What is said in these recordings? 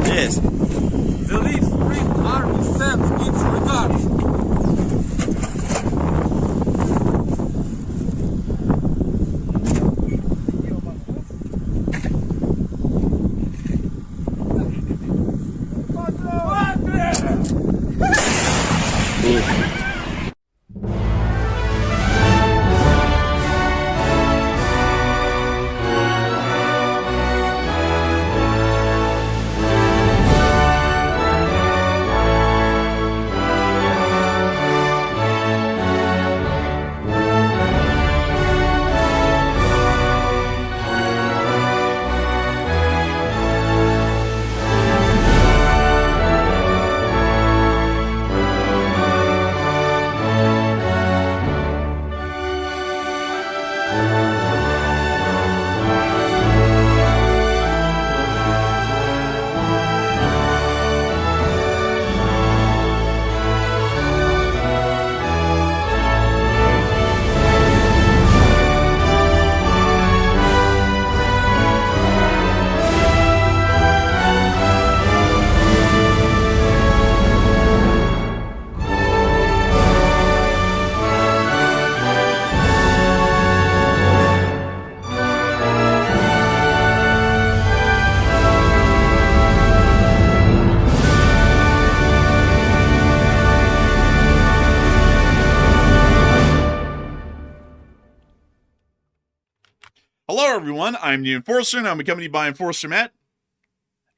Yes. The lead Spring Army sends its regards. Hello, everyone. I'm the Enforcer, and I'm accompanied by Enforcer Matt.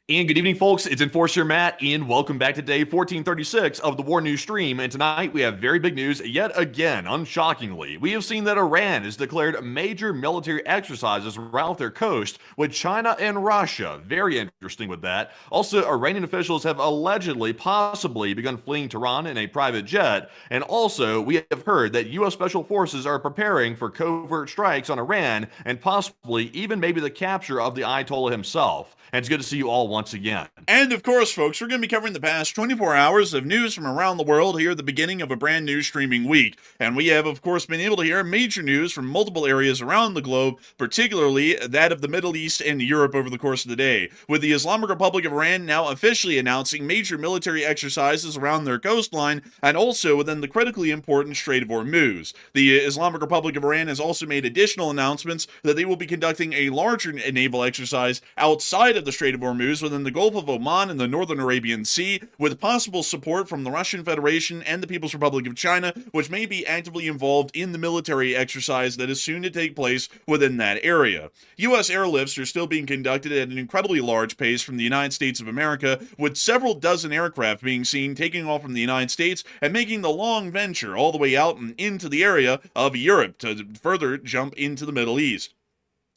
And good evening, folks. It's Enforcer Matt, and welcome back to day 1436 of the War News stream. And tonight we have very big news yet again, unshockingly. We have seen that Iran has declared major military exercises around their coast with China and Russia. Very interesting with that. Also, Iranian officials have allegedly, possibly begun fleeing Tehran in a private jet. And also, we have heard that U.S. Special Forces are preparing for covert strikes on Iran and possibly even maybe the capture of the Ayatollah himself. And it's good to see you all once again. And of course, folks, we're going to be covering the past 24 hours of news from around the world here at the beginning of a brand new streaming week. And we have, of course, been able to hear major news from multiple areas around the globe, particularly that of the Middle East and Europe over the course of the day, with the Islamic Republic of Iran now officially announcing major military exercises around their coastline and also within the critically important Strait of Hormuz. The Islamic Republic of Iran has also made additional announcements that they will be conducting a larger naval exercise outside of the Strait of Hormuz within the Gulf of Oman and the Northern Arabian Sea, with possible support from the Russian Federation and the People's Republic of China, which may be actively involved in the military exercise that is soon to take place within that area. U.S. airlifts are still being conducted at an incredibly large pace from the United States of America, with several dozen aircraft being seen taking off from the United States and making the long venture all the way out and into the area of Europe to further jump into the Middle East.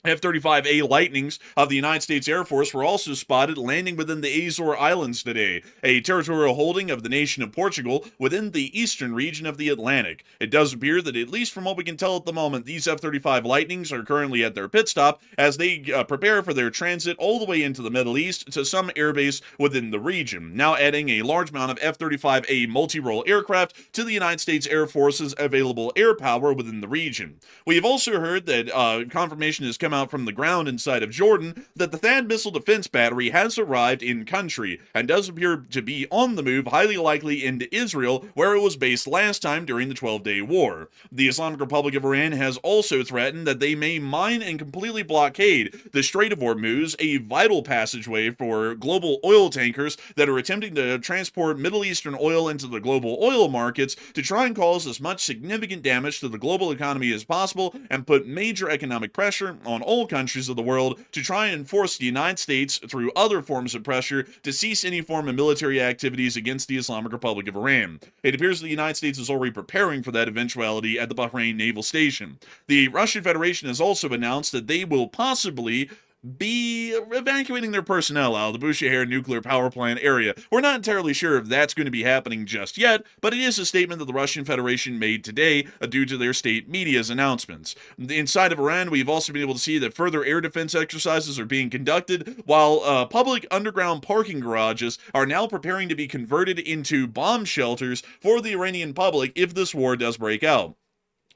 F-35A Lightnings of the United States Air Force were also spotted landing within the Azores Islands today, a territorial holding of the nation of Portugal within the eastern region of the Atlantic. It does appear that, at least from what we can tell at the moment, these F-35 Lightnings are currently at their pit stop as they prepare for their transit all the way into the Middle East to some airbase within the region, now adding a large amount of F-35A multi-role aircraft to the United States Air Force's available air power within the region. We have also heard that confirmation has come out from the ground inside of Jordan that the THAAD missile defense battery has arrived in country and does appear to be on the move, highly likely into Israel, where it was based last time during the 12-day war. The Islamic Republic of Iran has also threatened that they may mine and completely blockade the Strait of Hormuz, a vital passageway for global oil tankers that are attempting to transport Middle Eastern oil into the global oil markets to try and cause as much significant damage to the global economy as possible and put major economic pressure on all countries of the world to try and force the United States, through other forms of pressure, to cease any form of military activities against the Islamic Republic of Iran. It appears the United States is already preparing for that eventuality at the Bahrain Naval Station. The Russian Federation has also announced that they will possibly be evacuating their personnel out of the Bushehr nuclear power plant area. We're not entirely sure if that's going to be happening just yet, but it is a statement that the Russian Federation made today due to their state media's announcements. Inside of Iran, we've also been able to see that further air defense exercises are being conducted, while public underground parking garages are now preparing to be converted into bomb shelters for the Iranian public if this war does break out.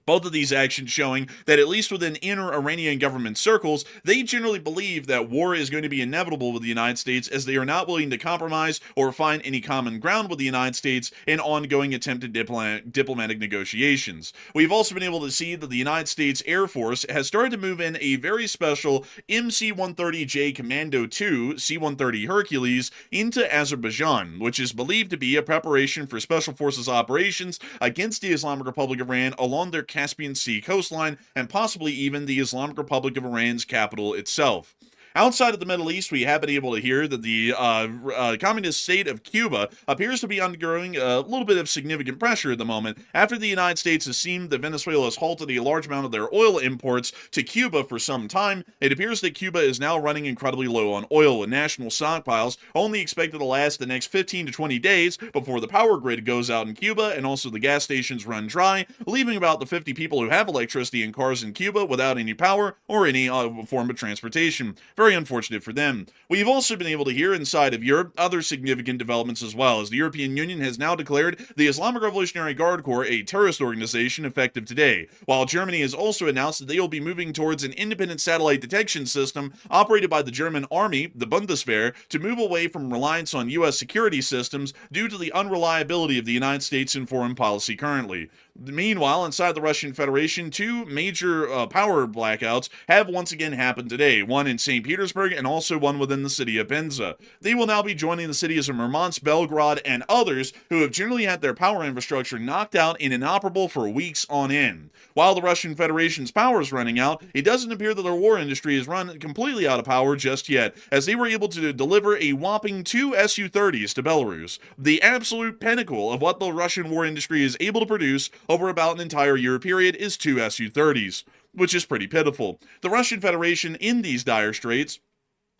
Both of these actions showing that, at least within inner Iranian government circles, they generally believe that war is going to be inevitable with the United States, as they are not willing to compromise or find any common ground with the United States in ongoing attempted diplomatic negotiations. We've also been able to see that the United States Air Force has started to move in a very special MC-130J Commando 2 C-130 Hercules into Azerbaijan, which is believed to be a preparation for special forces operations against the Islamic Republic of Iran along their Caspian Sea coastline, and possibly even the Islamic Republic of Iran's capital itself. Outside of the Middle East, we have been able to hear that the communist state of Cuba appears to be undergoing a little bit of significant pressure at the moment after the United States has seen that Venezuela has halted a large amount of their oil imports to Cuba for some time. It appears that Cuba is now running incredibly low on oil, with national stockpiles only expected to last the next 15 to 20 days before the power grid goes out in Cuba and also the gas stations run dry, leaving about the 50 people who have electricity in cars in Cuba without any power or any form of transportation. Very unfortunate for them. We've also been able to hear inside of Europe other significant developments as well, as the European Union has now declared the Islamic Revolutionary Guard Corps a terrorist organization effective today, while Germany has also announced that they will be moving towards an independent satellite detection system operated by the German army, the Bundeswehr, to move away from reliance on U.S. security systems due to the unreliability of the United States in foreign policy currently. Meanwhile, inside the Russian Federation, two major power blackouts have once again happened today, one in St. Petersburg and also one within the city of Penza. They will now be joining the cities of Murmansk, Belgrade, and others who have generally had their power infrastructure knocked out and inoperable for weeks on end. While the Russian Federation's power is running out, it doesn't appear that their war industry is run completely out of power just yet, as they were able to deliver a whopping 2 Su-30s to Belarus, the absolute pinnacle of what the Russian war industry is able to produce over about an entire year period is 2 Su-30s, which is pretty pitiful. The Russian Federation, in these dire straits,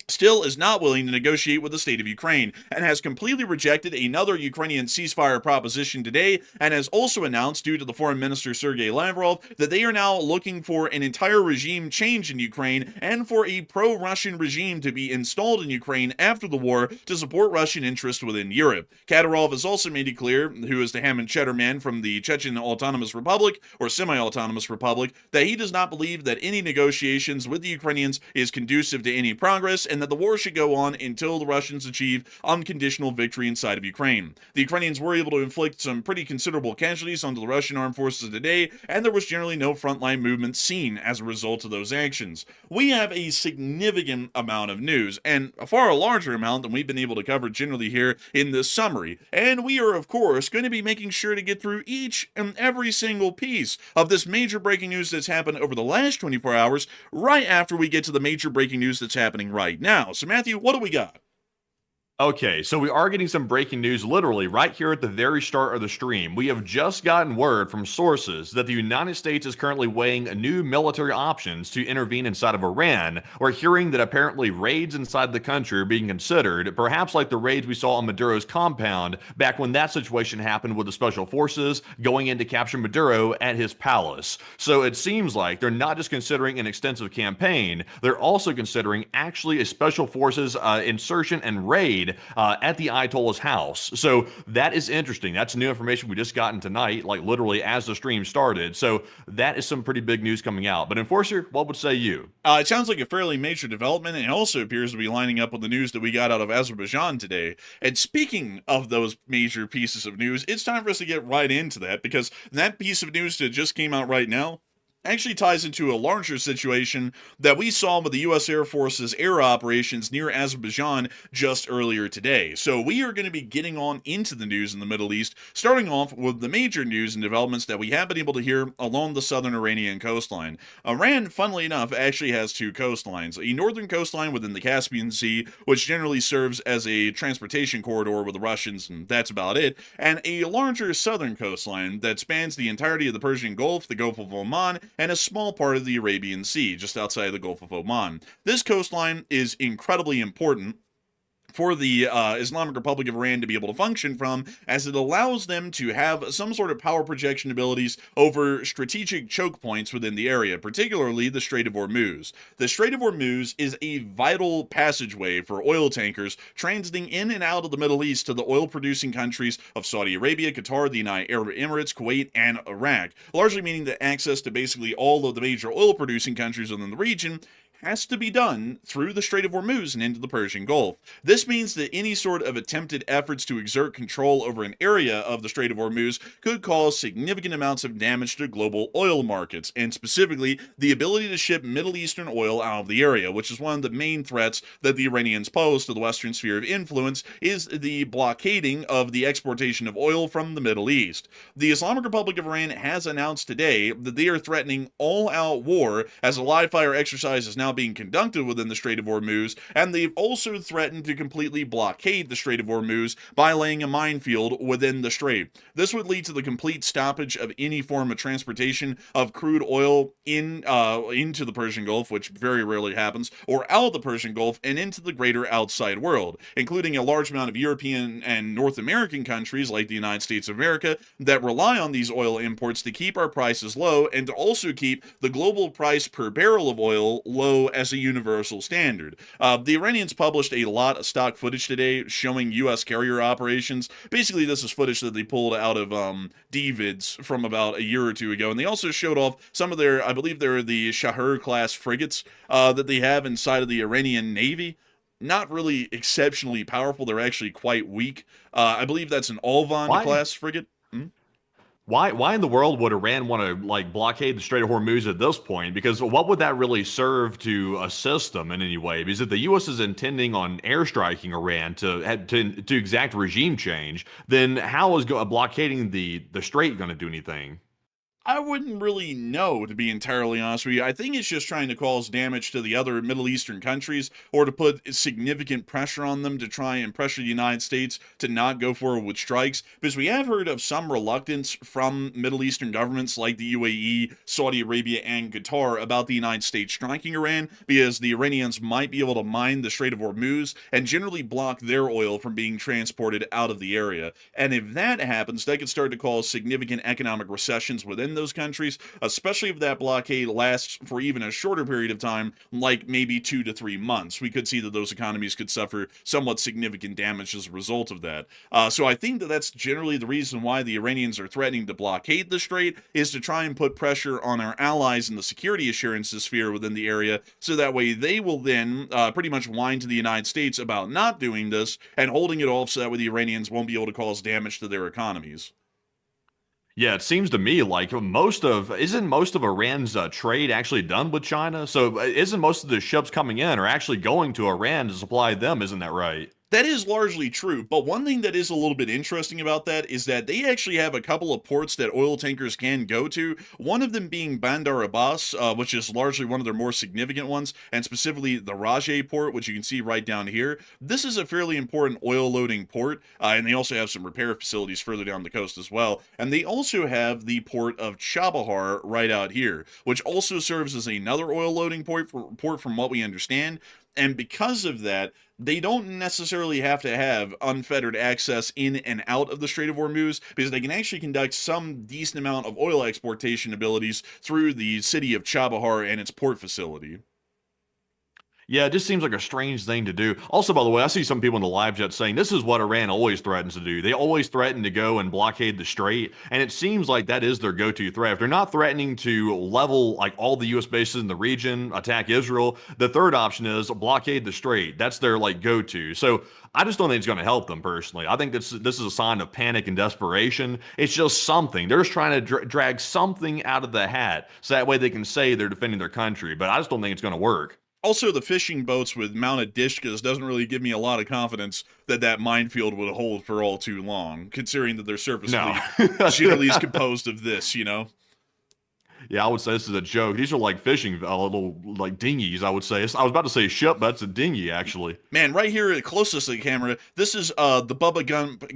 still is not willing to negotiate with the state of Ukraine, and has completely rejected another Ukrainian ceasefire proposition today, and has also announced, due to the foreign minister Sergei Lavrov, that they are now looking for an entire regime change in Ukraine and for a pro-Russian regime to be installed in Ukraine after the war to support Russian interests within Europe. Kadyrov has also made it clear, who is the ham and cheddar man from the Chechen Autonomous Republic, or semi-autonomous republic, that he does not believe that any negotiations with the Ukrainians is conducive to any progress, and that the war should go on until the Russians achieve unconditional victory inside of Ukraine. The Ukrainians were able to inflict some pretty considerable casualties onto the Russian armed forces today, and there was generally no frontline movement seen as a result of those actions. We have a significant amount of news, and a far larger amount than we've been able to cover generally here in this summary, and we are, of course, going to be making sure to get through each and every single piece of this major breaking news that's happened over the last 24 hours, right after we get to the major breaking news that's happening right now. So, Matthew, what do we got? Okay, so we are getting some breaking news literally right here at the very start of the stream. We have just gotten word from sources that the United States is currently weighing new military options to intervene inside of Iran. We're hearing that apparently raids inside the country are being considered, perhaps like the raids we saw on Maduro's compound back when that situation happened with the special forces going in to capture Maduro at his palace. So it seems like they're not just considering an extensive campaign, they're also considering actually a special forces insertion and raid blockade at the Ayatollah's house. So that is interesting. That's new information we just gotten tonight, like literally as the stream started. So that is some pretty big news coming out. But Enforcer, what would say you? It sounds like a fairly major development, and it also appears to be lining up with the news that we got out of Azerbaijan today. And speaking of those major pieces of news, it's time for us to get right into that, because that piece of news that just came out right now actually ties into a larger situation that we saw with the U.S. Air Force's air operations near Azerbaijan just earlier today. So we are going to be getting on into the news in the Middle East, starting off with the major news and developments that we have been able to hear along the southern Iranian coastline. Iran, funnily enough, actually has two coastlines: a northern coastline within the Caspian Sea, which generally serves as a transportation corridor with the Russians, and that's about it, and a larger southern coastline that spans the entirety of the Persian Gulf, the Gulf of Oman, and a small part of the Arabian Sea, just outside of the Gulf of Oman. This coastline is incredibly important for the Islamic Republic of Iran to be able to function from, as it allows them to have some sort of power projection abilities over strategic choke points within the area, particularly the Strait of Hormuz. The Strait of Hormuz is a vital passageway for oil tankers transiting in and out of the Middle East to the oil-producing countries of Saudi Arabia, Qatar, the United Arab Emirates, Kuwait, and Iraq, largely meaning that access to basically all of the major oil-producing countries within the region has to be done through the Strait of Hormuz and into the Persian Gulf. This means that any sort of attempted efforts to exert control over an area of the Strait of Hormuz could cause significant amounts of damage to global oil markets, and specifically the ability to ship Middle Eastern oil out of the area, which is one of the main threats that the Iranians pose to the Western sphere of influence, is the blockading of the exportation of oil from the Middle East. The Islamic Republic of Iran has announced today that they are threatening all-out war, as a live-fire exercise is now being conducted within the Strait of Hormuz, and they've also threatened to completely blockade the Strait of Hormuz by laying a minefield within the strait. This would lead to the complete stoppage of any form of transportation of crude oil into the Persian Gulf, which very rarely happens, or out of the Persian Gulf and into the greater outside world, including a large amount of European and North American countries like the United States of America that rely on these oil imports to keep our prices low and to also keep the global price per barrel of oil low as a universal standard. The Iranians published a lot of stock footage today showing U.S. carrier operations. Basically, this is footage that they pulled out of DVIDs from about a year or two ago, and they also showed off some of their, I believe they're the Shaher-class frigates that they have inside of the Iranian Navy. Not really exceptionally powerful. They're actually quite weak. I believe that's an Alvan-class frigate. Why in the world would Iran want to like blockade the Strait of Hormuz at this point? Because what would that really serve to assist them in any way? Because if the U.S. is intending on airstriking Iran to exact regime change, then how is blockading the strait going to do anything? I wouldn't really know, to be entirely honest with you. I think it's just trying to cause damage to the other Middle Eastern countries, or to put significant pressure on them to try and pressure the United States to not go forward with strikes, because we have heard of some reluctance from Middle Eastern governments like the UAE, Saudi Arabia, and Qatar about the United States striking Iran, because the Iranians might be able to mine the Strait of Hormuz and generally block their oil from being transported out of the area. And if that happens, that could start to cause significant economic recessions within those countries, especially if that blockade lasts for even a shorter period of time, like maybe 2 to 3 months. We could see that those economies could suffer somewhat significant damage as a result of that. So I think that that's generally the reason why the Iranians are threatening to blockade the strait, is to try and put pressure on our allies in the security assurances sphere within the area, so that way they will then pretty much whine to the United States about not doing this and holding it off, so that way the Iranians won't be able to cause damage to their economies. Yeah, it seems to me like isn't most of Iran's trade actually done with China? So isn't most of the ships coming in are actually going to Iran to supply them? Isn't that right? That is largely true, but one thing that is a little bit interesting about that is that they actually have a couple of ports that oil tankers can go to, one of them being Bandar Abbas, which is largely one of their more significant ones, and specifically the Rajay port, which you can see right down here. This is a fairly important oil loading port, and they also have some repair facilities further down the coast as well, and they also have the port of Chabahar right out here, which also serves as another oil loading port from what we understand. And because of that, they don't necessarily have to have unfettered access in and out of the Strait of Hormuz, because they can actually conduct some decent amount of oil exportation abilities through the city of Chabahar and its port facility. Yeah, it just seems like a strange thing to do. Also, by the way, I see some people in the live chat saying this is what Iran always threatens to do. They always threaten to go and blockade the strait, and it seems like that is their go-to threat. If they're not threatening to level like all the U.S. bases in the region, attack Israel, the third option is blockade the strait. That's their like go-to. So I just don't think it's going to help them personally. I think this is a sign of panic and desperation. It's just something. They're just trying to drag something out of the hat so that way they can say they're defending their country. But I just don't think it's going to work. Also, the fishing boats with mounted dishkas doesn't really give me a lot of confidence that that minefield would hold for all too long, considering that their surface fleet is generally is composed of this, you know? Yeah, I would say this is a joke. These are like fishing, little like dinghies. I would say. I was about to say ship, but it's a dinghy actually. Man, right here, closest to the camera, this is the Bubba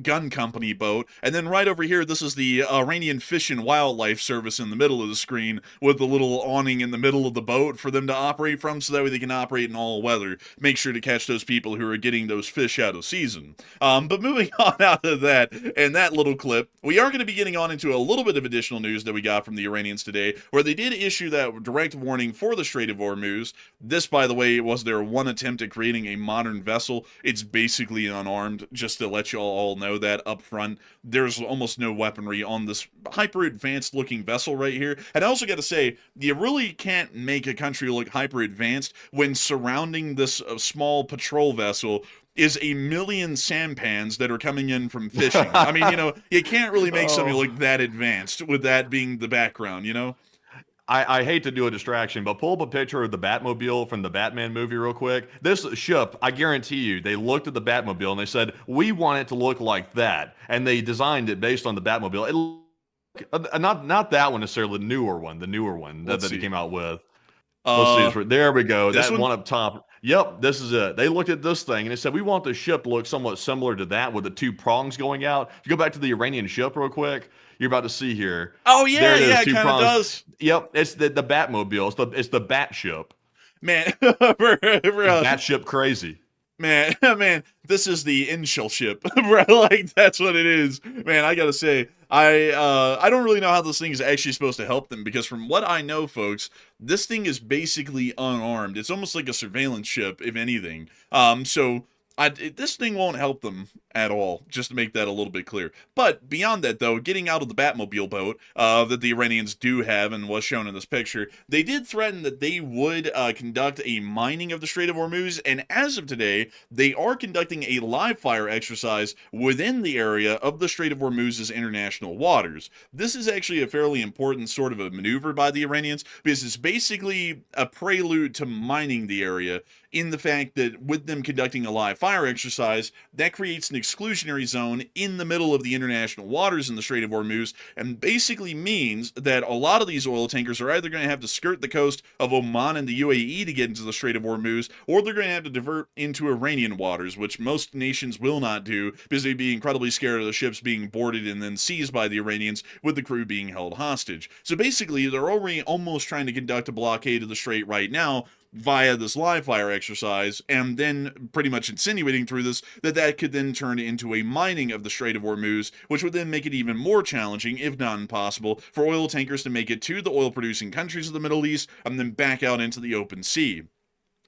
Gun Company boat, and then right over here, this is the Iranian Fish and Wildlife Service in the middle of the screen with the little awning in the middle of the boat for them to operate from, so that way they can operate in all weather. Make sure to catch those people who are getting those fish out of season. But moving on out of that and that little clip, we are going to be getting on into a little bit of additional news that we got from the Iranians today, where they did issue that direct warning for the Strait of Hormuz. This, by the way, was their one attempt at creating a modern vessel. It's basically unarmed, just to let you all know that up front. There's almost no weaponry on this hyper-advanced looking vessel right here. And I also got to say, you really can't make a country look hyper-advanced when surrounding this small patrol vessel is a million sampans that are coming in from fishing. I mean, you know, you can't really make something look that advanced with that being the background, you know? I hate to do a distraction, but pull up a picture of the Batmobile from the Batman movie real quick. This ship, I guarantee you, they looked at the Batmobile and they said, we want it to look like that. And they designed it based on the Batmobile. Not that one necessarily, the newer one that it came out with. Let's see. There we go. That one up top. Yep, this is it. They looked at this thing and they said, we want the ship to look somewhat similar to that with the two prongs going out. If you go back to the Iranian ship real quick, you're about to see here. Oh, yeah, it kind of does. Yep, it's the Batmobile. It's the Bat ship. Man, Bat ship crazy. Man, this is the inshell ship, bro. Like, that's what it is. Man, I gotta say, I don't really know how this thing is actually supposed to help them, because from what I know, folks, this thing is basically unarmed. It's almost like a surveillance ship, if anything. So this thing won't help them at all, just to make that a little bit clear. But beyond that, though, getting out of the Batmobile boat that the Iranians do have and was shown in this picture, they did threaten that they would conduct a mining of the Strait of Hormuz, and as of today, they are conducting a live fire exercise within the area of the Strait of Hormuz's international waters. This is actually a fairly important sort of a maneuver by the Iranians, because it's basically a prelude to mining the area, in the fact that with them conducting a live fire exercise, that creates an exclusionary zone in the middle of the international waters in the Strait of Hormuz, and basically means that a lot of these oil tankers are either going to have to skirt the coast of Oman and the UAE to get into the Strait of Hormuz, or they're going to have to divert into Iranian waters, which most nations will not do, because they'd be incredibly scared of the ships being boarded and then seized by the Iranians, with the crew being held hostage. So basically, they're already almost trying to conduct a blockade of the Strait right now, via this live fire exercise, and then pretty much insinuating through this that could then turn into a mining of the Strait of Hormuz, which would then make it even more challenging, if not impossible, for oil tankers to make it to the oil-producing countries of the Middle East and then back out into the open sea.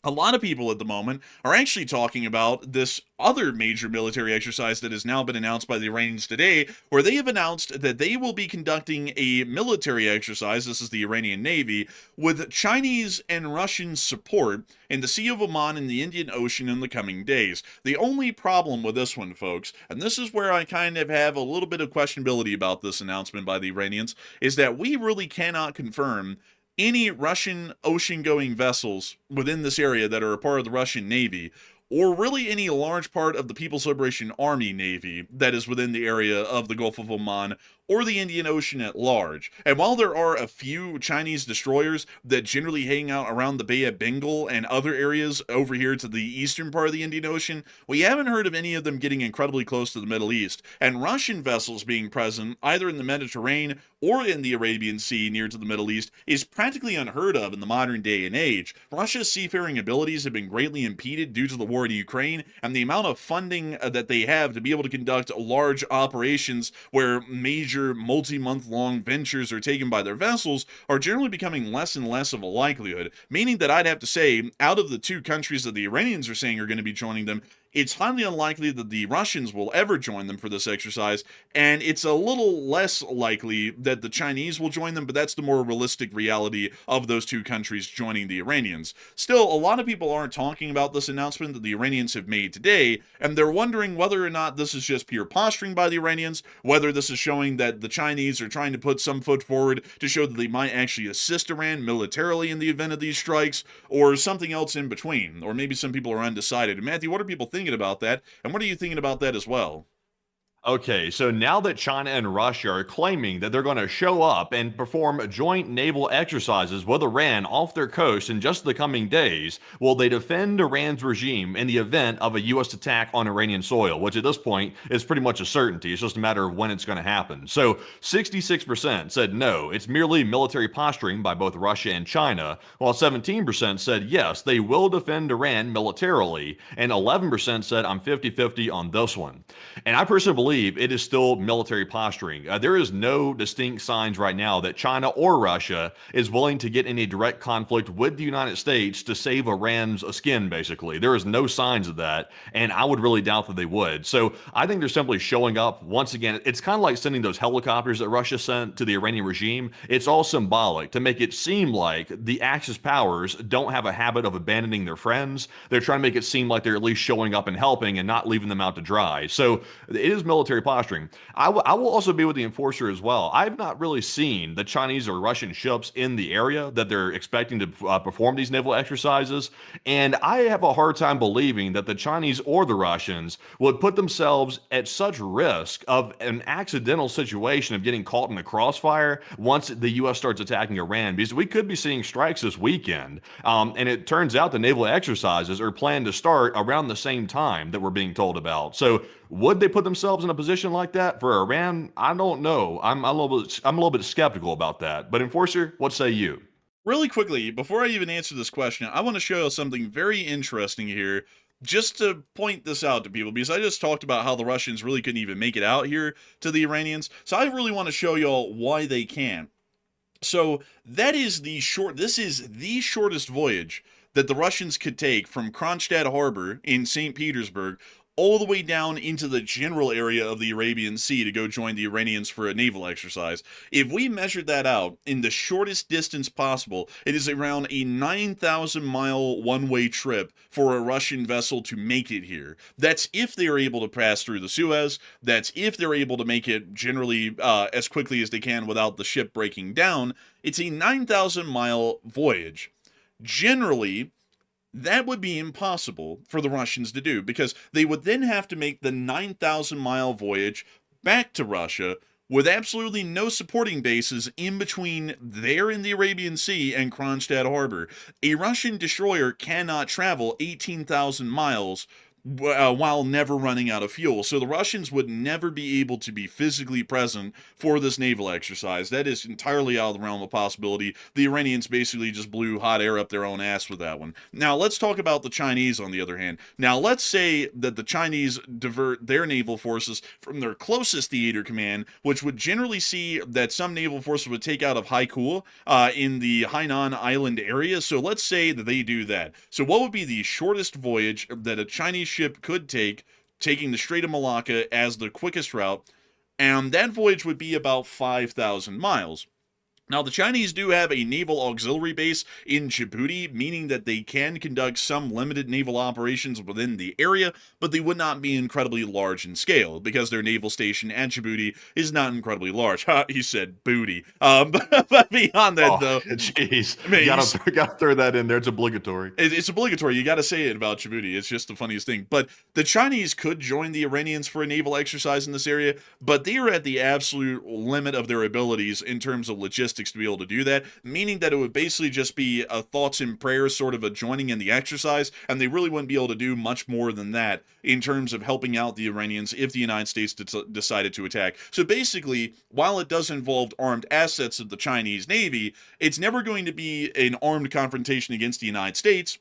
A lot of people at the moment are actually talking about this other major military exercise that has now been announced by the Iranians today, where they have announced that they will be conducting a military exercise, this is the Iranian Navy, with Chinese and Russian support in the Sea of Oman and the Indian Ocean in the coming days. The only problem with this one, folks, and this is where I kind of have a little bit of questionability about this announcement by the Iranians, is that we really cannot confirm any Russian ocean-going vessels within this area that are a part of the Russian Navy, or really any large part of the People's Liberation Army Navy that is within the area of the Gulf of Oman or the Indian Ocean at large. And while there are a few Chinese destroyers that generally hang out around the Bay of Bengal and other areas over here to the eastern part of the Indian Ocean, we haven't heard of any of them getting incredibly close to the Middle East. And Russian vessels being present either in the Mediterranean or in the Arabian Sea near to the Middle East is practically unheard of in the modern day and age. Russia's seafaring abilities have been greatly impeded due to the war in Ukraine, and the amount of funding that they have to be able to conduct large operations where major major multi-month-long ventures are taken by their vessels are generally becoming less and less of a likelihood, meaning that I'd have to say, out of the two countries that the Iranians are saying are going to be joining them, it's highly unlikely that the Russians will ever join them for this exercise, and it's a little less likely that the Chinese will join them, but that's the more realistic reality of those two countries joining the Iranians. Still, a lot of people aren't talking about this announcement that the Iranians have made today, and they're wondering whether or not this is just pure posturing by the Iranians, whether this is showing that the Chinese are trying to put some foot forward to show that they might actually assist Iran militarily in the event of these strikes, or something else in between, or maybe some people are undecided. And Matthew, what are people thinking about that, and what are you thinking about that as well? Okay, so now that China and Russia are claiming that they're going to show up and perform joint naval exercises with Iran off their coast in just the coming days, will they defend Iran's regime in the event of a U.S. attack on Iranian soil, which at this point is pretty much a certainty. It's just a matter of when it's going to happen. So 66% said no, it's merely military posturing by both Russia and China, while 17% said yes, they will defend Iran militarily, and 11% said I'm 50-50 on this one. And I personally believe it is still military posturing. There is no distinct signs right now that China or Russia is willing to get in a direct conflict with the United States to save Iran's skin, basically. There is no signs of that, and I would really doubt that they would. So I think they're simply showing up. Once again, it's kind of like sending those helicopters that Russia sent to the Iranian regime. It's all symbolic to make it seem like the Axis powers don't have a habit of abandoning their friends. They're trying to make it seem like they're at least showing up and helping and not leaving them out to dry. So it is military posturing. I will also be with the enforcer as well. I've not really seen the Chinese or Russian ships in the area that they're expecting to perform these naval exercises, and I have a hard time believing that the Chinese or the Russians would put themselves at such risk of an accidental situation of getting caught in the crossfire once the U.S. starts attacking Iran, because we could be seeing strikes this weekend, and it turns out the naval exercises are planned to start around the same time that we're being told about. So would they put themselves in a position like that for Iran? I don't know. I'm a little bit skeptical about that. But Enforcer, what say you? Really quickly, before I even answer this question, I want to show you something very interesting here, just to point this out to people, because I just talked about how the Russians really couldn't even make it out here to the Iranians. So I really want to show y'all why they can. So this is the shortest voyage that the Russians could take from Kronstadt Harbor in St. Petersburg all the way down into the general area of the Arabian Sea to go join the Iranians for a naval exercise. If we measured that out in the shortest distance possible, it is around a 9,000-mile one-way trip for a Russian vessel to make it here. That's if they're able to pass through the Suez. That's if they're able to make it generally as quickly as they can without the ship breaking down. It's a 9,000-mile voyage. Generally, that would be impossible for the Russians to do, because they would then have to make the 9,000-mile voyage back to Russia with absolutely no supporting bases in between there in the Arabian Sea and Kronstadt Harbor. A Russian destroyer cannot travel 18,000 miles while never running out of fuel. So the Russians would never be able to be physically present for this naval exercise. That is entirely out of the realm of possibility. The Iranians basically just blew hot air up their own ass with that one. Now, let's talk about the Chinese, on the other hand. Now, let's say that the Chinese divert their naval forces from their closest theater command, which would generally see that some naval forces would take out of Haikou in the Hainan Island area. So let's say that they do that. So what would be the shortest voyage that a Chinese ship could take, taking the Strait of Malacca as the quickest route? And that voyage would be about 5,000 miles. Now, the Chinese do have a naval auxiliary base in Djibouti, meaning that they can conduct some limited naval operations within the area, but they would not be incredibly large in scale, because their naval station at Djibouti is not incredibly large. He said booty. But beyond that, though... Jeez. I mean, you gotta throw that in there. It's obligatory. It's obligatory. You gotta say it about Djibouti. It's just the funniest thing. But the Chinese could join the Iranians for a naval exercise in this area, but they are at the absolute limit of their abilities in terms of logistics to be able to do that, meaning that it would basically just be a thoughts and prayers sort of a joining in the exercise, and they really wouldn't be able to do much more than that in terms of helping out the Iranians if the United States decided to attack. So basically, while it does involve armed assets of the Chinese Navy, it's never going to be an armed confrontation against the United States.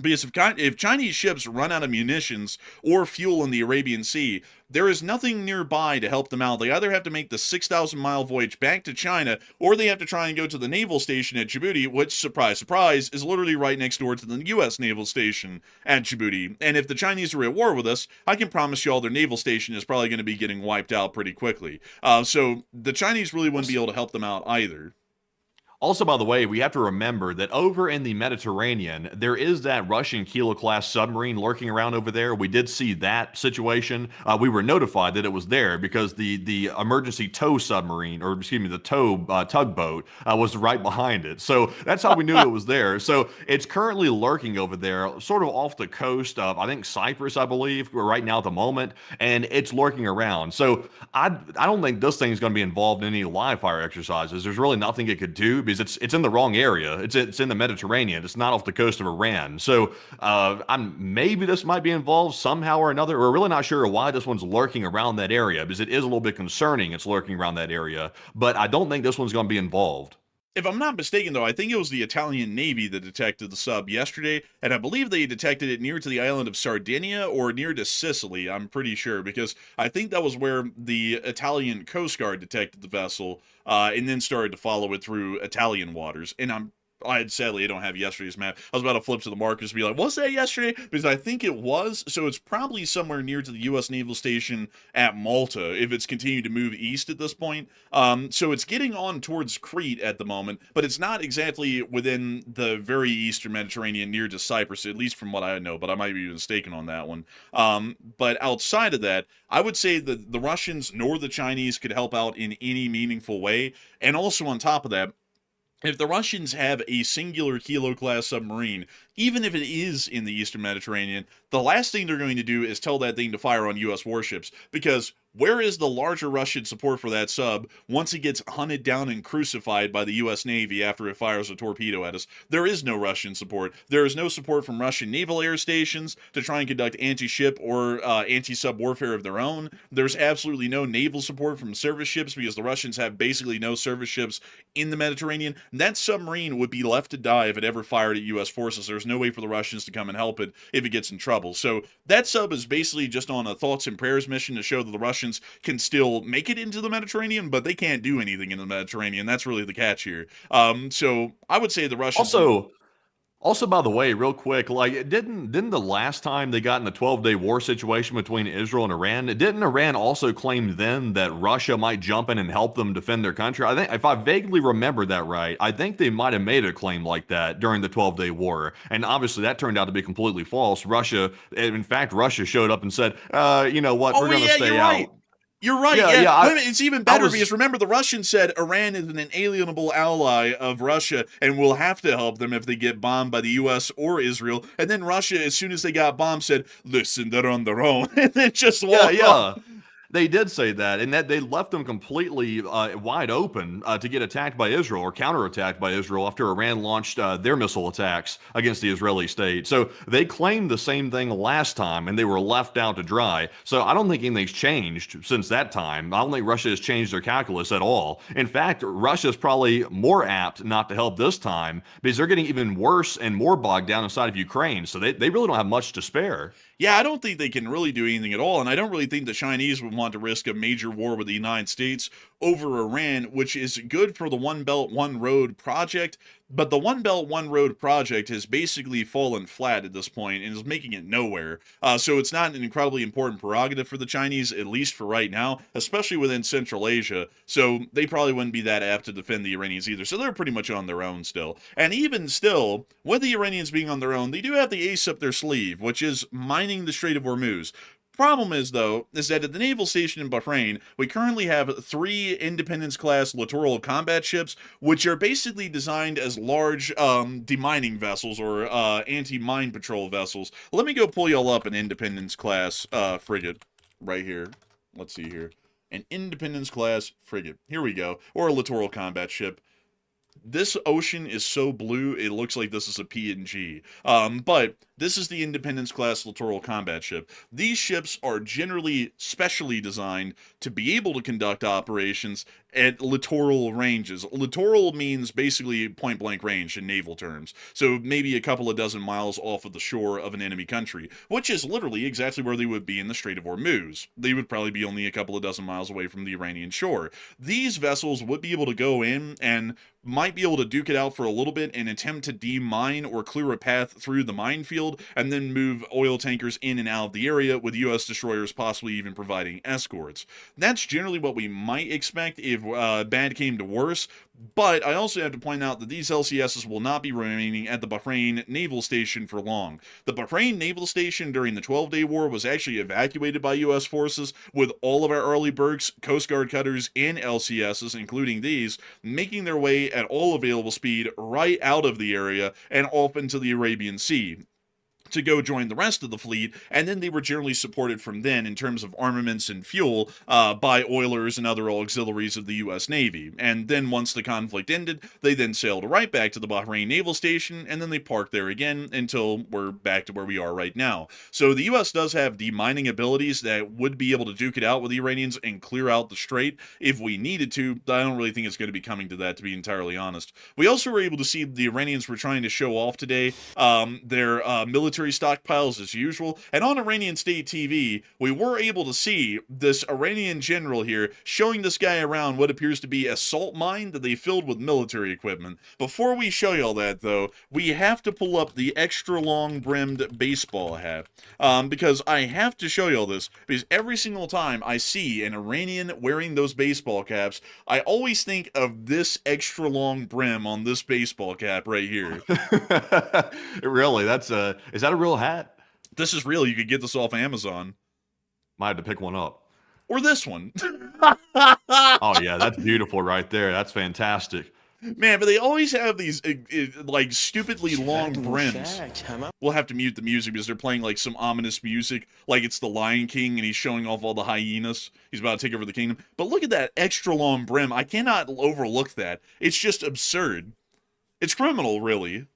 Because if Chinese ships run out of munitions or fuel in the Arabian Sea, there is nothing nearby to help them out. They either have to make the 6,000-mile voyage back to China, or they have to try and go to the naval station at Djibouti, which, surprise, surprise, is literally right next door to the U.S. naval station at Djibouti. And if the Chinese are at war with us, I can promise you all their naval station is probably going to be getting wiped out pretty quickly. So the Chinese really wouldn't be able to help them out either. Also, by the way, we have to remember that over in the Mediterranean, there is that Russian Kilo-class submarine lurking around over there. We did see that situation. We were notified that it was there because the emergency tow submarine, or excuse me, the tow tugboat was right behind it. So that's how we knew it was there. So it's currently lurking over there, sort of off the coast of, I think, Cyprus, I believe, right now at the moment, and it's lurking around. So I don't think this thing is going to be involved in any live fire exercises. There's really nothing it could do because it's in the wrong area. It's in the Mediterranean. It's not off the coast of Iran. So maybe this might be involved somehow or another. We're really not sure why this one's lurking around that area, because it is a little bit concerning it's lurking around that area. But I don't think this one's going to be involved. If I'm not mistaken, though, I think it was the Italian Navy that detected the sub yesterday, and I believe they detected it near to the island of Sardinia or near to Sicily, I'm pretty sure, because I think that was where the Italian Coast Guard detected the vessel, and then started to follow it through Italian waters. And sadly, I don't have yesterday's map. I was about to flip to the markers and be like, was that yesterday? Because I think it was, so it's probably somewhere near to the U.S. Naval Station at Malta, if it's continued to move east at this point. So it's getting on towards Crete at the moment, but it's not exactly within the very eastern Mediterranean near to Cyprus, at least from what I know, but I might be mistaken on that one. But outside of that, I would say that the Russians nor the Chinese could help out in any meaningful way. And also on top of that, if the Russians have a singular Kilo-class submarine, even if it is in the Eastern Mediterranean, the last thing they're going to do is tell that thing to fire on U.S. warships, because where is the larger Russian support for that sub once it gets hunted down and crucified by the U.S. Navy after it fires a torpedo at us? There is no Russian support. There is no support from Russian naval air stations to try and conduct anti-ship or anti-sub warfare of their own. There's absolutely no naval support from service ships because the Russians have basically no service ships in the Mediterranean. That submarine would be left to die if it ever fired at U.S. forces. There's no way for the Russians to come and help it if it gets in trouble. So that sub is basically just on a thoughts and prayers mission to show that the Russians can still make it into the Mediterranean, but they can't do anything in the Mediterranean. That's really the catch here. So I would say the Russians... Also, by the way, real quick, like didn't the last time they got in the 12-day war situation between Israel and Iran, didn't Iran also claim then that Russia might jump in and help them defend their country? I think, if I vaguely remember that right, I think they might have made a claim like that during the 12-day war, and obviously that turned out to be completely false. Russia showed up and said, you know what, we're going to stay out. Right. You're right. It's even better because remember, the Russians said Iran is an inalienable ally of Russia and will have to help them if they get bombed by the U.S. or Israel. And then Russia, as soon as they got bombed, said, listen, they're on their own. And then just walked off. They did say that, and that they left them completely wide open to get attacked by Israel or counterattacked by Israel after Iran launched their missile attacks against the Israeli state. So they claimed the same thing last time, and they were left out to dry. So I don't think anything's changed since that time. I don't think Russia has changed their calculus at all. In fact, Russia's probably more apt not to help this time because they're getting even worse and more bogged down inside of Ukraine. So they really don't have much to spare. Yeah, I don't think they can really do anything at all, and I don't really think the Chinese would want to risk a major war with the United States over Iran, which is good for the One Belt, One Road project, but the One Belt, One Road project has basically fallen flat at this point and is making it nowhere. So it's not an incredibly important prerogative for the Chinese, at least for right now, especially within Central Asia. So they probably wouldn't be that apt to defend the Iranians either. So they're pretty much on their own still. And even still, with the Iranians being on their own, they do have the ace up their sleeve, which is mining the Strait of Hormuz. Problem is, though, is that at the naval station in Bahrain, we currently have 3 Independence-class littoral combat ships, which are basically designed as large demining vessels or anti-mine patrol vessels. Let me go pull y'all up an Independence-class frigate right here. Let's see here. An Independence-class frigate. Here we go. Or a littoral combat ship. This ocean is so blue, it looks like this is a PNG. But This is the Independence-class littoral combat ship. These ships are generally specially designed to be able to conduct operations at littoral ranges. Littoral means basically point-blank range in naval terms, so maybe a couple of dozen miles off of the shore of an enemy country, which is literally exactly where they would be in the Strait of Hormuz. They would probably be only a couple of dozen miles away from the Iranian shore. These vessels would be able to go in and might be able to duke it out for a little bit and attempt to demine or clear a path through the minefield, and then move oil tankers in and out of the area, with U.S. destroyers possibly even providing escorts. That's generally what we might expect if bad came to worse, but I also have to point out that these LCSs will not be remaining at the Bahrain Naval Station for long. The Bahrain Naval Station during the 12-Day War was actually evacuated by U.S. forces, with all of our early Berks, Coast Guard cutters, and LCSs, including these, making their way at all available speed right out of the area and off into the Arabian Sea to go join the rest of the fleet, and then they were generally supported from then in terms of armaments and fuel by oilers and other auxiliaries of the U.S. Navy. And then once the conflict ended, they then sailed right back to the Bahrain Naval Station, and then they parked there again until we're back to where we are right now. So the U.S. does have demining abilities that would be able to duke it out with the Iranians and clear out the strait if we needed to, but I don't really think it's going to be coming to that, to be entirely honest. We also were able to see the Iranians were trying to show off today their military stockpiles as usual, and on Iranian state TV, we were able to see this Iranian general here showing this guy around what appears to be a salt mine that they filled with military equipment. Before we show you all that, though, we have to pull up the extra long brimmed baseball hat, because I have to show you all this, because every single time I see an Iranian wearing those baseball caps, I always think of this extra long brim on this baseball cap right here. Really? Is that a real hat? This is real. You could get this off Amazon. Might have to pick one up. Or this one. Oh, yeah, that's beautiful right there. That's fantastic. Man, but they always have these, like, stupidly long brims. We'll have to mute the music because they're playing, like, some ominous music, like it's the Lion King and he's showing off all the hyenas. He's about to take over the kingdom. But look at that extra long brim. I cannot overlook that. It's just absurd. It's criminal, really.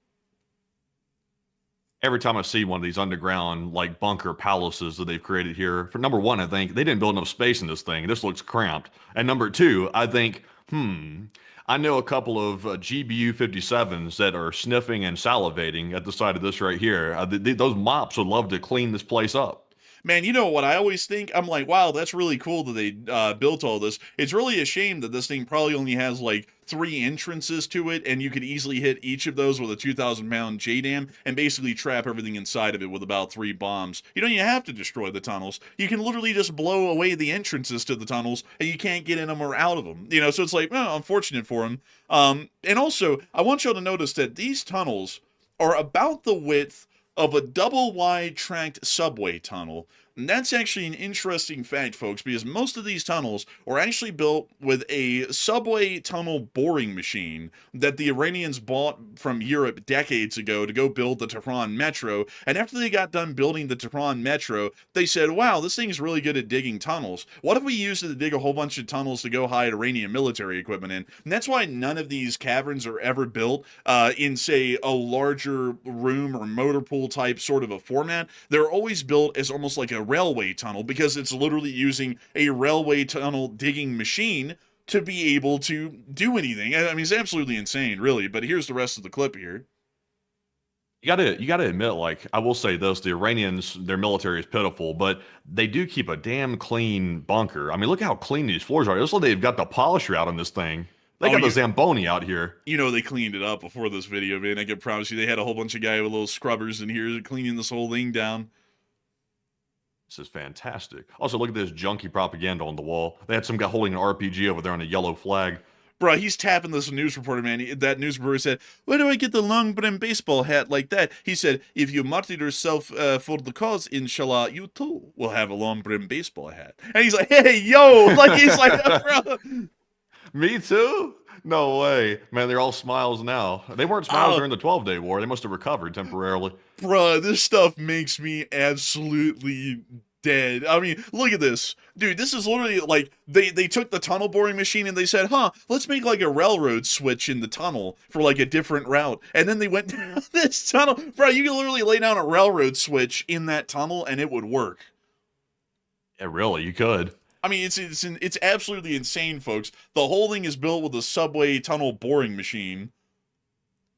Every time I see one of these underground, like, bunker palaces that they've created here, for number one, I think they didn't build enough space in this thing. This looks cramped. And number two, I think, I know a couple of GBU-57s that are sniffing and salivating at the side of this right here. Those mops would love to clean this place up. Man, you know what I always think? I'm like, wow, that's really cool that they built all this. It's really a shame that this thing probably only has, like, 3 entrances to it, and you could easily hit each of those with a 2,000-pound JDAM and basically trap everything inside of it with about 3 bombs. You don't even have to destroy the tunnels. You can literally just blow away the entrances to the tunnels, and you can't get in them or out of them. You know, so it's like, well, unfortunate for them. And also, I want y'all to notice that these tunnels are about the width of a double-wide tracked subway tunnel. And that's actually an interesting fact, folks, because most of these tunnels were actually built with a subway tunnel boring machine that the Iranians bought from Europe decades ago to go build the Tehran Metro. And after they got done building the Tehran Metro, they said, wow, this thing's really good at digging tunnels. What if we used it to dig a whole bunch of tunnels to go hide Iranian military equipment in? And that's why none of these caverns are ever built in, say, a larger room or motor pool type sort of a format. They're always built as almost like a railway tunnel, because it's literally using a railway tunnel digging machine to be able to do anything. I mean, it's absolutely insane, really, but here's the rest of the clip here. You gotta admit, like, I will say this, the Iranians, their military is pitiful, but they do keep a damn clean bunker. I mean, look how clean these floors are. It looks like they've got the polisher out on this thing. They got the Zamboni out here. You know, they cleaned it up before this video, man. I can promise you they had a whole bunch of guys with little scrubbers in here cleaning this whole thing down. This is fantastic. Also, look at this junky propaganda on the wall. They had some guy holding an RPG over there on a yellow flag. Bro, he's tapping this news reporter, man. That news reporter said, where do I get the long brim baseball hat like that? He said, if you martyr yourself for the cause, inshallah, you too will have a long brim baseball hat. And he's like, hey, yo. Like, he's like, bro. Me too? No way. Man, they're all smiles now. They weren't smiles during the 12-Day War. They must have recovered temporarily. Bruh, this stuff makes me absolutely dead. I mean, look at this. Dude, this is literally like they took the tunnel boring machine and they said, huh, let's make like a railroad switch in the tunnel for like a different route. And then they went down this tunnel. Bro, you can literally lay down a railroad switch in that tunnel and it would work. Yeah, really, you could. I mean, it's absolutely insane, folks. The whole thing is built with a subway tunnel boring machine.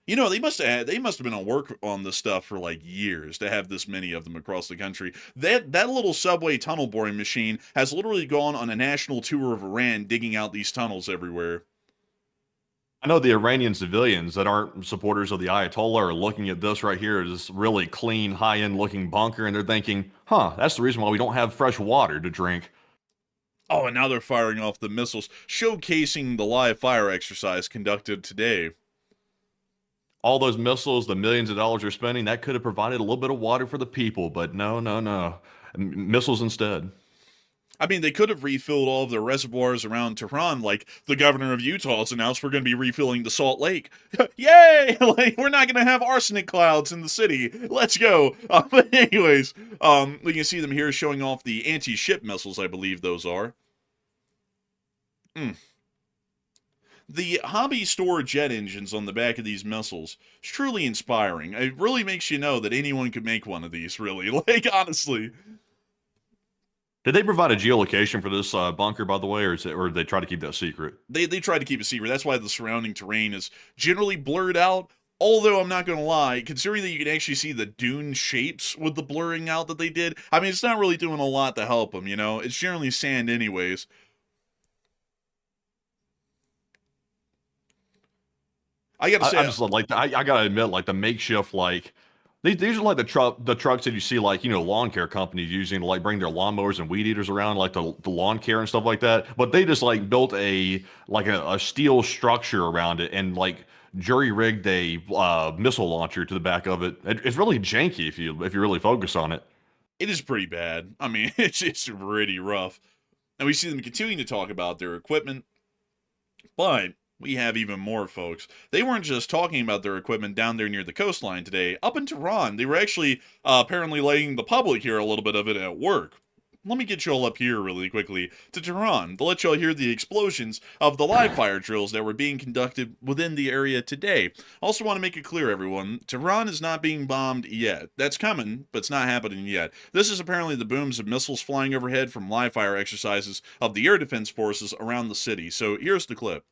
You know, they must have been on work on this stuff for like years to have this many of them across the country. That little subway tunnel boring machine has literally gone on a national tour of Iran, digging out these tunnels everywhere. I know the Iranian civilians that aren't supporters of the Ayatollah are looking at this right here, this really clean, high-end looking bunker, and they're thinking, huh, that's the reason why we don't have fresh water to drink. Oh, and now they're firing off the missiles, showcasing the live fire exercise conducted today. All those missiles, the millions of dollars they're spending, that could have provided a little bit of water for the people, but no. Missiles instead. I mean, they could have refilled all of their reservoirs around Tehran, like the governor of Utah has announced we're going to be refilling the Salt Lake. Yay! Like, we're not going to have arsenic clouds in the city. Let's go. But anyways, we can see them here showing off the anti-ship missiles, I believe those are. The hobby store jet engines on the back of these missiles is truly inspiring. It really makes you know that anyone could make one of these, really. Like, honestly. Did they provide a geolocation for this bunker, by the way, or did they try to keep that secret? They tried to keep it secret. That's why the surrounding terrain is generally blurred out. Although, I'm not going to lie, considering that you can actually see the dune shapes with the blurring out that they did, I mean, it's not really doing a lot to help them, you know? It's generally sand anyways. I gotta say, I just like I gotta admit, like the makeshift, like these are like the trucks that you see, like, you know, lawn care companies using to like bring their lawnmowers and weed eaters around, like the lawn care and stuff like that. But they just like built a steel structure around it and like jury rigged a missile launcher to the back of it. It's really janky if you really focus on it. it is pretty bad. I mean, it's pretty rough. And we see them continuing to talk about their equipment, but we have even more, folks. They weren't just talking about their equipment down there near the coastline today. Up in Tehran, they were actually apparently letting the public hear a little bit of it at work. Let me get you all up here really quickly to Tehran to let you all hear the explosions of the live fire drills that were being conducted within the area today. Also want to make it clear, everyone, Tehran is not being bombed yet. That's coming, but it's not happening yet. This is apparently the booms of missiles flying overhead from live fire exercises of the air defense forces around the city. So here's the clip.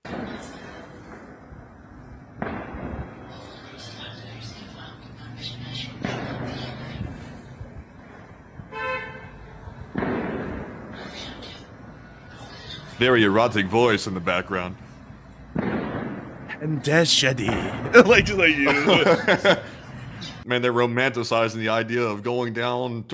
Very erotic voice in the background. And Shadi. like you. Man, they're romanticizing the idea of going down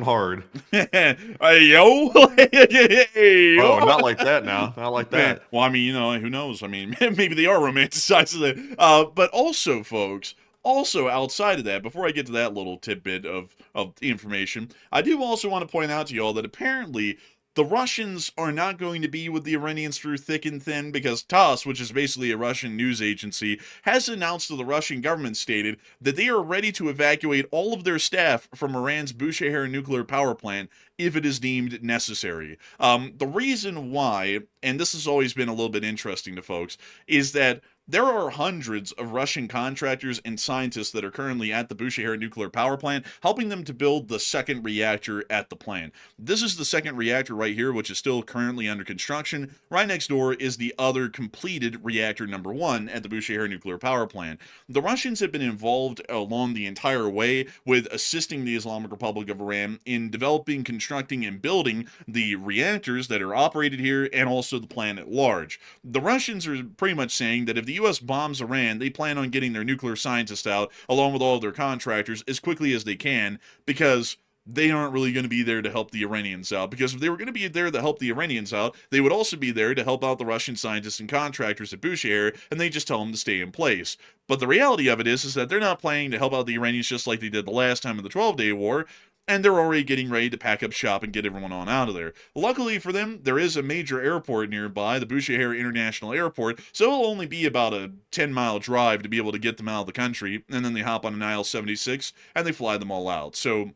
hard. Hey, yo. Oh, not like that now. Not like that. Man, well, I mean, you know, who knows? I mean, maybe they are romanticizing it. But also, folks, also outside of that, before I get to that little tidbit of information, I do also want to point out to y'all that apparently the Russians are not going to be with the Iranians through thick and thin because TASS, which is basically a Russian news agency, has announced that the Russian government stated that they are ready to evacuate all of their staff from Iran's Bushehr nuclear power plant if it is deemed necessary. The reason why, and this has always been a little bit interesting to folks, is that there are hundreds of Russian contractors and scientists that are currently at the Bushehr nuclear power plant, helping them to build the second reactor at the plant. This is the second reactor right here, which is still currently under construction. Right next door is the other completed reactor number 1 at the Bushehr nuclear power plant. The Russians have been involved along the entire way with assisting the Islamic Republic of Iran in developing, constructing, and building the reactors that are operated here and also the plant at large. The Russians are pretty much saying that if the U.S. bombs Iran, they plan on getting their nuclear scientists out, along with all of their contractors, as quickly as they can, because they aren't really going to be there to help the Iranians out. Because if they were going to be there to help the Iranians out, they would also be there to help out the Russian scientists and contractors at Bushehr, and they just tell them to stay in place. But the reality of it is that they're not planning to help out the Iranians just like they did the last time in the 12-day war, and they're already getting ready to pack up shop and get everyone on out of there. Luckily for them, there is a major airport nearby, the Bushehr International Airport, so it'll only be about a 10-mile drive to be able to get them out of the country, and then they hop on an IL-76, and they fly them all out. So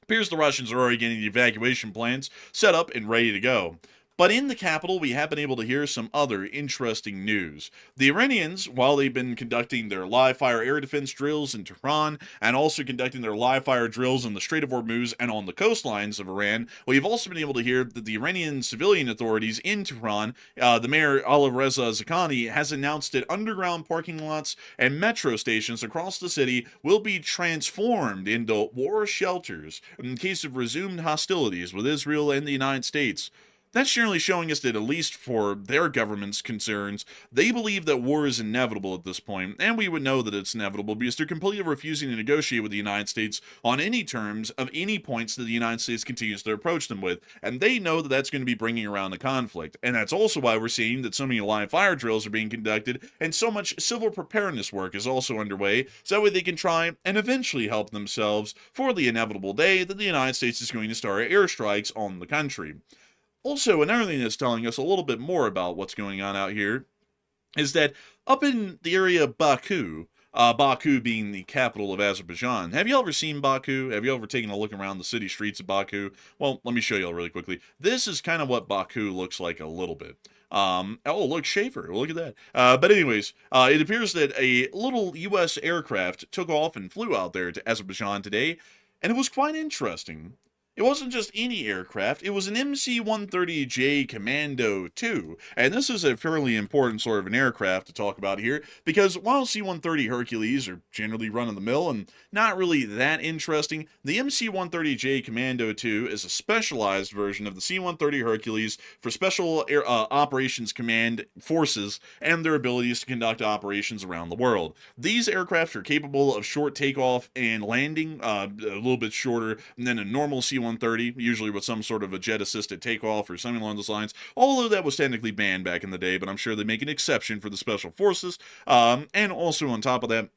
Appears the Russians are already getting the evacuation plans set up and ready to go. But in the capital, we have been able to hear some other interesting news. The Iranians, while they've been conducting their live-fire air defense drills in Tehran, and also conducting their live-fire drills in the Strait of Hormuz and on the coastlines of Iran, we've also been able to hear that the Iranian civilian authorities in Tehran, the mayor Alireza Zakani, has announced that underground parking lots and metro stations across the city will be transformed into war shelters in case of resumed hostilities with Israel and the United States. That's generally showing us that, at least for their government's concerns, they believe that war is inevitable at this point, and we would know that it's inevitable because they're completely refusing to negotiate with the United States on any terms of any points that the United States continues to approach them with, and they know that that's going to be bringing around a conflict. And that's also why we're seeing that so many live fire drills are being conducted, and so much civil preparedness work is also underway, so that way they can try and eventually help themselves for the inevitable day that the United States is going to start airstrikes on the country. Also, another thing that's telling us a little bit more about what's going on out here is that up in the area of Baku, Baku being the capital of Azerbaijan, have you ever seen Baku? Have you ever taken a look around the city streets of Baku? Well, let me show you all really quickly. This is kind of what Baku looks like a little bit. Oh, look, Schaefer, look at that. But anyways, it appears that a little U.S. aircraft took off and flew out there to Azerbaijan today, and it was quite interesting. It wasn't just any aircraft, it was an MC-130J Commando 2, and this is a fairly important sort of an aircraft to talk about here, because while C-130 Hercules are generally run-of-the-mill and not really that interesting, the MC-130J Commando 2 is a specialized version of the C-130 Hercules for Special Operations Command forces and their abilities to conduct operations around the world. These aircraft are capable of short takeoff and landing, a little bit shorter than a normal C-130, usually with some sort of a jet-assisted takeoff or something along those lines, although that was technically banned back in the day, but I'm sure they make an exception for the special forces. And also on top of that,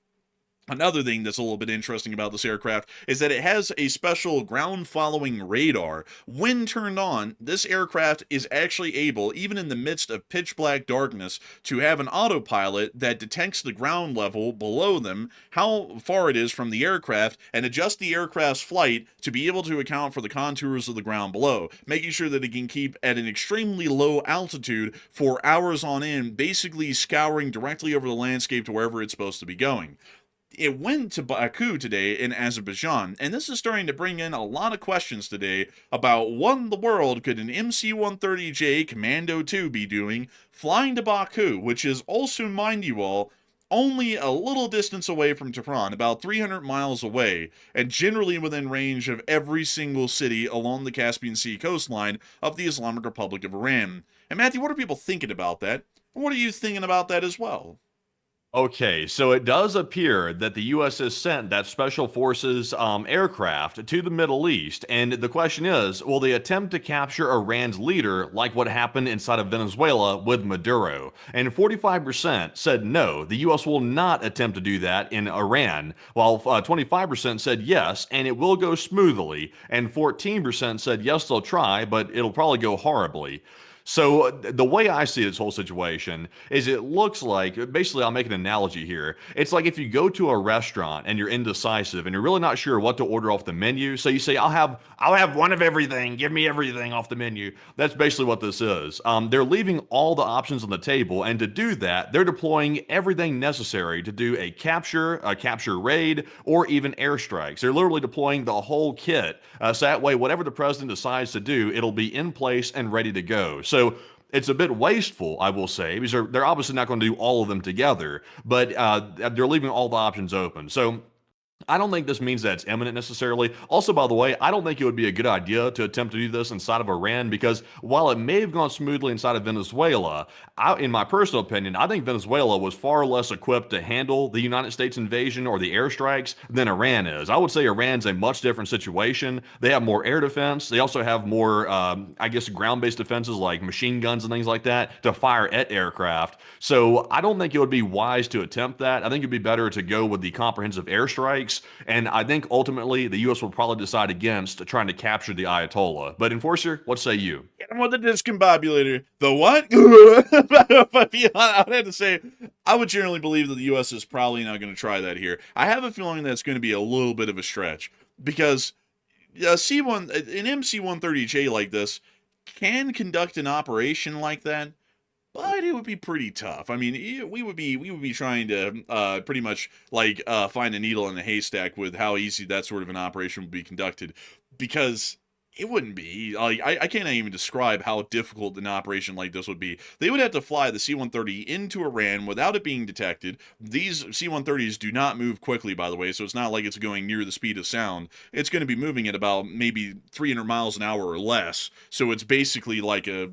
another thing that's a little bit interesting about this aircraft is that it has a special ground-following radar. When turned on, this aircraft is actually able, even in the midst of pitch-black darkness, to have an autopilot that detects the ground level below them, how far it is from the aircraft, and adjust the aircraft's flight to be able to account for the contours of the ground below, making sure that it can keep at an extremely low altitude for hours on end, basically scouring directly over the landscape to wherever it's supposed to be going. It went to Baku today in Azerbaijan, and this is starting to bring in a lot of questions today about what in the world could an MC-130J Commando 2 be doing flying to Baku, which is also, mind you all, only a little distance away from Tehran, about 300 miles away, and generally within range of every single city along the Caspian Sea coastline of the Islamic Republic of Iran. And Matthew, what are people thinking about that? What are you thinking about that as well? Okay, so it does appear that the U.S. has sent that Special Forces aircraft to the Middle East, and the question is, will they attempt to capture Iran's leader like what happened inside of Venezuela with Maduro? And 45% said no, the U.S. will not attempt to do that in Iran, while 25% said yes, and it will go smoothly, and 14% said yes, they'll try, but it'll probably go horribly. So the way I see this whole situation is it looks like, basically I'll make an analogy here. It's like if you go to a restaurant and you're indecisive and you're really not sure what to order off the menu. So you say, I'll have one of everything. Give me everything off the menu. That's basically what this is. They're leaving all the options on the table. And to do that, they're deploying everything necessary to do a capture raid, or even airstrikes. They're literally deploying the whole kit. So that way, whatever the president decides to do, it'll be in place and ready to go. So it's a bit wasteful, I will say, because they're obviously not going to do all of them together, but they're leaving all the options open. So I don't think this means that it's imminent necessarily. Also, by the way, I don't think it would be a good idea to attempt to do this inside of Iran, because while it may have gone smoothly inside of Venezuela, in my personal opinion, I think Venezuela was far less equipped to handle the United States invasion or the airstrikes than Iran is. I would say Iran's a much different situation. They have more air defense. They also have more, I guess, ground-based defenses like machine guns and things like that to fire at aircraft. So I don't think it would be wise to attempt that. I think it'd be better to go with the comprehensive airstrikes. And I think ultimately the U.S. will probably decide against trying to capture the Ayatollah. But Enforcer, what say you? Get him with the discombobulator. The what? I would have to say, I would generally believe that the U.S. is probably not going to try that here. I have a feeling that's going to be a little bit of a stretch, because C1, an MC-130J like this can conduct an operation like that, but it would be pretty tough. I mean, we would be trying to pretty much like find a needle in a haystack with how easy that sort of an operation would be conducted, because it wouldn't be like I can't even describe how difficult an operation like this would be. They would have to fly the C-130 into Iran without it being detected. These C-130s do not move quickly, by the way, so it's not like it's going near the speed of sound. It's going to be moving at about maybe 300 miles an hour or less. So it's basically like a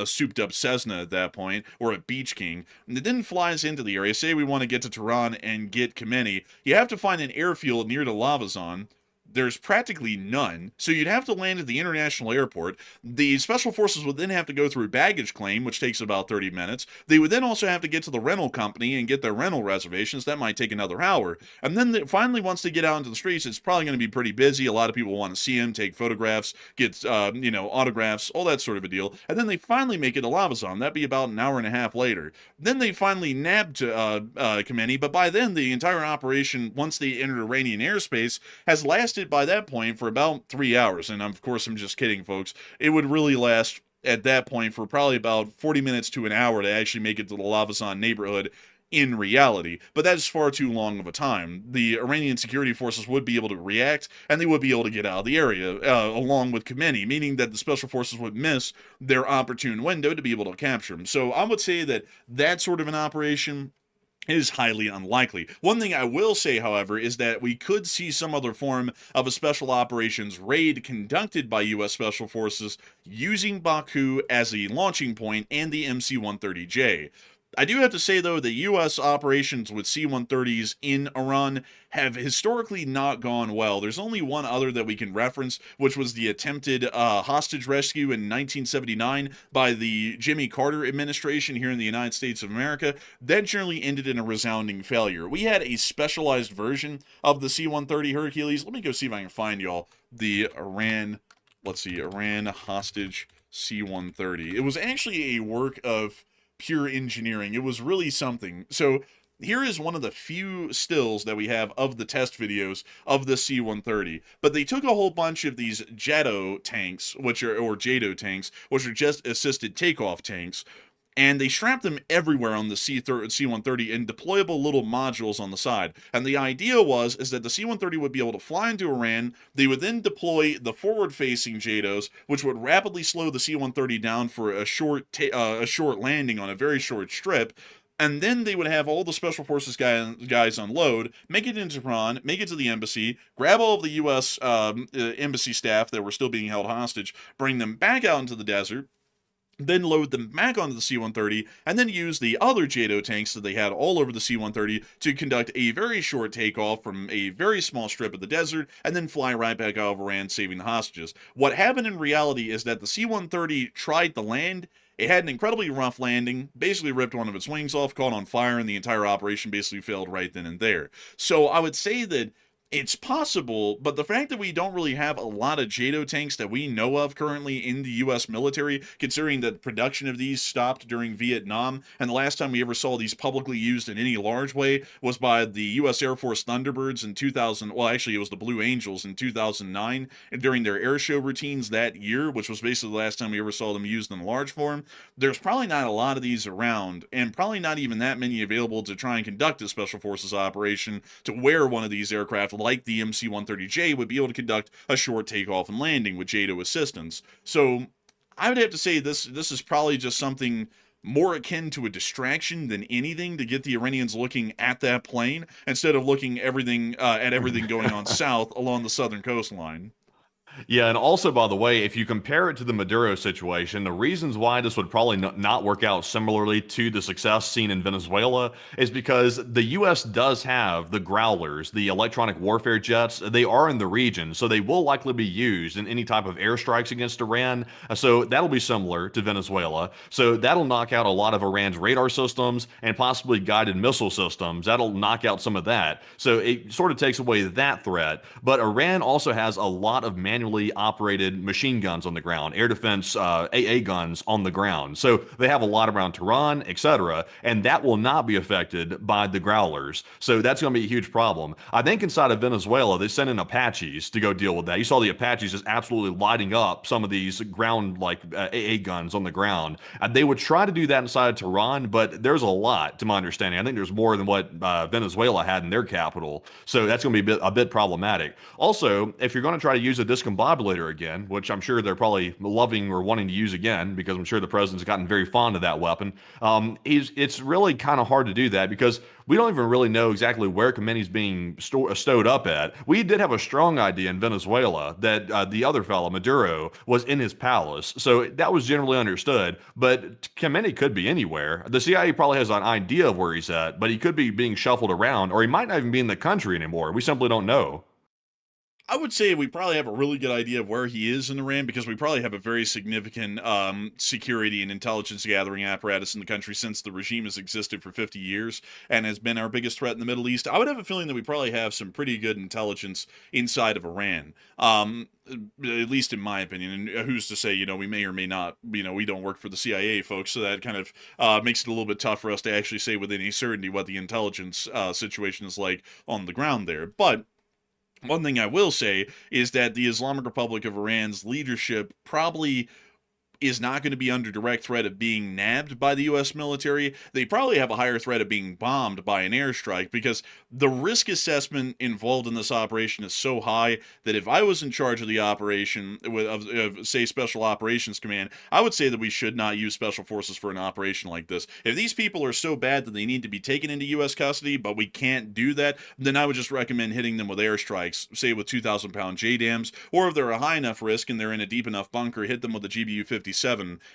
souped-up Cessna at that point, or a Beach King. And it then flies into the area. Say we want to get to Tehran and get Khamenei. You have to find an airfield near the Lavazan. There's practically none, so you'd have to land at the international airport. The special forces would then have to go through baggage claim, which takes about 30 minutes. They would then also have to get to the rental company and get their rental reservations. That might take another hour. And then finally, once they get out into the streets, it's probably going to be pretty busy. A lot of people want to see them, take photographs, get autographs, all that sort of a deal. And then they finally make it to Lavazan. That'd be about an hour and a half later. Then they finally nabbed Khamenei, but by then the entire operation, once they entered Iranian airspace, has lasted by that point for about 3 hours. And of course, I'm just kidding, folks. It would really last at that point for probably about 40 minutes to an hour to actually make it to the Lavazan neighborhood in reality. But that is far too long of a time. The Iranian security forces would be able to react, and they would be able to get out of the area, along with Khamenei, meaning that the special forces would miss their opportune window to be able to capture him. So I would say that that sort of an operation is highly unlikely. One thing I will say, however, is that we could see some other form of a special operations raid conducted by U.S. Special Forces using Baku as a launching point and the MC-130J. I do have to say, though, that U.S. operations with C-130s in Iran have historically not gone well. There's only one other that we can reference, which was the attempted hostage rescue in 1979 by the Jimmy Carter administration here in the United States of America. That generally ended in a resounding failure. We had a specialized version of the C-130 Hercules. Let me go see if I can find y'all the Iran hostage C-130. It was actually a work of pure engineering. It was really something. So here is one of the few stills that we have of the test videos of the C-130. But they took a whole bunch of these JATO tanks, JATO tanks, which are just assisted takeoff tanks, and they strapped them everywhere on the C-130 in deployable little modules on the side. And the idea is that the C-130 would be able to fly into Iran. They would then deploy the forward-facing JATOs, which would rapidly slow the C-130 down for a short landing on a very short strip. And then they would have all the Special Forces guys unload, make it into Tehran, make it to the embassy, grab all of the U.S. Embassy staff that were still being held hostage, bring them back out into the desert, then load them back onto the C-130, and then use the other JATO tanks that they had all over the C-130 to conduct a very short takeoff from a very small strip of the desert, and then fly right back out of Iran, saving the hostages. What happened in reality is that the C-130 tried to land. It had an incredibly rough landing, basically ripped one of its wings off, caught on fire, and the entire operation basically failed right then and there. So I would say that it's possible, but the fact that we don't really have a lot of JATO tanks that we know of currently in the U.S. military, considering that production of these stopped during Vietnam, and the last time we ever saw these publicly used in any large way was by the U.S. Air Force Thunderbirds in 2000, well, actually it was the Blue Angels in 2009, and during their air show routines that year, which was basically the last time we ever saw them used in large form. There's probably not a lot of these around, and probably not even that many available to try and conduct a Special Forces operation to where one of these aircraft like the MC-130J would be able to conduct a short takeoff and landing with JATO assistance. So I would have to say this is probably just something more akin to a distraction than anything to get the Iranians looking at that plane instead of looking at everything going on south along the southern coastline. Yeah, and also, by the way, if you compare it to the Maduro situation, the reasons why this would probably not work out similarly to the success seen in Venezuela is because the U.S. does have the Growlers, the electronic warfare jets. They are in the region, so they will likely be used in any type of airstrikes against Iran. So that'll be similar to Venezuela. So that'll knock out a lot of Iran's radar systems and possibly guided missile systems. That'll knock out some of that. So it sort of takes away that threat. But Iran also has a lot of manually operated machine guns on the ground, air defense AA guns on the ground. So they have a lot around Tehran, etc., and that will not be affected by the Growlers. So that's going to be a huge problem. I think inside of Venezuela, they sent in Apaches to go deal with that. You saw the Apaches just absolutely lighting up some of these ground like AA guns on the ground. They would try to do that inside of Tehran, but there's a lot, to my understanding. I think there's more than what Venezuela had in their capital. So that's going to be a bit problematic. Also, if you're going to try to use a discombobulator again, which I'm sure they're probably loving or wanting to use again, because I'm sure the president's gotten very fond of that weapon, it's really kind of hard to do that because we don't even really know exactly where Khomeini's being stowed up at. We did have a strong idea in Venezuela that the other fellow, Maduro, was in his palace. So that was generally understood. But Khomeini could be anywhere. The CIA probably has an idea of where he's at, but he could be being shuffled around, or he might not even be in the country anymore. We simply don't know. I would say we probably have a really good idea of where he is in Iran because we probably have a very significant security and intelligence gathering apparatus in the country since the regime has existed for 50 years and has been our biggest threat in the Middle East. I would have a feeling that we probably have some pretty good intelligence inside of Iran. At least in my opinion, and who's to say, we may or may not, we don't work for the CIA, folks, so that kind of makes it a little bit tough for us to actually say with any certainty what the intelligence situation is like on the ground there. But one thing I will say is that the Islamic Republic of Iran's leadership probably is not going to be under direct threat of being nabbed by the U.S. military. They probably have a higher threat of being bombed by an airstrike because the risk assessment involved in this operation is so high that if I was in charge of the operation, of say, Special Operations Command, I would say that we should not use Special Forces for an operation like this. If these people are so bad that they need to be taken into U.S. custody, but we can't do that, then I would just recommend hitting them with airstrikes, say with 2,000-pound JDAMs, or if they're a high enough risk and they're in a deep enough bunker, hit them with a GBU-57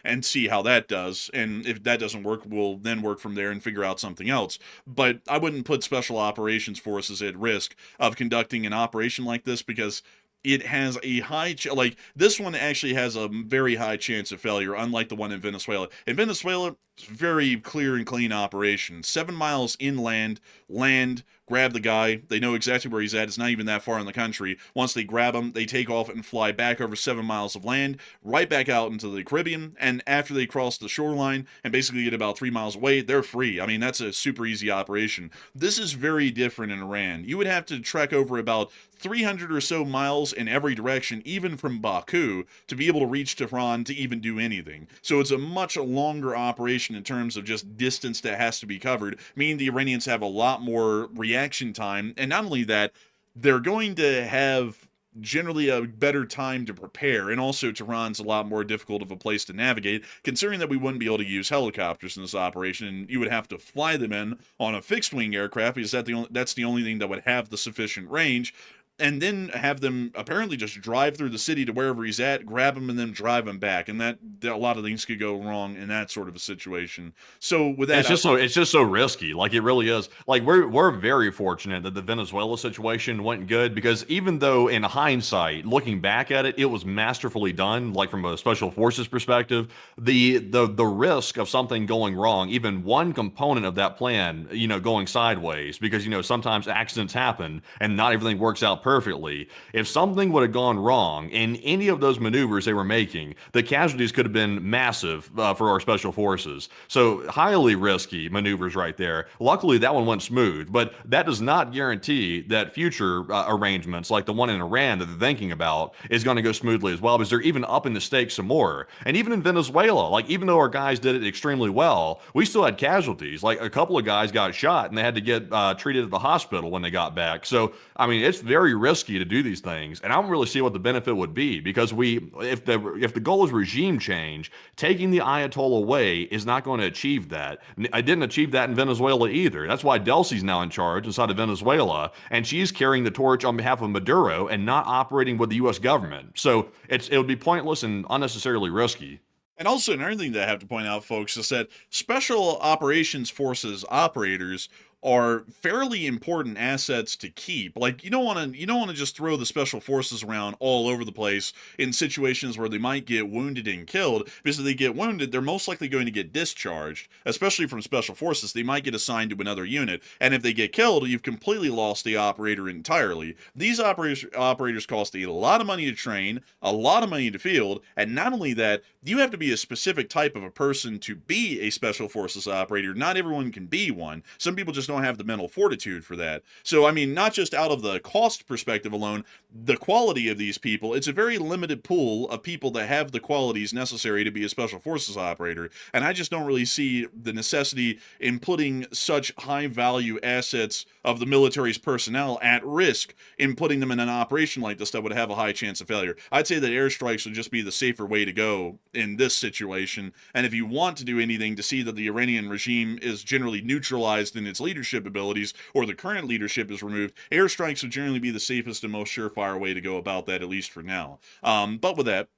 and see how that does. And if that doesn't work, we'll then work from there and figure out something else. But I wouldn't put Special Operations Forces at risk of conducting an operation like this because it has a high like this one actually has a very high chance of failure, unlike the one in Venezuela. In Venezuela, it's very clear and clean operation. 7 miles inland, land, grab the guy. They know exactly where he's at. It's not even that far in the country. Once they grab him, they take off and fly back over 7 miles of land, right back out into the Caribbean. And after they cross the shoreline and basically get about 3 miles away, they're free. I mean, that's a super easy operation. This is very different in Iran. You would have to trek over about 300 or so miles in every direction, even from Baku, to be able to reach Tehran to even do anything. So it's a much longer operation in terms of just distance that has to be covered, meaning the Iranians have a lot more reaction time. And not only that, they're going to have generally a better time to prepare, and also Tehran's a lot more difficult of a place to navigate, considering that we wouldn't be able to use helicopters in this operation, and you would have to fly them in on a fixed-wing aircraft because that's the only thing that would have the sufficient range, and then have them apparently just drive through the city to wherever he's at, grab him, and then drive him back. And that a lot of things could go wrong in that sort of a situation. So with that, it's just so risky. Like, it really is. Like, we're very fortunate that the Venezuela situation went good, because even though in hindsight, looking back at it, it was masterfully done, like from a special forces perspective, the risk of something going wrong, even one component of that plan, going sideways, because sometimes accidents happen and not everything works out perfectly. If something would have gone wrong in any of those maneuvers they were making, the casualties could have been massive for our special forces. So highly risky maneuvers right there. Luckily, that one went smooth, but that does not guarantee that future arrangements like the one in Iran that they're thinking about is going to go smoothly as well, because they're even upping the stakes some more. And even in Venezuela, like, even though our guys did it extremely well, we still had casualties. Like, a couple of guys got shot and they had to get treated at the hospital when they got back. So, I mean, it's very risky to do these things, and I don't really see what the benefit would be, because if the goal is regime change, taking the Ayatollah away is not going to achieve that. I didn't achieve that in Venezuela either. That's why Delcy's now in charge inside of Venezuela, and she's carrying the torch on behalf of Maduro and not operating with the U.S. government. So it would be pointless and unnecessarily risky. And also, another thing that I have to point out, folks, is that Special Operations Forces operators are fairly important assets to keep. Like you don't want to just throw the special forces around all over the place in situations where they might get wounded and killed, because if they get wounded, they're most likely going to get discharged, especially from special forces. They might get assigned to another unit, and if they get killed, you've completely lost the operator entirely. These operators cost a lot of money to train, a lot of money to field, and not only that, you have to be a specific type of a person to be a special forces operator. Not everyone can be one. Some people just don't have the mental fortitude for that. So, I mean, not just out of the cost perspective alone, the quality of these people, it's a very limited pool of people that have the qualities necessary to be a special forces operator. And I just don't really see the necessity in putting such high value assets of the military's personnel at risk in putting them in an operation like this that would have a high chance of failure. I'd say that airstrikes would just be the safer way to go in this situation. And if you want to do anything to see that the Iranian regime is generally neutralized in its leadership abilities, or the current leadership is removed, airstrikes would generally be the safest and most surefire way to go about that, at least for now. But with that,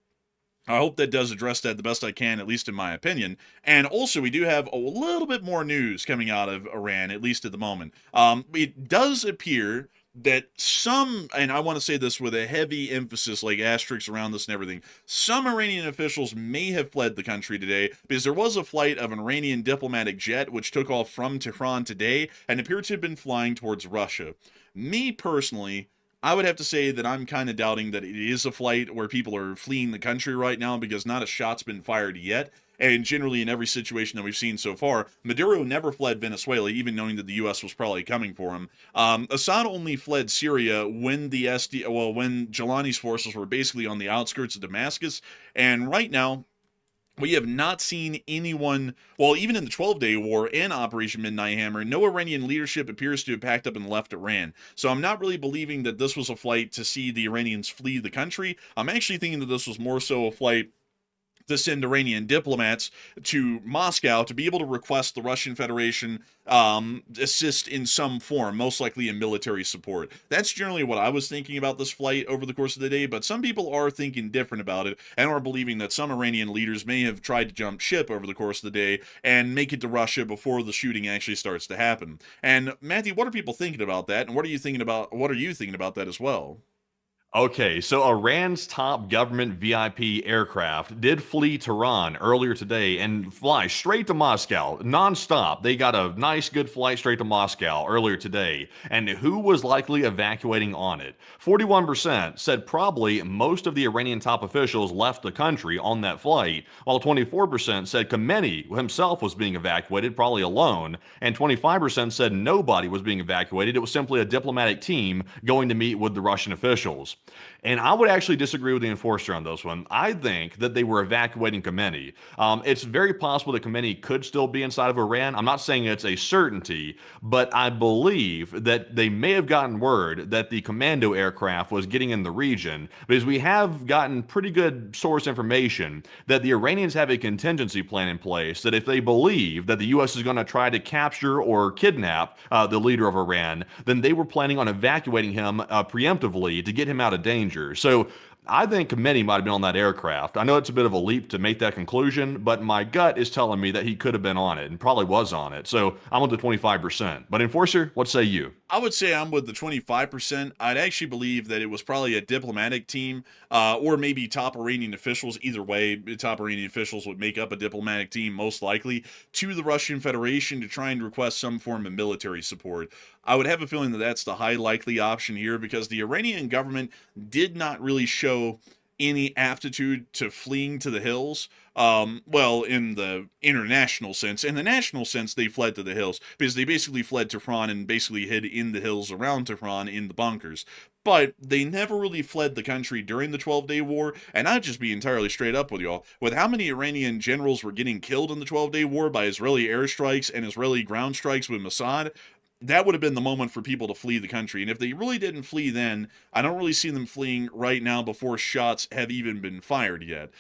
I hope that does address that the best I can, at least in my opinion. And also, we do have a little bit more news coming out of Iran, at least at the moment. It does appear that some, and I want to say this with a heavy emphasis, like asterisks around this and everything, some Iranian officials may have fled the country today, because there was a flight of an Iranian diplomatic jet which took off from Tehran today and appeared to have been flying towards Russia. Me personally, I would have to say that I'm kind of doubting that it is a flight where people are fleeing the country right now, because not a shot's been fired yet. And generally, in every situation that we've seen so far, Maduro never fled Venezuela, even knowing that the U.S. was probably coming for him. Assad only fled Syria when when Jelani's forces were basically on the outskirts of Damascus. And right now, we have not seen anyone, well, even in the 12-day war and Operation Midnight Hammer, no Iranian leadership appears to have packed up and left Iran. So I'm not really believing that this was a flight to see the Iranians flee the country. I'm actually thinking that this was more so a flight to send Iranian diplomats to Moscow to be able to request the Russian Federation assist in some form, most likely in military support. That's generally what I was thinking about this flight over the course of the day, but some people are thinking different about it and are believing that some Iranian leaders may have tried to jump ship over the course of the day and make it to Russia before the shooting actually starts to happen. And Matthew, what are people thinking about that? And what are you thinking about that as well? Okay, so Iran's top government VIP aircraft did flee Tehran earlier today and fly straight to Moscow, nonstop. They got a nice, good flight straight to Moscow earlier today. And who was likely evacuating on it? 41% said probably most of the Iranian top officials left the country on that flight, while 24% said Khamenei himself was being evacuated, probably alone, and 25% said nobody was being evacuated. It was simply a diplomatic team going to meet with the Russian officials. And I would actually disagree with the enforcer on this one. I think that they were evacuating Khamenei. It's very possible that Khamenei could still be inside of Iran. I'm not saying it's a certainty, but I believe that they may have gotten word that the commando aircraft was getting in the region, because we have gotten pretty good source information that the Iranians have a contingency plan in place that if they believe that the U.S. is going to try to capture or kidnap the leader of Iran, then they were planning on evacuating him preemptively to get him out of danger. So I think Khamenei might have been on that aircraft. I know it's a bit of a leap to make that conclusion, but my gut is telling me that he could have been on it and probably was on it. So I'm with the 25%. But Enforcer, what say you? I would say I'm with the 25%. I'd actually believe that it was probably a diplomatic team, or maybe top Iranian officials. Either way, top Iranian officials would make up a diplomatic team, most likely, to the Russian Federation to try and request some form of military support. I would have a feeling that that's the high likely option here, because the Iranian government did not really show any aptitude to fleeing to the hills. Well, in the international sense. In the national sense, they fled to the hills, because they basically fled Tehran and basically hid in the hills around Tehran in the bunkers. But they never really fled the country during the 12-day war, and I'd just be entirely straight up with y'all. With how many Iranian generals were getting killed in the 12-day war by Israeli airstrikes and Israeli ground strikes with Mossad, that would have been the moment for people to flee the country. And if they really didn't flee then, I don't really see them fleeing right now before shots have even been fired yet.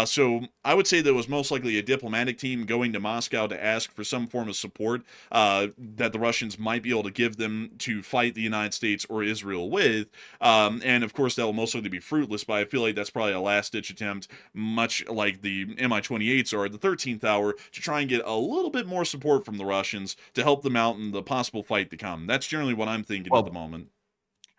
So I would say that it was most likely a diplomatic team going to Moscow to ask for some form of support that the Russians might be able to give them to fight the United States or Israel with. And of course, that will most likely be fruitless, but I feel like that's probably a last-ditch attempt, much like the Mi-28s are at the 13th hour, to try and get a little bit more support from the Russians to help them out in the possible fight fight to come. That's generally what I'm thinking at the moment.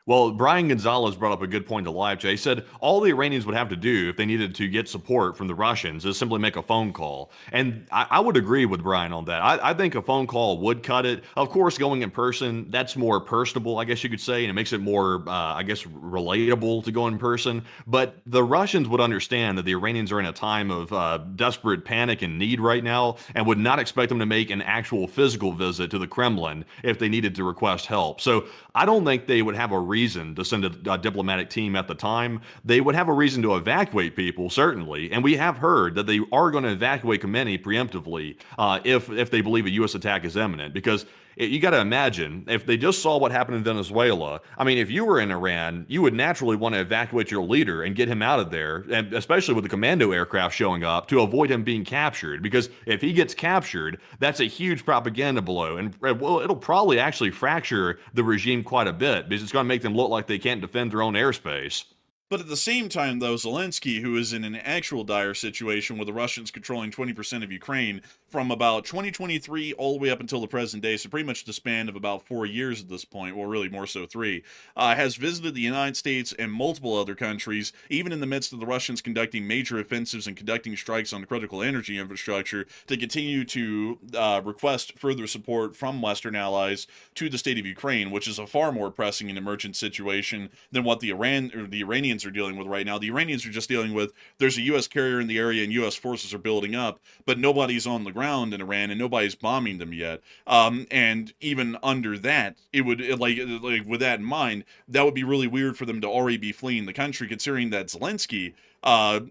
Well, Brian Gonzalez brought up a good point to live chat. He said all the Iranians would have to do if they needed to get support from the Russians is simply make a phone call. And I would agree with Brian on that. I think a phone call would cut it. Of course, going in person, that's more personable, I guess you could say, and it makes it more, I guess, relatable to go in person. But the Russians would understand that the Iranians are in a time of desperate panic and need right now and would not expect them to make an actual physical visit to the Kremlin if they needed to request help. So I don't think they would have a reason to send a diplomatic team at the time. They would have a reason to evacuate people, certainly, and we have heard that they are going to evacuate Khamenei preemptively if they believe a U.S. attack is imminent, because you got to imagine, if they just saw what happened in Venezuela, I mean, if you were in Iran, you would naturally want to evacuate your leader and get him out of there, and especially with the commando aircraft showing up, to avoid him being captured, because if he gets captured, that's a huge propaganda blow, and well, it'll probably actually fracture the regime quite a bit, because it's going to make them look like they can't defend their own airspace. But at the same time, though, Zelensky, who is in an actual dire situation with the Russians controlling 20% of Ukraine from about 2023 all the way up until the present day, so pretty much the span of about 4 years at this point, well, really more so 3, has visited the United States and multiple other countries, even in the midst of the Russians conducting major offensives and conducting strikes on critical energy infrastructure, to continue to request further support from Western allies to the state of Ukraine, which is a far more pressing and emergent situation than what the Iranians are dealing with right now. The Iranians are just dealing with, there's a U.S. carrier in the area and U.S. forces are building up, but nobody's on the ground in Iran and nobody's bombing them yet. And even under that, like with that in mind, that would be really weird for them to already be fleeing the country, considering that Zelensky,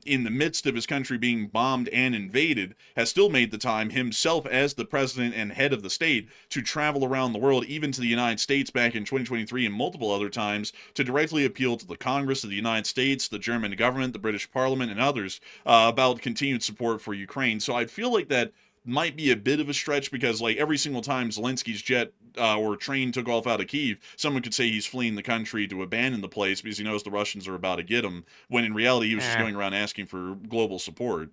in the midst of his country being bombed and invaded, has still made the time himself as the president and head of the state to travel around the world, even to the United States back in 2023 and multiple other times, to directly appeal to the Congress of the United States, the German government, the British Parliament, and others about continued support for Ukraine. So I'd feel like that might be a bit of a stretch, because like every single time Zelensky's jet or train took off out of Kyiv, someone could say he's fleeing the country to abandon the place because he knows the Russians are about to get him, when in reality he was just going around asking for global support.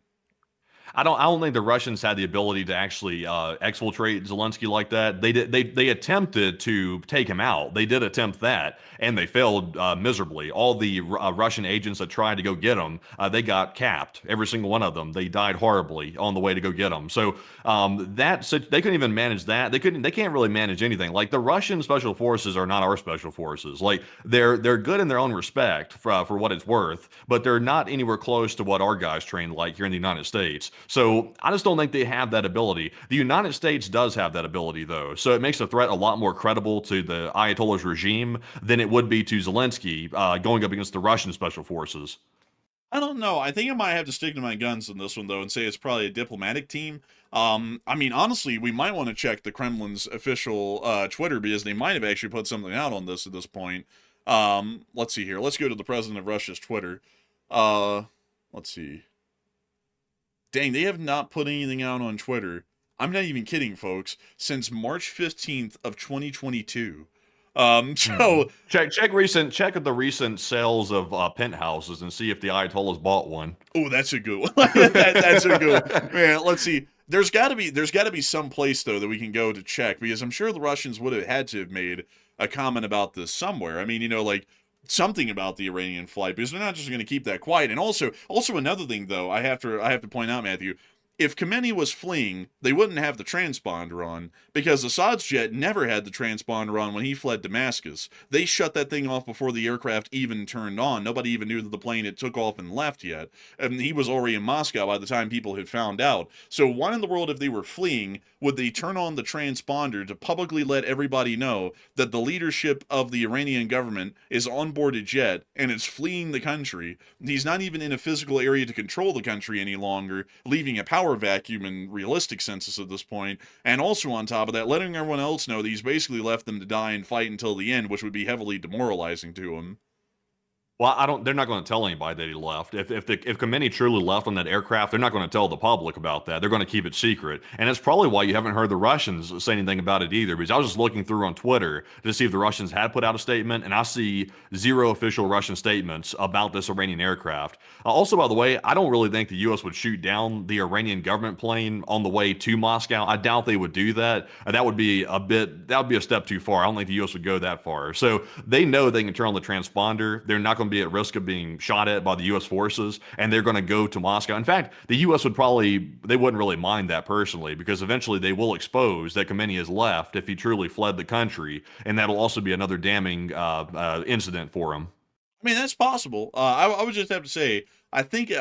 I don't think the Russians had the ability to actually exfiltrate Zelensky like that. They attempted to take him out. They did attempt that, and they failed miserably. All the Russian agents that tried to go get him, they got capped. Every single one of them. They died horribly on the way to go get him. So they couldn't even manage that. They can't really manage anything. Like, the Russian special forces are not our special forces. Like, they're good in their own respect for what it's worth, but they're not anywhere close to what our guys train like here in the United States. So I just don't think they have that ability. The United States does have that ability, though. So it makes the threat a lot more credible to the Ayatollah's regime than it would be to Zelensky going up against the Russian special forces. I don't know. I think I might have to stick to my guns on this one, though, and say it's probably a diplomatic team. I mean, honestly, we might want to check the Kremlin's official Twitter, because they might have actually put something out on this at this point. Let's see here. Let's go to the president of Russia's Twitter. Let's see. Dang, they have not put anything out on Twitter. I'm not even kidding, folks. Since March 15th of 2022. Check the recent sales of penthouses and see if the Ayatollah's bought one. Oh, that's a good one. That's a good one. Man, let's see. There's got to be some place, though, that we can go to check, because I'm sure the Russians would have had to have made a comment about this somewhere. I mean, like something about the Iranian flight, because they're not just going to keep that quiet. And also another thing, though, I have to point out, Matthew, if Khamenei was fleeing, they wouldn't have the transponder on, because Assad's jet never had the transponder on when he fled Damascus. They shut that thing off before the aircraft even turned on. Nobody even knew that the plane had took off and left yet. And he was already in Moscow by the time people had found out. So why in the world, if they were fleeing, would they turn on the transponder to publicly let everybody know that the leadership of the Iranian government is on board a jet and is fleeing the country? He's not even in a physical area to control the country any longer, leaving a power vacuum in realistic census at this point, and also on top of that, letting everyone else know that he's basically left them to die and fight until the end, which would be heavily demoralizing to him. Well, I don't. They're not going to tell anybody that he left. If Khomeini truly left on that aircraft, they're not going to tell the public about that. They're going to keep it secret, and it's probably why you haven't heard the Russians say anything about it either. Because I was just looking through on Twitter to see if the Russians had put out a statement, and I see zero official Russian statements about this Iranian aircraft. Also, by the way, I don't really think the U.S. would shoot down the Iranian government plane on the way to Moscow. I doubt they would do that. That would be a step too far. I don't think the U.S. would go that far. So they know they can turn on the transponder. They're not going to be at risk of being shot at by the U.S. forces, and they're going to go to Moscow. In fact, the U.S. they wouldn't really mind that personally, because eventually they will expose that Khomeini has left if he truly fled the country, and that'll also be another damning incident for him. I mean, that's possible. I would just have to say, I think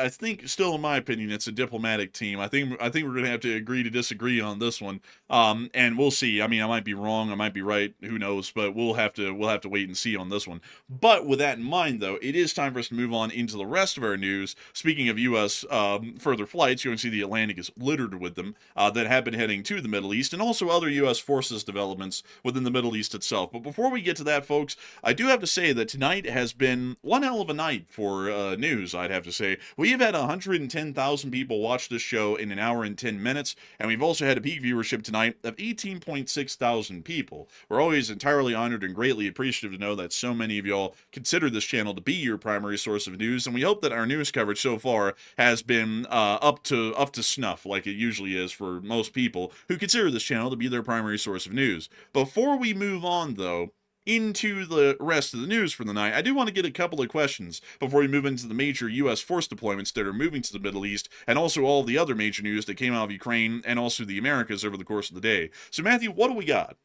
still, in my opinion, it's a diplomatic team. I think we're going to have to agree to disagree on this one. And we'll see. I mean, I might be wrong, I might be right, who knows, but we'll have to wait and see on this one. But with that in mind, though, it is time for us to move on into the rest of our news. Speaking of U.S. Further flights, you can see the Atlantic is littered with them that have been heading to the Middle East, and also other U.S. forces developments within the Middle East itself. But before we get to that, folks, I do have to say that tonight has been one hell of a night for news, I'd have to say. We've had 110,000 people watch this show in an hour and 10 minutes, and we've also had a peak viewership tonight of 18.6 thousand people. We're always entirely honored and greatly appreciative to know that so many of y'all consider this channel to be your primary source of news, and we hope that our news coverage so far has been up to snuff, like it usually is for most people who consider this channel to be their primary source of news. Before we move on, though, into the rest of the news for the night, I do want to get a couple of questions before we move into the major U.S. force deployments that are moving to the Middle East, and also all the other major news that came out of Ukraine and also the Americas over the course of the day. So, Matthew, what do we got?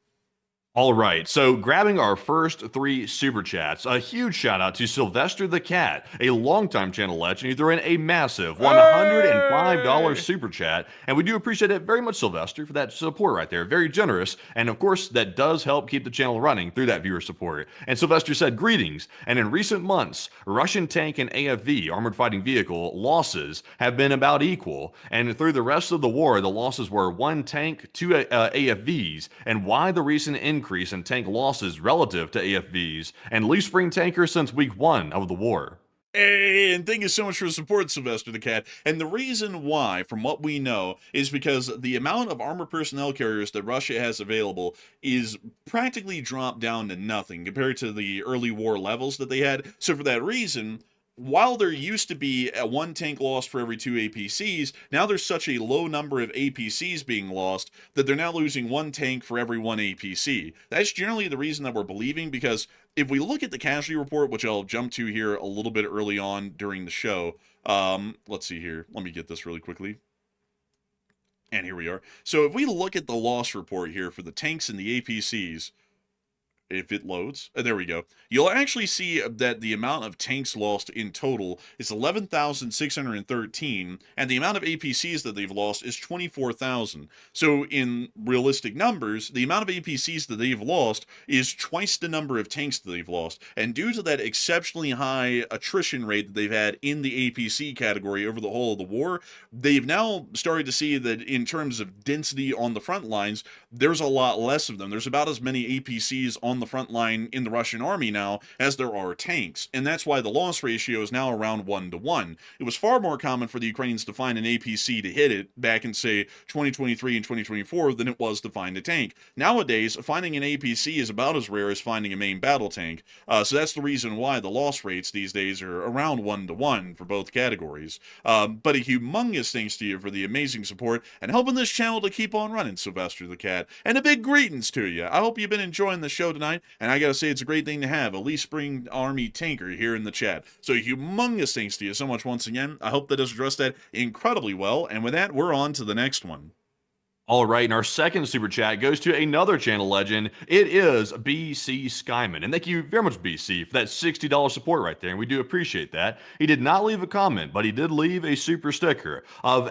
All right, so grabbing our first three super chats, a huge shout out to Sylvester the Cat, a longtime channel legend who threw in a massive $105 super chat, and we do appreciate it very much, Sylvester, for that support right there. Very generous, and of course, that does help keep the channel running through that viewer support. And Sylvester said, greetings, and in recent months, Russian tank and AFV, armored fighting vehicle, losses have been about equal, and through the rest of the war, the losses were 1 tank, 2 AFVs, and why the recent increase in tank losses relative to AFVs and least spring tankers since week 1 of the war. Hey, and thank you so much for the support, Sylvester the Cat. And the reason why, from what we know, is because the amount of armored personnel carriers that Russia has available is practically dropped down to nothing compared to the early war levels that they had. So for that reason, while there used to be a 1 tank lost for every 2 APCs, now there's such a low number of APCs being lost that they're now losing 1 tank for every 1 APC. That's generally the reason that we're believing, because if we look at the casualty report, which I'll jump to here a little bit early on during the show, let's see here. Let me get this really quickly. And here we are. So if we look at the loss report here for the tanks and the APCs, if it loads, there we go, you'll actually see that the amount of tanks lost in total is 11,613, and the amount of APCs that they've lost is 24,000. So in realistic numbers, the amount of APCs that they've lost is twice the number of tanks that they've lost, and due to that exceptionally high attrition rate that they've had in the APC category over the whole of the war, they've now started to see that in terms of density on the front lines, there's a lot less of them. There's about as many APCs on the front line in the Russian army now as there are tanks, and that's why the loss ratio is now around 1-to-1. It was far more common for the Ukrainians to find an APC to hit it back in, say, 2023 and 2024 than it was to find a tank. Nowadays, finding an APC is about as rare as finding a main battle tank, so that's the reason why the loss rates these days are around 1-to-1 for both categories. But a humongous thanks to you for the amazing support and helping this channel to keep on running, Sylvester the Cat, and a big greetings to you. I hope you've been enjoying the show tonight, and I gotta say, it's a great thing to have a Lee Spring Army tanker here in the chat. So humongous thanks to you so much once again. I hope that has addressed that incredibly well, and with that, we're on to the next one. All right, and our second super chat goes to another channel legend. It is BC Skyman. And thank you very much, BC, for that $60 support right there. And we do appreciate that. He did not leave a comment, but he did leave a super sticker of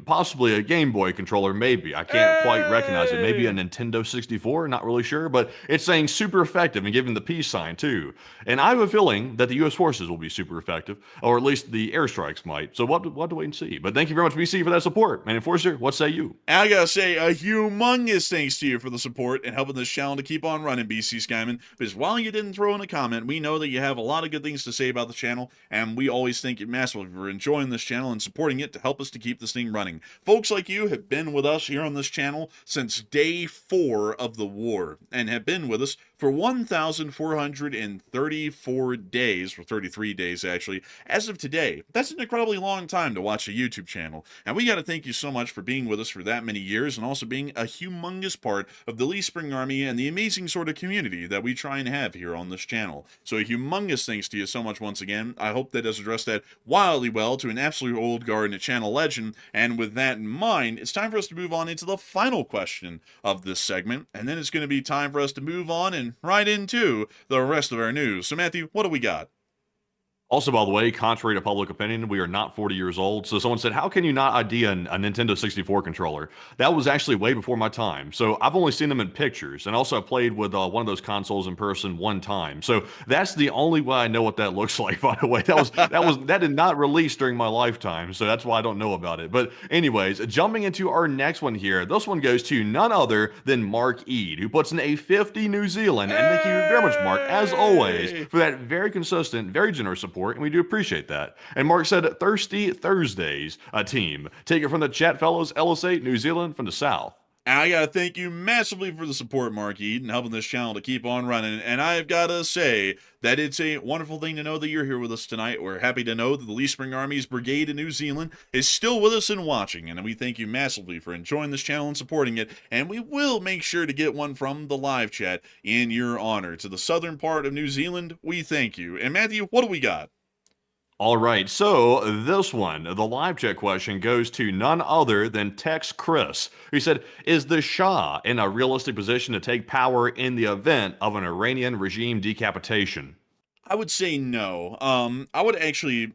possibly a Game Boy controller, maybe. I can't quite recognize it. Maybe a Nintendo 64, not really sure. But it's saying super effective and giving the peace sign, too. And I have a feeling that the U.S. forces will be super effective, or at least the airstrikes might. So we'll have to wait and see. But thank you very much, BC, for that support. Man, Enforcer, what say you? I gotta gotta say a humongous thanks to you for the support and helping this channel to keep on running, BC Skyman. Because while you didn't throw in a comment, we know that you have a lot of good things to say about the channel, and we always thank you massively for enjoying this channel and supporting it to help us to keep this thing running. Folks like you have been with us here on this channel since day 4 of the war, and have been with us for 1,434 days, or 33 days actually, as of today. That's an incredibly long time to watch a YouTube channel, and we gotta thank you so much for being with us for that many years, and also being a humongous part of the Lee Spring Army and the amazing sort of community that we try and have here on this channel. So a humongous thanks to you so much once again. I hope that has addressed that wildly well to an absolute old guard and a channel legend, and with that in mind, it's time for us to move on into the final question of this segment, and then it's going to be time for us to move on and right into the rest of our news. So Matthew, what do we got? Also, by the way, contrary to public opinion, we are not 40 years old. So someone said, how can you not ID a Nintendo 64 controller? That was actually way before my time. So I've only seen them in pictures. And also I played with one of those consoles in person one time. So that's the only way I know what that looks like, by the way. That did not release during my lifetime. So that's why I don't know about it. But anyways, jumping into our next one here. This one goes to none other than Mark Eade, who puts in a 50 New Zealand. And thank you very much, Mark, as always, for that very consistent, very generous support. And we do appreciate that. And Mark said, Thirsty Thursdays, a team. Take it from the chat fellows, LSA, New Zealand from the South. I gotta thank you massively for the support, Mark Eade, and helping this channel to keep on running. And I've gotta say that it's a wonderful thing to know that you're here with us tonight. We're happy to know that the Lee Spring Army's brigade in New Zealand is still with us and watching. And we thank you massively for enjoying this channel and supporting it. And we will make sure to get one from the live chat in your honor. To the southern part of New Zealand, we thank you. And Matthew, what do we got? All right, so this one, the live chat question goes to none other than Tex Chris, who said, is the Shah in a realistic position to take power in the event of an Iranian regime decapitation? I would say no. I would actually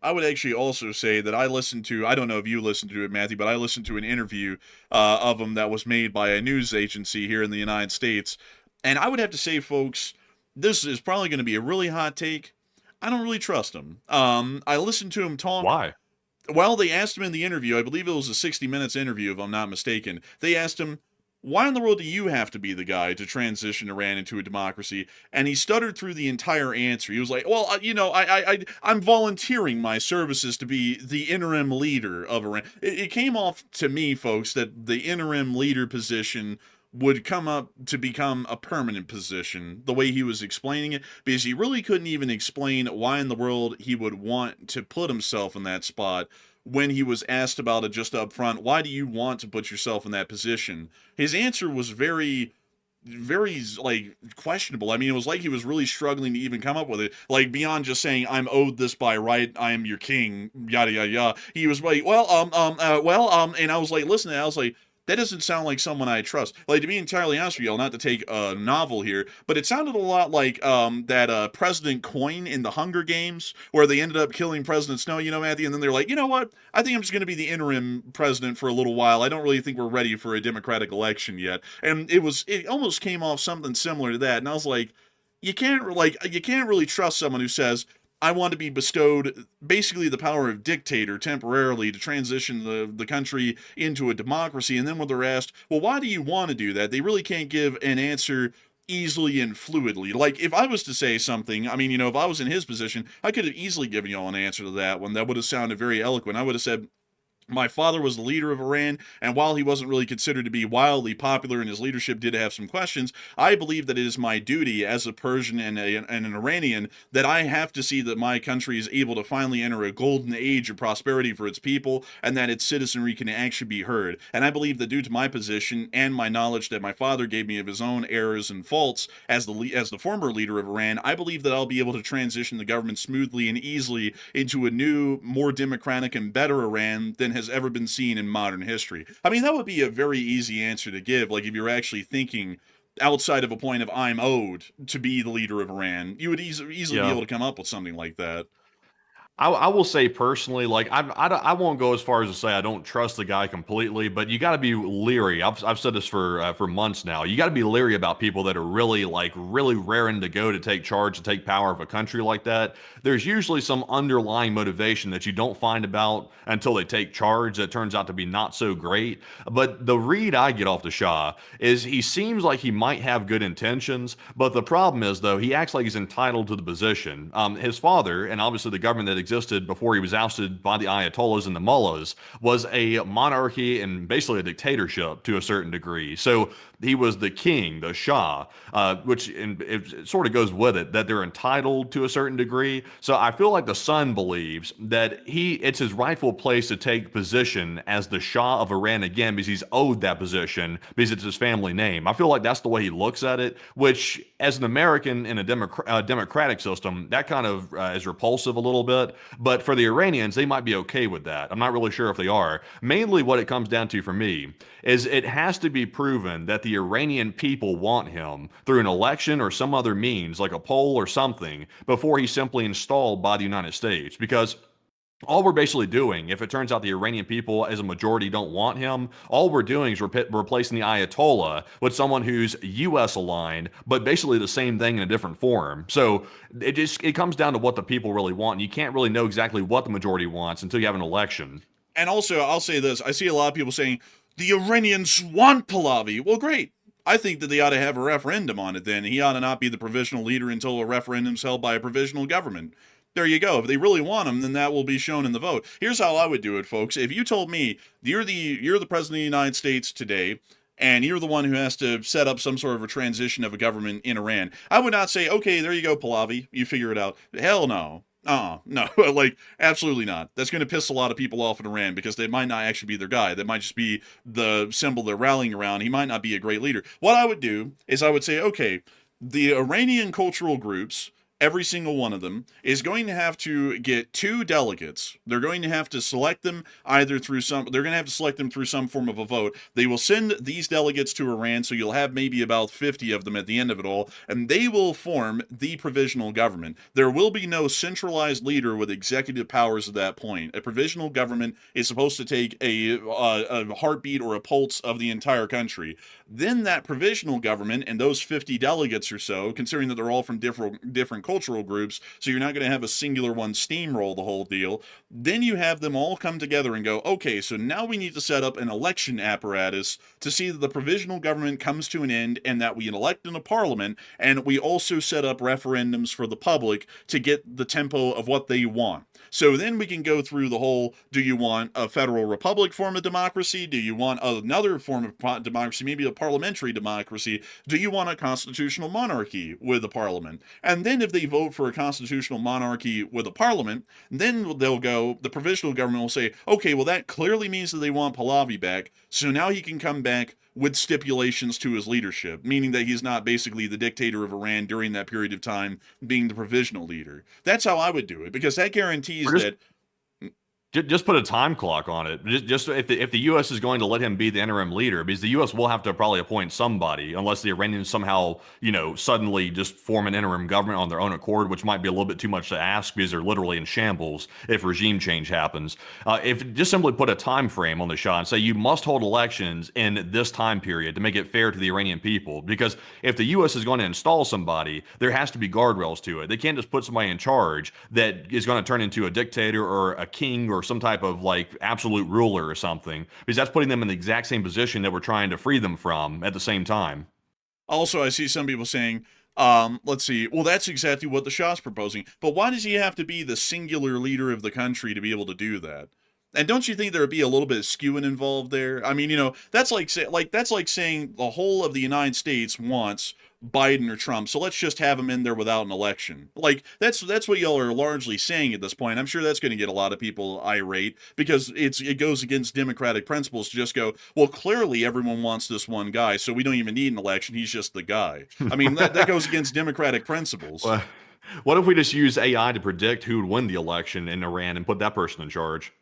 also say that I listened to, I don't know if you listened to it, Matthew, but I listened to an interview of him that was made by a news agency here in the United States. And I would have to say, folks, this is probably going to be a really hot take. I don't really trust him. I listened to him talk. Why? Well, they asked him in the interview, I believe it was a 60 Minutes interview, if I'm not mistaken. They asked him, why in the world do you have to be the guy to transition Iran into a democracy? And he stuttered through the entire answer. He was like, well, I'm volunteering my services to be the interim leader of Iran. It came off to me, folks, that the interim leader position would come up to become a permanent position, the way he was explaining it, because he really couldn't even explain why in the world he would want to put himself in that spot when he was asked about it just up front. Why do you want to put yourself in that position? His answer was very, like, questionable. I mean, it was like he was really struggling to even come up with it, like, beyond just saying, I'm owed this by right, I am your king, yada, yada, yada. He was like, and I was like, listening, I was like, that doesn't sound like someone I trust. Like, to be entirely honest with y'all, not to take a novel here, but it sounded a lot like that President Coin in the Hunger Games, where they ended up killing President Snow, you know, Matthew, and then they're like, you know what? I think I'm just going to be the interim president for a little while. I don't really think we're ready for a democratic election yet. And it almost came off something similar to that. And I was like, you can't really trust someone who says, I want to be bestowed basically the power of dictator temporarily to transition the country into a democracy. And then when they're asked, well, why do you want to do that? They really can't give an answer easily and fluidly. Like, if I was to say something, I mean, you know, if I was in his position, I could have easily given y'all an answer to that one. That would have sounded very eloquent. I would have said, my father was the leader of Iran, and while he wasn't really considered to be wildly popular and his leadership did have some questions, I believe that it is my duty as a Persian and an Iranian that I have to see that my country is able to finally enter a golden age of prosperity for its people and that its citizenry can actually be heard. And I believe that due to my position and my knowledge that my father gave me of his own errors and faults as the former leader of Iran, I believe that I'll be able to transition the government smoothly and easily into a new, more democratic and better Iran than has ever been seen in modern history. I mean, that would be a very easy answer to give, like if you're actually thinking outside of a point of I'm owed to be the leader of Iran. You would easily be able to come up with something like that. I will say personally, like I won't go as far as to say I don't trust the guy completely, but you got to be leery. I've said this for months now. You got to be leery about people that are really raring to go to take charge, to take power of a country like that. There's usually some underlying motivation that you don't find about until they take charge that turns out to be not so great. But the read I get off the Shah is he seems like he might have good intentions, but the problem is though he acts like he's entitled to the position. His father and obviously the government that existed before he was ousted by the Ayatollahs and the mullahs was a monarchy and basically a dictatorship to a certain degree. So he was the king, the Shah, which it sort of goes with it that they're entitled to a certain degree. So I feel like the son believes that it's his rightful place to take position as the Shah of Iran again because he's owed that position because it's his family name. I feel like that's the way he looks at it, which as an American in a democratic system, that kind of is repulsive a little bit. But for the Iranians, they might be okay with that. I'm not really sure if they are. Mainly what it comes down to for me is it has to be proven that the Iranian people want him through an election or some other means, like a poll or something, before he's simply installed by the United States. Because all we're basically doing, if it turns out the Iranian people as a majority don't want him, all we're doing is replacing the Ayatollah with someone who's U.S. aligned, but basically the same thing in a different form. So it comes down to what the people really want. And you can't really know exactly what the majority wants until you have an election. And also, I'll say this. I see a lot of people saying, the Iranians want Pahlavi. Well, great. I think that they ought to have a referendum on it then. He ought to not be the provisional leader until a referendum's held by a provisional government. There you go. If they really want him, then that will be shown in the vote. Here's how I would do it, folks. If you told me you're the president of the United States today, and you're the one who has to set up some sort of a transition of a government in Iran, I would not say, okay, there you go, Pahlavi, you figure it out. Hell no. No, like, absolutely not. That's going to piss a lot of people off in Iran because they might not actually be their guy. That might just be the symbol they're rallying around. He might not be a great leader. What I would do is I would say, okay, the Iranian cultural groups, every single one of them, is going to have to get 2 delegates. They're going to have to select them either through they're going to have to select them through some form of a vote. They will send these delegates to Iran, so you'll have maybe about 50 of them at the end of it all, and they will form the provisional government. There will be no centralized leader with executive powers at that point. A provisional government is supposed to take a heartbeat or a pulse of the entire country. Then that provisional government and those 50 delegates or so, considering that they're all from different cultural groups, so you're not going to have a singular one steamroll the whole deal, then you have them all come together and go, okay, so now we need to set up an election apparatus to see that the provisional government comes to an end and that we elect in a parliament, and we also set up referendums for the public to get the tempo of what they want. So then we can go through the whole, do you want a federal republic form of democracy? Do you want another form of democracy, maybe a parliamentary democracy? Do you want a constitutional monarchy with a parliament? And then if they vote for a constitutional monarchy with a parliament, then the provisional government will say, okay, well, that clearly means that they want Pahlavi back, so now he can come back with stipulations to his leadership, meaning that he's not basically the dictator of Iran during that period of time being the provisional leader. That's how I would do it, because that guarantees that... Just put a time clock on it. Just if the U.S. is going to let him be the interim leader, because the U.S. will have to probably appoint somebody, unless the Iranians somehow, suddenly just form an interim government on their own accord, which might be a little bit too much to ask because they're literally in shambles if regime change happens. If just simply put a time frame on the Shah and say you must hold elections in this time period to make it fair to the Iranian people, because if the U.S. is going to install somebody, there has to be guardrails to it. They can't just put somebody in charge that is going to turn into a dictator or a king or some type of like absolute ruler or something, because that's putting them in the exact same position that we're trying to free them from at the same time. Also, I see some people saying, let's see, well, that's exactly what the Shah's proposing, but why does he have to be the singular leader of the country to be able to do that? And don't you think there would be a little bit of skewing involved there? I mean, that's like saying the whole of the United States wants Biden or Trump, so let's just have him in there without an election. Like, that's what y'all are largely saying at this point. I'm sure that's going to get a lot of people irate, because it goes against democratic principles to just go, well, clearly everyone wants this one guy, so we don't even need an election, he's just the guy. I mean, that goes against democratic principles. What if we just use AI to predict who would win the election in Iran and put that person in charge?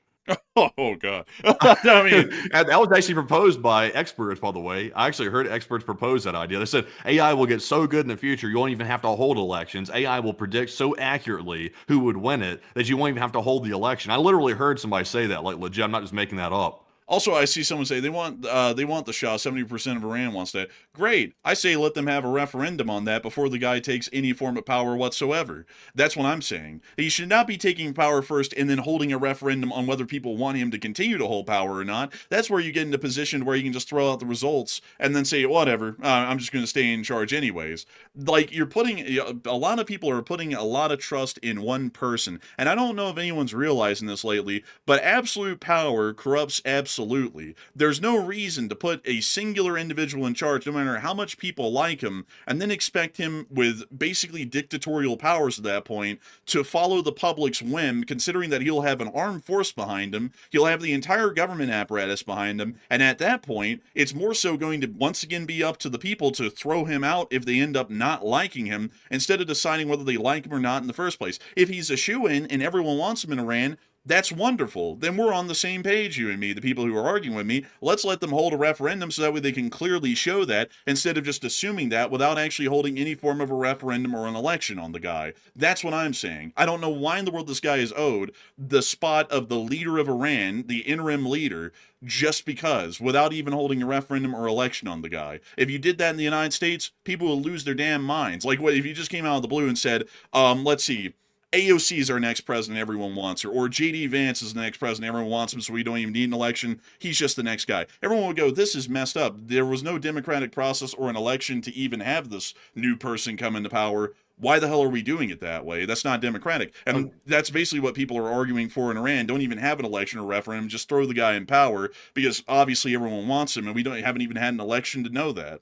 Oh God. I mean, And that was actually proposed by experts, by the way. I actually heard experts propose that idea. They said AI will get so good in the future, you won't even have to hold elections. AI will predict so accurately who would win it that you won't even have to hold the election. I literally heard somebody say that, like legit. I'm not just making that up. also, I see someone say they want the Shah. 70% of Iran wants that. Great. I say let them have a referendum on that before the guy takes any form of power whatsoever. That's what I'm saying. He should not be taking power first and then holding a referendum on whether people want him to continue to hold power or not. That's where you get in a position where you can just throw out the results and then say whatever. I'm just going to stay in charge anyways. Like you're putting a lot of people are putting a lot of trust in one person, and I don't know if anyone's realizing this lately, but absolute power corrupts absolutely. There's no reason to put a singular individual in charge, no matter how much people like him, and then expect him with basically dictatorial powers at that point to follow the public's whim, considering that he'll have an armed force behind him, he'll have the entire government apparatus behind him, and at that point, it's more so going to once again be up to the people to throw him out if they end up not liking him, instead of deciding whether they like him or not in the first place. If he's a shoo-in and everyone wants him in Iran, that's wonderful. Then we're on the same page, you and me, the people who are arguing with me. Let's let them hold a referendum so that way they can clearly show that, instead of just assuming that without actually holding any form of a referendum or an election on the guy. That's what I'm saying. I don't know why in the world this guy is owed the spot of the leader of Iran, the interim leader, just because, without even holding a referendum or election on the guy. If you did that in the United States, people would lose their damn minds. Like, what if you just came out of the blue and said, let's see, AOC is our next president, everyone wants her. Or JD Vance is the next president, everyone wants him, so we don't even need an election. He's just the next guy. Everyone would go, this is messed up. There was no democratic process or an election to even have this new person come into power. Why the hell are we doing it that way? That's not democratic. And that's basically what people are arguing for in Iran. Don't even have an election or referendum. Just throw the guy in power, because obviously everyone wants him, and we haven't even had an election to know that.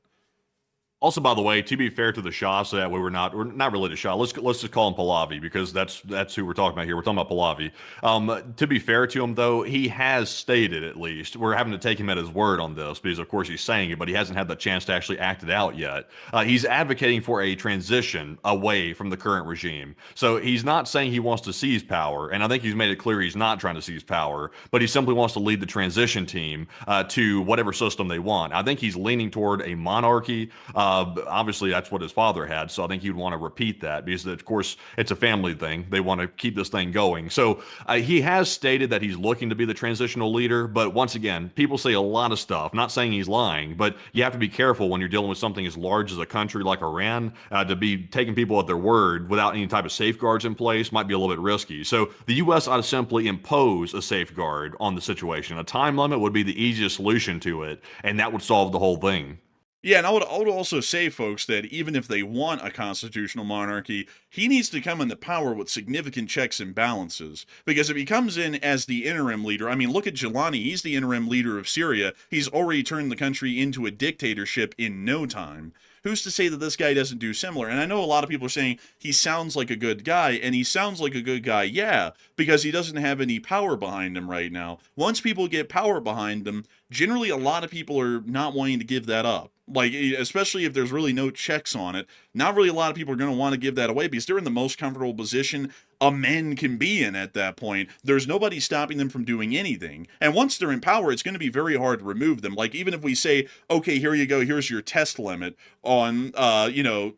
Also, by the way, to be fair to the Shah, so that way we're not really the Shah. Let's just call him Pahlavi, because that's who we're talking about here. We're talking about Pahlavi. To be fair to him, though, he has stated, at least, we're having to take him at his word on this, because of course he's saying it, but he hasn't had the chance to actually act it out yet. He's advocating for a transition away from the current regime. So he's not saying he wants to seize power, and I think he's made it clear he's not trying to seize power, but he simply wants to lead the transition team to whatever system they want. I think he's leaning toward a monarchy. Obviously, that's what his father had, so I think he'd want to repeat that, because, of course, it's a family thing. They want to keep this thing going. So he has stated that he's looking to be the transitional leader, but once again, people say a lot of stuff. Not saying he's lying, but you have to be careful when you're dealing with something as large as a country like Iran. To be taking people at their word without any type of safeguards in place might be a little bit risky. So the U.S. ought to simply impose a safeguard on the situation. A time limit would be the easiest solution to it, and that would solve the whole thing. Yeah, and I would also say, folks, that even if they want a constitutional monarchy, he needs to come into power with significant checks and balances. Because if he comes in as the interim leader, I mean, look at Jelani. He's the interim leader of Syria. He's already turned the country into a dictatorship in no time. Who's to say that this guy doesn't do similar? And I know a lot of people are saying he sounds like a good guy, and he sounds like a good guy, yeah, because he doesn't have any power behind him right now. Once people get power behind them, generally a lot of people are not wanting to give that up. Like, especially if there's really no checks on it, not really a lot of people are going to want to give that away, because they're in the most comfortable position a man can be in at that point. There's nobody stopping them from doing anything. And once they're in power, it's going to be very hard to remove them. Like, even if we say, okay, here you go, here's your test limit on,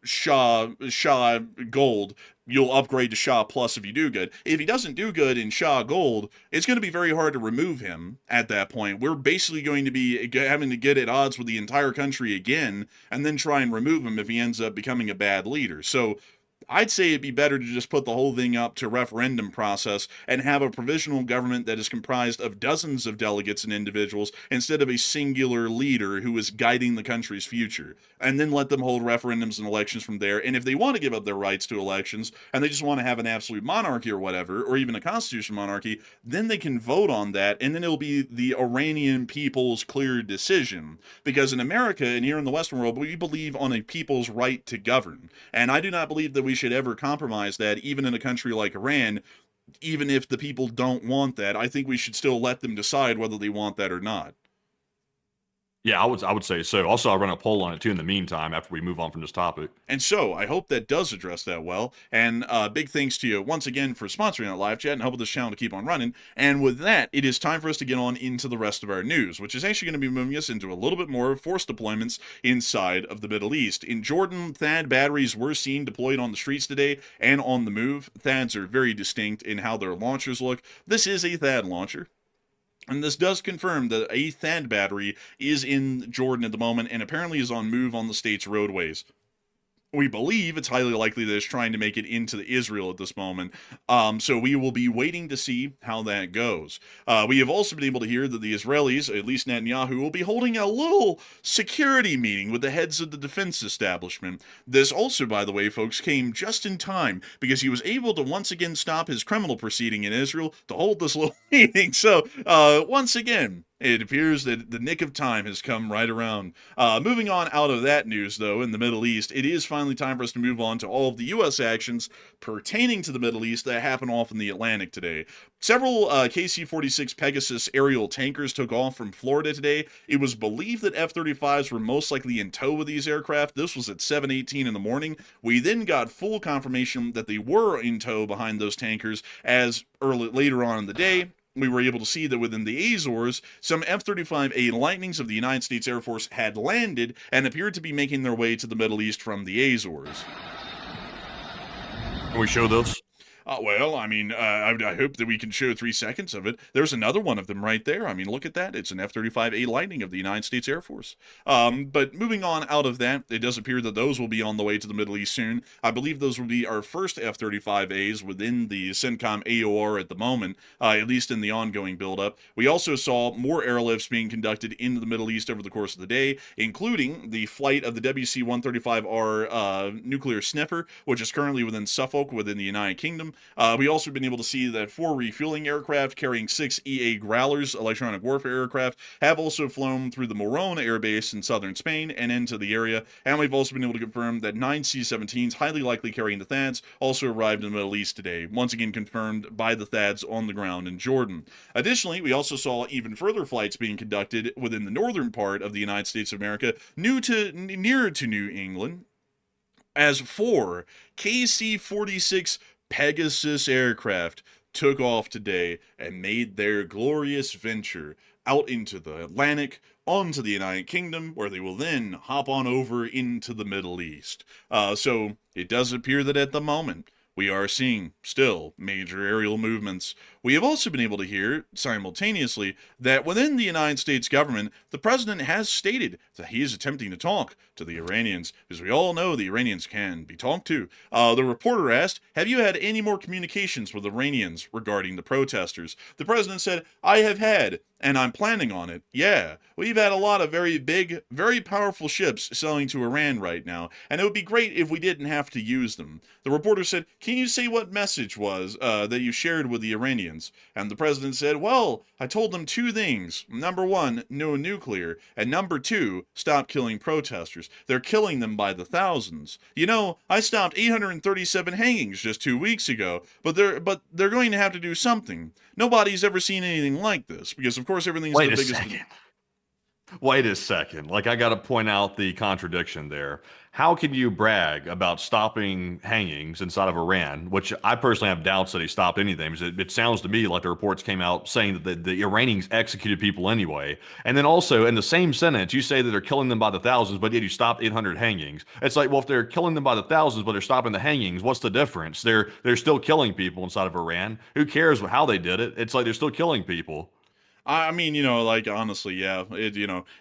Shah Gold, you'll upgrade to Shah Plus if you do good. If he doesn't do good in Shah Gold, it's going to be very hard to remove him at that point. We're basically going to be having to get at odds with the entire country again, and then try and remove him if he ends up becoming a bad leader. So I'd say it'd be better to just put the whole thing up to referendum process and have a provisional government that is comprised of dozens of delegates and individuals, instead of a singular leader who is guiding the country's future. And then let them hold referendums and elections from there. And if they want to give up their rights to elections, and they just want to have an absolute monarchy or whatever, or even a constitutional monarchy, then they can vote on that, and then it'll be the Iranian people's clear decision. Because in America and here in the Western world, we believe on a people's right to govern. And I do not believe that we should ever compromise that, even in a country like Iran. Even if the people don't want that, I think we should still let them decide whether they want that or not. Yeah, I would say so. Also, I'll run a poll on it too in the meantime after we move on from this topic. And so I hope that does address that well. And big thanks to you once again for sponsoring that live chat and helping this channel to keep on running. And with that, it is time for us to get on into the rest of our news, which is actually going to be moving us into a little bit more force deployments inside of the Middle East. In Jordan, THAAD batteries were seen deployed on the streets today and on the move. THAADs are very distinct in how their launchers look. This is a THAAD launcher. And this does confirm that a THAAD battery is in Jordan at the moment and apparently is on move on the state's roadways. We believe it's highly likely that it's trying to make it into Israel at this moment. So we will be waiting to see how that goes. We have also been able to hear that the Israelis, at least Netanyahu, will be holding a little security meeting with the heads of the defense establishment. This also, by the way, folks, came just in time because he was able to once again stop his criminal proceeding in Israel to hold this little meeting. So once again, it appears that the nick of time has come right around. Moving on out of that news, though, in the Middle East, it is finally time for us to move on to all of the U.S. actions pertaining to the Middle East that happened off in the Atlantic today. Several KC-46 Pegasus aerial tankers took off from Florida today. It was believed that F-35s were most likely in tow with these aircraft. This was at 7:18 in the morning. We then got full confirmation that they were in tow behind those tankers as later on in the day. We were able to see that within the Azores, some F-35A Lightnings of the United States Air Force had landed and appeared to be making their way to the Middle East from the Azores. Can we show those? Well, I mean, I hope that we can show 3 seconds of it. There's another one of them right there. I mean, look at that. It's an F-35A Lightning of the United States Air Force. But moving on out of that, it does appear that those will be on the way to the Middle East soon. I believe those will be our first F-35As within the CENTCOM AOR at the moment, at least in the ongoing buildup. We also saw more airlifts being conducted into the Middle East over the course of the day, including the flight of the WC-135R nuclear sniffer, which is currently within Suffolk within the United Kingdom. We also been able to see that 4 refueling aircraft carrying 6 EA Growlers, electronic warfare aircraft, have also flown through the Morón Air Base in southern Spain and into the area. And we've also been able to confirm that 9 C-17s, highly likely carrying the THAADs, also arrived in the Middle East today, once again confirmed by the THAADs on the ground in Jordan. Additionally, we also saw even further flights being conducted within the northern part of the United States of America, nearer to New England, as 4 KC-46 Pegasus aircraft took off today and made their glorious venture out into the Atlantic, onto the United Kingdom, where they will then hop on over into the Middle East. So it does appear that at the moment, we are seeing still major aerial movements. We have also been able to hear simultaneously that within the United States government, the president has stated that he is attempting to talk to the Iranians, because we all know the Iranians can be talked to. The reporter asked, have you had any more communications with Iranians regarding the protesters? The president said, I have had, and I'm planning on it. Yeah, we've had a lot of very big, very powerful ships sailing to Iran right now, and it would be great if we didn't have to use them. The reporter said, can you say what message was that you shared with the Iranians? And the president said, well, I told them 2 things. Number 1, no nuclear, and number 2, stop killing protesters. They're killing them by the thousands. You know, I stopped 837 hangings just 2 weeks ago, but they're going to have to do something. Nobody's ever seen anything like this, because of course everything's the biggest. Wait a second. Like, I got to point out the contradiction there. How can you brag about stopping hangings inside of Iran, which I personally have doubts that he stopped anything? Because it sounds to me like the reports came out saying that the Iranians executed people anyway. And then also in the same sentence, you say that they're killing them by the thousands, but yet you stopped 800 hangings. It's like, well, if they're killing them by the thousands, but they're stopping the hangings, what's the difference? They're still killing people inside of Iran. Who cares how they did it? It's like they're still killing people. I mean, you know, like, honestly, yeah,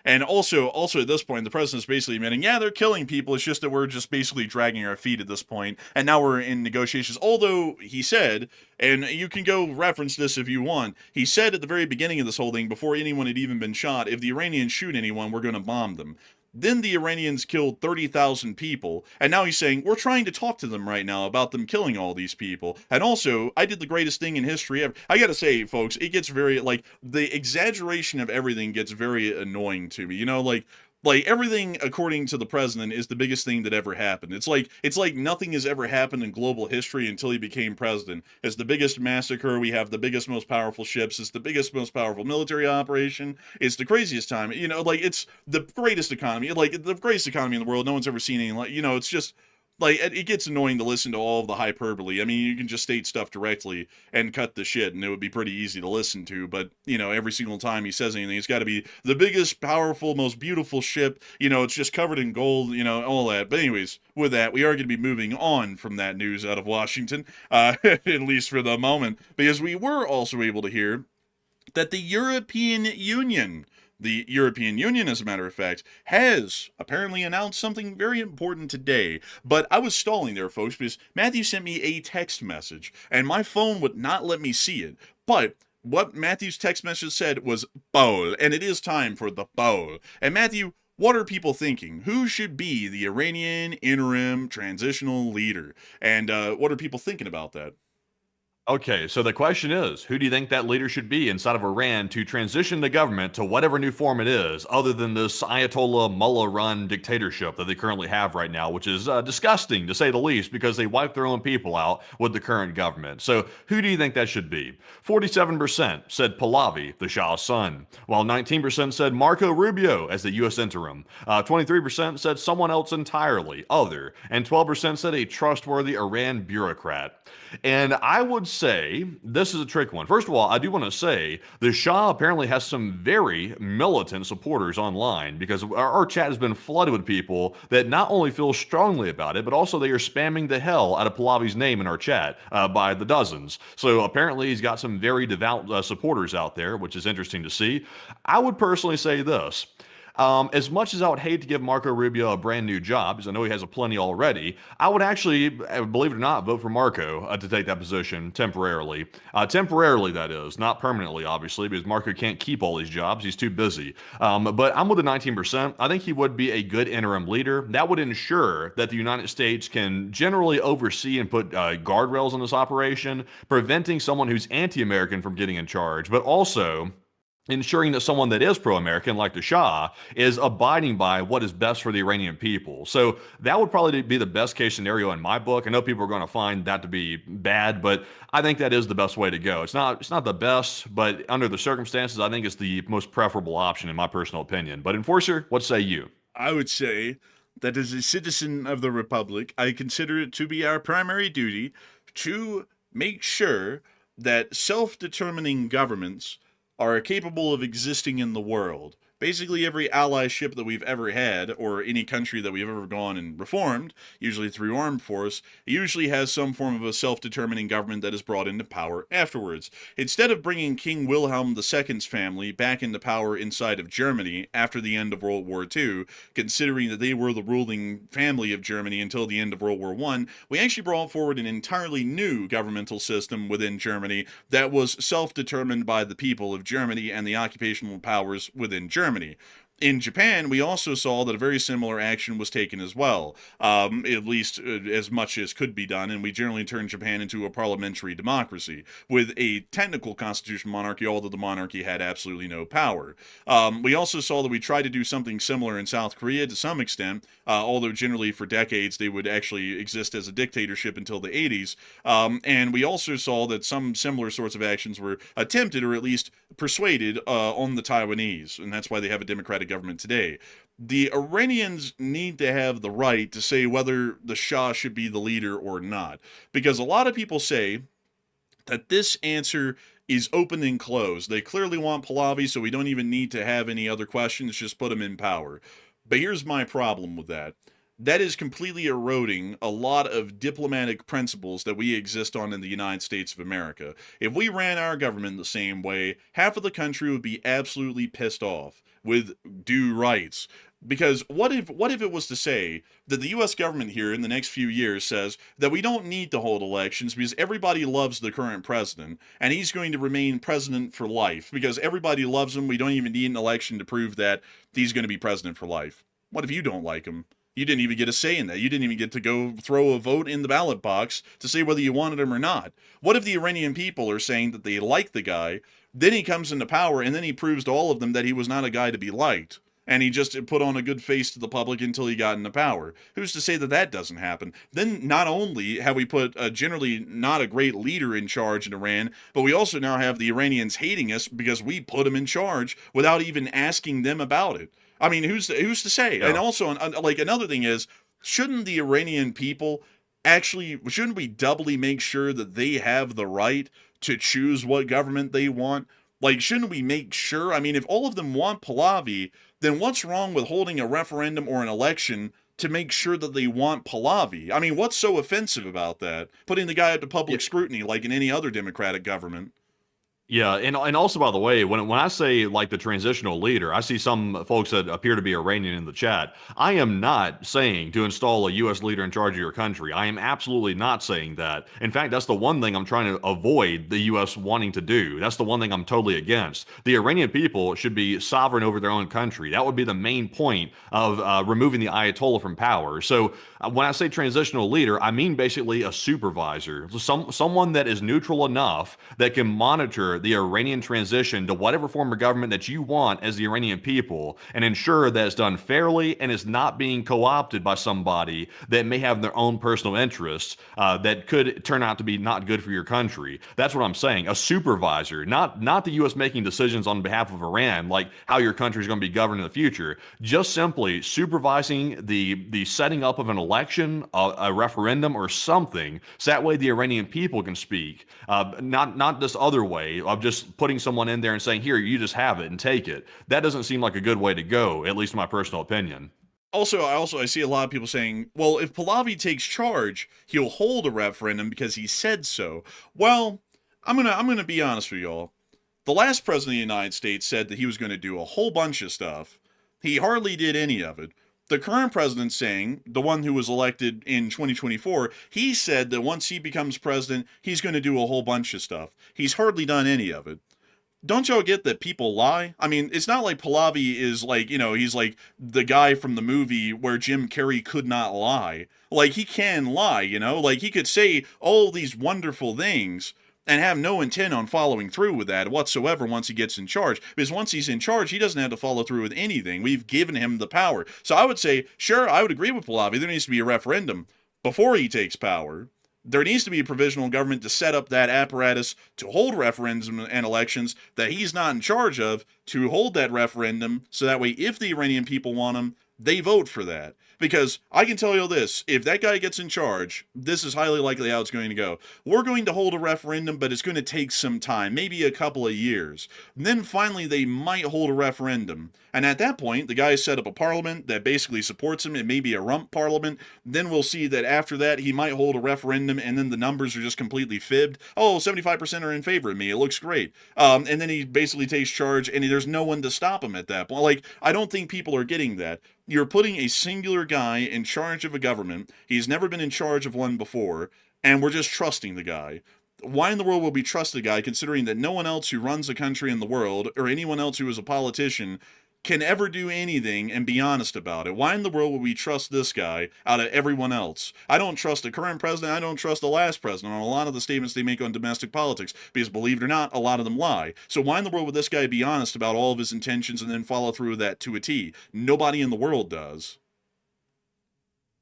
and also at this point, the president's basically admitting, yeah, they're killing people. It's just that we're just basically dragging our feet at this point, and now we're in negotiations. Although he said, and you can go reference this if you want, he said at the very beginning of this whole thing, before anyone had even been shot, if the Iranians shoot anyone, we're going to bomb them. Then the Iranians killed 30,000 people, and now he's saying, we're trying to talk to them right now about them killing all these people. And also, I did the greatest thing in history ever. I gotta say, folks, it gets very, like, the exaggeration of everything gets very annoying to me. You know, like, Like, everything according to the president is the biggest thing that ever happened. It's like nothing has ever happened in global history until he became president. It's the biggest massacre. We have the biggest, most powerful ships. It's the biggest, most powerful military operation. It's the craziest time. Like, it's the greatest economy. Like, the greatest economy in the world. No one's ever seen anything like. It's just. Like, it gets annoying to listen to all of the hyperbole. I mean, you can just state stuff directly and cut the shit, and it would be pretty easy to listen to. But, every single time he says anything, it's got to be the biggest, powerful, most beautiful ship. It's just covered in gold, all that. But anyways, with that, we are going to be moving on from that news out of Washington, at least for the moment, because we were also able to hear that the European Union, as a matter of fact, has apparently announced something very important today. But I was stalling there, folks, because Matthew sent me a text message, and my phone would not let me see it. But what Matthew's text message said was bowl, and it is time for the bowl. And Matthew, what are people thinking? Who should be the Iranian interim transitional leader? And what are people thinking about that? Okay, so the question is, who do you think that leader should be inside of Iran to transition the government to whatever new form it is, other than this Ayatollah Mullah-run dictatorship that they currently have right now, which is disgusting, to say the least, because they wipe their own people out with the current government. So who do you think that should be? 47% said Pahlavi, the Shah's son, while 19% said Marco Rubio as the U.S. interim. 23% said someone else entirely, other, and 12% said a trustworthy Iran bureaucrat. And I would say this is a trick one. First of all, I do want to say the Shah apparently has some very militant supporters online, because our chat has been flooded with people that not only feel strongly about it, but also they are spamming the hell out of Pahlavi's name in our chat by the dozens. So apparently he's got some very devout supporters out there, which is interesting to see. I would personally say this. As much as I would hate to give Marco Rubio a brand new job, because I know he has a plenty already, I would actually, believe it or not, vote for Marco to take that position temporarily. Temporarily, that is, not permanently, obviously, because Marco can't keep all these jobs. He's too busy. But I'm with the 19%. I think he would be a good interim leader. That would ensure that the United States can generally oversee and put guardrails on this operation, preventing someone who's anti-American from getting in charge, but also ensuring that someone that is pro-American, like the Shah, is abiding by what is best for the Iranian people. So that would probably be the best case scenario in my book. I know people are going to find that to be bad, but I think that is the best way to go. It's not the best, but under the circumstances, I think it's the most preferable option in my personal opinion. But Enforcer, what say you? I would say that as a citizen of the Republic, I consider it to be our primary duty to make sure that self-determining governments are capable of existing in the world. Basically, every ally ship that we've ever had, or any country that we've ever gone and reformed, usually through armed force, usually has some form of a self-determining government that is brought into power afterwards. Instead of bringing King Wilhelm II's family back into power inside of Germany after the end of World War II, considering that they were the ruling family of Germany until the end of World War I, we actually brought forward an entirely new governmental system within Germany that was self-determined by the people of Germany and the occupational powers within Germany. In Japan, we also saw that a very similar action was taken as well, at least as much as could be done, and we generally turned Japan into a parliamentary democracy with a technical constitutional monarchy, although the monarchy had absolutely no power. We also saw that we tried to do something similar in South Korea to some extent, although generally for decades they would actually exist as a dictatorship until the 80s, and we also saw that some similar sorts of actions were attempted, or at least persuaded, on the Taiwanese, and that's why they have a democratic government today. The Iranians need to have the right to say whether the Shah should be the leader or not, because a lot of people say that this answer is open and closed. They clearly want Pahlavi, so we don't even need to have any other questions, just put him in power. But here's my problem with that. That is completely eroding a lot of diplomatic principles that we exist on in the United States of America. If we ran our government the same way, half of the country would be absolutely pissed off with due rights. Because what if it was to say that the U.S. government here in the next few years says that we don't need to hold elections because everybody loves the current president, and he's going to remain president for life because everybody loves him. We don't even need an election to prove that he's going to be president for life. What if you don't like him? You didn't even get a say in that. You didn't even get to go throw a vote in the ballot box to say whether you wanted him or not. What if the Iranian people are saying that they like the guy, then he comes into power, and then he proves to all of them that he was not a guy to be liked? and he just put on a good face to the public until he got into power. Who's to say that that doesn't happen? Then not only have we put a generally not a great leader in charge in Iran, but we also now have the Iranians hating us because we put him in charge without even asking them about it. I mean, who's to say? Yeah. And also, like, another thing is, shouldn't the Iranian people shouldn't we doubly make sure that they have the right to choose what government they want? Like, shouldn't we make sure? I mean, if all of them want Pahlavi, then what's wrong with holding a referendum or an election to make sure that they want Pahlavi? I mean, what's so offensive about that? Putting the guy up to public scrutiny like in any other democratic government. Yeah, and also, by the way, when I say like the transitional leader, I see some folks that appear to be Iranian in the chat. I am not saying to install a U.S. leader in charge of your country. I am absolutely not saying that. In fact, that's the one thing I'm trying to avoid the U.S. wanting to do. That's the one thing I'm totally against. The Iranian people should be sovereign over their own country. That would be the main point of removing the Ayatollah from power. So when I say transitional leader, I mean basically a supervisor, someone that is neutral enough that can monitor the Iranian transition to whatever form of government that you want as the Iranian people and ensure that it's done fairly and is not being co-opted by somebody that may have their own personal interests that could turn out to be not good for your country. That's what I'm saying. A supervisor, not the U.S. making decisions on behalf of Iran, like how your country is going to be governed in the future, just simply supervising the setting up of an election, a referendum or something, so that way the Iranian people can speak, not this other way of just putting someone in there and saying, here, you just have it and take it. That doesn't seem like a good way to go, at least in my personal opinion. Also, I see a lot of people saying, well, if Pahlavi takes charge, he'll hold a referendum because he said so. Well, I'm gonna be honest with y'all. The last president of the United States said that he was going to do a whole bunch of stuff. He hardly did any of it. The current president saying, the one who was elected in 2024, he said that once he becomes president, he's going to do a whole bunch of stuff. He's hardly done any of it. Don't y'all get that people lie? I mean, it's not like Pahlavi is like, he's like the guy from the movie where Jim Carrey could not lie. Like, he can lie, like he could say all these wonderful things and have no intent on following through with that whatsoever once he gets in charge. Because once he's in charge, he doesn't have to follow through with anything. We've given him the power. So I would say, sure, I would agree with Pahlavi. There needs to be a referendum before he takes power. There needs to be a provisional government to set up that apparatus to hold referendums and elections that he's not in charge of, to hold that referendum so that way if the Iranian people want him, they vote for that. Because I can tell you this, if that guy gets in charge, this is highly likely how it's going to go. We're going to hold a referendum, but it's going to take some time, maybe a couple of years. And then finally they might hold a referendum. And at that point, the guy set up a parliament that basically supports him. It may be a rump parliament. Then we'll see that after that, he might hold a referendum, and then the numbers are just completely fibbed. Oh, 75% are in favor of me. It looks great. And then he basically takes charge, and there's no one to stop him at that point. Like, I don't think people are getting that. You're putting a singular guy in charge of a government. He's never been in charge of one before, and we're just trusting the guy. Why in the world would we trust the guy, considering that no one else who runs a country in the world, or anyone else who is a politician, can ever do anything and be honest about it? Why in the world would we trust this guy out of everyone else? I don't trust the current president. I don't trust the last president on a lot of the statements they make on domestic politics, because believe it or not, a lot of them lie. So why in the world would this guy be honest about all of his intentions and then follow through with that to a T? Nobody in the world does.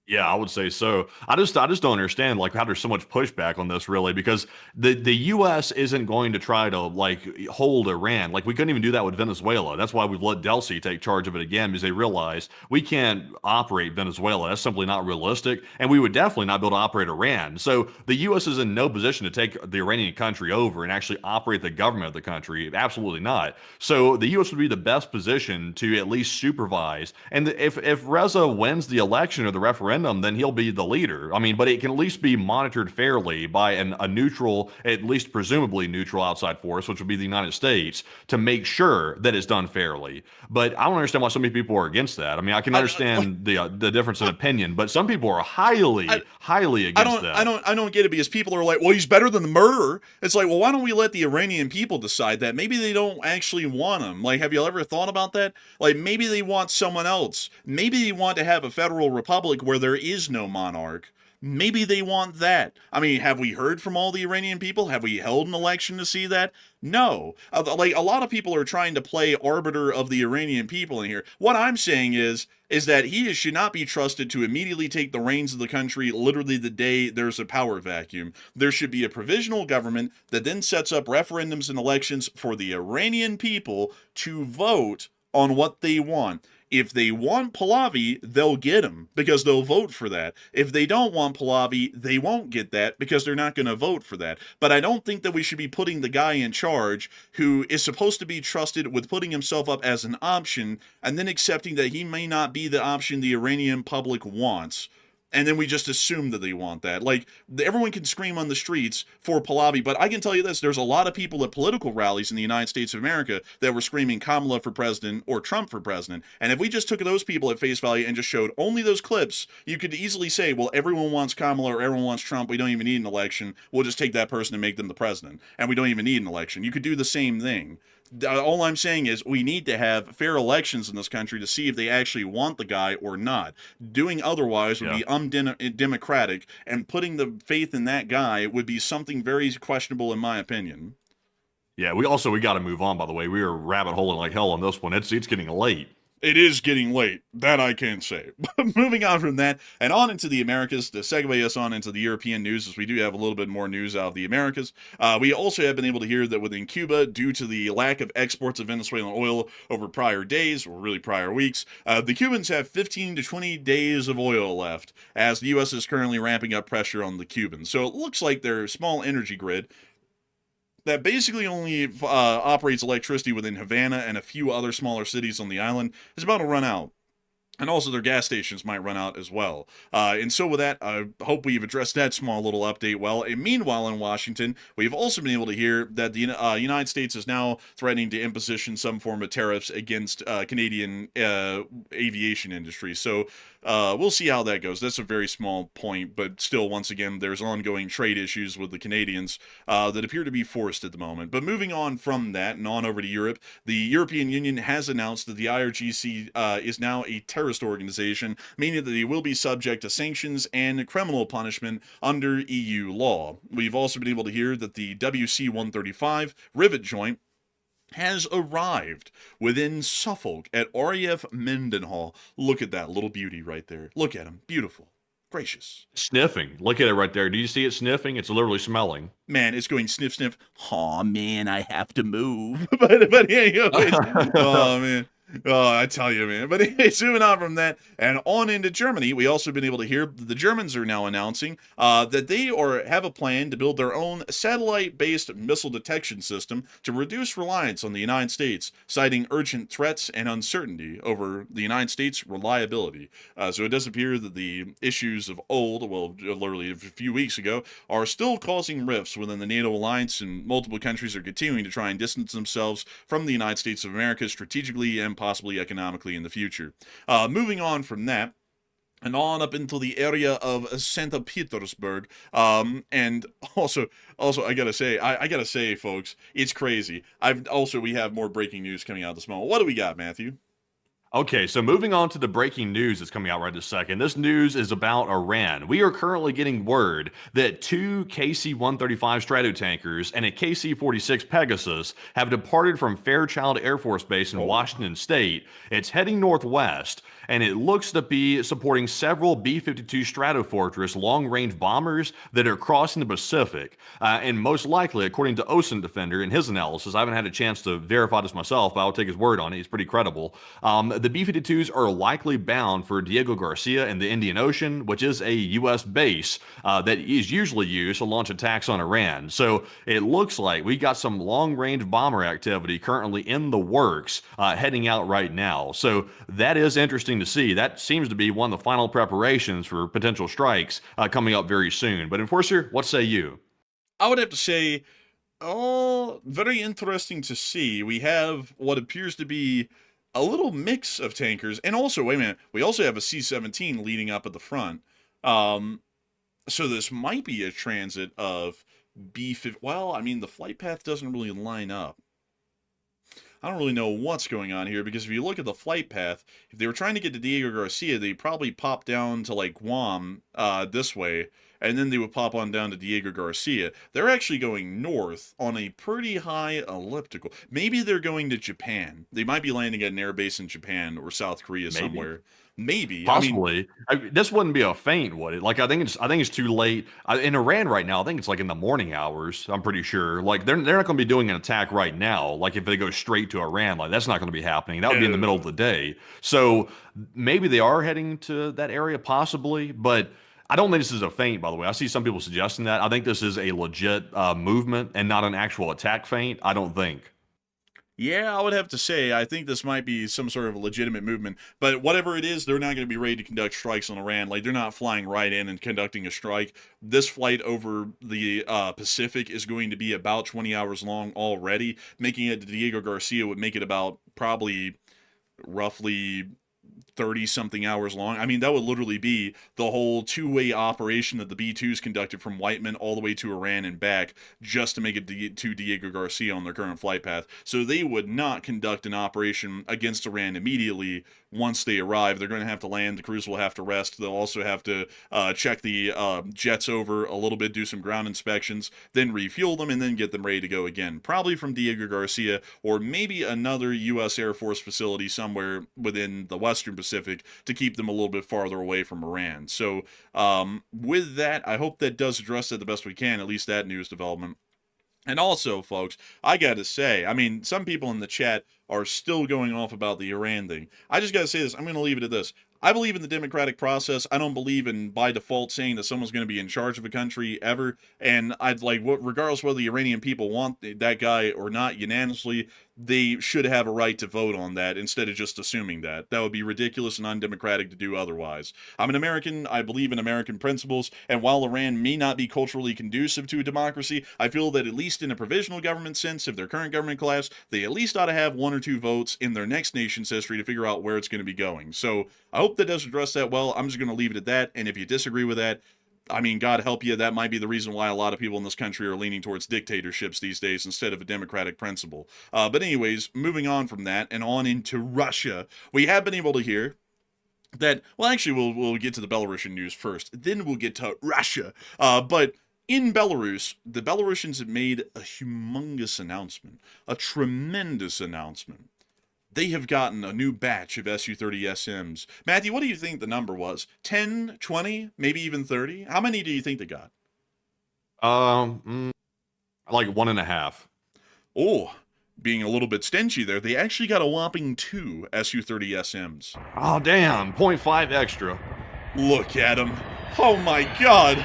Yeah, I would say so. I just don't understand like how there's so much pushback on this really, because the U.S. isn't going to try to like hold Iran. Like we couldn't even do that with Venezuela. That's why we've let Delcy take charge of it again, because they realized we can't operate Venezuela. That's simply not realistic, and we would definitely not be able to operate Iran. So the U.S. is in no position to take the Iranian country over and actually operate the government of the country. Absolutely not. So the U.S. would be the best position to at least supervise. And if Reza wins the election or the referendum, then he'll be the leader. I mean, but it can at least be monitored fairly by a neutral, at least presumably neutral outside force, which would be the United States, to make sure that it's done fairly. But I don't understand why so many people are against that. I mean, I can understand the difference in opinion, but some people are highly against that. I don't get it, because people are like, well, he's better than the murderer. It's like, well, why don't we let the Iranian people decide that? Maybe they don't actually want him. Like, have you ever thought about that? Like, maybe they want someone else. Maybe they want to have a federal republic where there is no monarch. Maybe they want that. I mean, have we heard from all the Iranian people? Have we held an election to see that? No. Like, a lot of people are trying to play arbiter of the Iranian people in here. What I'm saying is that he should not be trusted to immediately take the reins of the country literally the day there's a power vacuum. There should be a provisional government that then sets up referendums and elections for the Iranian people to vote on what they want. If they want Pahlavi, they'll get him because they'll vote for that. If they don't want Pahlavi, they won't get that because they're not going to vote for that. But I don't think that we should be putting the guy in charge who is supposed to be trusted with putting himself up as an option and then accepting that he may not be the option the Iranian public wants. And then we just assume that they want that. Like, everyone can scream on the streets for Pahlavi, but I can tell you this, there's a lot of people at political rallies in the United States of America that were screaming Kamala for president or Trump for president. And if we just took those people at face value and just showed only those clips, you could easily say, well, everyone wants Kamala or everyone wants Trump. We don't even need an election. We'll just take that person and make them the president. And we don't even need an election. You could do the same thing. All I'm saying is we need to have fair elections in this country to see if they actually want the guy or not. Doing otherwise would be undemocratic, and putting the faith in that guy would be something very questionable in my opinion. Yeah, we got to move on, by the way. We are rabbit holing like hell on this one. It's getting late. It is getting late, that I can say. But moving on from that, and on into the Americas, to segue us on into the European news, as we do have a little bit more news out of the Americas. We also have been able to hear that within Cuba, due to the lack of exports of Venezuelan oil over prior days, or really prior weeks, the Cubans have 15 to 20 days of oil left, as the U.S. is currently ramping up pressure on the Cubans. So it looks like their small energy grid that basically only operates electricity within Havana and a few other smaller cities on the island is about to run out. And also their gas stations might run out as well. And so with that, I hope we've addressed that small little update well. And meanwhile in Washington, we've also been able to hear that the United States is now threatening to imposition some form of tariffs against Canadian aviation industry. So we'll see how that goes. That's a very small point, but still, once again, there's ongoing trade issues with the Canadians that appear to be forced at the moment. But moving on from that and on over to Europe, the European Union has announced that the IRGC is now a terrorist organization, meaning that they will be subject to sanctions and criminal punishment under EU law. We've also been able to hear that the WC-135 rivet joint has arrived within Suffolk at RAF Mendenhall. Look at that little beauty right there. Look at him. Beautiful. Gracious. Sniffing. Look at it right there. Do you see it sniffing? It's literally smelling. Man, it's going sniff, sniff. Aw, man, I have to move. but anyways, oh, man. Oh, I tell you, man. But anyways, moving on from that and on into Germany, we also been able to hear that the Germans are now announcing that they have a plan to build their own satellite-based missile detection system to reduce reliance on the United States, citing urgent threats and uncertainty over the United States' reliability. So it does appear that the issues of old, well, literally a few weeks ago, are still causing rifts within the NATO alliance, and multiple countries are continuing to try and distance themselves from the United States of America strategically and possibly economically in the future. Moving on from that, and on up into the area of St. Petersburg, and also I gotta say, folks, it's crazy. We have more breaking news coming out this moment. What do we got, Matthew? Okay, so moving on to the breaking news that's coming out right this second. This news is about Iran. We are currently getting word that 2 KC-135 Stratotankers and a KC-46 Pegasus have departed from Fairchild Air Force Base in Washington State. It's heading northwest, and it looks to be supporting several B-52 Stratofortress long-range bombers that are crossing the Pacific. And most likely, according to Ocean Defender in his analysis, I haven't had a chance to verify this myself, but I'll take his word on it. He's pretty credible. The B-52s are likely bound for Diego Garcia in the Indian Ocean, which is a U.S. base that is usually used to launch attacks on Iran. So it looks like we got some long-range bomber activity currently in the works heading out right now. So that is interesting to see. That seems to be one of the final preparations for potential strikes coming up very soon. But Enforcer, what say you? I would have to say, very interesting to see. We have what appears to be a little mix of tankers, and also, wait a minute, we also have a C-17 leading up at the front. So this might be a transit of B-50. Well, I mean, the flight path doesn't really line up. I don't really know what's going on here because if you look at the flight path, if they were trying to get to Diego Garcia, they'd probably pop down to like Guam this way, and then they would pop on down to Diego Garcia. They're actually going north on a pretty high elliptical. Maybe they're going to Japan. They might be landing at an airbase in Japan or South Korea somewhere. Maybe. Possibly. This wouldn't be a feint, would it? Like, I think it's too late. In Iran right now, I think it's like in the morning hours, I'm pretty sure. Like, they're not going to be doing an attack right now. Like, if they go straight to Iran, like, that's not going to be happening. That would be in the middle of the day. So maybe they are heading to that area, possibly. But I don't think this is a feint, by the way. I see some people suggesting that. I think this is a legit movement and not an actual attack feint. I don't think. Yeah, I would have to say, I think this might be some sort of legitimate movement. But whatever it is, they're not going to be ready to conduct strikes on Iran. Like, they're not flying right in and conducting a strike. This flight over the Pacific is going to be about 20 hours long already. Making it to Diego Garcia would make it about probably roughly 30-something hours long. I mean, that would literally be the whole two-way operation that the B-2s conducted from Whiteman all the way to Iran and back just to make it to Diego Garcia on their current flight path. So they would not conduct an operation against Iran immediately once they arrive. They're going to have to land. The crews will have to rest. They'll also have to check the jets over a little bit, do some ground inspections, then refuel them, and then get them ready to go again. Probably from Diego Garcia or maybe another U.S. Air Force facility somewhere within the Western Pacific to keep them a little bit farther away from Iran. So with that, I hope that does address it the best we can, at least that news development. And also, folks, I gotta say, I mean, some people in the chat are still going off about the Iran thing. I just gotta say this. I'm gonna leave it at this. I believe in the democratic process. I don't believe in, by default, saying that someone's going to be in charge of a country ever. And I'd like, regardless whether the Iranian people want that guy or not unanimously, they should have a right to vote on that instead of just assuming that. That would be ridiculous and undemocratic to do otherwise. I'm an American. I believe in American principles. And while Iran may not be culturally conducive to a democracy, I feel that at least in a provisional government sense, if their current government collapsed, they at least ought to have 1 or 2 votes in their next nation's history to figure out where it's going to be going. So I hope that does address that well. I'm just going to leave it at that. And if you disagree with that, I mean, God help you, that might be the reason why a lot of people in this country are leaning towards dictatorships these days instead of a democratic principle. But anyways, moving on from that and on into Russia, we have been able to hear that, well, actually, we'll get to the Belarusian news first. Then we'll get to Russia. But in Belarus, the Belarusians have made a humongous announcement, a tremendous announcement. They have gotten a new batch of Su-30SMs. Matthew, what do you think the number was? 10, 20, maybe even 30? How many do you think they got? Like 1.5. Oh, being a little bit stingy there, they actually got a whopping 2 Su-30SMs. Oh, damn. 0.5 extra. Look at them. Oh, my God.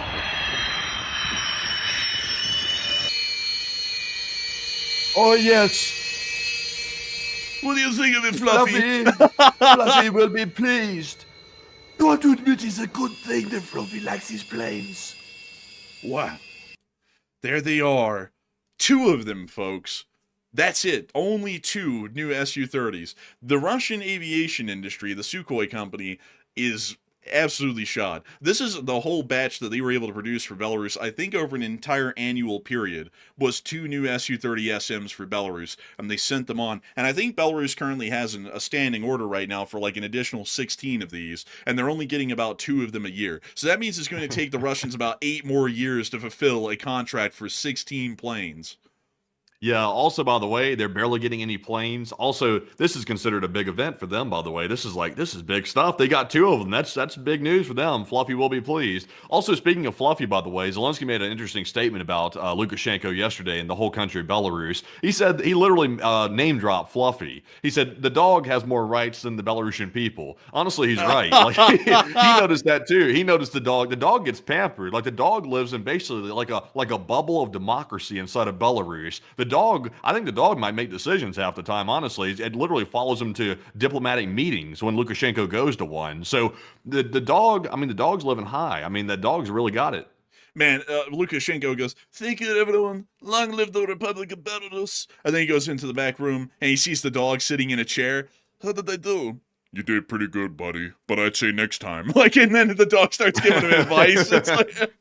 Oh, yes. What do you think of it, Fluffy? Fluffy will be pleased. You have to admit it's a good thing that Fluffy likes his planes. Wow. There they are. 2 of them, folks. That's it. Only 2 new Su-30s. The Russian aviation industry, the Sukhoi company, is absolutely shot. This is the whole batch that they were able to produce for Belarus, I think over an entire annual period, was 2 new Su-30SMs for Belarus, and they sent them on. And I think Belarus currently has a standing order right now for like an additional 16 of these, and they're only getting about 2 of them a year. So that means it's going to take the Russians about 8 more years to fulfill a contract for 16 planes. Yeah, also, by the way, they're barely getting any planes. Also, this is considered a big event for them, by the way. This is big stuff. They got 2 of them. That's big news for them. Fluffy will be pleased. Also, speaking of Fluffy, by the way, Zelensky made an interesting statement about Lukashenko yesterday and the whole country of Belarus. He said he literally name-dropped Fluffy. He said, the dog has more rights than the Belarusian people. Honestly, he's right. Like, he noticed that, too. He noticed the dog. The dog gets pampered. Like, the dog lives in basically like a bubble of democracy inside of Belarus. I think the dog might make decisions half the time, honestly. It literally follows him to diplomatic meetings when Lukashenko goes to one. So the dog's living high. I mean, the dog's really got it. Man, Lukashenko goes, "Thank you, everyone. Long live the Republic of Belarus." And then he goes into the back room, and he sees the dog sitting in a chair. "How did I do?" "You did pretty good, buddy, but I'd say next time." Like, and then the dog starts giving him advice. It's like,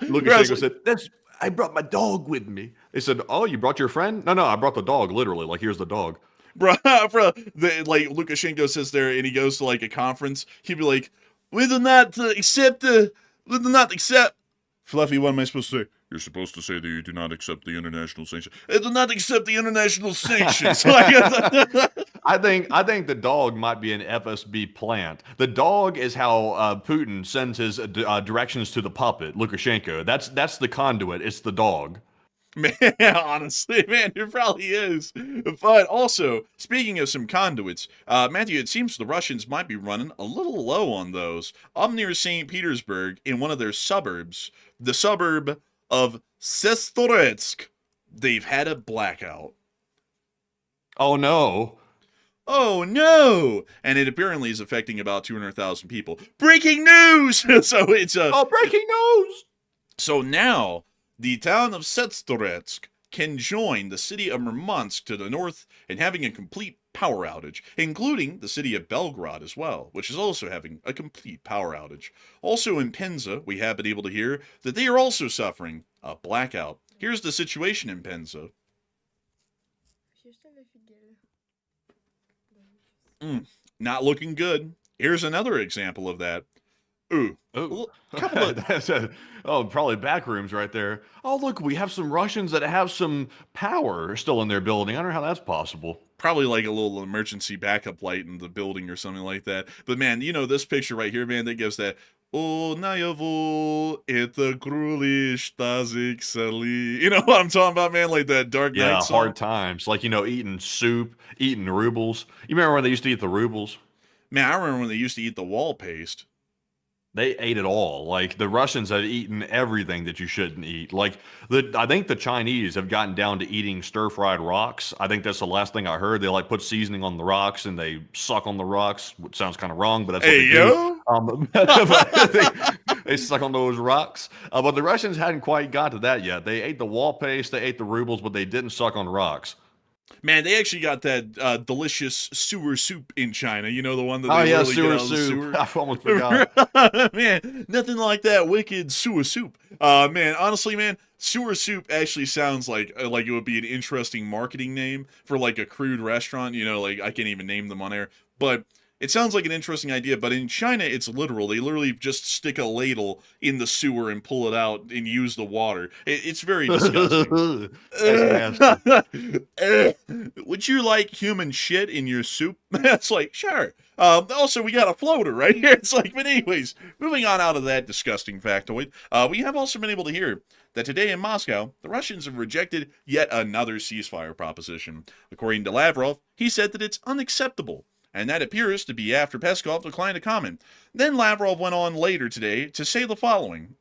Lukashenko said, I brought my dog with me. They said, "Oh, you brought your friend?" No, I brought the dog, literally. Like, here's the dog. bro, like Lukashenko sits there and he goes to like a conference. He'd be like, "We do not accept we do not accept." Fluffy, what am I supposed to say? You're supposed to say that you do not accept the international sanctions. I do not accept the international sanctions. I think the dog might be an FSB plant. The dog is how Putin sends his directions to the puppet, Lukashenko. That's the conduit. It's the dog. Man, honestly, man, it probably is. But also, speaking of some conduits, Matthew, it seems the Russians might be running a little low on those. Up near St. Petersburg, in one of their suburbs, the suburb of Sestoretsk, they've had a blackout. Oh, no. Oh, no! And it apparently is affecting about 200,000 people. Breaking news! So it's a... Oh, breaking news! So now, the town of Sestoretsk can join the city of Murmansk to the north in having a complete power outage, including the city of Belgrade as well, which is also having a complete power outage. Also in Penza, we have been able to hear that they are also suffering a blackout. Here's the situation in Penza. Not looking good. Here's another example of that. Ooh. Probably back rooms right there. Oh, look, we have some Russians that have some power still in their building. I don't know how that's possible. Probably like a little emergency backup light in the building or something like that. But man, you know, this picture right here, man, that gives that, "Oh, nayavu, это gruly shtazik sali." You know what I'm talking about, man? Like that Dark Knight Yeah, song. hard times. Like, eating soup, eating rubles. You remember when they used to eat the rubles? Man, I remember when they used to eat the wall paste. They ate it all. Like, the Russians have eaten everything that you shouldn't eat. Like, I think the Chinese have gotten down to eating stir-fried rocks. I think that's the last thing I heard. They, like, put seasoning on the rocks, and they suck on the rocks, which sounds kind of wrong, but that's what they do. They suck on those rocks. But the Russians hadn't quite got to that yet. They ate the wall paste, they ate the rubles, but they didn't suck on rocks. Man, they actually got that delicious sewer soup in China. You know, the one that they really sewer get out of the soup. sewer? I almost forgot. Man, nothing like that wicked sewer soup. Man, honestly, man, sewer soup actually sounds like it would be an interesting marketing name for like a crude restaurant. You know, like I can't even name them on air, but it sounds like an interesting idea. But in China, it's literal. They literally just stick a ladle in the sewer and pull it out and use the water. It's very disgusting. Would you like human shit in your soup? That's like, sure. Also, we got a floater right here. It's like, but anyways, moving on out of that disgusting factoid, we have also been able to hear that today in Moscow, the Russians have rejected yet another ceasefire proposition. According to Lavrov, he said that it's unacceptable, and that appears to be after Peskov declined to comment. Then Lavrov went on later today to say the following: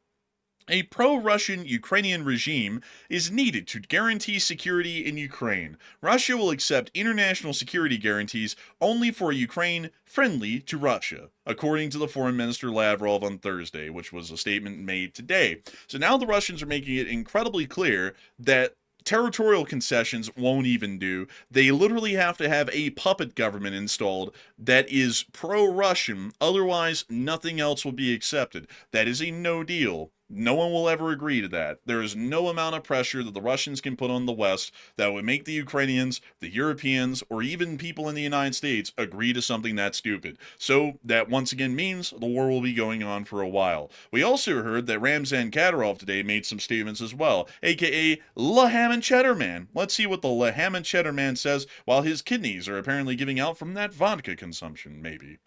a pro-Russian Ukrainian regime is needed to guarantee security in Ukraine. Russia will accept international security guarantees only for Ukraine friendly to Russia, according to the Foreign Minister Lavrov on Thursday, which was a statement made today. So now the Russians are making it incredibly clear that territorial concessions won't even do. They literally have to have a puppet government installed that is pro-Russian, otherwise nothing else will be accepted. That is a no deal. No one will ever agree to that. There is no amount of pressure that the Russians can put on the West that would make the Ukrainians, the Europeans, or even people in the United States agree to something that stupid. So that once again means the war will be going on for a while. We also heard that Ramzan Kadyrov today made some statements as well, aka La Ham and Cheddar Man. Let's see what the La Ham and Cheddar Man says while his kidneys are apparently giving out from that vodka consumption, maybe.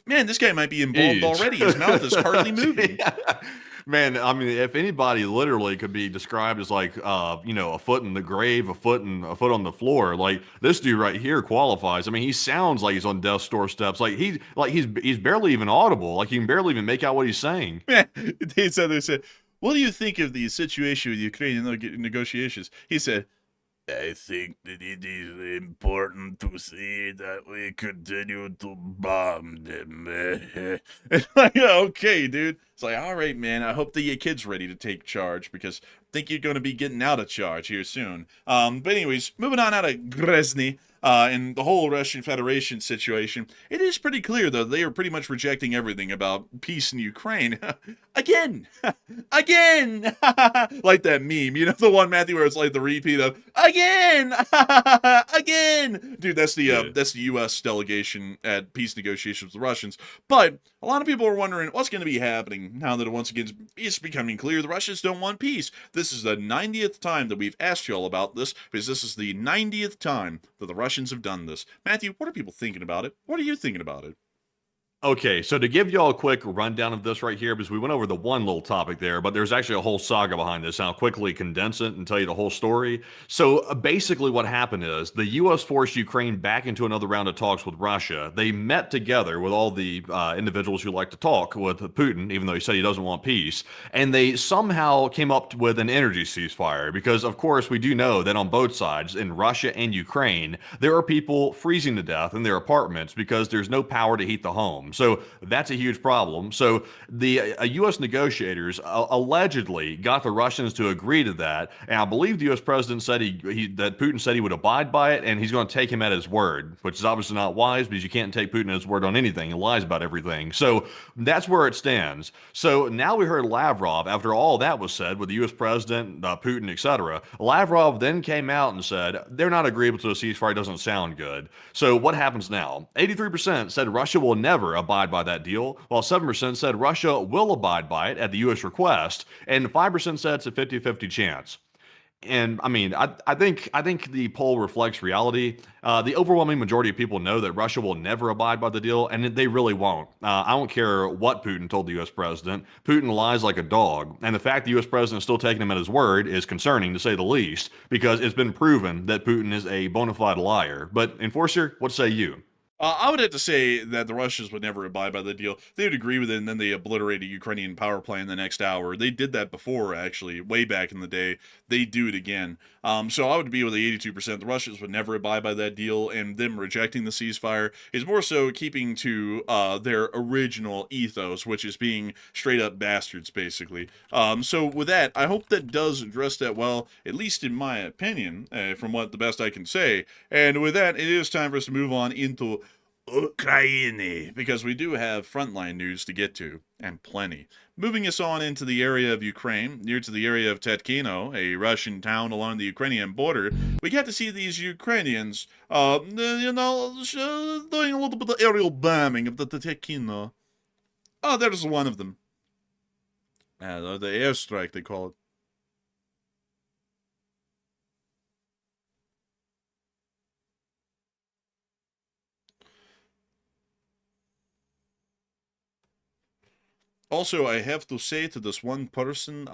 Man, this guy might be embalmed already. His mouth is hardly moving. Man, I mean, if anybody literally could be described as like, a foot in the grave, a foot on the floor, like this dude right here qualifies. I mean, he sounds like he's on death's doorsteps. Like he's barely even audible. Like you can barely even make out what he's saying. Man, they said, what do you think of the situation with Ukrainian negotiations? He said, I think that it is important to see that we continue to bomb them. It's like, okay, dude. It's like, all right, man. I hope that your kid's ready to take charge because I think you're going to be getting out of charge here soon. But anyways, moving on out of Grozny. in the whole Russian Federation situation, it is pretty clear, though, they are pretty much rejecting everything about peace in Ukraine. Again! Again! Like that meme, you know, the one, Matthew, where it's like the repeat of, again! Again! Dude, that's the U.S. delegation at peace negotiations with the Russians. But a lot of people are wondering what's going to be happening now that once again it's becoming clear the Russians don't want peace. This is the 90th time that we've asked you all about this, because this is the 90th time that the Russians have done this. Matthew, what are people thinking about it? What are you thinking about it? Okay, so to give y'all a quick rundown of this right here, because we went over the one little topic there, but there's actually a whole saga behind this. I'll quickly condense it and tell you the whole story. So basically what happened is the U.S. forced Ukraine back into another round of talks with Russia. They met together with all the individuals who like to talk with Putin, even though he said he doesn't want peace, and they somehow came up with an energy ceasefire, because of course we do know that on both sides, in Russia and Ukraine, there are people freezing to death in their apartments because there's no power to heat the home. So that's a huge problem. So the U.S. negotiators allegedly got the Russians to agree to that, and I believe the U.S. president said that Putin said he would abide by it, and he's going to take him at his word, which is obviously not wise because you can't take Putin at his word on anything. He lies about everything. So that's where it stands. So now we heard Lavrov, after all that was said with the U.S. president, Putin, etc. Lavrov then came out and said they're not agreeable to a ceasefire. It doesn't sound good. So what happens now? 83% said Russia will never abide by that deal, while 7% said Russia will abide by it at the U.S. request, and 5% said it's a 50-50 chance. And I mean, I think the poll reflects reality. The overwhelming majority of people know that Russia will never abide by the deal, and they really won't. I don't care what Putin told the U.S. president. Putin lies like a dog, and the fact the U.S. president is still taking him at his word is concerning, to say the least, because it's been proven that Putin is a bona fide liar. But Enforcer, what say you? I would have to say that the Russians would never abide by the deal. They would agree with it, and then they obliterate a Ukrainian power plant in the next hour. They did that before, actually, way back in the day. They do it again. So I would be with the 82%. The Russians would never abide by that deal, and them rejecting the ceasefire is more so keeping to their original ethos, which is being straight-up bastards, basically. So with that, I hope that does address that well, at least in my opinion, from what the best I can say. And with that, it is time for us to move on into Ukraine, because we do have frontline news to get to, and plenty. Moving us on into the area of Ukraine, near to the area of Tetkino, a Russian town along the Ukrainian border, we get to see these Ukrainians, doing a little bit of aerial bombing of the Tetkino. Oh, there's one of them. The airstrike, they call it. Also, I have to say to this one person,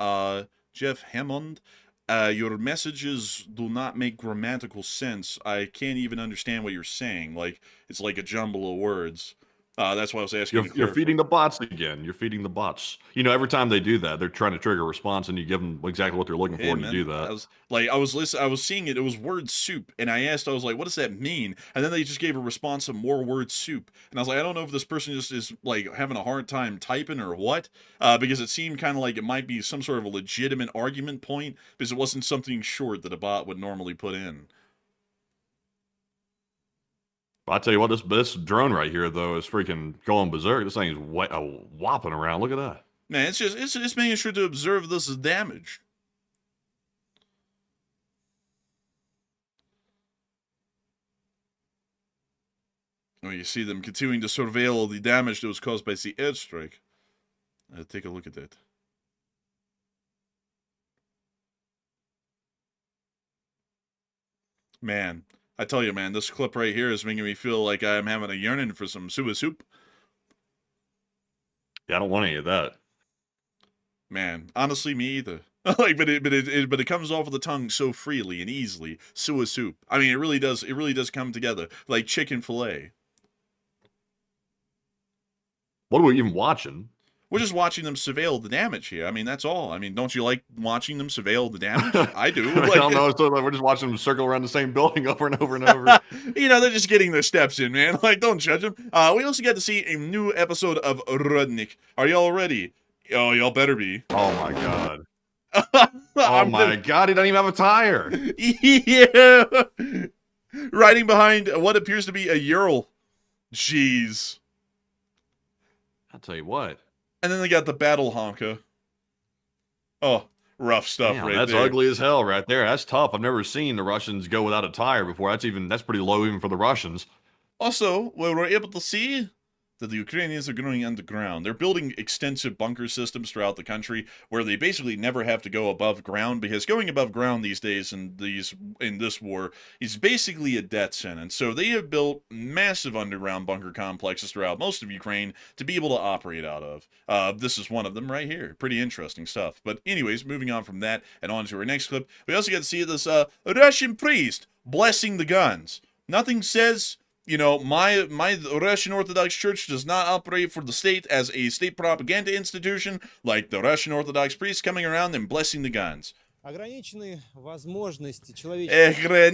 Jeff Hammond, your messages do not make grammatical sense. I can't even understand what you're saying. Like, it's like a jumble of words. That's why I was asking. You're feeding the bots again. You're feeding the bots. You know, every time they do that, they're trying to trigger a response, and you give them exactly what they're looking for to do that. I was seeing it. It was word soup, and I asked. I was like, "What does that mean?" And then they just gave a response of more word soup, and I was like, "I don't know if this person just is like having a hard time typing or what," because it seemed kind of like it might be some sort of a legitimate argument point, because it wasn't something short that a bot would normally put in. I'll tell you what, this drone right here, though, is freaking going berserk. This thing is whopping around. Look at that. Man, it's just making sure to observe this damage. Oh, you see them continuing to surveil the damage that was caused by the airstrike. Take a look at that. Man, I tell you, man, this clip right here is making me feel like I'm having a yearning for some suwa soup. Yeah, I don't want any of that. Man, honestly, me either. Like, but it comes off of the tongue so freely and easily. Suwa soup. I mean, it really does. It really does come together like chicken fillet. What are we even watching? We're just watching them surveil the damage here. I mean, that's all. I mean, don't you like watching them surveil the damage? I do. I don't know. So we're just watching them circle around the same building over and over and over. You know, they're just getting their steps in, man. Like, don't judge them. We also get to see a new episode of Rudnik. Are y'all ready? Oh, y'all better be. Oh, my God. Oh, my God. He doesn't even have a tire. Yeah. riding behind what appears to be a Ural. Jeez. I'll tell you what. And then they got the battle honka. Oh, rough stuff Damn, right that's there. ugly as hell right there. That's tough. I've never seen the Russians go without a tire before. That's pretty low even for the Russians. Also, we were able to see that the Ukrainians are going underground. They're building extensive bunker systems throughout the country where they basically never have to go above ground, because going above ground these days in this war is basically a death sentence. So they have built massive underground bunker complexes throughout most of Ukraine to be able to operate out of. This is one of them right here. Pretty interesting stuff. But anyways, moving on from that and on to our next clip, we also get to see this Russian priest blessing the guns. Nothing says, you know, my Russian Orthodox Church does not operate for the state as a state propaganda institution, like the Russian Orthodox priests coming around and blessing the guns. Ограниченные возможности человеческого.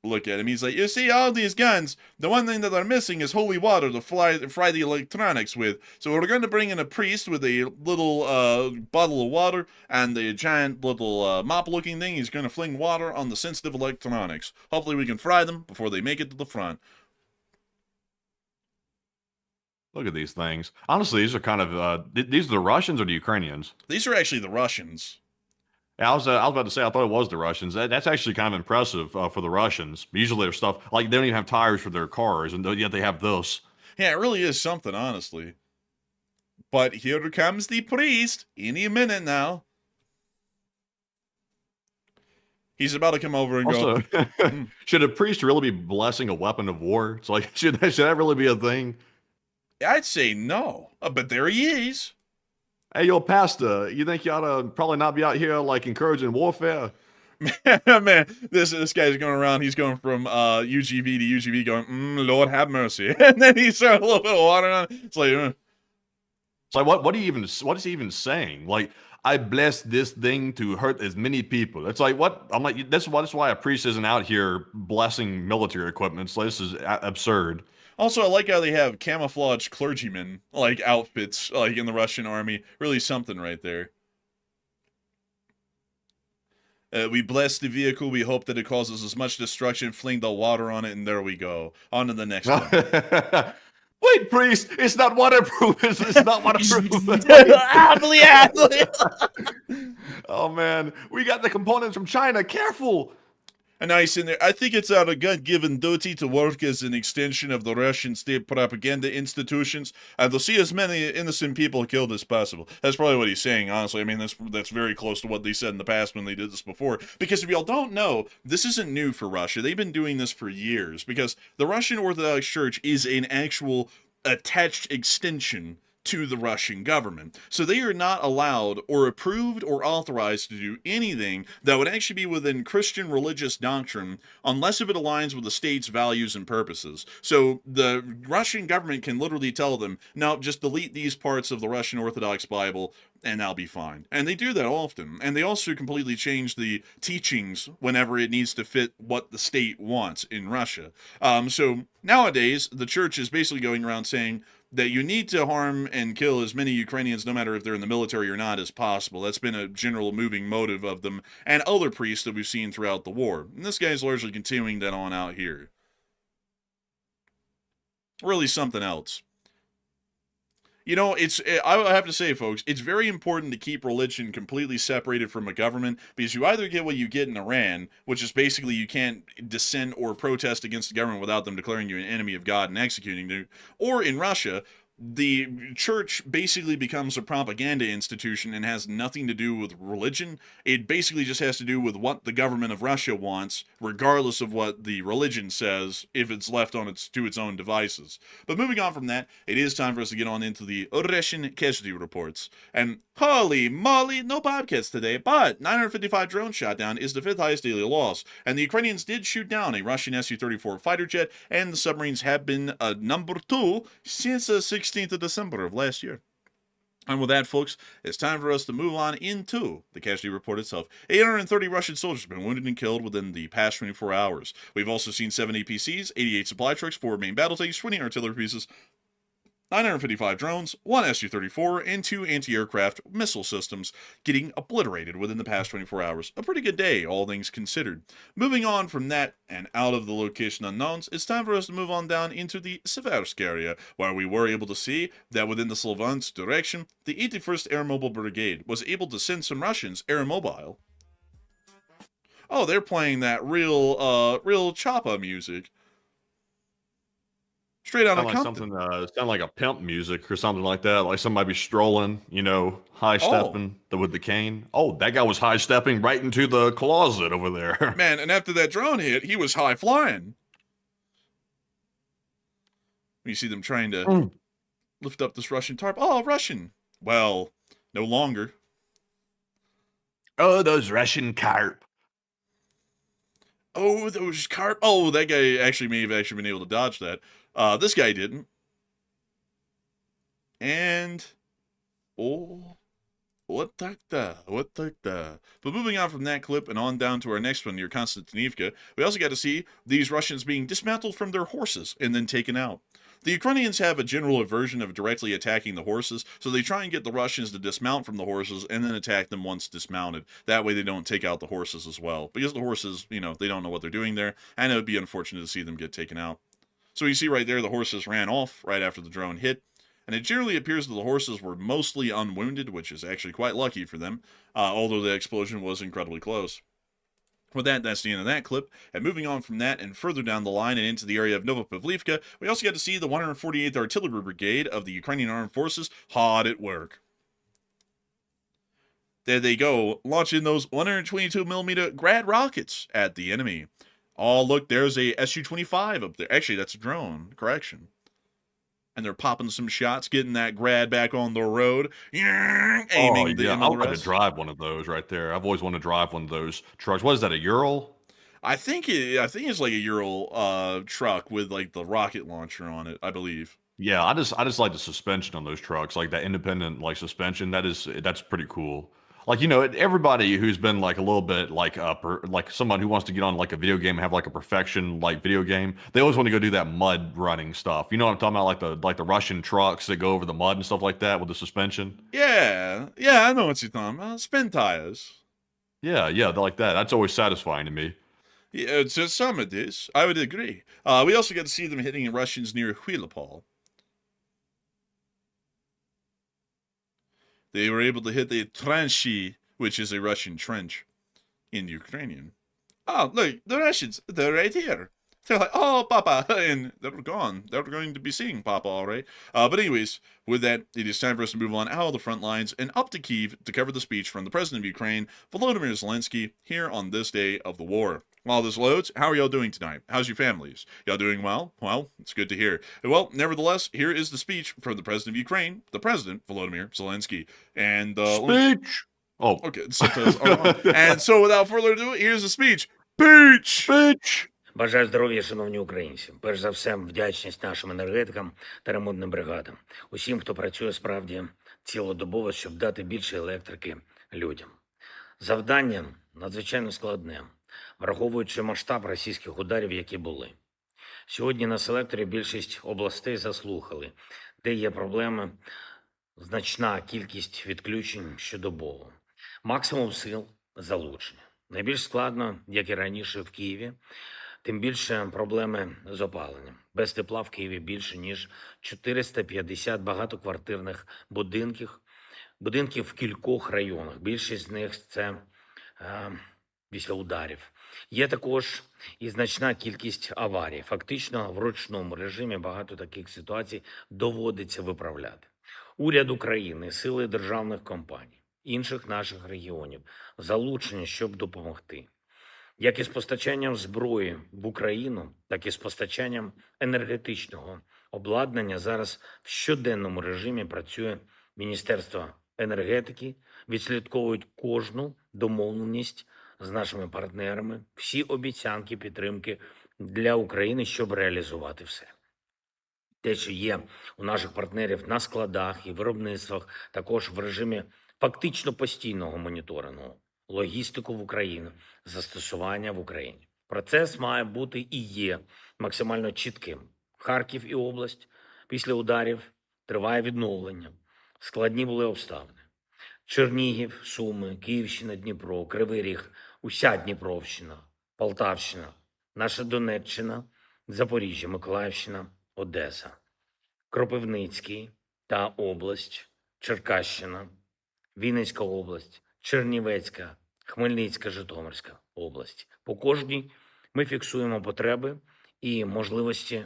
Look at him. He's like, you see, all these guns, the one thing that they're missing is holy water to fry the electronics with. So we're going to bring in a priest with a little bottle of water and a giant little mop-looking thing. He's going to fling water on the sensitive electronics. Hopefully we can fry them before they make it to the front. Look at these things. Honestly, these are kind of, these are the Russians or the Ukrainians? These are actually the Russians. Yeah, I was about to say, I thought it was the Russians. That's actually kind of impressive for the Russians. Usually their stuff, like they don't even have tires for their cars, and yet they have this. Yeah, it really is something, honestly. But here comes the priest any minute now. He's about to come over and Also, go. should a priest really be blessing a weapon of war? It's like, should that really be a thing? I'd say no, but there he is. Hey, yo, pastor, you think you ought to probably not be out here, like, encouraging warfare? Man, this guy's going around. He's going from UGV to UGV going, Lord have mercy. And then he's throwing a little bit of water on it. It's like, what is he even saying? Like, I bless this thing to hurt as many people. It's like, what? I'm like, that's why a priest isn't out here blessing military equipment. So this is absurd. Also, I like how they have camouflage clergymen, like, outfits, like, in the Russian army. Really something right there. We bless the vehicle. We hope that it causes as much destruction. Fling the water on it, and there we go. On to the next one. Wait, priest, it's not waterproof. It's not waterproof. Oh, man. We got the components from China. Careful. And now he's in there. I think it's our God-given duty to work as an extension of the Russian state propaganda institutions and to see as many innocent people killed as possible. That's probably what he's saying, honestly. I mean, that's very close to what they said in the past when they did this before. Because if y'all don't know, this isn't new for Russia. They've been doing this for years. Because the Russian Orthodox Church is an actual attached extension to the Russian government. So they are not allowed or approved or authorized to do anything that would actually be within Christian religious doctrine unless if it aligns with the state's values and purposes. So the Russian government can literally tell them, no, just delete these parts of the Russian Orthodox Bible and I'll be fine. And they do that often. And they also completely change the teachings whenever it needs to fit what the state wants in Russia. So nowadays, the church is basically going around saying that you need to harm and kill as many Ukrainians, no matter if they're in the military or not, as possible. That's been a general moving motive of them and other priests that we've seen throughout the war. And this guy's largely continuing that on out here. Really something else. You know, I have to say, folks, it's very important to keep religion completely separated from a government, because you either get what you get in Iran, which is basically you can't dissent or protest against the government without them declaring you an enemy of God and executing you, or in Russia, the church basically becomes a propaganda institution and has nothing to do with religion. It basically just has to do with what the government of Russia wants, regardless of what the religion says, if it's left to its own devices. But moving on from that, it is time for us to get on into the Russian casualty reports. And holy moly, no Bobcats today, but 955 drone shot down is the 5th highest daily loss. And the Ukrainians did shoot down a Russian Su-34 fighter jet, and the submarines have been number 2 since 16th of December of last year. And with that, folks, it's time for us to move on into the casualty report itself. 830 Russian soldiers have been wounded and killed within the past 24 hours. We've also seen 7 APCs, 88 supply trucks, 4 main battle tanks, 20 artillery pieces, 955 drones, 1 Su-34, and 2 anti-aircraft missile systems getting obliterated within the past 24 hours. A pretty good day, all things considered. Moving on from that and out of the location unknowns, it's time for us to move on down into the Seversk area, where we were able to see that within the Slovensk direction, the 81st Air Mobile Brigade was able to send some Russians air-mobile. Oh, they're playing that real Choppa music. Straight out of Compton. Sound like a pimp music or something like that. Like somebody be strolling, high stepping with the cane. Oh, that guy was high stepping right into the closet over there. Man, and after that drone hit, he was high flying. You see them trying to lift up this Russian tarp. Oh, Russian. Well, no longer. Oh, those Russian carp. Oh, those carp. Oh, that guy actually may have been able to dodge that. This guy didn't. And what the? But moving on from that clip and on down to our next one near Konstantinivka, we also got to see these Russians being dismantled from their horses and then taken out. The Ukrainians have a general aversion of directly attacking the horses, so they try and get the Russians to dismount from the horses and then attack them once dismounted. That way they don't take out the horses as well. Because the horses, they don't know what they're doing there, and it would be unfortunate to see them get taken out. So you see right there, the horses ran off right after the drone hit, and it generally appears that the horses were mostly unwounded, which is actually quite lucky for them, although the explosion was incredibly close. With that, that's the end of that clip, and moving on from that and further down the line and into the area of Novopavlivka, we also got to see the 148th Artillery Brigade of the Ukrainian Armed Forces hard at work. There they go, launching those 122mm Grad rockets at the enemy. Oh, look, there's a Su-25 up there. Actually, that's a drone. Correction. And they're popping some shots, getting that Grad back on the road. Aiming I would like to drive one of those right there. I've always wanted to drive one of those trucks. What is that, a Ural? I think it's like a Ural truck with like the rocket launcher on it, I believe. Yeah, I just like the suspension on those trucks, like that independent like suspension. That's pretty cool. Like, everybody who's been like a little bit like like someone who wants to get on like a video game and have like a perfection like video game, they always want to go do that mud running stuff. You know what I'm talking about? Like the Russian trucks that go over the mud and stuff like that with the suspension. Yeah, I know what you're talking about. Spin tires. Yeah, they're like that. That's always satisfying to me. Yeah, to some it is. I would agree. We also got to see them hitting Russians near Huilopol. They were able to hit the Transhi, which is a Russian trench in Ukrainian. Oh, look, the Russians, they're right here. They're like, oh, Papa, and they're gone. They're going to be seeing Papa, all right. But anyways, with that, it is time for us to move on out of the front lines and up to Kyiv to cover the speech from the President of Ukraine, Volodymyr Zelensky, here on this day of the war. While this loads, how are y'all doing tonight? How's your families? Y'all doing well? Well, it's good to hear. Well, nevertheless, here is the speech from the President of Ukraine, the President, Volodymyr Zelensky. And speech! Oh. Okay. And so without further ado, here's the speech. Speech! Бажаю здоров'я, шановні українці. Перш за все, вдячність нашим енергетикам та ремонтним бригадам. Усім, хто працює справді цілодобово, щоб дати більше електрики людям. Завдання надзвичайно складне, враховуючи масштаб російських ударів, які були. Сьогодні на селекторі більшість областей заслухали, де є проблеми, значна кількість відключень щодобово. Максимум сил залучення. Найбільш складно, як і раніше в Києві, тим більше проблеми з опаленням. Без тепла в Києві більше, ніж 450 багатоквартирних будинків в кількох районах. Більшість з них – це після ударів. Є також і значна кількість аварій. Фактично в ручному режимі багато таких ситуацій доводиться виправляти. Уряд України, сили державних компаній, інших наших регіонів залучені, щоб допомогти. Як із постачанням зброї в Україну, так і з постачанням енергетичного обладнання зараз в щоденному режимі працює Міністерство енергетики, відслідковують кожну домовленість з нашими партнерами, всі обіцянки підтримки для України, щоб реалізувати все. Те, що є у наших партнерів на складах і виробництвах, також в режимі фактично постійного моніторингу. Логістику в Україну, застосування в Україні. Процес має бути і є максимально чітким. Харків і область після ударів Триває відновлення. Складні були обставини. Чернігів, Суми, Київщина, Дніпро, Кривий Ріг, уся Дніпровщина, Полтавщина, наша Донеччина, Запоріжжя, Миколаївщина, Одеса, Кропивницький та область, Черкащина, Вінницька область, Чернівецька, Хмельницька, Житомирська область. По кожній ми фіксуємо потреби і можливості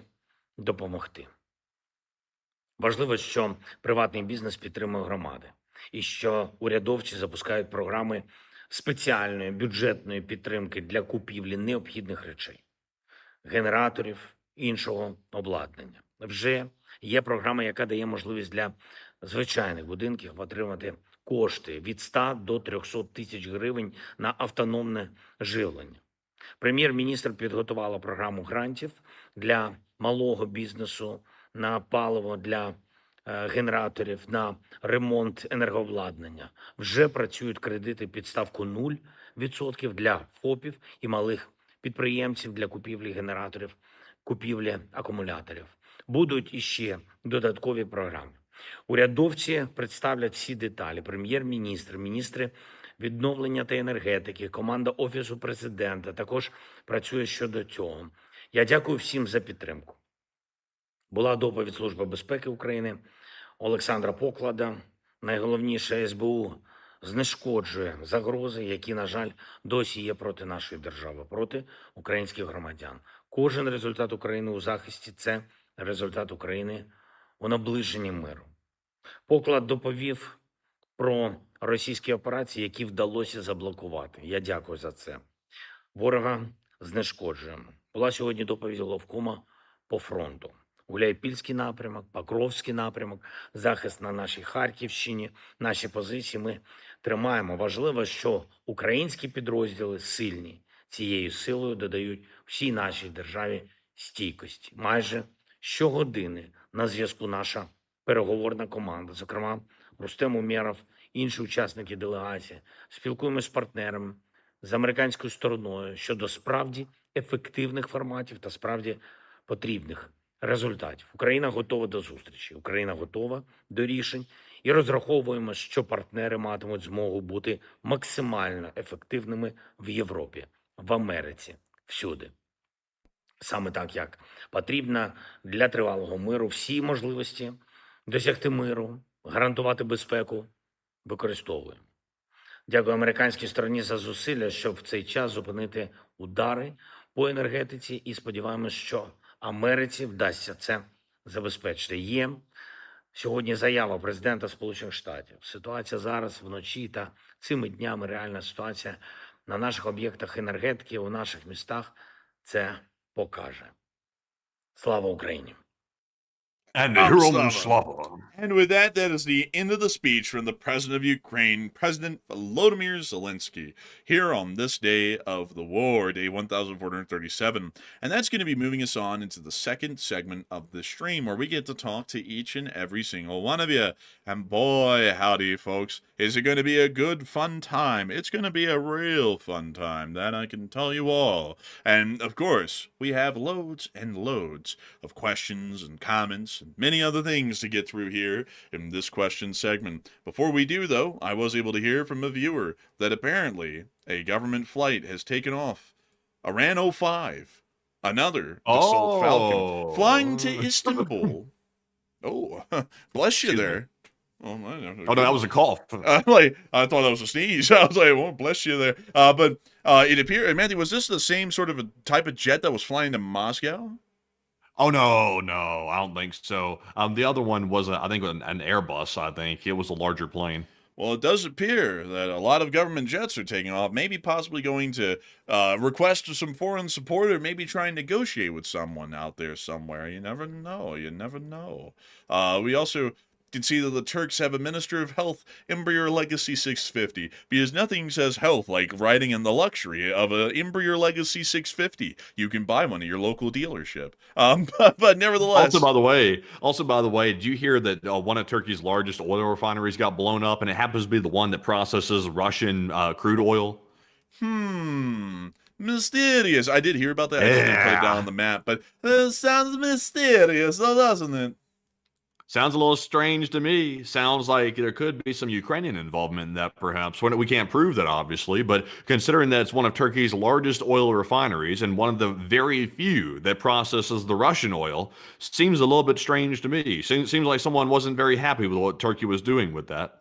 допомогти. Важливо, що приватний бізнес підтримує громади і що урядовці запускають програми спеціальної бюджетної підтримки для купівлі необхідних речей, генераторів, іншого обладнання. Вже є програма, яка дає можливість для звичайних будинків отримати кошти від 100 до 300 тисяч гривень на автономне живлення. Прем'єр-міністр підготувала програму грантів для малого бізнесу на паливо для генераторів, на ремонт енергообладнання. Вже працюють кредити під ставку 0% для ФОПів і малих підприємців для купівлі генераторів, купівлі акумуляторів. Будуть іще додаткові програми. Урядовці представлять всі деталі. Прем'єр-міністр, міністри відновлення та енергетики, команда Офісу президента також працює щодо цього. Я дякую всім за підтримку. Була доповідь Служби безпеки України Олександра Поклада. Найголовніше, СБУ знешкоджує загрози, які, на жаль, досі є проти нашої держави, проти українських громадян. Кожен результат України у захисті – це результат України у наближенні миру. Поклад доповів про російські операції, які вдалося заблокувати. Я дякую за це. Ворога знешкоджуємо. Була сьогодні доповідь головкома по фронту. Гуляйпільський напрямок, Покровський напрямок, захист на нашій Харківщині, наші позиції ми тримаємо. Важливо, що українські підрозділи сильні. Цією силою додають всій нашій державі стійкості. Майже щогодини на зв'язку наша переговорна команда, зокрема Рустем Умєров, інші учасники делегації. Спілкуємося з партнерами, з американською стороною щодо справді ефективних форматів та справді потрібних результатів. Україна готова до зустрічі, Україна готова до рішень і розраховуємо, що партнери матимуть змогу бути максимально ефективними в Європі, в Америці, всюди. Саме так, як потрібно для тривалого миру, всі можливості досягти миру, гарантувати безпеку використовуємо. Дякую американській стороні за зусилля, щоб в цей час зупинити удари по енергетиці, і сподіваємось, що Америці вдасться це забезпечити. Є сьогодні заява президента Сполучених Штатів. Ситуація зараз вночі та цими днями, реальна ситуація на наших об'єктах енергетики, у наших містах це покаже. Слава Україні! And Slava. Slava. And with that, that is the end of the speech from the President of Ukraine, President Volodymyr Zelensky, here on this day of the war, day 1437. And that's going to be moving us on into the second segment of the stream, where we get to talk to each and every single one of you. And boy, howdy, folks, is it going to be a good, fun time. It's going to be a real fun time, that I can tell you all. And, of course, we have loads and loads of questions and comments and many other things to get through here in this question segment. Before we do, though, I was able to hear from a viewer that apparently a government flight has taken off. Iran 05, another Dassault Falcon, flying to Istanbul. Oh, bless you there. Oh, Oh, no, that was a cough. I thought that was a sneeze. I was like, well, bless you there. But it appeared, Matthew, was this the same sort of a type of jet that was flying to Moscow? Oh, no, I don't think so. The other one was, I think, an Airbus, I think. It was a larger plane. Well, it does appear that a lot of government jets are taking off, maybe possibly going to request some foreign support or maybe try and negotiate with someone out there somewhere. You never know. You never know. We also can see that the Turks have a Minister of Health Embraer Legacy 650, because nothing says health like riding in the luxury of an Embraer Legacy 650. You can buy one at your local dealership. But nevertheless. Also, by the way, did you hear that one of Turkey's largest oil refineries got blown up, and it happens to be the one that processes Russian crude oil? Mysterious. I did hear about that. I didn't put it down on the map, but it sounds mysterious, though, doesn't it? Sounds a little strange to me. Sounds like there could be some Ukrainian involvement in that, perhaps. We can't prove that, obviously, but considering that it's one of Turkey's largest oil refineries and one of the very few that processes the Russian oil, seems a little bit strange to me. Seems like someone wasn't very happy with what Turkey was doing with that.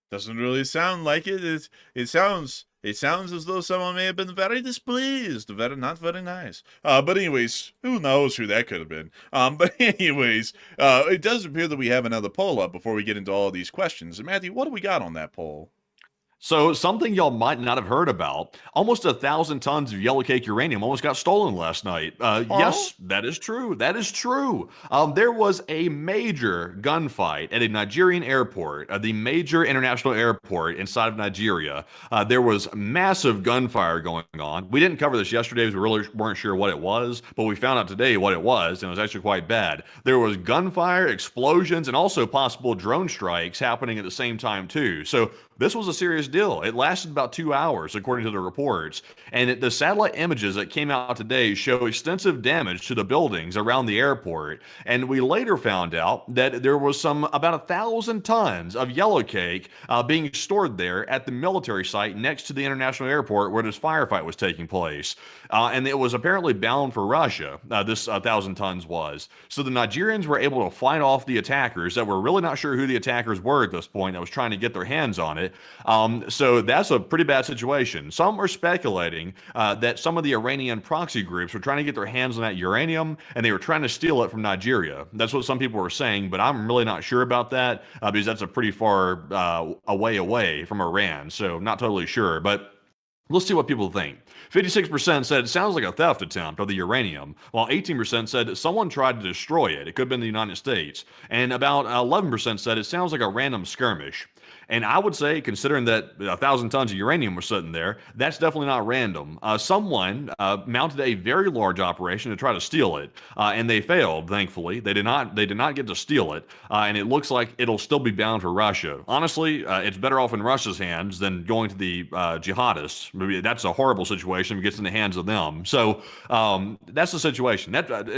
Doesn't really sound like it. It sounds as though someone may have been very displeased, not very nice. But anyways, who knows who that could have been. But anyways, it does appear that we have another poll up before we get into all of these questions. And Matthew, what do we got on that poll? So something y'all might not have heard about, almost 1,000 tons of yellow cake uranium almost got stolen last night. Yes, that is true. That is true. There was a major gunfight at a Nigerian airport, the major international airport inside of Nigeria. There was massive gunfire going on. We didn't cover this yesterday because we really weren't sure what it was, but we found out today what it was, and it was actually quite bad. There was gunfire, explosions, and also possible drone strikes happening at the same time too. So this was a serious deal. It lasted about 2 hours, according to the reports. And the satellite images that came out today show extensive damage to the buildings around the airport. And we later found out that there was about 1,000 tons of yellow cake being stored there at the military site next to the international airport where this firefight was taking place. And it was apparently bound for Russia, this 1,000 tons was. So the Nigerians were able to fight off the attackers that were really not sure who the attackers were at this point that was trying to get their hands on it. So that's a pretty bad situation. Some are speculating that some of the Iranian proxy groups were trying to get their hands on that uranium and they were trying to steal it from Nigeria. That's what some people were saying, but I'm really not sure about that because that's a pretty far away from Iran. So not totally sure, but let's see what people think. 56% said it sounds like a theft attempt of the uranium, while 18% said someone tried to destroy it. It could have been the United States. And about 11% said it sounds like a random skirmish. And I would say, considering that 1,000 tons of uranium were sitting there, that's definitely not random. Someone mounted a very large operation to try to steal it, and they failed. Thankfully, they did not get to steal it, and it looks like it'll still be bound for Russia. Honestly, it's better off in Russia's hands than going to the jihadists. Maybe that's a horrible situation if it gets in the hands of them. So that's the situation.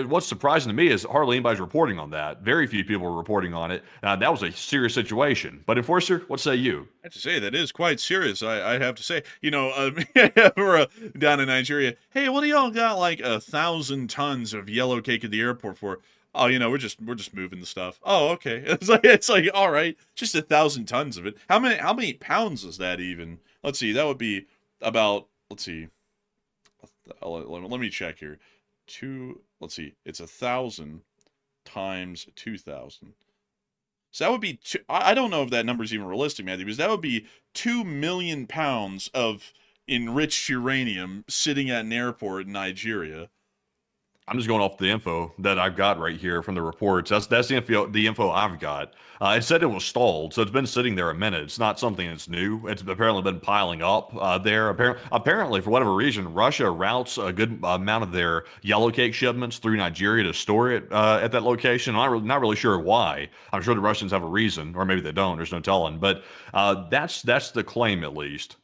What's surprising to me is hardly anybody's reporting on that. Very few people are reporting on it. That was a serious situation. But Enforcer, what say you? I have to say, that is quite serious, I have to say. We're down in Nigeria. Hey, what do y'all got like 1,000 tons of yellow cake at the airport for? Oh, we're just moving the stuff. Oh, okay. It's like all right, just 1,000 tons of it. How many pounds is that even? Let's see. That would be about. Let's see. Let me check here. Let's see. It's 1,000 times 2,000. So that would be, I don't know if that number is even realistic, Matthew, because that would be 2 million pounds of enriched uranium sitting at an airport in Nigeria. I'm just going off the info that I've got right here from the reports. That's the info I've got. It said it was stalled, so it's been sitting there a minute. It's not something that's new. It's apparently been piling up there. Apparently, for whatever reason, Russia routes a good amount of their yellow cake shipments through Nigeria to store it at that location. I'm not really sure why. I'm sure the Russians have a reason, or maybe they don't. There's no telling. But that's the claim, at least.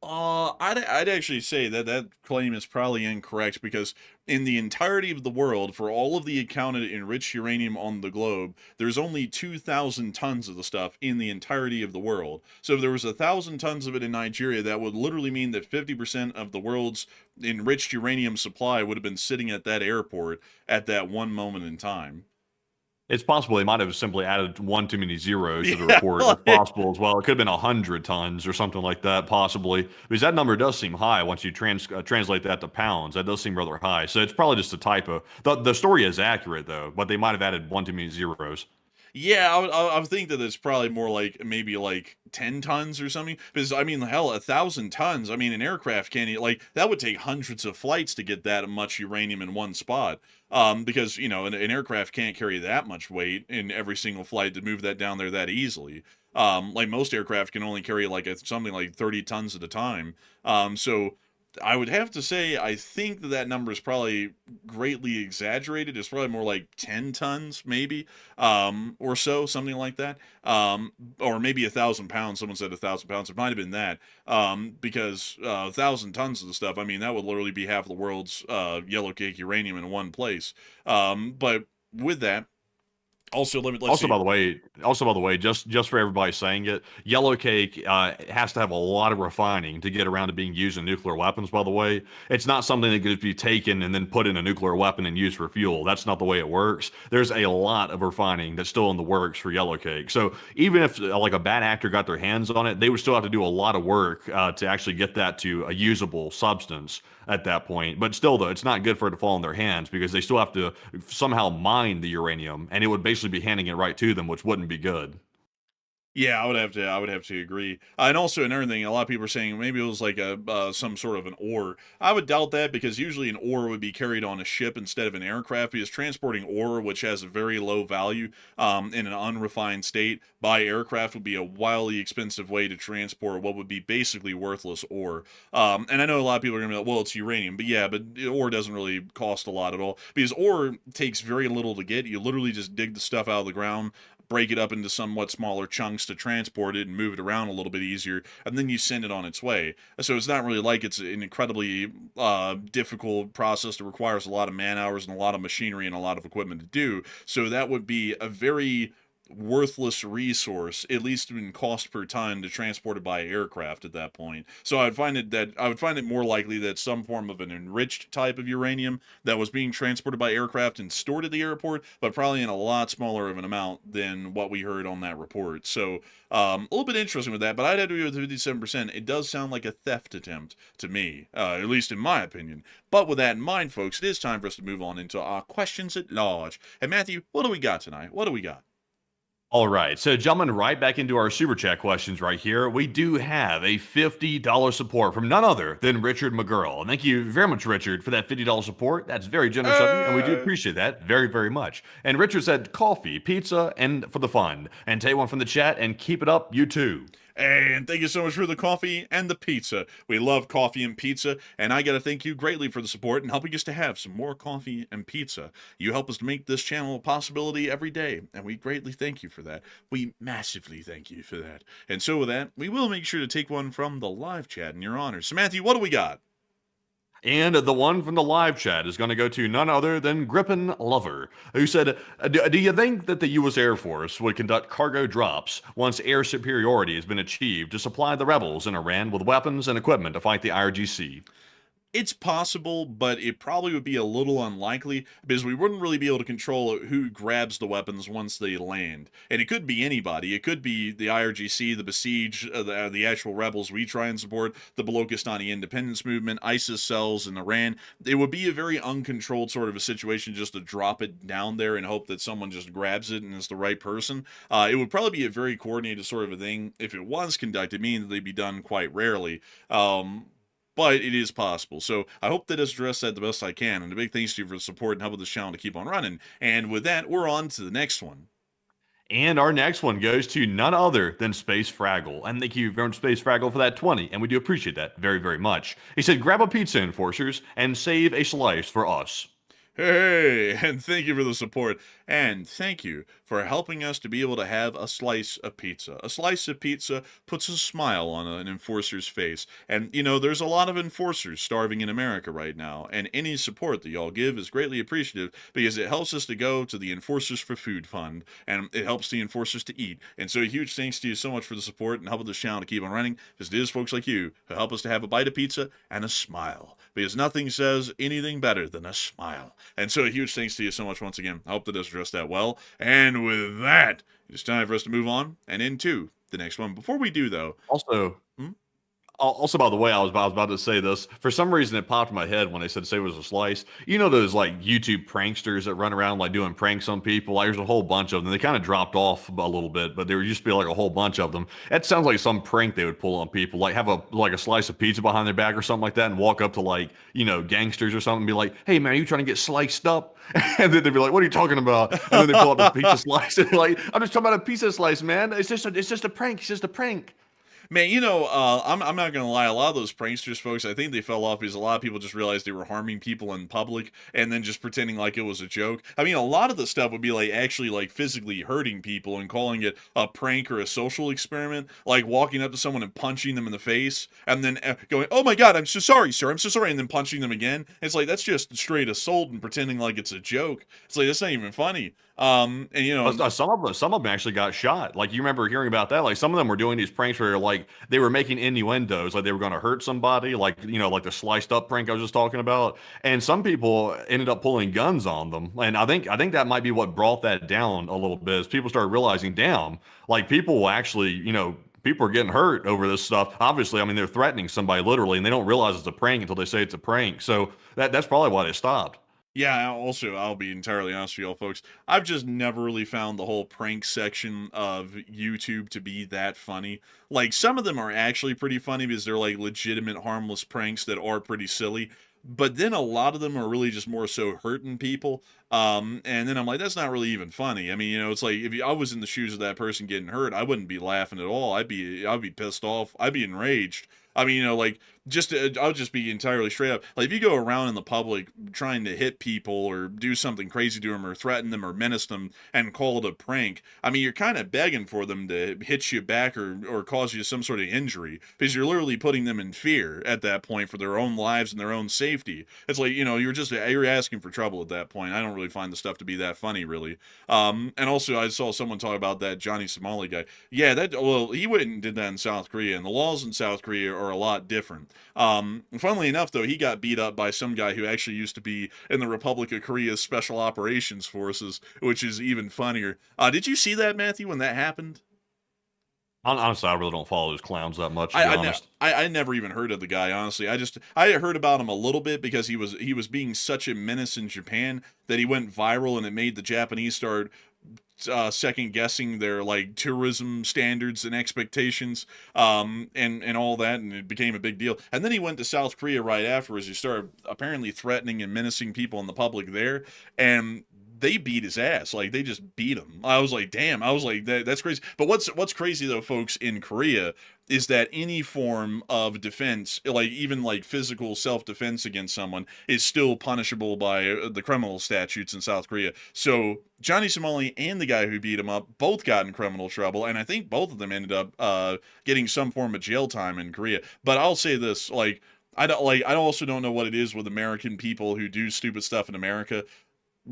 I'd actually say that claim is probably incorrect because in the entirety of the world, for all of the accounted enriched uranium on the globe, there's only 2,000 tons of the stuff in the entirety of the world. So if there was 1,000 tons of it in Nigeria, that would literally mean that 50% of the world's enriched uranium supply would have been sitting at that airport at that one moment in time. It's possible they might have simply added one too many zeros to the report. It's possible as well. It could have been 100 tons or something like that, possibly. Because that number does seem high once you translate that to pounds. That does seem rather high. So it's probably just a typo. The story is accurate, though, but they might have added one too many zeros. Yeah, I would think that it's probably more like maybe like 10 tons or something. Because, I mean, hell, 1,000 tons. I mean, an aircraft can't, that would take hundreds of flights to get that much uranium in one spot. Because, an aircraft can't carry that much weight in every single flight to move that down there that easily. Like most aircraft can only carry something like 30 tons at a time. So I would have to say, I think that number is probably greatly exaggerated. It's probably more like 10 tons, maybe, or so, something like that. Or maybe 1,000 pounds. Someone said 1,000 pounds. It might have been that. Because 1,000 tons of the stuff, I mean, that would literally be half the world's yellow cake uranium in one place. But with that, Also, let's Also, see. by the way, just for everybody saying it, yellow cake has to have a lot of refining to get around to being used in nuclear weapons. By the way, it's not something that could be taken and then put in a nuclear weapon and used for fuel. That's not the way it works. There's a lot of refining that's still in the works for yellow cake. So even if like a bad actor got their hands on it, they would still have to do a lot of work to actually get that to a usable substance at that point. But still, though, it's not good for it to fall in their hands because they still have to somehow mine the uranium, and it would basically be handing it right to them, which wouldn't be good. Yeah, I would have to agree. And also another thing, a lot of people are saying maybe it was like a some sort of an ore. I would doubt that because usually an ore would be carried on a ship instead of an aircraft. Because transporting ore, which has a very low value, in an unrefined state, by aircraft would be a wildly expensive way to transport what would be basically worthless ore. And I know a lot of people are gonna be like, well, it's uranium, but yeah, but ore doesn't really cost a lot at all because ore takes very little to get. You literally just dig the stuff out of the ground, break it up into somewhat smaller chunks to transport it and move it around a little bit easier, and then you send it on its way. So it's not really like it's an incredibly difficult process that requires a lot of man hours and a lot of machinery and a lot of equipment to do. So that would be a very worthless resource, at least in cost per ton, to transport it by aircraft at that point. So I would find it more likely that some form of an enriched type of uranium that was being transported by aircraft and stored at the airport, but probably in a lot smaller of an amount than what we heard on that report. So a little bit interesting with that, but I'd have to agree with 57%. It does sound like a theft attempt to me, at least in my opinion. But with that in mind, folks, it is time for us to move on into our questions at large. And Matthew, what do we got tonight? What do we got? All right, so jumping right back into our super chat questions right here, we do have a $50 support from none other than Richard McGurl. And thank you very much, Richard, for that $50 support. That's very generous of you, and we do appreciate that very, very much. And Richard said coffee, pizza, and for the fun. And take one from the chat and keep it up, you too. And thank you so much for the coffee and the pizza. We love coffee and pizza, and I got to thank you greatly for the support and helping us to have some more coffee and pizza. You help us to make this channel a possibility every day, and we greatly thank you for that. We massively thank you for that. And so with that, we will make sure to take one from the live chat in your honor. So Matthew, what do we got? And the one from the live chat is going to go to none other than Grippin Lover, who said, do you think that the U.S. Air Force would conduct cargo drops once air superiority has been achieved to supply the rebels in Iran with weapons and equipment to fight the IRGC? It's possible, but it probably would be a little unlikely because we wouldn't really be able to control who grabs the weapons once they land. And it could be anybody. It could be the IRGC, the Besiege, the actual rebels we try and support, the Balochistan independence movement, ISIS cells in Iran. It would be a very uncontrolled sort of a situation just to drop it down there and hope that someone just grabs it and is the right person. It would probably be a very coordinated sort of a thing. If it was conducted, meaning that they'd be done quite rarely. But it is possible. So I hope that has addressed that the best I can. And a big thanks to you for the support and helping this channel to keep on running. And with that, we're on to the next one. And our next one goes to none other than Space Fraggle. And thank you very much, Space Fraggle, for that 20. And we do appreciate that very, very much. He said, grab a pizza, Enforcers, and save a slice for us. Hey, and thank you for the support. And thank you for helping us to be able to have a slice of pizza. A slice of pizza puts a smile on an enforcer's face. And, you know, there's a lot of enforcers starving in America right now. And any support that y'all give is greatly appreciative because it helps us to go to the Enforcers for Food Fund. And it helps the enforcers to eat. And so a huge thanks to you so much for the support and helping this channel to keep on running. Because it is folks like you who help us to have a bite of pizza and a smile. Because nothing says anything better than a smile. And so a huge thanks to you so much once again. I hope that does address that well. And with that, it's time for us to move on and into the next one. Before we do, though... Also, by the way, I was about to say this. For some reason, it popped in my head when they said say it was a slice. You know those like YouTube pranksters that run around like doing pranks on people? Like, there's a whole bunch of them. They kind of dropped off a little bit, but there used to be like a whole bunch of them. That sounds like some prank they would pull on people. Like have a slice of pizza behind their back or something like that, and walk up to like gangsters or something, and be like, "Hey man, are you trying to get sliced up?" And then they'd be like, "What are you talking about?" And then they pull up the pizza slice, and they're like, "I'm just talking about a pizza slice, man. It's just a prank. It's just a prank." Man, I'm not going to lie. A lot of those pranksters, folks, I think they fell off because a lot of people just realized they were harming people in public and then just pretending like it was a joke. I mean, a lot of the stuff would be like actually like physically hurting people and calling it a prank or a social experiment, like walking up to someone and punching them in the face and then going, "Oh my God, I'm so sorry, sir. I'm so sorry." And then punching them again. It's like, that's just straight assault and pretending like it's a joke. It's like, that's not even funny. And you know, Some of them actually got shot. Like you remember hearing about that. Like some of them were doing these pranks where like they were making innuendos, like they were going to hurt somebody, like like the sliced up prank I was just talking about. And some people ended up pulling guns on them. And I think that might be what brought that down a little bit. As people started realizing, damn, like people will actually, people are getting hurt over this stuff. Obviously, I mean they're threatening somebody literally, and they don't realize it's a prank until they say it's a prank. So that's probably why they stopped. yeah, also, I'll be entirely honest with y'all, folks. I've just never really found the whole prank section of YouTube to be that funny. Like, some of them are actually pretty funny because they're like legitimate harmless pranks that are pretty silly. But then a lot of them are really just more so hurting people. And then I'm like, that's not really even funny. I mean, it's like if I was in the shoes of that person getting hurt, I wouldn't be laughing at all. I'd be pissed off. I'd be enraged. I mean, like I'll just be entirely straight up. Like if you go around in the public trying to hit people or do something crazy to them or threaten them or menace them and call it a prank, I mean, you're kind of begging for them to hit you back or cause you some sort of injury because you're literally putting them in fear at that point for their own lives and their own safety. It's like, you're asking for trouble at that point. I don't really find the stuff to be that funny, really. And also I saw someone talk about that Johnny Somali guy. Yeah, he went and did that in South Korea, and the laws in South Korea are a lot different. Funnily enough, though, he got beat up by some guy who actually used to be in the Republic of Korea's Special Operations Forces, which is even funnier. Did you see that, Matthew, when that happened? Honestly, I really don't follow those clowns that much, to be honest. I never even heard of the guy, honestly. I heard about him a little bit because he was being such a menace in Japan that he went viral, and it made the Japanese start second guessing their like tourism standards and expectations, and all that, and it became a big deal. And then he went to South Korea right afterwards. He started apparently threatening and menacing people in the public there, and they beat his ass. Like they just beat him. I was like, damn. I was like, that's crazy. But what's crazy though, folks, in Korea is that any form of defense, like even like physical self-defense against someone, is still punishable by the criminal statutes in South Korea. So Johnny Somali and the guy who beat him up both got in criminal trouble, and I think both of them ended up getting some form of jail time in Korea. But I'll say this, like I also don't know what it is with American people who do stupid stuff in America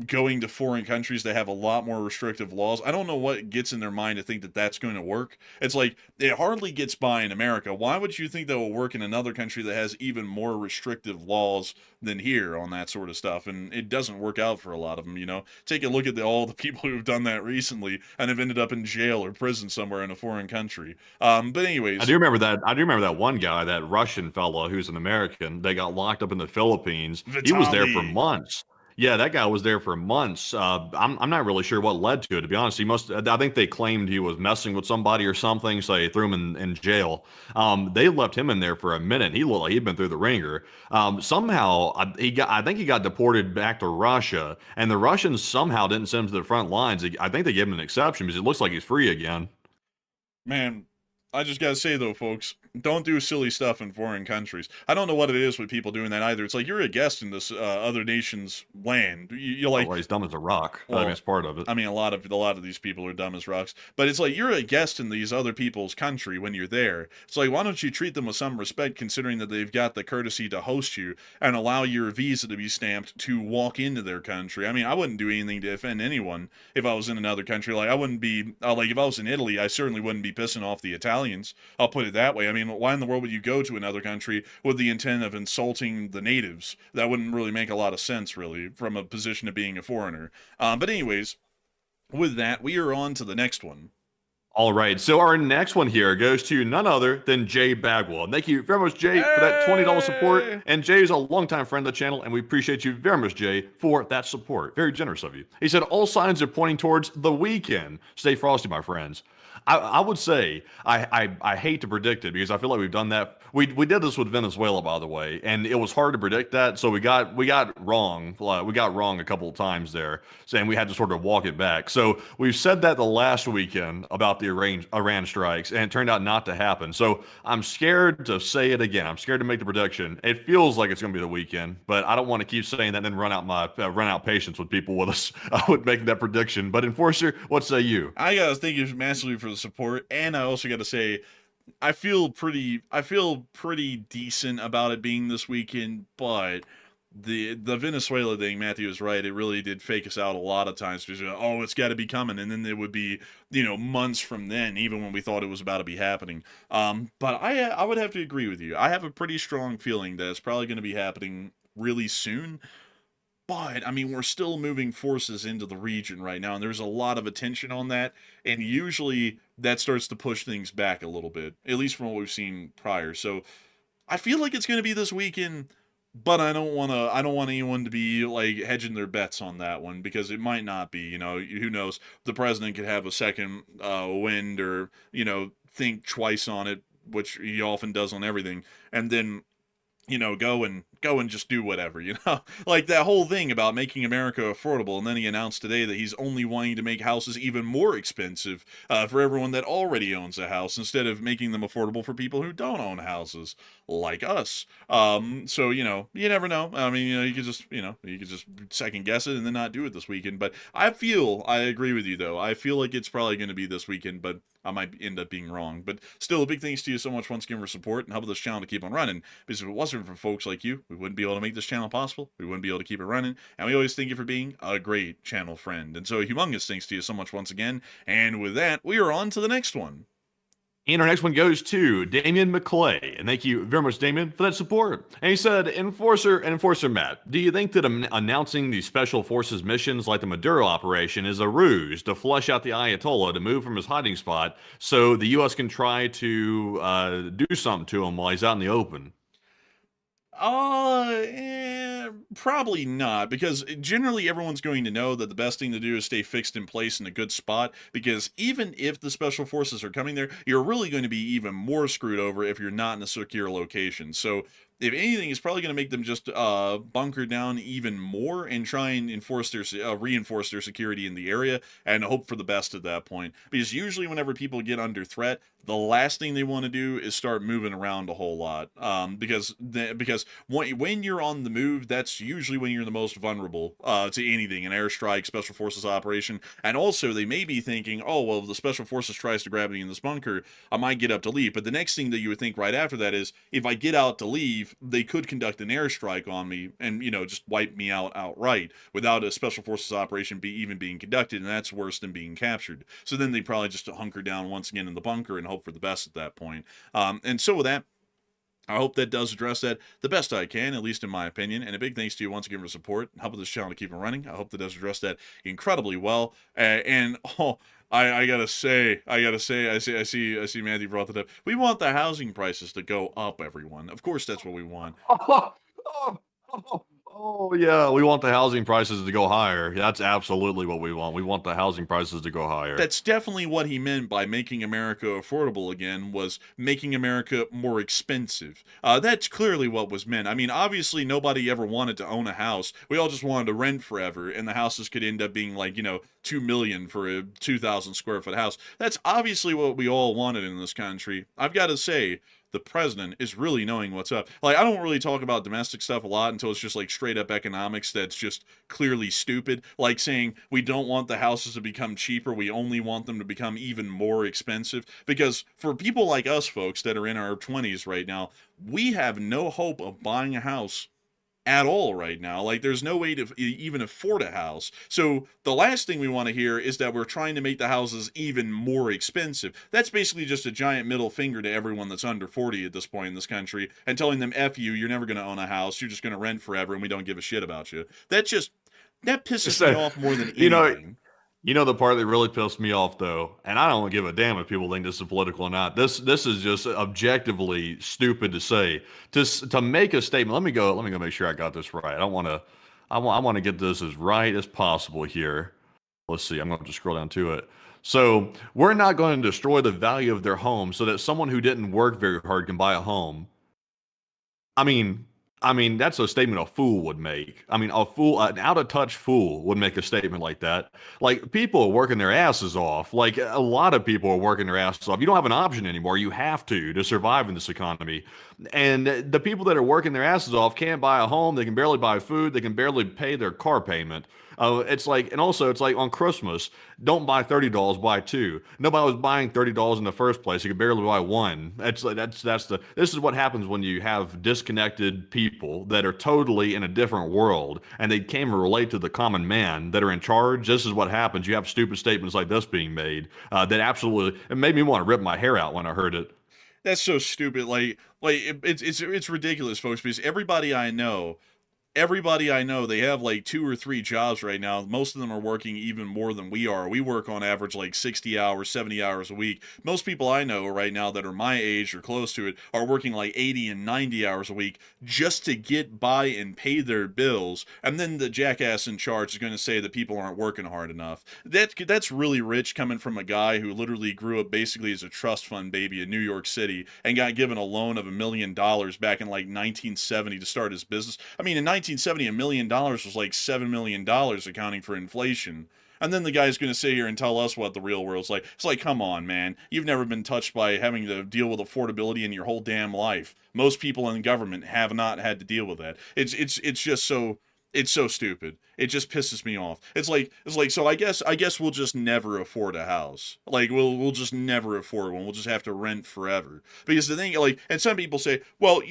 going to foreign countries that have a lot more restrictive laws. I don't know what gets in their mind to think that that's going to work. It's like it hardly gets by in America. Why would you think that will work in another country that has even more restrictive laws than here on that sort of stuff? And it doesn't work out for a lot of them. Take a look at all the people who've done that recently and have ended up in jail or prison somewhere in a foreign country. But anyways, I do remember that one guy, that Russian fellow who's an American. They got locked up in the Philippines. He was there for months. Yeah, that guy was there for months. I'm not really sure what led to it, to be honest. I think they claimed he was messing with somebody or something, so they threw him in jail. They left him in there for a minute. He looked like he'd been through the ringer. Somehow, I think he got deported back to Russia, and the Russians somehow didn't send him to the front lines. I think they gave him an exception because it looks like he's free again. man, I just gotta say though, folks, don't do silly stuff in foreign countries. I don't know what it is with people doing that either. It's like you're a guest in this other nation's land. You're like, well, he's dumb as a rock. well, I mean, it's part of it. I mean, a lot of these people are dumb as rocks. But it's like you're a guest in these other people's country when you're there. It's like, why don't you treat them with some respect, considering that they've got the courtesy to host you and allow your visa to be stamped to walk into their country? I mean, I wouldn't do anything to offend anyone if I was in another country. Like I wouldn't be like if I was in Italy, I certainly wouldn't be pissing off the Italians. I'll put it that way. I mean, why in the world would you go to another country with the intent of insulting the natives? That wouldn't really make a lot of sense, really, from a position of being a foreigner. But anyways, with that, we are on to the next one. All right, so our next one here goes to none other than Jay Bagwell. And thank you very much, Jay, for that $20 support. And Jay is a longtime friend of the channel, and we appreciate you very much, Jay, for that support. Very generous of you. He said, all signs are pointing towards the weekend. Stay frosty, my friends. I would say I hate to predict it because I feel like we've done that. We did this with Venezuela, by the way, and it was hard to predict that. So we got wrong. We got wrong a couple of times there, saying we had to sort of walk it back. So we've said that the last weekend about the Iran strikes, and it turned out not to happen. So I'm scared to say it again. I'm scared to make the prediction. It feels like it's going to be the weekend, but I don't want to keep saying that and then run out patience with people with us with making that prediction. But Enforcer, what say you? I gotta thank you massively for the support, and I also gotta say I feel pretty decent about it being this weekend, but the Venezuela thing, Matthew is right. It really did fake us out a lot of times because oh, it's got to be coming, and then it would be months from then, even when we thought it was about to be happening. But I would have to agree with you. I have a pretty strong feeling that it's probably going to be happening really soon. But I mean, we're still moving forces into the region right now, and there's a lot of attention on that, and usually that starts to push things back a little bit, at least from what we've seen prior. So I feel like it's going to be this weekend, but I don't want anyone to be like hedging their bets on that one because it might not be. Who knows? The president could have a second wind, or think twice on it, which he often does on everything, and then go and just do whatever, like that whole thing about making America affordable. And then he announced today that he's only wanting to make houses even more expensive for everyone that already owns a house, instead of making them affordable for people who don't own houses like us. So you never know. I mean, you could just second guess it and then not do it this weekend. But I agree with you though. I feel like it's probably going to be this weekend, but I might end up being wrong. But still, a big thanks to you so much once again for support and helping this channel to keep on running. Because if it wasn't for folks like you, we wouldn't be able to make this channel possible. We wouldn't be able to keep it running. And we always thank you for being a great channel friend. And so a humongous thanks to you so much once again. And with that, we are on to the next one. And our next one goes to Damian McClay. And thank you very much, Damian, for that support. And he said, Enforcer Matt, do you think that announcing the Special Forces missions like the Maduro operation is a ruse to flush out the Ayatollah to move from his hiding spot so the U.S. can try to do something to him while he's out in the open? Probably not, because generally everyone's going to know that the best thing to do is stay fixed in place in a good spot, because even if the special forces are coming there, you're really going to be even more screwed over if you're not in a secure location. So if anything, it's probably going to make them just bunker down even more and try and reinforce their security in the area and hope for the best at that point. Because usually whenever people get under threat, the last thing they want to do is start moving around a whole lot. Because when you're on the move, that's usually when you're the most vulnerable to anything, an airstrike, special forces operation. And also they may be thinking, oh, well, if the special forces tries to grab me in this bunker, I might get up to leave. But the next thing that you would think right after that is, if I get out to leave, they could conduct an airstrike on me and, just wipe me out outright without a special forces operation even being conducted. And that's worse than being captured. So then they probably just hunker down once again in the bunker and hope for the best at that point. And so with that, I hope that does address that the best I can, at least in my opinion. And a big thanks to you once again for support and helping this channel to keep it running. I hope that does address that incredibly well. I gotta say, I see Matthew brought that up. We want the housing prices to go up, everyone. Of course, that's what we want. Oh, yeah, we want the housing prices to go higher. That's absolutely what we want. We want the housing prices to go higher. That's definitely what he meant by making America affordable again, was making America more expensive. That's clearly what was meant. I mean, obviously, nobody ever wanted to own a house. We all just wanted to rent forever, and the houses could end up being like, $2 million for a 2,000 square foot house. That's obviously what we all wanted in this country. I've got to say, the president is really knowing what's up. Like, I don't really talk about domestic stuff a lot until it's just like straight up economics that's just clearly stupid. Like saying we don't want the houses to become cheaper, we only want them to become even more expensive. Because for people like us folks that are in our 20s right now, we have no hope of buying a house at all right now. Like, there's no way to even afford a house. So the last thing we want to hear is that we're trying to make the houses even more expensive. That's basically just a giant middle finger to everyone that's under 40 at this point in this country, and telling them, F you, you're never going to own a house, you're just going to rent forever, and we don't give a shit about you. That pisses me off more than anything. The part that really pissed me off, though, and I don't give a damn if people think this is political or not. This is just objectively stupid to say. To make a statement. Let me go make sure I got this right. I want to get this as right as possible here. Let's see. I'm going to just scroll down to it. So we're not going to destroy the value of their home so that someone who didn't work very hard can buy a home. I mean, that's a statement a fool would make. I mean, an out-of-touch fool would make a statement like that. Like, people are working their asses off. Like, a lot of people are working their asses off. You don't have an option anymore. You have to survive in this economy. And the people that are working their asses off can't buy a home. They can barely buy food. They can barely pay their car payment. It's like, and also it's like on Christmas, don't buy $30, buy two. Nobody was buying $30 in the first place. You could barely buy one. That's like this is what happens when you have disconnected people that are totally in a different world and they can't even relate to the common man that are in charge. This is what happens. You have stupid statements like this being made that absolutely it made me want to rip my hair out when I heard it. That's so stupid. It's ridiculous, folks, because everybody I know, they have like 2 or 3 jobs right now. Most of them are working even more than we are. We work on average like 60 hours, 70 hours a week. Most people I know right now that are my age or close to it are working like 80 and 90 hours a week just to get by and pay their bills. And then the jackass in charge is going to say that people aren't working hard enough. That's really rich coming from a guy who literally grew up basically as a trust fund baby in New York City and got given a loan of $1 million back in like 1970 to start his business. I mean, in 1970, $1 million was like $7 million accounting for inflation. And then the guy's going to sit here and tell us what the real world's like. It's like, come on, man. You've never been touched by having to deal with affordability in your whole damn life. Most people in government have not had to deal with that. It's just so it's so stupid. It just pisses me off. It's like so I guess we'll just never afford a house. Like we'll just never afford one. We'll just have to rent forever. Because the thing, like, and some people say, well,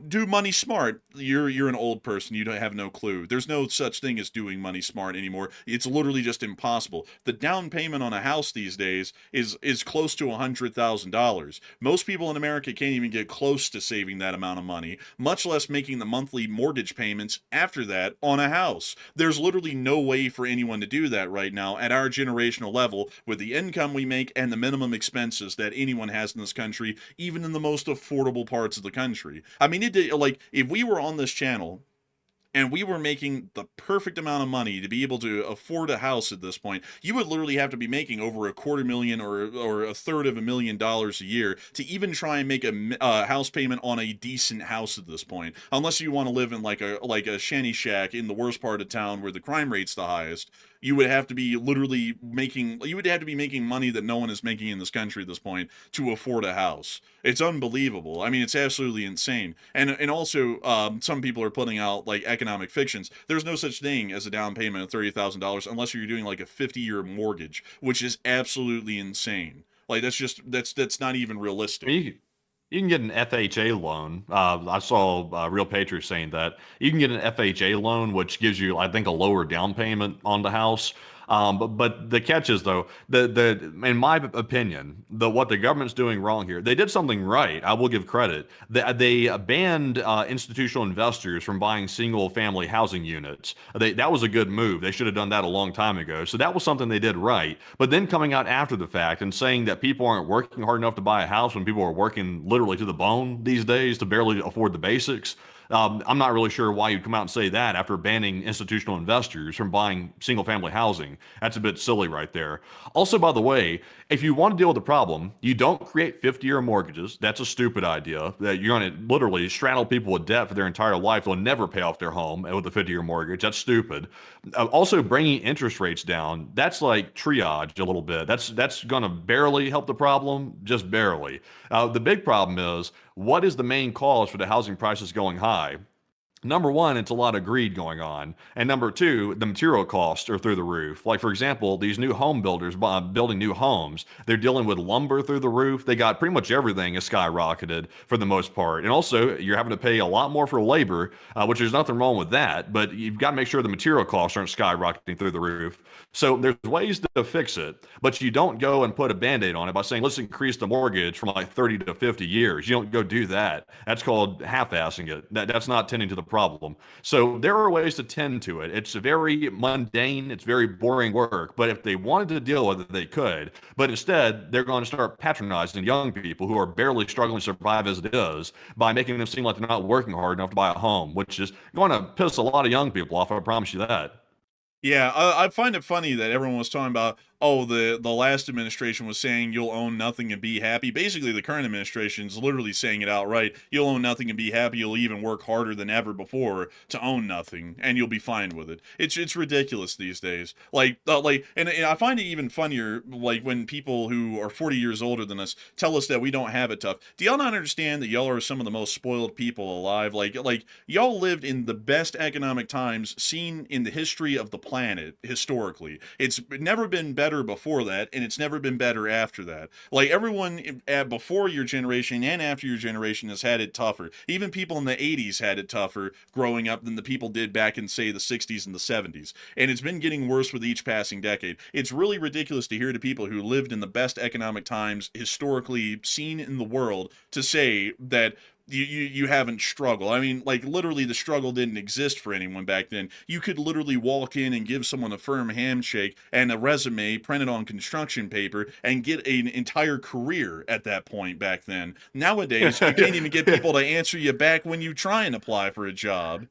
do money smart. You're an old person. You don't have no clue. There's no such thing as doing money smart anymore. It's literally just impossible. The down payment on a house these days is close to $100,000. Most people in America can't even get close to saving that amount of money, much less making the monthly mortgage payments after that on a house. There's literally no way for anyone to do that right now at our generational level with the income we make and the minimum expenses that anyone has in this country, even in the most affordable parts of the country. I mean, if we were on this channel and we were making the perfect amount of money to be able to afford a house at this point, you would literally have to be making over $250,000 or a third of $1,000,000 a year to even try and make a house payment on a decent house at this point. Unless you want to live in like a shanty shack in the worst part of town where the crime rate's the highest. You would have to be making money that no one is making in this country at this point to afford a house. It's unbelievable. I mean, it's absolutely insane. And also, some people are putting out like economic fictions. There's no such thing as a down payment of $30,000 unless you're doing like a 50-year mortgage, which is absolutely insane. Like that's not even realistic. You can get an FHA loan. I saw Real Patriot saying that you can get an FHA loan, which gives you, I think, a lower down payment on the house. But the catch is though, in my opinion, what the government's doing wrong here, they did something right. I will give credit. They banned institutional investors from buying single family housing units. That was a good move. They should have done that a long time ago. So that was something they did right. But then coming out after the fact and saying that people aren't working hard enough to buy a house when people are working literally to the bone these days to barely afford the basics. I'm not really sure why you'd come out and say that after banning institutional investors from buying single family housing. That's a bit silly right there. Also, by the way, if you want to deal with the problem, you don't create 50-year mortgages. That's a stupid idea. That you're going to literally straddle people with debt for their entire life. They'll never pay off their home with a 50-year mortgage. That's stupid. Also, bringing interest rates down, that's like triage a little bit. That's going to barely help the problem, just barely. The big problem is, what is the main cause for the housing prices going high? Number one, it's a lot of greed going on. And number two, the material costs are through the roof. Like, for example, these new home builders building new homes, they're dealing with lumber through the roof. They got pretty much everything is skyrocketed for the most part. And also, you're having to pay a lot more for labor, which there's nothing wrong with that. But you've got to make sure the material costs aren't skyrocketing through the roof. So there's ways to fix it, but you don't go and put a Band-Aid on it by saying, let's increase the mortgage from like 30 to 50 years. You don't go do that. That's called half-assing it. That's not tending to the problem. So there are ways to tend to it. It's very mundane. It's very boring work. But if they wanted to deal with it, they could. But instead, they're going to start patronizing young people who are barely struggling to survive as it is by making them seem like they're not working hard enough to buy a home, which is going to piss a lot of young people off. I promise you that. Yeah, I find it funny that everyone was talking about, oh, the last administration was saying you'll own nothing and be happy. Basically, the current administration is literally saying it outright. You'll own nothing and be happy. You'll even work harder than ever before to own nothing, and you'll be fine with it. It's ridiculous these days. And I find it even funnier, like when people who are 40 years older than us tell us that we don't have it tough. Do y'all not understand that y'all are some of the most spoiled people alive? Like y'all lived in the best economic times seen in the history of the planet historically. It's never been better before that, and it's never been better after that. Like everyone before your generation and after your generation has had it tougher. Even people in the 80s had it tougher growing up than the people did back in, say, the 60s and the 70s. And it's been getting worse with each passing decade. It's really ridiculous to hear to people who lived in the best economic times historically seen in the world to say that you haven't struggled. I mean, like literally the struggle didn't exist for anyone back then. You could literally walk in and give someone a firm handshake and a resume printed on construction paper and get an entire career at that point back then. Nowadays, you can't even get people to answer you back when you try and apply for a job.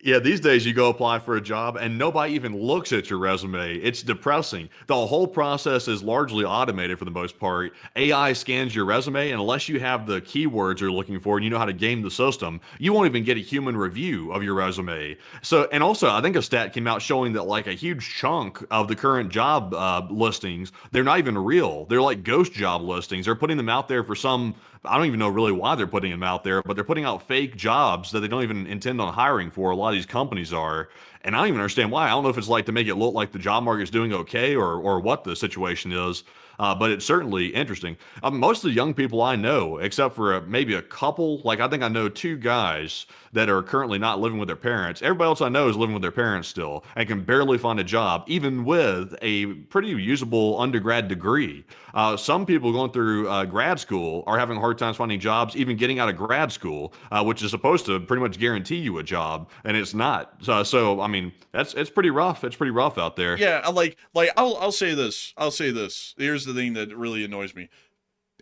Yeah, these days you go apply for a job and nobody even looks at your resume. It's depressing. The whole process is largely automated for the most part. AI scans your resume, and unless you have the keywords you're looking for and you know how to game the system, you won't even get a human review of your resume. So, and also, I think a stat came out showing that like a huge chunk of the current job listings, they're not even real. They're like ghost job listings. They're putting them out there for some, I don't even know really why they're putting them out there, but they're putting out fake jobs that they don't even intend on hiring for. A lot of these companies are, and I don't even understand why. I don't know if it's like to make it look like the job market is doing okay or what the situation is. But it's certainly interesting. Most of the young people I know, except for maybe a couple, like I think I know two guys that are currently not living with their parents. Everybody else I know is living with their parents still and can barely find a job, even with a pretty usable undergrad degree. Some people going through grad school are having hard times finding jobs, even getting out of grad school, which is supposed to pretty much guarantee you a job, and it's not. So I mean, it's pretty rough. It's pretty rough out there. Yeah, I'll say this. I'll say this. Here's the thing that really annoys me.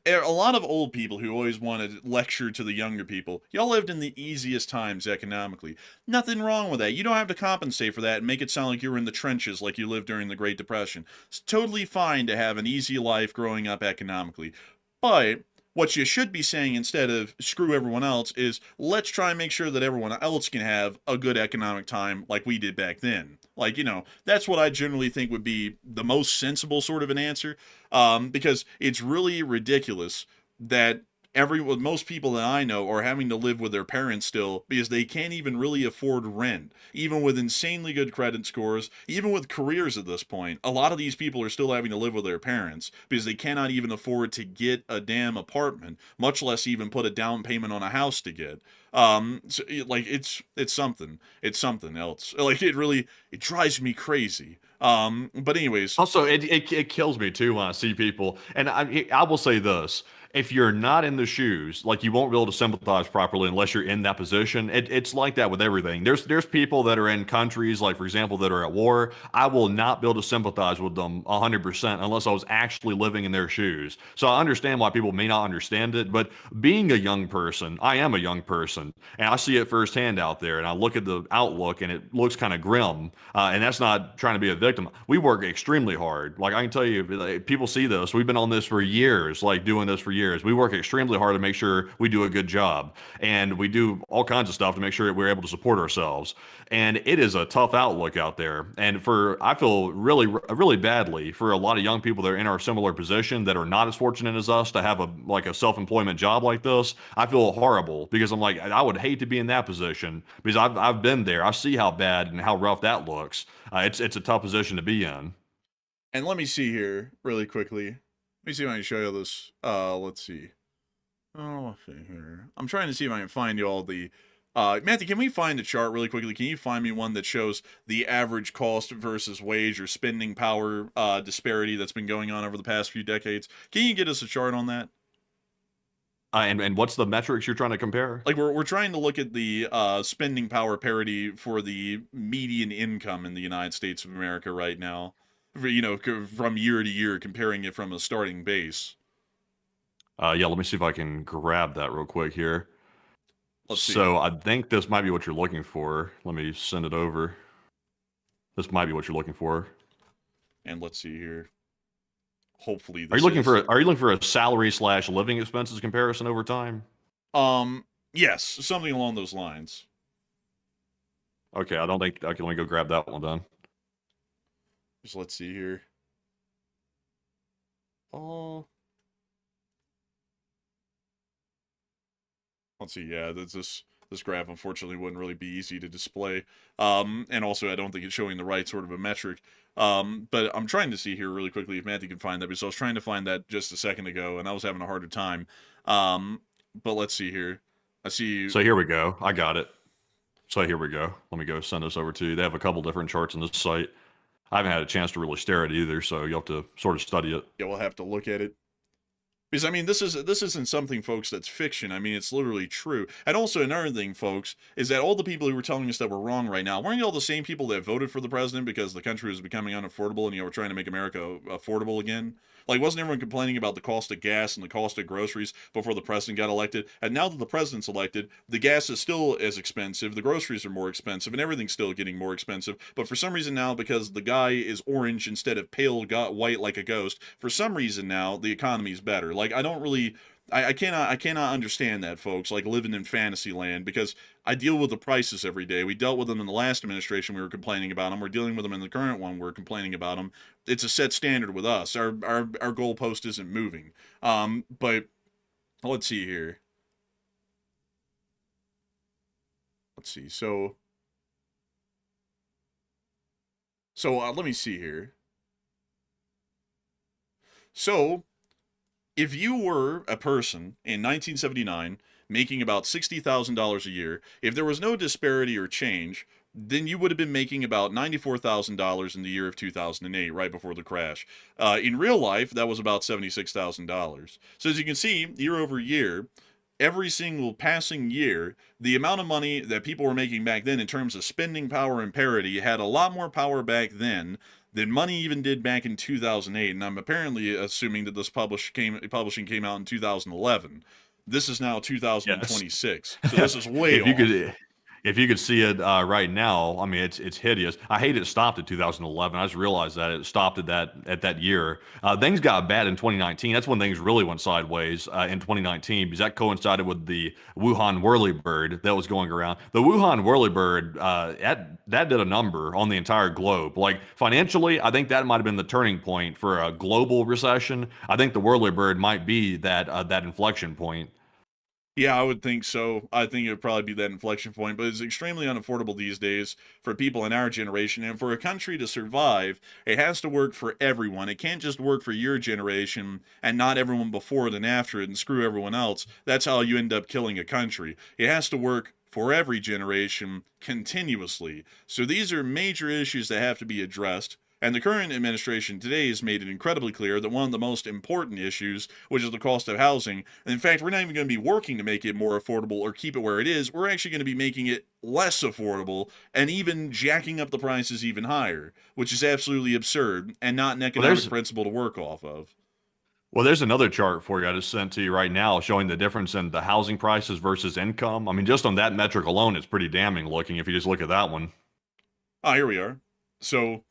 A lot of old people who always want to lecture to the younger people, y'all lived in the easiest times economically. Nothing wrong with that. You don't have to compensate for that and make it sound like you were in the trenches like you lived during the Great Depression. It's totally fine to have an easy life growing up economically. But what you should be saying instead of screw everyone else is let's try and make sure that everyone else can have a good economic time like we did back then. Like, that's what I generally think would be the most sensible sort of an answer. Because it's really ridiculous that most people that I know are having to live with their parents still because they can't even really afford rent, even with insanely good credit scores, even with careers at this point. A lot of these people are still having to live with their parents because they cannot even afford to get a damn apartment, much less even put a down payment on a house to get. So, like it's something else. Like it drives me crazy. But anyways, Also, it kills me too when I see people, and I will say this: if you're not in the shoes, like you won't be able to sympathize properly unless you're in that position. It's like that with everything. There's people that are in countries, like for example, that are at war. I will not be able to sympathize with them 100% unless I was actually living in their shoes. So I understand why people may not understand it, but being a young person, I am a young person, and I see it firsthand out there, and I look at the outlook, and it looks kind of grim. And that's not trying to be a victim. We work extremely hard. Like I can tell you, like, people see this. We've been on this for years, like doing this for years. We work extremely hard to make sure we do a good job, and we do all kinds of stuff to make sure that we're able to support ourselves. And it is a tough outlook out there. And I feel really, really badly for a lot of young people that are in our similar position that are not as fortunate as us to have a self-employment job like this. I feel horrible because I'm like, I would hate to be in that position because I've been there. I see how bad and how rough that looks. It's a tough position to be in. and let me see here really quickly. Let me see if I can show you this. Let's see. Oh, let's see here. I'm trying to see if I can find you all the. Matthew, can we find a chart really quickly? Can you find me one that shows the average cost versus wage or spending power disparity that's been going on over the past few decades? Can you get us a chart on that? And what's the metrics you're trying to compare? Like we're trying to look at the spending power parity for the median income in the United States of America right now. From year to year, comparing it from a starting base. Yeah, let me see if I can grab that real quick here. Let's see. So I think this might be what you're looking for. Let me send it over. This might be what you're looking for. And let's see here. Hopefully, Are you looking for a salary / living expenses comparison over time? Yes, something along those lines. Okay, I don't think. Okay, let me go grab that one then. Just let's see here. Oh. Let's see. Yeah, this This graph, unfortunately, wouldn't really be easy to display. And also, I don't think it's showing the right sort of a metric. But I'm trying to see here really quickly if Matthew can find that, because I was trying to find that just a second ago, and I was having a harder time. But let's see here. I see. So here we go. I got it. So here we go. Let me go send this over to you. They have a couple different charts on this site. I haven't had a chance to really stare at it either, so you'll have to sort of study it. Yeah, we'll have to look at it. Because, I mean, this isn't something, folks, that's fiction. I mean, it's literally true. And also, another thing, folks, is that all the people who were telling us that we're wrong right now, weren't all the same people that voted for the president because the country was becoming unaffordable and, we're trying to make America affordable again? Like, wasn't everyone complaining about the cost of gas and the cost of groceries before the president got elected? And now that the president's elected, the gas is still as expensive, the groceries are more expensive, and everything's still getting more expensive. But for some reason now, because the guy is orange instead of pale white like a ghost, for some reason now, the economy's better. Like, I don't really... I cannot understand that, folks, like living in fantasy land, because I deal with the prices every day. We dealt with them in the last administration. We were complaining about them. We're dealing with them in the current one. We're complaining about them. It's a set standard with us. Our goalpost isn't moving. But let's see here. Let's see. So let me see here. So, if you were a person in 1979 making about $60,000 a year, if there was no disparity or change, then you would have been making about $94,000 in the year of 2008, right before the crash. In real life, that was about $76,000. So as you can see, year over year, every single passing year, the amount of money that people were making back then in terms of spending power and parity had a lot more power back then than money even did back in 2008. And I'm apparently assuming that this publishing came out in 2011. This is now 2026. Yes. So this is way off. If you could see it right now, I mean, it's hideous. I hate it stopped at 2011. I just realized that it stopped at that year. Things got bad in 2019. That's when things really went sideways in 2019, because that coincided with the Wuhan whirlybird that was going around. The Wuhan whirlybird, that did a number on the entire globe. Like, financially, I think that might have been the turning point for a global recession. I think the whirlybird might be that inflection point. Yeah, I would think so. I think it would probably be that inflection point, but it's extremely unaffordable these days for people in our generation. And for a country to survive, it has to work for everyone. It can't just work for your generation and not everyone before it and after it and screw everyone else. That's how you end up killing a country. It has to work for every generation continuously. So these are major issues that have to be addressed. And the current administration today has made it incredibly clear that one of the most important issues, which is the cost of housing, and in fact, we're not even going to be working to make it more affordable or keep it where it is. We're actually going to be making it less affordable and even jacking up the prices even higher, which is absolutely absurd and not an economic principle to work off of. Well, there's another chart for you I just sent to you right now showing the difference in the housing prices versus income. I mean, just on that metric alone, it's pretty damning looking if you just look at that one. Ah, here we are. So,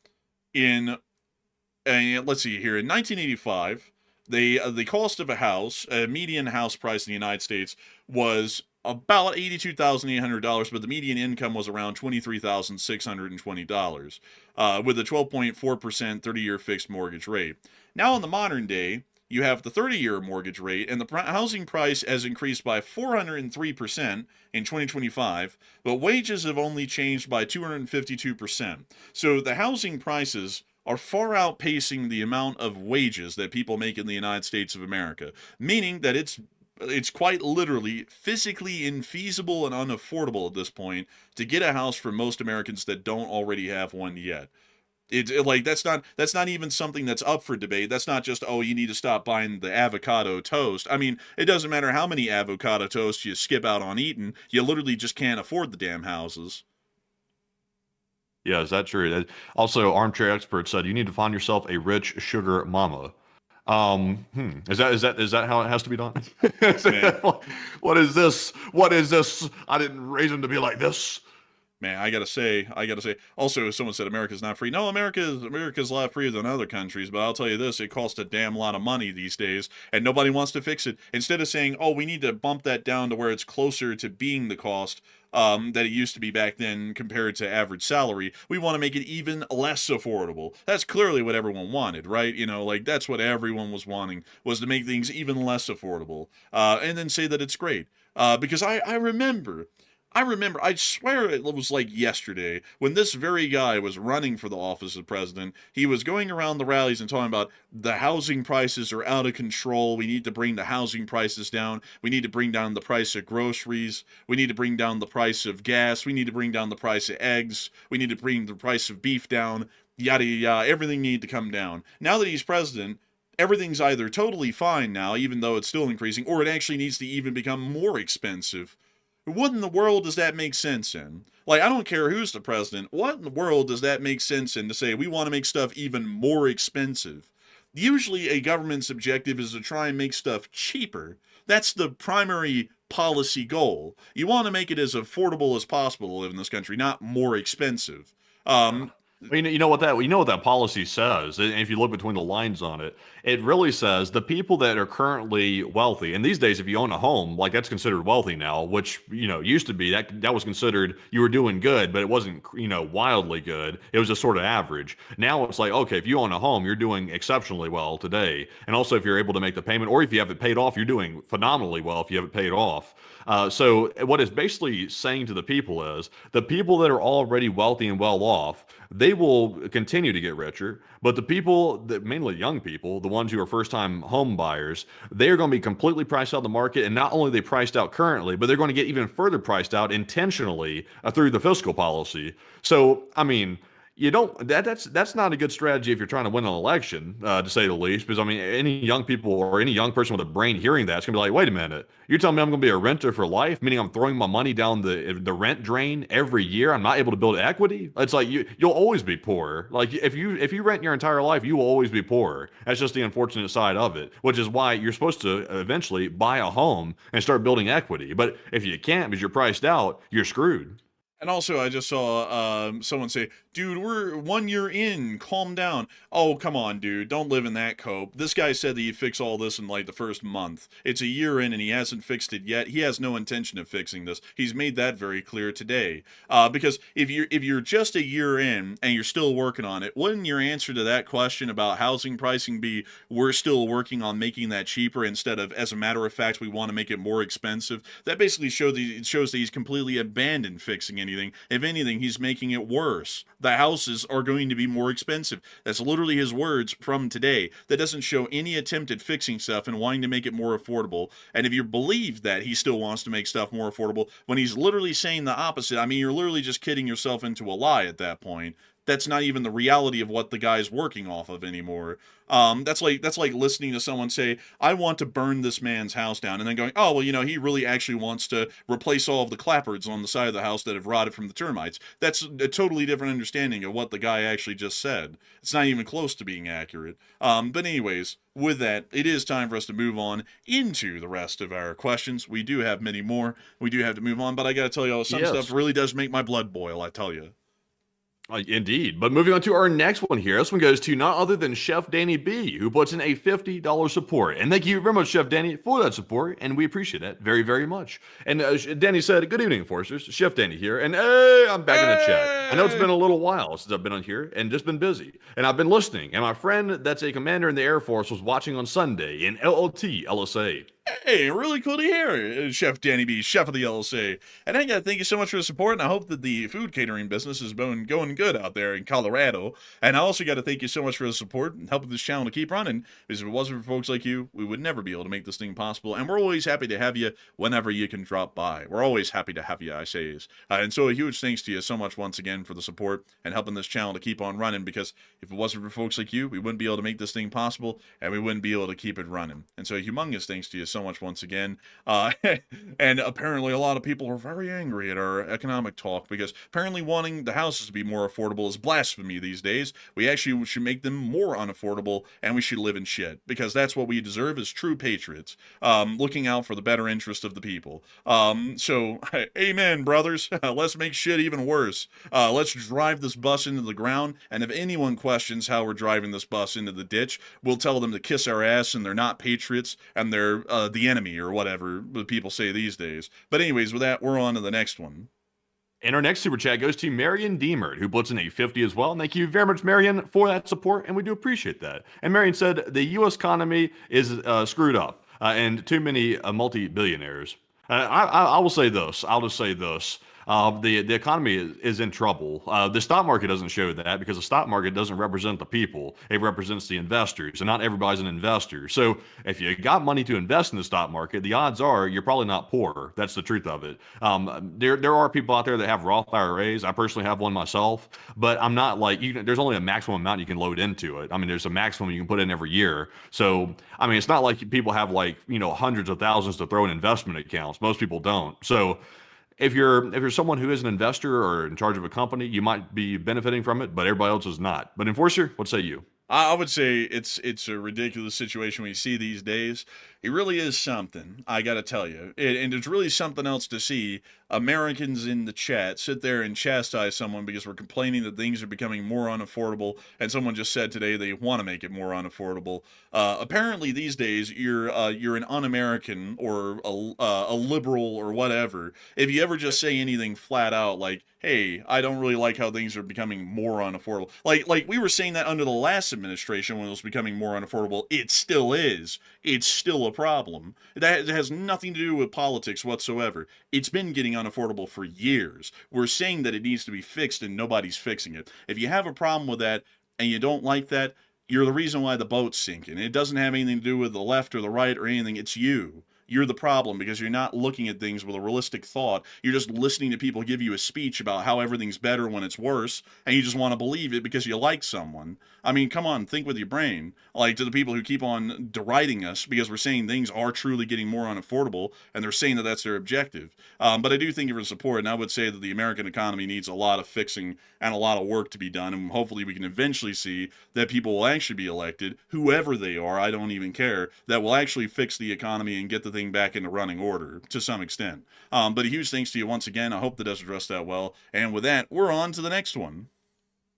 let's see here, in 1985, the cost of a house, a median house price in the United States, was about $82,800, but the median income was around $23,620, with a 12.4% 30-year fixed mortgage rate. Now, in the modern day, you have the 30-year mortgage rate, and the housing price has increased by 403% in 2025, but wages have only changed by 252%. So the housing prices are far outpacing the amount of wages that people make in the United States of America, meaning that it's quite literally physically infeasible and unaffordable at this point to get a house for most Americans that don't already have one yet. Like, that's not even something that's up for debate. That's not just, oh, you need to stop buying the avocado toast. I mean, it doesn't matter how many avocado toasts you skip out on eating. You literally just can't afford the damn houses. Yeah, is that true? Also, Armchair Expert said you need to find yourself a rich sugar mama. Is that how it has to be done? What is this? What is this? I didn't raise him to be like this. Man, I gotta say, also, someone said America's not free. No, America's a lot freer than other countries, but I'll tell you this, it costs a damn lot of money these days, and nobody wants to fix it. Instead of saying, oh, we need to bump that down to where it's closer to being the cost that it used to be back then compared to average salary, we want to make it even less affordable. That's clearly what everyone wanted, right? Like, that's what everyone was wanting, was to make things even less affordable, and then say that it's great. Because I remember I remember, I swear it was like yesterday, when this very guy was running for the office of president. He was going around the rallies and talking about the housing prices are out of control. We need to bring the housing prices down. We need to bring down the price of groceries. We need to bring down the price of gas. We need to bring down the price of eggs. We need to bring the price of beef down. Yada, yada, everything need to come down. Now that he's president, everything's either totally fine now, even though it's still increasing, or it actually needs to even become more expensive. What in the world does that make sense in? Like, I don't care who's the president. What in the world does that make sense in to say we want to make stuff even more expensive? Usually a government's objective is to try and make stuff cheaper. That's the primary policy goal. You want to make it as affordable as possible to live in this country, not more expensive. Well, you know what that policy says, and if you look between the lines on it, it really says the people that are currently wealthy, and these days, if you own a home, like that's considered wealthy now, which used to be that was considered you were doing good, but it wasn't wildly good. It was just sort of average. Now it's like, okay, if you own a home, you're doing exceptionally well today, and also if you're able to make the payment, or if you have it paid off, you're doing phenomenally well if you have it paid off. So what it's basically saying to the people is the people that are already wealthy and well off, they will continue to get richer. But the people that mainly young people, the ones who are first time home buyers, they are going to be completely priced out of the market. And not only are they priced out currently, but they're going to get even further priced out intentionally through the fiscal policy. So, I mean, you don't that's not a good strategy if you're trying to win an election, to say the least. Because I mean, any young people or any young person with a brain hearing that's gonna be like, wait a minute, you're telling me I'm gonna be a renter for life, meaning I'm throwing my money down the rent drain every year. I'm not able to build equity. It's like you'll always be poor. Like if you rent your entire life, you will always be poor. That's just the unfortunate side of it, which is why you're supposed to eventually buy a home and start building equity. But if you can't because you're priced out, you're screwed. And also, I just saw someone say, dude, we're 1 year in, calm down. Oh, come on, dude, don't live in that cope. This guy said that he'd fix all this in like the first month. It's a year in and he hasn't fixed it yet. He has no intention of fixing this. He's made that very clear today. Because if you're just a year in and you're still working on it, wouldn't your answer to that question about housing pricing be, we're still working on making that cheaper instead of, as a matter of fact, we want to make it more expensive? That basically shows that he's completely abandoned fixing anything. If anything, he's making it worse. The houses are going to be more expensive. That's literally his words from today. That doesn't show any attempt at fixing stuff and wanting to make it more affordable. And if you believe that he still wants to make stuff more affordable when he's literally saying the opposite, I mean, you're literally just kidding yourself into a lie at that point. That's not even the reality of what the guy's working off of anymore. That's like listening to someone say, I want to burn this man's house down, and then going, oh, well, he really actually wants to replace all of the clapboards on the side of the house that have rotted from the termites. That's a totally different understanding of what the guy actually just said. It's not even close to being accurate. But anyways, with that, it is time for us to move on into the rest of our questions. We do have many more. We do have to move on, but I gotta tell you, some stuff really does make my blood boil, I tell you. Indeed. But moving on to our next one here. This one goes to none other than Chef Danny B, who puts in a $50 support. And thank you very much, Chef Danny, for that support. And we appreciate that very, very much. And Danny said, good evening, Enforcers. Chef Danny here. And hey, I'm back in the chat. I know it's been a little while since I've been on here and just been busy. And I've been listening. And my friend that's a commander in the Air Force was watching on Sunday in LLT, LSA. Hey, really cool to hear, Chef Danny B, chef of the LSA. And I gotta thank you so much for the support, and I hope that the food catering business has been going good out there in Colorado. And I also gotta thank you so much for the support and helping this channel to keep running, because if it wasn't for folks like you, we would never be able to make this thing possible. And we're always happy to have you whenever you can drop by. We're always happy to have you, I say. And so a huge thanks to you so much once again for the support and helping this channel to keep on running, because if it wasn't for folks like you, we wouldn't be able to make this thing possible, and we wouldn't be able to keep it running. And so a humongous thanks to you so much once again. And apparently a lot of people are very angry at our economic talk, because apparently wanting the houses to be more affordable is blasphemy these days. We actually should make them more unaffordable, and we should live in shit, because that's what we deserve as true patriots, looking out for the better interest of the people. So amen, brothers. Let's make shit even worse. Let's drive this bus into the ground, and if anyone questions how we're driving this bus into the ditch, we'll tell them to kiss our ass and they're not patriots and they're the enemy, or whatever people say these days. But anyways, with that, we're on to the next one. And our next super chat goes to Marion Deemert, who puts in a 50 as well. And thank you very much, Marion, for that support, and we do appreciate that. And Marion said the U.S. economy is screwed up and too many multi-billionaires. I will say this. I'll just say this. The economy is in trouble. The stock market doesn't show that because the stock market doesn't represent the people. It represents the investors, and not everybody's an investor. So if you got money to invest in the stock market, the odds are you're probably not poor. That's the truth of it. There are people out there that have Roth IRAs. I personally have one myself, but I'm not like there's only a maximum amount you can load into it. I mean, there's a maximum you can put in every year. So I mean, it's not like people have like hundreds of thousands to throw in investment accounts. Most people don't. So if you're someone who is an investor or in charge of a company, you might be benefiting from it, but everybody else is not. But Enforcer, what say you? I would say it's a ridiculous situation we see these days. It really is something, I gotta tell you. And it's really something else to see Americans in the chat sit there and chastise someone because we're complaining that things are becoming more unaffordable, and someone just said today they want to make it more unaffordable. Apparently these days you're an un-American or a liberal or whatever if you ever just say anything flat out like, hey, I don't really like how things are becoming more unaffordable. Like we were saying that under the last administration when it was becoming more unaffordable. It still is. It's still a problem. That has nothing to do with politics whatsoever. It's been getting unaffordable for years. We're saying that it needs to be fixed and nobody's fixing it. If you have a problem with that and you don't like that, you're the reason why the boat's sinking. It doesn't have anything to do with the left or the right or anything. It's you. You're the problem because you're not looking at things with a realistic thought. You're just listening to people give you a speech about how everything's better when it's worse, and you just want to believe it because you like someone. I mean, come on, think with your brain. Like, to the people who keep on deriding us because we're saying things are truly getting more unaffordable, and they're saying that that's their objective. But I do think you're for support, and I would say that the American economy needs a lot of fixing and a lot of work to be done, and hopefully we can eventually see that people will actually be elected, whoever they are, I don't even care, that will actually fix the economy and get the thing back into running order to some extent. But a huge thanks to you once again. I hope that does address that well. And with that, we're on to the next one.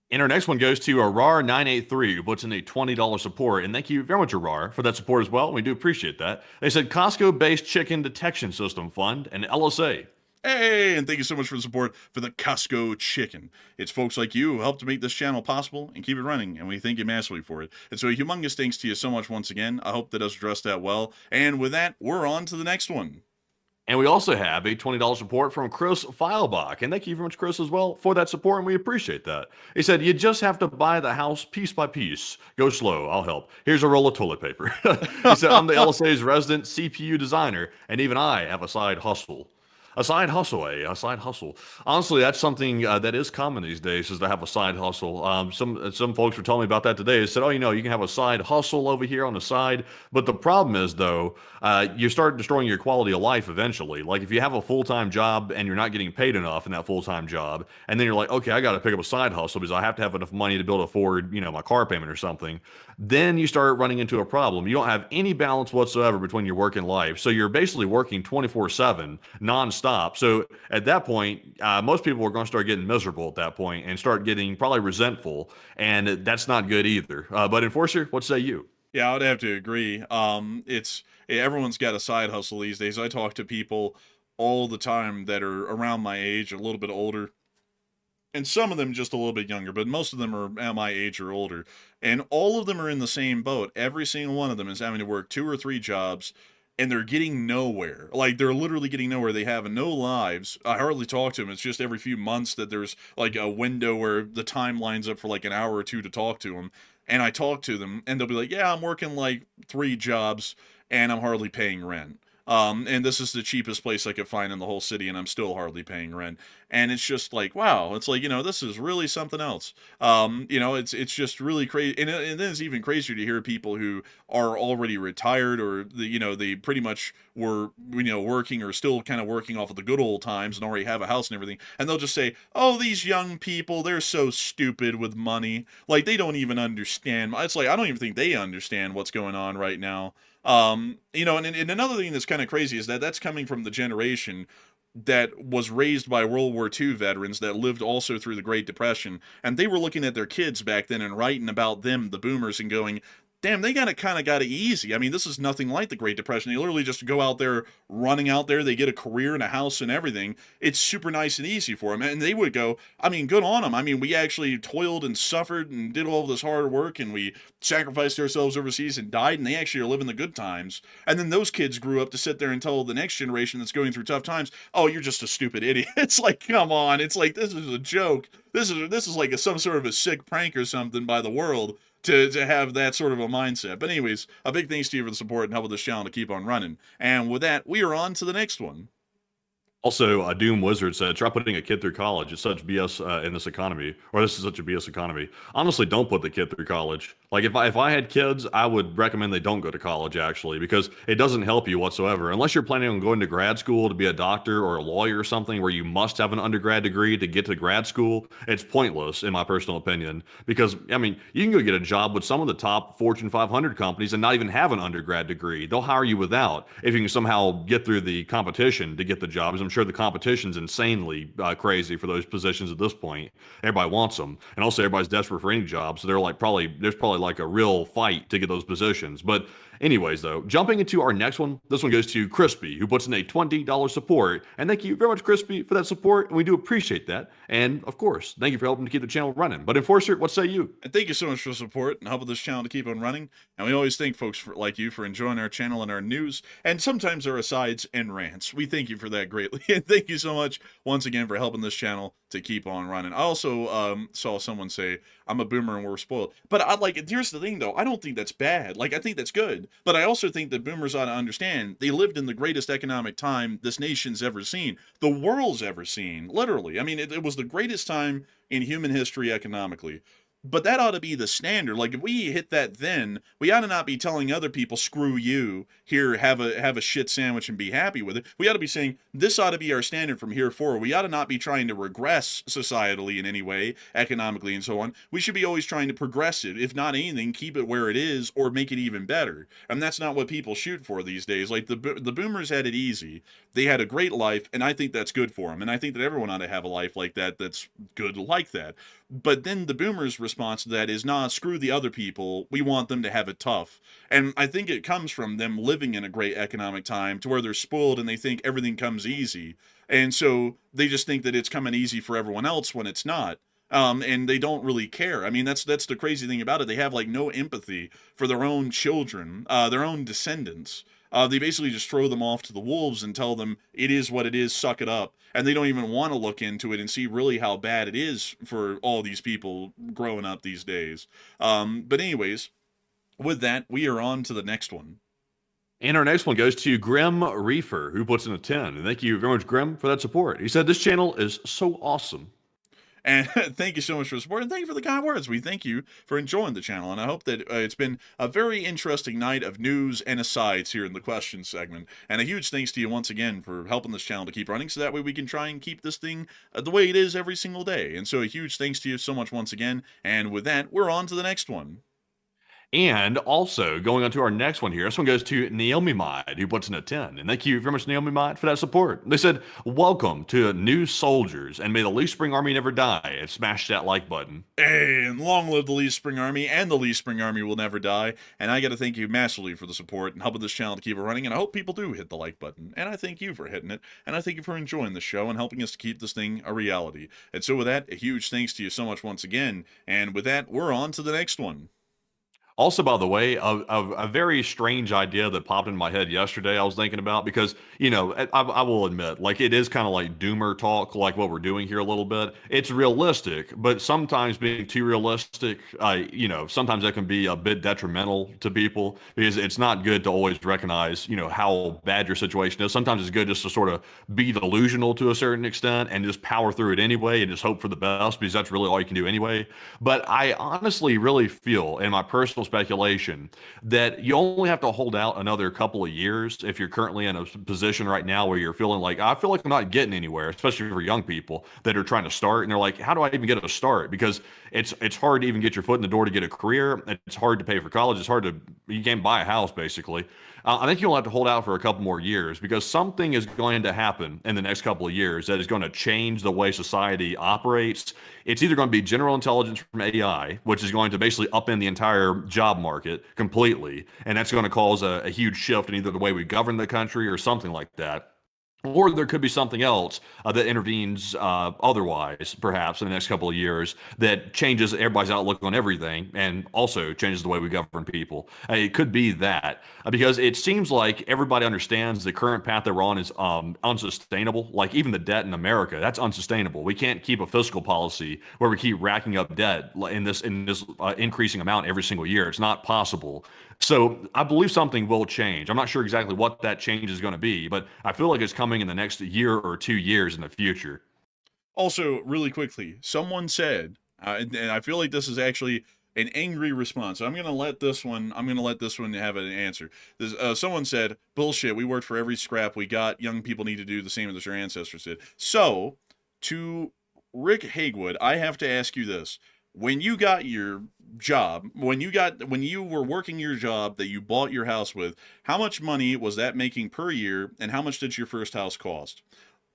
And our next one goes to Arar983, who puts in a $20 support. And thank you very much, Arar, for that support as well. We do appreciate that. They said Costco-based chicken detection system fund and LSA. Hey, and thank you so much for the support for the Costco chicken. It's folks like you who help to make this channel possible and keep it running, and we thank you massively for it. And so a humongous thanks to you so much once again. I hope that does address that well. And with that, we're on to the next one. And we also have a $20 support from Chris Feilbach. And thank you very much, Chris, as well, for that support, and we appreciate that. He said, you just have to buy the house piece by piece. Go slow, I'll help. Here's a roll of toilet paper. He said, I'm the LSA's resident CPU designer, and even I have a side hustle. A side hustle, a side hustle. Honestly, that's something that is common these days, is to have a side hustle. Some folks were telling me about that today. They said, oh, you can have a side hustle over here on the side. But the problem is, though, you start destroying your quality of life eventually. Like if you have a full-time job and you're not getting paid enough in that full-time job, and then you're like, okay, I got to pick up a side hustle because I have to have enough money to be able to afford, my car payment or something. Then you start running into a problem. You don't have any balance whatsoever between your work and life. So you're basically working 24/7, nonstop. So at that point, most people are going to start getting miserable at that point and start getting probably resentful. And that's not good either. But Enforcer, what say you? Yeah, I would have to agree. Everyone's got a side hustle these days. I talk to people all the time that are around my age, a little bit older, and some of them just a little bit younger, but most of them are at my age or older. And all of them are in the same boat. Every single one of them is having to work 2 or 3 jobs, and they're getting nowhere. Like, they're literally getting nowhere. They have no lives. I hardly talk to them. It's just every few months that there's, like, a window where the time lines up for, like, an hour or 2 to talk to them. And I talk to them, and they'll be like, yeah, I'm working, like, 3 jobs, and I'm hardly paying rent. And this is the cheapest place I could find in the whole city, and I'm still hardly paying rent. And it's just like, wow, it's like, this is really something else. It's just really crazy. And then it's even crazier to hear people who are already retired or, they pretty much were, working or still kind of working off of the good old times and already have a house and everything. And they'll just say, oh, these young people, they're so stupid with money. Like, they don't even understand. It's like, I don't even think they understand what's going on right now. And another thing that's kind of crazy is that that's coming from the generation that was raised by World War II veterans that lived also through the Great Depression, and they were looking at their kids back then and writing about them, the boomers, and going, damn, they kind of got it easy. I mean, this is nothing like the Great Depression. They literally just go out there, running out there. They get a career and a house and everything. It's super nice and easy for them. And they would go, I mean, good on them. I mean, we actually toiled and suffered and did all this hard work, and we sacrificed ourselves overseas and died, and they actually are living the good times. And then those kids grew up to sit there and tell the next generation that's going through tough times, oh, you're just a stupid idiot. It's like, come on. It's like, this is a joke. This is like some sort of a sick prank or something by the world to have that sort of a mindset. But anyways, a big thanks to you for the support and helping this channel to keep on running. And with that, we are on to the next one. Also, Doom Wizard said, try putting a kid through college. It's such BS in this economy, or this is such a BS economy. Honestly, don't put the kid through college. Like, if I had kids, I would recommend they don't go to college, actually, because it doesn't help you whatsoever. Unless you're planning on going to grad school to be a doctor or a lawyer or something where you must have an undergrad degree to get to grad school, it's pointless, in my personal opinion. Because, I mean, you can go get a job with some of the top Fortune 500 companies and not even have an undergrad degree. They'll hire you without, if you can somehow get through the competition to get the jobs. I'm sure the competition's insanely crazy for those positions at this point. Everybody wants them, and also everybody's desperate for any job, so there's probably like a real fight to get those positions. But anyways, though, jumping into our next one, this one goes to Crispy, who puts in a $20 support, and thank you very much, Crispy, for that support, and we do appreciate that. And of course, thank you for helping to keep the channel running. But Enforcer, what say you? And thank you so much for the support and helping this channel to keep on running. And we always thank folks like you for enjoying our channel and our news, and sometimes our asides and rants. We thank you for that greatly. And thank you so much once again for helping this channel to keep on running. I also saw someone say, I'm a boomer and we're spoiled. But here's the thing though, I don't think that's bad. Like, I think that's good. But I also think that boomers ought to understand they lived in the greatest economic time this nation's ever seen, the world's ever seen, literally. I mean, it was the greatest time in human history economically. But that ought to be the standard. Like, if we hit that then, we ought to not be telling other people, screw you, here, have a shit sandwich and be happy with it. We ought to be saying, this ought to be our standard from here forward. We ought to not be trying to regress societally in any way, economically and so on. We should be always trying to progress it. If not anything, keep it where it is or make it even better. And that's not what people shoot for these days. Like, the boomers had it easy. They had a great life, and I think that's good for them. And I think that everyone ought to have a life like that that's good like that. But then the boomers' response to that is, nah, screw the other people. We want them to have it tough. And I think it comes from them living in a great economic time to where they're spoiled and they think everything comes easy. And so they just think that it's coming easy for everyone else when it's not. And they don't really care. I mean, that's the crazy thing about it. They have like no empathy for their own children, their own descendants. They basically just throw them off to the wolves and tell them it is what it is, suck it up. And they don't even want to look into it and see really how bad it is for all these people growing up these days. But anyways, with that, we are on to the next one. And our next one goes to Grim Reefer, who puts in a 10. And thank you very much, Grim, for that support. He said, this channel is so awesome. And thank you so much for the support, and thank you for the kind words. We thank you for enjoying the channel, and I hope that it's been a very interesting night of news and asides here in the question segment. And a huge thanks to you once again for helping this channel to keep running, so that way we can try and keep this thing the way it is every single day. And so a huge thanks to you so much once again, and with that, we're on to the next one. And also, going on to our next one here, this one goes to Naomi Mod, who puts in a 10. And thank you very much, Naomi Mod, for that support. They said, welcome to new soldiers, and may the Leaf Spring Army never die, and smash that like button. Hey, and long live the Leaf Spring Army, and the Leaf Spring Army will never die. And I got to thank you massively for the support and helping this channel to keep it running, and I hope people do hit the like button. And I thank you for hitting it, and I thank you for enjoying the show and helping us to keep this thing a reality. And so with that, a huge thanks to you so much once again, and with that, we're on to the next one. Also, by the way, a very strange idea that popped in my head yesterday I was thinking about, because, you know, I will admit, like, it is kind of like doomer talk, like what we're doing here a little bit. It's realistic, but sometimes being too realistic, you know, sometimes that can be a bit detrimental to people, because it's not good to always recognize, you know, how bad your situation is. Sometimes it's good just to sort of be delusional to a certain extent and just power through it anyway and just hope for the best, because that's really all you can do anyway. But I honestly really feel, in my personal speculation, that you only have to hold out another couple of years if you're currently in a position right now where you're feeling like, I feel like I'm not getting anywhere, especially for young people that are trying to start and they're like, how do I even get a start? Because it's hard to even get your foot in the door to get a career. It's hard to pay for college. It's hard to, you can't buy a house basically. I think you'll have to hold out for a couple more years, because something is going to happen in the next couple of years that is going to change the way society operates. It's either going to be general intelligence from AI, which is going to basically upend the entire job market completely, and that's going to cause a huge shift in either the way we govern the country or something like that. Or there could be something else that intervenes otherwise, perhaps in the next couple of years, that changes everybody's outlook on everything and also changes the way we govern people. It could be that because it seems like everybody understands the current path that we're on is unsustainable. Like even the debt in America, that's unsustainable. We can't keep a fiscal policy where we keep racking up debt in this increasing amount every single year. It's not possible. So I believe something will change. I'm not sure exactly what that change is going to be, but I feel like it's coming in the next year or 2 years in the future. Also, really quickly, someone said, and I feel like this is actually an angry response. So I'm gonna let this one. I'm gonna let this one have an answer. Someone said, "Bullshit. We worked for every scrap we got. Young people need to do the same as their ancestors did." So, to Rick Hagewood, I have to ask you this: when you got your job, when you were working your job that you bought your house with, how much money was that making per year, and how much did your first house cost?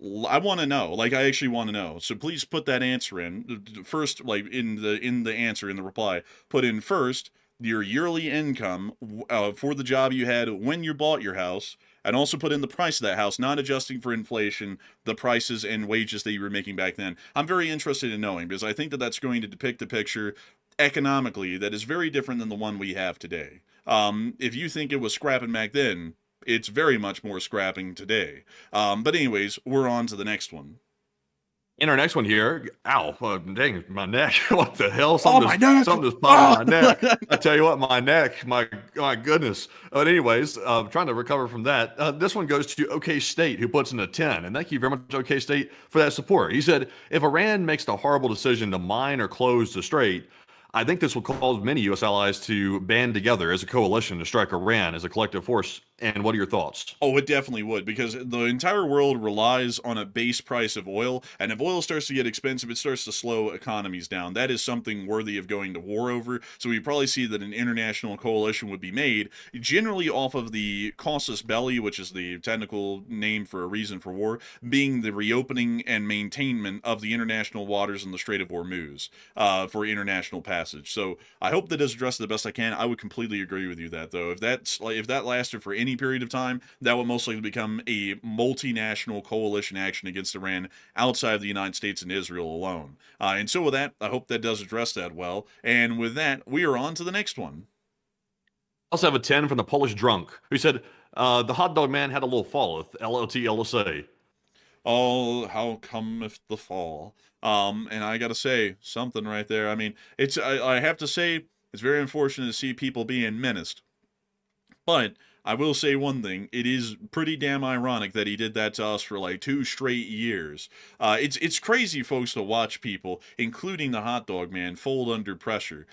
I want to know. Like, I actually want to know. So please put that answer in first, like in the answer in the reply. Put in first your yearly income for the job you had when you bought your house, and also put in the price of that house, not adjusting for inflation, the prices and wages that you were making back then. I'm very interested in knowing because I think that that's going to depict a picture economically that is very different than the one we have today. If you think it was scrapping back then, it's very much more scrapping today. But anyways, we're on to the next one. In our next one here, ow, dang, my neck. What the hell? My neck. Something just popped in my neck. I tell you what, my neck, my goodness. But anyways, trying to recover from that. This one goes to OK State, who puts in a 10. And thank you very much, OK State, for that support. He said, if Iran makes the horrible decision to mine or close the strait, I think this will cause many U.S. allies to band together as a coalition to strike Iran as a collective force. And what are your thoughts? Oh, it definitely would, because the entire world relies on a base price of oil, and if oil starts to get expensive, it starts to slow economies down. That is something worthy of going to war over, so we probably see that an international coalition would be made, generally off of the casus belli, which is the technical name for a reason for war, being the reopening and maintainment of the international waters in the Strait of Hormuz for international passage. So I hope that is addressed the best I can. I would completely agree with you that, though. If that lasted for any period of time, that would most likely become a multinational coalition action against Iran outside of the United States and Israel alone. And so with that, I hope that does address that well. And with that, we are on to the next one. I also have a 10 from the Polish drunk who said, the hot dog man had a little fall with LLT LSA. Oh, how cometh the fall? And I gotta say, something right there. I mean, I have to say, it's very unfortunate to see people being menaced. But I will say one thing, it is pretty damn ironic that he did that to us for like 2 straight years. It's crazy, folks, to watch people, including the hot dog man, fold under pressure.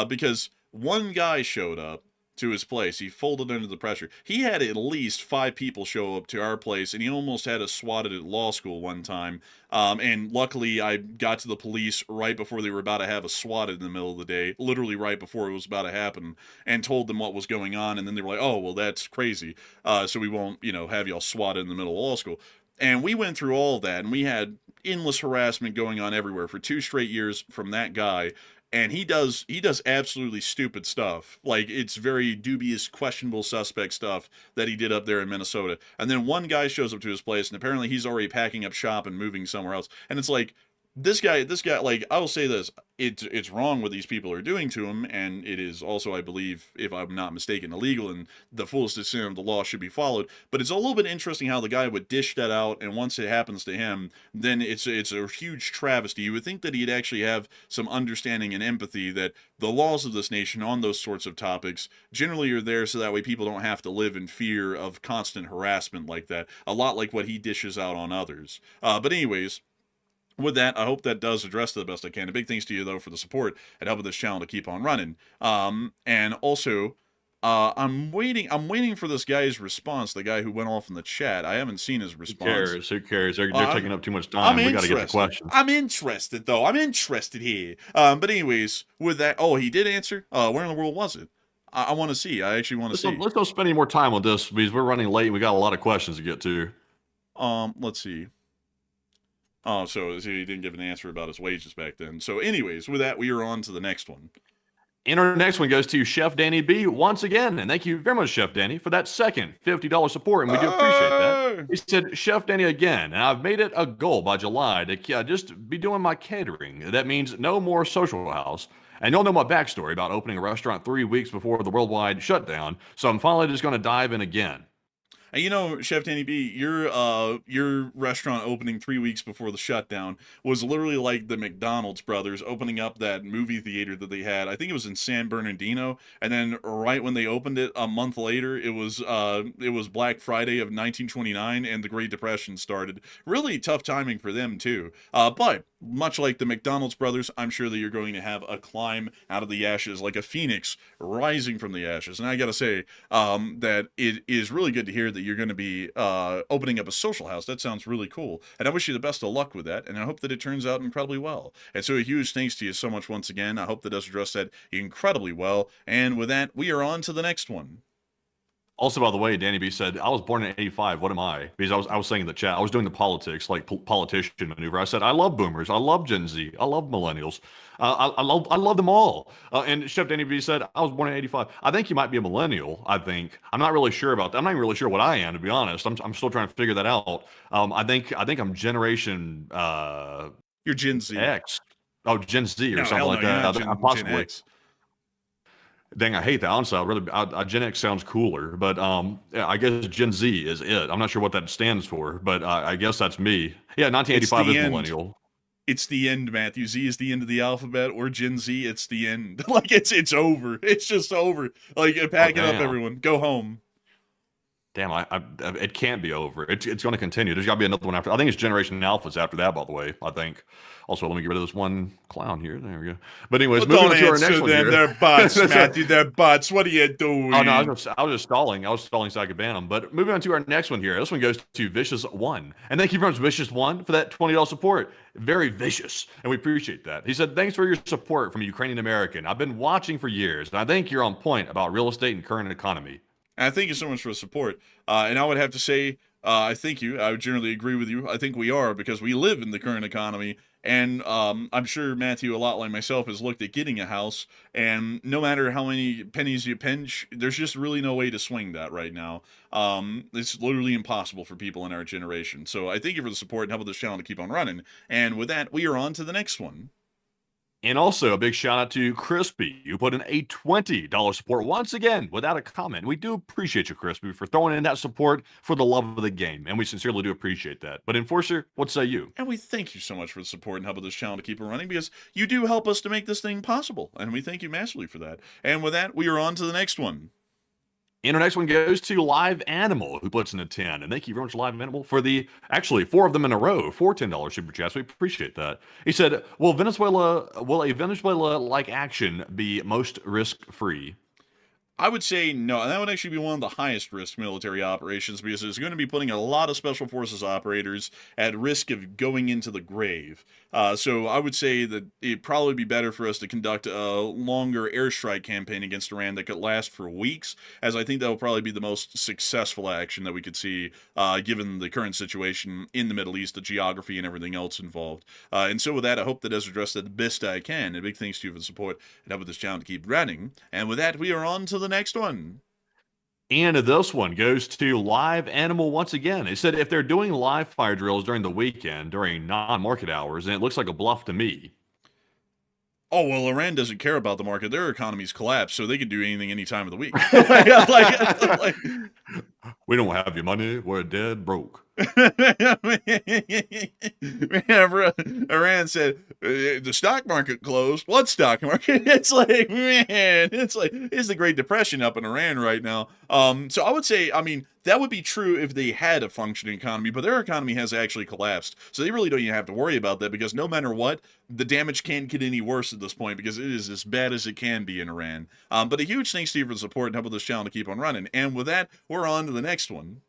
Because one guy showed up to his place. He folded under the pressure. He had at least 5 people show up to our place, and he almost had us swatted at law school one time. And luckily, I got to the police right before they were about to have us swatted in the middle of the day, literally right before it was about to happen, and told them what was going on. And then they were like, "Oh, well, that's crazy. So we won't, have y'all swatted in the middle of law school." And we went through all of that, and we had endless harassment going on everywhere for 2 straight years from that guy. And he does absolutely stupid stuff. Like, it's very dubious, questionable suspect stuff that he did up there in Minnesota. And then one guy shows up to his place, and apparently he's already packing up shop and moving somewhere else. And it's like, this guy, like, I will say this, it's wrong what these people are doing to him, and it is also, I believe, if I'm not mistaken, illegal, and the fullest extent of the law should be followed. But it's a little bit interesting how the guy would dish that out, and once it happens to him, then it's a huge travesty. You would think that he'd actually have some understanding and empathy that the laws of this nation on those sorts of topics generally are there so that way people don't have to live in fear of constant harassment like that, a lot like what he dishes out on others. But anyways, with that, I hope that does address it the best I can. A big thanks to you, though, for the support and helping this channel to keep on running. And also, I'm waiting for this guy's response, the guy who went off in the chat. I haven't seen his response. Who cares? They're taking up too much time. We got to get the questions. I'm interested, though. I'm interested here. But anyways, with that, he did answer? Where in the world was it? I want to see. I actually want to see. Let's not spend any more time on this because we're running late and we got a lot of questions to get to. Let's see. Oh, so he didn't give an answer about his wages back then. So anyways, with that, we are on to the next one. And our next one goes to Chef Danny B once again. And thank you very much, Chef Danny, for that second $50 support. And we do appreciate that. He said, Chef Danny again. And I've made it a goal by July to just be doing my catering. That means no more social house. And you'll know my backstory about opening a restaurant 3 weeks before the worldwide shutdown. So I'm finally just going to dive in again. And you know, Chef Danny B, your restaurant opening 3 weeks before the shutdown was literally like the McDonald's brothers opening up that movie theater that they had. I think it was in San Bernardino, and then right when they opened it a month later, it was Black Friday of 1929, and the Great Depression started. Really tough timing for them too. But much like the McDonald's brothers, I'm sure that you're going to have a climb out of the ashes, like a phoenix rising from the ashes. And I gotta say that it is really good to hear that you're going to be opening up a social house. That sounds really cool. And I wish you the best of luck with that. And I hope that it turns out incredibly well. And so a huge thanks to you so much once again. I hope that does address that incredibly well. And with that, we are on to the next one. Also, by the way, Danny B said, I was born in 85. What am I? Because I was saying in the chat, I was doing the politics, like politician maneuver. I said, I love boomers. I love Gen Z. I love millennials. I love them all. And Chef Danny B said, I was born in 85. I think you might be a millennial, I think. I'm not really sure about that. I'm not even really sure what I am, to be honest. I'm still trying to figure that out. I think I'm generation You're Gen Z. X. Oh, Gen Z or No, something like you're that. not Possibly. Gen X. Dang, I hate that. Honestly, Gen X sounds cooler, but yeah, I guess Gen Z is it. I'm not sure what that stands for, but I guess that's me. Yeah, 1985 is millennial. It's the end, Matthew. Z is the end of the alphabet, or Gen Z, it's the end. Like, it's over. It's just over. Like, pack it up, everyone. Go home. Damn, it can't be over. It's going to continue. There's got to be another one after. I think it's Generation Alphas after that, by the way, I think. Also, let me get rid of this one clown here. There we go. But anyways, well, moving on to our next one here. They're butts, Matthew. They're butts. What are you doing? Oh, no, I was just stalling. I was stalling so I could ban them. But moving on to our next one here. This one goes to Vicious One. And thank you very much, Vicious One, for that $20 support. Very vicious. And we appreciate that. He said, thanks for your support from a Ukrainian American. I've been watching for years, and I think you're on point about real estate and current economy. And thank you so much for the support. And I would have to say, I thank you. I would generally agree with you. I think we are, because we live in the current economy. And I'm sure Matthew, a lot like myself, has looked at getting a house. And no matter how many pennies you pinch, there's just really no way to swing that right now. It's literally impossible for people in our generation. So I thank you for the support and help with this channel to keep on running. And with that, we are on to the next one. And also a big shout out to Crispy, who put in a $20 support once again without a comment. We do appreciate you, Crispy, for throwing in that support for the love of the game. And we sincerely do appreciate that. But Enforcer, what say you? And we thank you so much for the support and help with this channel to keep it running, because you do help us to make this thing possible. And we thank you massively for that. And with that, we are on to the next one. And our next one goes to Live Animal, who puts in a 10. And thank you very much, Live Animal, for actually 4 of them in a row, 4 $10 super chats. We appreciate that. He said, will a Venezuela-like action be most risk-free? I would say no, and that would actually be one of the highest risk military operations, because it's going to be putting a lot of special forces operators at risk of going into the grave. So I would say that it'd probably be better for us to conduct a longer airstrike campaign against Iran that could last for weeks, as I think that will probably be the most successful action that we could see, given the current situation in the Middle East, the geography, and everything else involved. And so with that, I hope that does address that the best I can. And big thanks to you for the support and help with this channel to keep running. And with that, we are on to the next one. And this one goes to Live Animal once again. They said if they're doing live fire drills during the weekend, during non-market hours, then it looks like a bluff to me. Oh, well, Iran doesn't care about the market. Their economy's collapsed, so they could do anything any time of the week. We don't have your money. We're dead broke. Iran said, the stock market closed. What stock market? It's like, man, it's the Great Depression up in Iran right now. So I would say, I mean, that would be true if they had a functioning economy, but their economy has actually collapsed. So they really don't even have to worry about that, because no matter what, the damage can't get any worse at this point, because it is as bad as it can be in Iran. But a huge thanks to you for the support and help with this channel to keep on running. And with that, we're on to the next one.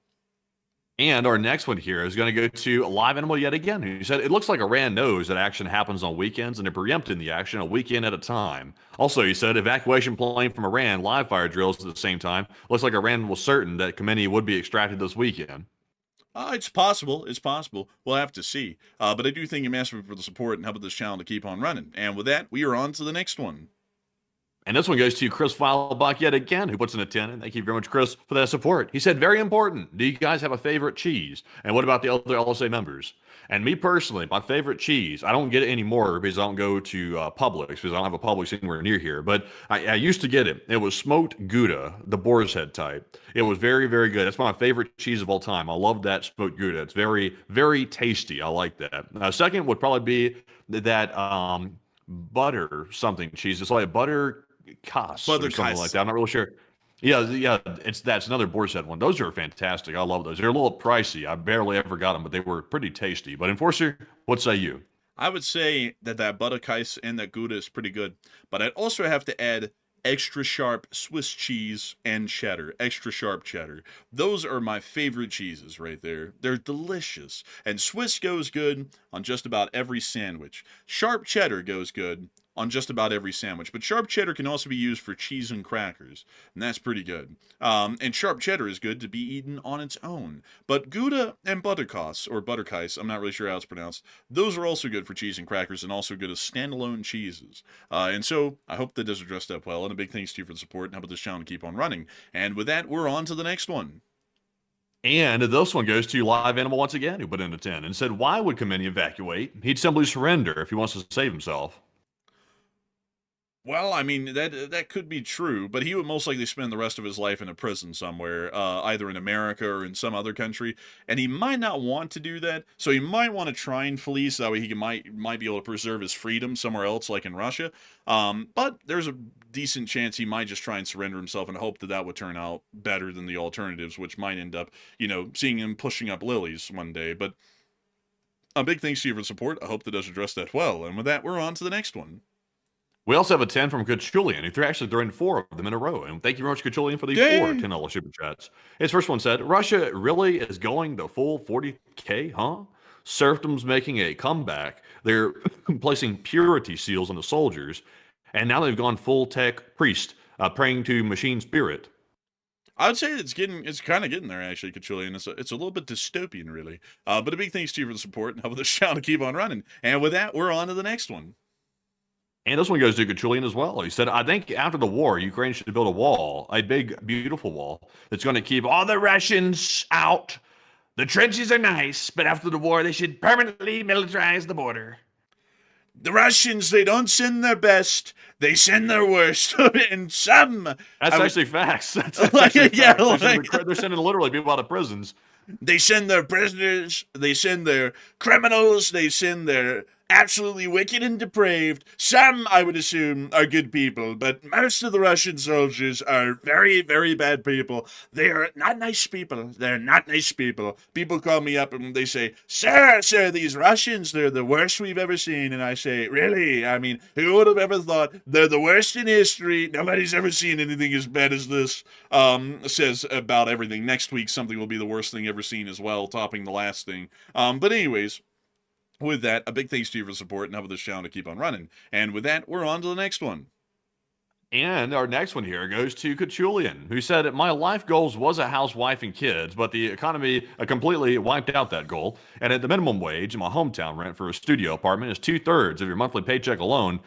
And our next one here is going to go to Live Animal yet again. He said, it looks like Iran knows that action happens on weekends and they're preempting the action a weekend at a time. Also, he said, evacuation plane from Iran, live fire drills at the same time. Looks like Iran was certain that Khamenei would be extracted this weekend. It's possible. It's possible. We'll have to see. But I do thank you massively for the support and help with this channel to keep on running. And with that, we are on to the next one. And this one goes to Chris Feilbach yet again, who puts in a 10. And thank you very much, Chris, for that support. He said, very important. Do you guys have a favorite cheese? And what about the other LSA members? And me personally, my favorite cheese, I don't get it anymore because I don't go to Publix because I don't have a Publix anywhere near here. But I used to get it. It was smoked Gouda, the boar's head type. It was very, very good. That's my favorite cheese of all time. I love that smoked Gouda. It's very, very tasty. I like that. Second would probably be that butter something cheese. It's like a butter Kass or something like that. I'm not really sure. Yeah, that's another boar's head one. Those are fantastic. I love those. They're a little pricey. I barely ever got them, but they were pretty tasty. But Enforcer, what say you? I would say that Butterkais and that Gouda is pretty good, but I'd also have to add extra sharp Swiss cheese and cheddar, extra sharp cheddar. Those are my favorite cheeses right there. They're delicious. And Swiss goes good on just about every sandwich. Sharp cheddar goes good on just about every sandwich. But sharp cheddar can also be used for cheese and crackers, and that's pretty good. And sharp cheddar is good to be eaten on its own. But Gouda and Butterkais, or Butterkais, I'm not really sure how it's pronounced, those are also good for cheese and crackers and also good as standalone cheeses. And so I hope that does address that well, and a big thanks to you for the support and helping this channel keep on running. And with that, we're on to the next one. And this one goes to Live Animal once again, who put in a 10 and said, why would Khomeini evacuate? He'd simply surrender if he wants to save himself. Well, I mean, that could be true, but he would most likely spend the rest of his life in a prison somewhere, either in America or in some other country, and he might not want to do that, so he might want to try and flee so that way he might be able to preserve his freedom somewhere else, like in Russia, but there's a decent chance he might just try and surrender himself and hope that would turn out better than the alternatives, which might end up, seeing him pushing up lilies one day, but a big thanks to you for the support. I hope that does address that well, and with that, we're on to the next one. We also have a 10 from Cachulian, who threw actually throwing 4 of them in a row. And thank you very much, Cachulian, for these 4 $10 super chats. His first one said, Russia really is going the full 40K, huh? Serfdom's making a comeback. They're placing purity seals on the soldiers. And now they've gone full tech priest, praying to machine spirit. I would say it's kind of getting there, actually, Cachulian. It's a little bit dystopian, really. But a big thanks to you for the support and helping this channel keep on running. And with that, we're on to the next one. And this one goes to Cachulian as well. He said, I think after the war, Ukraine should build a wall, a big, beautiful wall that's going to keep all the Russians out. The trenches are nice, but after the war, they should permanently militarize the border. The Russians, they don't send their best, they send their worst. And some... That's actually facts. That's actually facts. They're sending literally people out of prisons. They send their prisoners, they send their criminals, they send their absolutely wicked and depraved. Some, I would assume, are good people, but most of the Russian soldiers are very, very bad people. They are not nice people. They're not nice people. People call me up and they say, sir, these Russians, they're the worst we've ever seen. And I say, really? I mean, who would have ever thought they're the worst in history? Nobody's ever seen anything as bad as this. Says about everything. Next week, something will be the worst thing ever seen as well, topping the last thing. But anyways, with that, a big thanks to you for the support and helping this channel to keep on running. And with that, we're on to the next one. And our next one here goes to Cachulian, who said, my life goals was a housewife and kids, but the economy completely wiped out that goal. And at the minimum wage in my hometown, rent for a studio apartment is 2/3 of your monthly paycheck alone.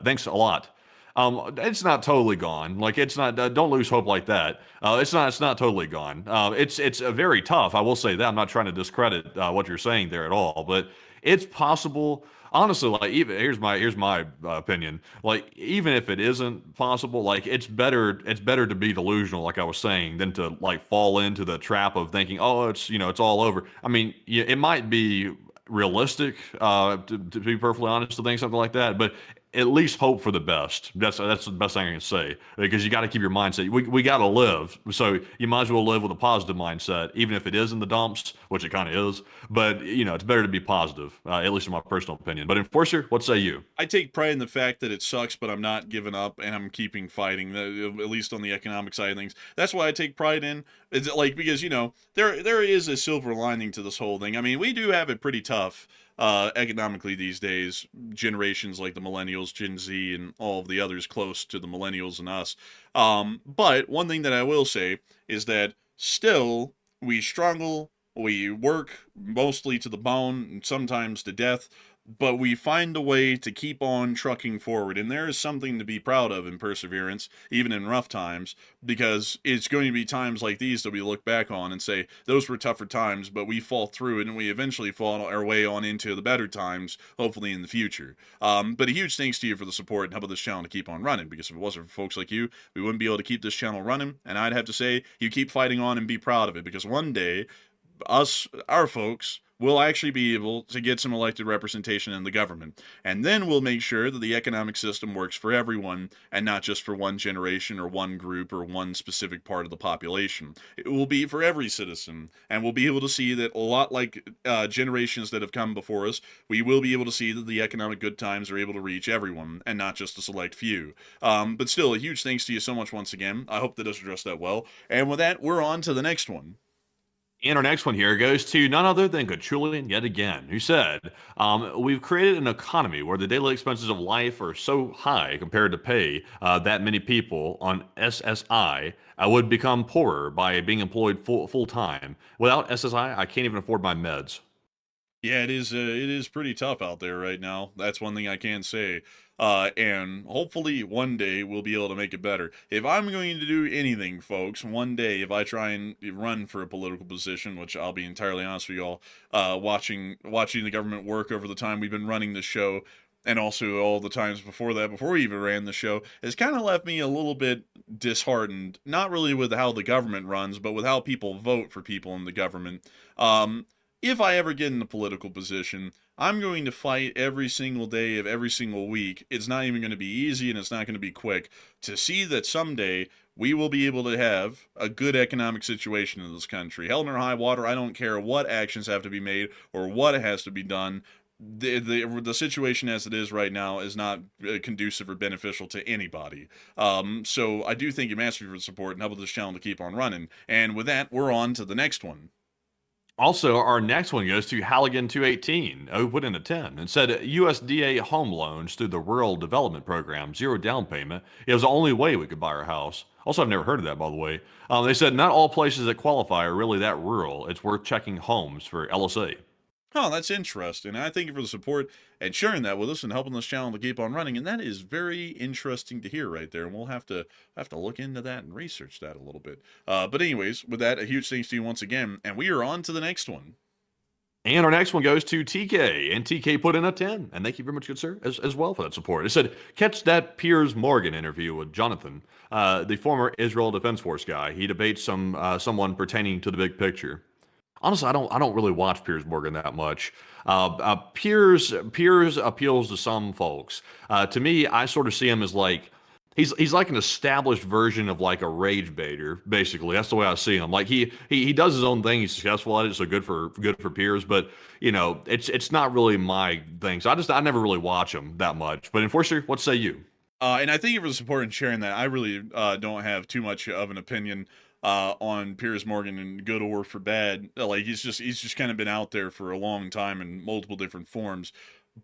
Thanks a lot. It's not totally gone. Like, it's not, don't lose hope like that. It's not totally gone. It's very tough. I will say that. I'm not trying to discredit what you're saying there at all, but it's possible. Honestly, like, even here's my opinion. Like, even if it isn't possible, like, it's better to be delusional, like I was saying, than to like fall into the trap of thinking, oh, it's all over. I mean, yeah, it might be realistic, to be perfectly honest, to think something like that, but at least hope for the best. That's the best thing I can say, because you got to keep your mindset. We got to live, so you might as well live with a positive mindset, even if it is in the dumps, which it kind of is. But it's better to be positive, at least in my personal opinion. But Enforcer, what say you? I take pride in the fact that it sucks, but I'm not giving up and I'm keeping fighting. At least on the economic side of things, that's why I take pride in. It's like, because there is a silver lining to this whole thing. I mean, we do have it pretty tough economically these days, generations like the millennials, Gen Z, and all of the others close to the millennials and us. But one thing that I will say is that still we struggle, we work mostly to the bone and sometimes to death. but we find a way to keep on trucking forward. And there is something to be proud of in perseverance, even in rough times, because it's going to be times like these that we look back on and say, those were tougher times, but we fall through it and we eventually fall our way on into the better times, hopefully in the future. But a huge thanks to you for the support and helping this channel to keep on running, because if it wasn't for folks like you, we wouldn't be able to keep this channel running. And I'd have to say, you keep fighting on and be proud of it, because one day, our folks, will actually be able to get some elected representation in the government. And then we'll make sure that the economic system works for everyone and not just for one generation or one group or one specific part of the population. It will be for every citizen. And we'll be able to see that a lot like generations that have come before us, we will be able to see that the economic good times are able to reach everyone and not just a select few. But still, a huge thanks to you so much once again. I hope that does address that well. And with that, we're on to the next one. And our next one here goes to none other than Gachulian yet again, who said, we've created an economy where the daily expenses of life are so high compared to pay that many people on SSI would become poorer by being employed full time. Without SSI, I can't even afford my meds. Yeah, it is pretty tough out there right now. That's one thing I can say. And hopefully one day we'll be able to make it better. If I'm going to do anything, folks, one day, if I try and run for a political position, which I'll be entirely honest with y'all, watching the government work over the time we've been running the show, and also all the times before that, before we even ran the show, has kind of left me a little bit disheartened. Not really with how the government runs, but with how people vote for people in the government. If I ever get in a political position, I'm going to fight every single day of every single week. It's not even going to be easy and it's not going to be quick to see that someday we will be able to have a good economic situation in this country. Hell or high water, I don't care what actions have to be made or what has to be done. The situation as it is right now is not conducive or beneficial to anybody. So I do thank you massively for the support and helping this channel to keep on running. And with that, we're on to the next one. Also, our next one goes to Halligan218, who put in a 10 and said USDA home loans through the Rural Development Program, zero down payment. It was the only way we could buy our house. Also, I've never heard of that, by the way. They said not all places that qualify are really that rural. It's worth checking homes for LSA. Oh, that's interesting. I thank you for the support and sharing that with us and helping this channel to keep on running. And that is very interesting to hear right there. And we'll have to look into that and research that a little bit. But anyways, with that, a huge thanks to you once again. And we are on to the next one. And our next one goes to TK, and TK put in a 10. And thank you very much, good sir, as well for that support. It said, catch that Piers Morgan interview with Jonathan, the former Israel Defense Force guy. He debates someone pertaining to the big picture. Honestly, I don't really watch Piers Morgan that much. Piers appeals to some folks. To me, I sort of see him as like he's like an established version of like a rage baiter. Basically, that's the way I see him. Like he does his own thing. He's successful at it, so good for Piers. But you know, it's not really my thing. So I never really watch him that much. But Enforcer, what say you? And I thank you for the support and sharing that. I really don't have too much of an opinion on Piers Morgan, and good or for bad. Like he's just kind of been out there for a long time in multiple different forms.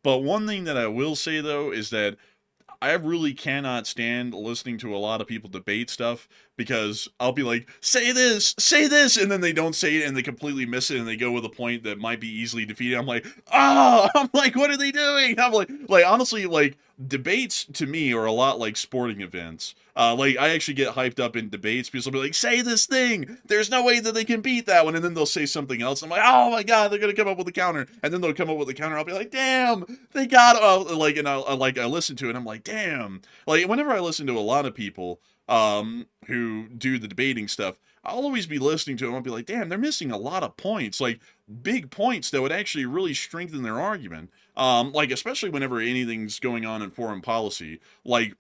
But one thing that I will say though is that I really cannot stand listening to a lot of people debate stuff, because I'll be like, say this, and then they don't say it and they completely miss it and they go with a point that might be easily defeated. I'm like, I'm like, what are they doing? I'm like honestly, like debates to me are a lot like sporting events. Like I actually get hyped up in debates because they'll be like, say this thing, there's no way that they can beat that one, and then they'll say something else. I'm like, oh my god, they're gonna come up with a counter, and then they'll come up with a counter. I'll be like, damn, they got like, and I listen to it and I'm like, damn. Like whenever I listen to a lot of people who do the debating stuff, I'll always be listening to them. I'll be like, damn, they're missing a lot of points, like big points that would actually really strengthen their argument. Like especially whenever anything's going on in foreign policy. Like,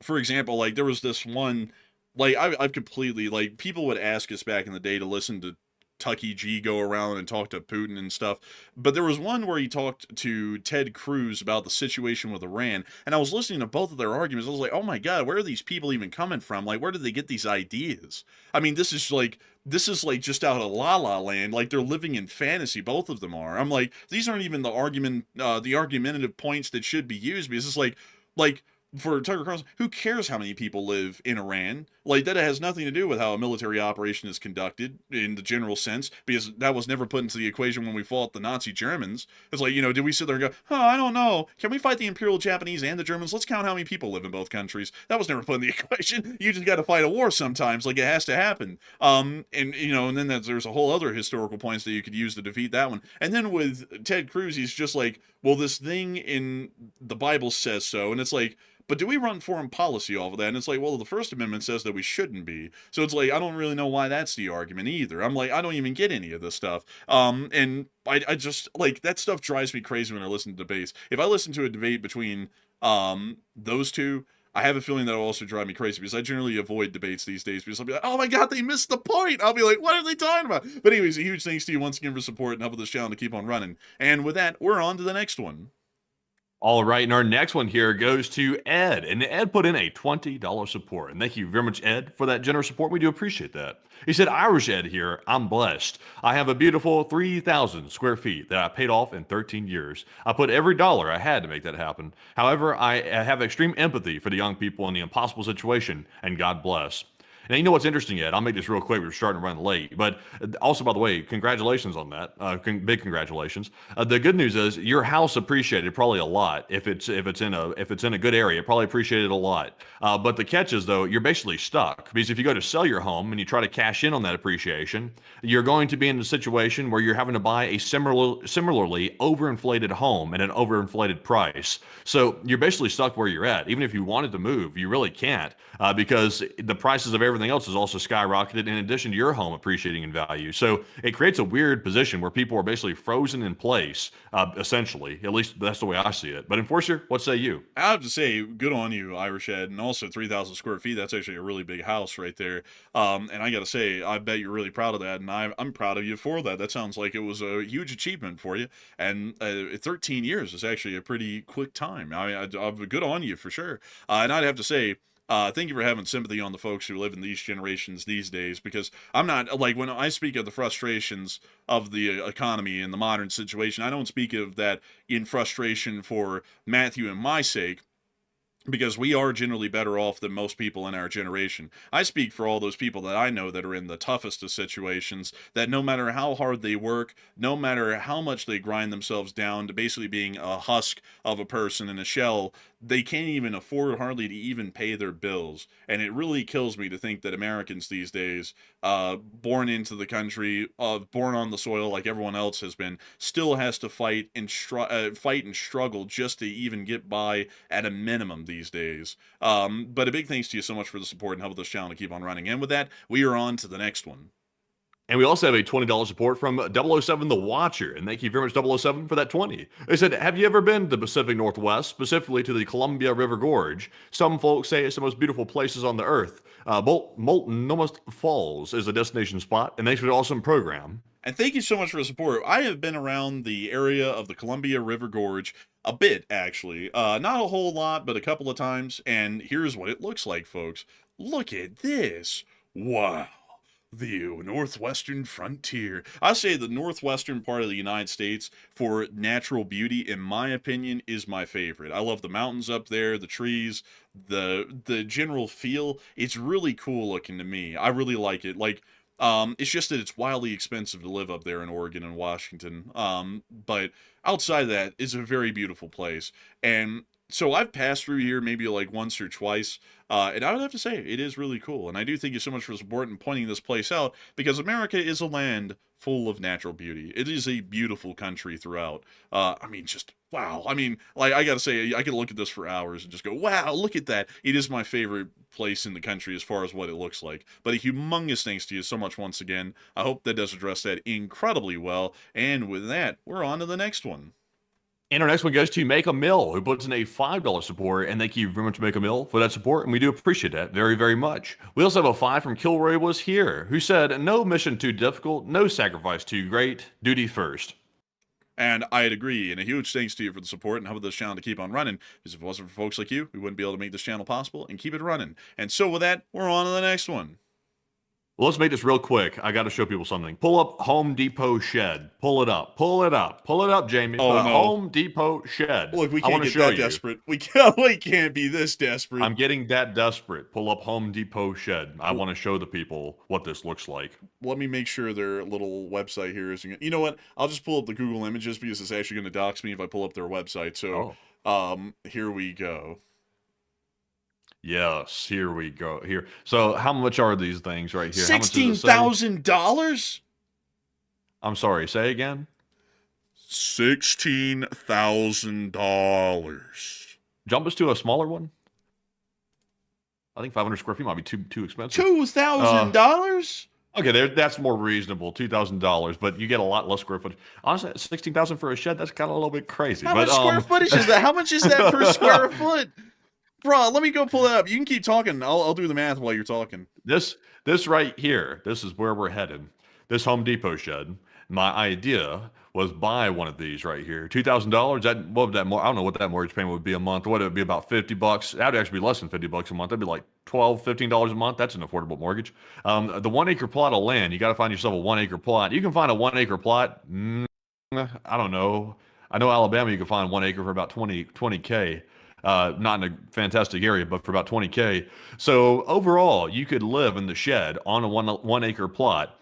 for example, like there was this one, like I've completely, like people would ask us back in the day to listen to Tucky G go around and talk to Putin and stuff. But there was one where he talked to Ted Cruz about the situation with Iran, and I was listening to both of their arguments. I was like, oh my god, where are these people even coming from? Like, where did they get these ideas? I mean, this is like just out of la la land. Like they're living in fantasy, both of them are. I'm like, these aren't even the argumentative points that should be used, because it's like for Tucker Carlson, who cares how many people live in Iran? Like, that has nothing to do with how a military operation is conducted in the general sense, because that was never put into the equation when we fought the Nazi Germans. It's like, did we sit there and go, I don't know, can we fight the Imperial Japanese and the Germans? Let's count how many people live in both countries. That was never put in the equation. You just got to fight a war sometimes, like it has to happen. And then there's a whole other historical points that you could use to defeat that one. And then with Ted Cruz, he's just like, well, this thing in the Bible says so, and it's like, but do we run foreign policy off of that? And it's like, well, the First Amendment says that we shouldn't be. So it's like, I don't really know why that's the argument either. I'm like, I don't even get any of this stuff. And I just, like, that stuff drives me crazy when I listen to debates. If I listen to a debate between those two, I have a feeling that'll also drive me crazy, because I generally avoid debates these days, because I'll be like, oh my God, they missed the point. I'll be like, what are they talking about? But anyways, a huge thanks to you once again for support and helping this channel to keep on running. And with that, we're on to the next one. All right, and our next one here goes to Ed, and Ed put in a $20 support, and thank you very much, Ed, for that generous support. We do appreciate that. He said, Irish Ed here, I'm blessed. I have a beautiful 3,000 square feet that I paid off in 13 years. I put every dollar I had to make that happen. However, I have extreme empathy for the young people in the impossible situation, and God bless. Now, you know what's interesting, Ed? I'll make this real quick. We're starting to run late. But also, by the way, congratulations on that. Big congratulations. The good news is your house appreciated probably a lot. If it's in a good area, it probably appreciated a lot. But the catch is, though, you're basically stuck. Because if you go to sell your home and you try to cash in on that appreciation, you're going to be in a situation where you're having to buy a similarly overinflated home at an overinflated price. So you're basically stuck where you're at. Even if you wanted to move, you really can't, because the prices of everything else is also skyrocketed in addition to your home appreciating in value. So it creates a weird position where people are basically frozen in place, essentially. At least that's the way I see it. But Enforcer, what say you? I have to say, good on you, Irish Ed, and also 3,000 square feet. That's actually a really big house right there. And I got to say, I bet you're really proud of that, and I'm proud of you for that. That sounds like it was a huge achievement for you. And 13 years is actually a pretty quick time. I mean, good on you for sure. And I'd have to say, thank you for having sympathy on the folks who live in these generations these days, because I'm not, like, when I speak of the frustrations of the economy in the modern situation, I don't speak of that in frustration for Matthew and my sake, because we are generally better off than most people in our generation. I speak for all those people that I know that are in the toughest of situations, that no matter how hard they work, no matter how much they grind themselves down to basically being a husk of a person in a shell, they can't even afford hardly to even pay their bills. And it really kills me to think that Americans these days, born into the country, born on the soil like everyone else has been, still has to fight and struggle just to even get by at a minimum these days. But a big thanks to you so much for the support and helping this channel to keep on running. And with that, we are on to the next one. And we also have a $20 support from 007 The Watcher. And thank you very much, 007, for that 20. They said, have you ever been to the Pacific Northwest, specifically to the Columbia River Gorge? Some folks say it's the most beautiful places on the earth. Multnomah Falls is a destination spot. And thanks for the awesome program. And thank you so much for the support. I have been around the area of the Columbia River Gorge a bit, actually. Not a whole lot, but a couple of times. And here's what it looks like, folks. Look at this. Wow. The northwestern frontier. I say the northwestern part of the United States for natural beauty, in my opinion, is my favorite. I love the mountains up there, the trees, the general feel. It's really cool looking to me. I really like it. Like, it's just that it's wildly expensive to live up there in Oregon and Washington. But outside of that, it's a very beautiful place. And so I've passed through here maybe like once or twice, and I would have to say it is really cool. And I do thank you so much for support and pointing this place out, because America is a land full of natural beauty. It is a beautiful country throughout. I mean, just wow. I mean, like, I gotta say, I could look at this for hours and just go, wow, look at that. It is my favorite place in the country as far as what it looks like. But a humongous thanks to you so much once again. I hope that does address that incredibly well. And with that, we're on to the next one. And our next one goes to Make a Mill, who puts in a $5 support. And thank you very much, Make a Mill, for that support. And we do appreciate that very, very much. We also have a 5 from Kilroy Was Here, who said, no mission too difficult, no sacrifice too great, duty first. And I'd agree. And a huge thanks to you for the support and helping this channel to keep on running. Because if it wasn't for folks like you, we wouldn't be able to make this channel possible and keep it running. And so with that, we're on to the next one. Well, let's make this real quick. I got to show people something. Pull up Home Depot shed. Pull it up. Pull it up. Pull it up, Jamie. Oh, no. Home Depot shed. Look, we I can't want to get show that you. desperate. We can't be this desperate. I'm getting that desperate. Pull up Home Depot shed. I want to show the people what this looks like. Let me make sure their little website here is. You know what? I'll just pull up the Google Images because it's actually going to dox me if I pull up their website. So, here we go. Yes, here we go. Here. So, how much are these things right here? $16,000? I'm sorry. Say again. $16,000. Jump us to a smaller one. I think 500 square feet might be too expensive. $2,000? Okay, that's more reasonable. $2,000, but you get a lot less square footage. Honestly, $16,000 for a shed, that's kind of a little bit crazy. How much square footage is that? How much is that per square foot? Bro, let me go pull it up. You can keep talking. I'll do the math while you're talking. This right here, this is where we're headed. This Home Depot shed. My idea was buy one of these right here. $2,000. What would that? I don't know what that mortgage payment would be a month. What would it be? About $50. That'd actually be less than $50 a month. That'd be like $12, $15 a month. That's an affordable mortgage. The 1 acre plot of land. You got to find yourself a 1 acre plot. You can find a 1 acre plot. I don't know. I know Alabama. You can find 1 acre for about 20K. Not in a fantastic area, but for about 20K. So overall, you could live in the shed on a one acre plot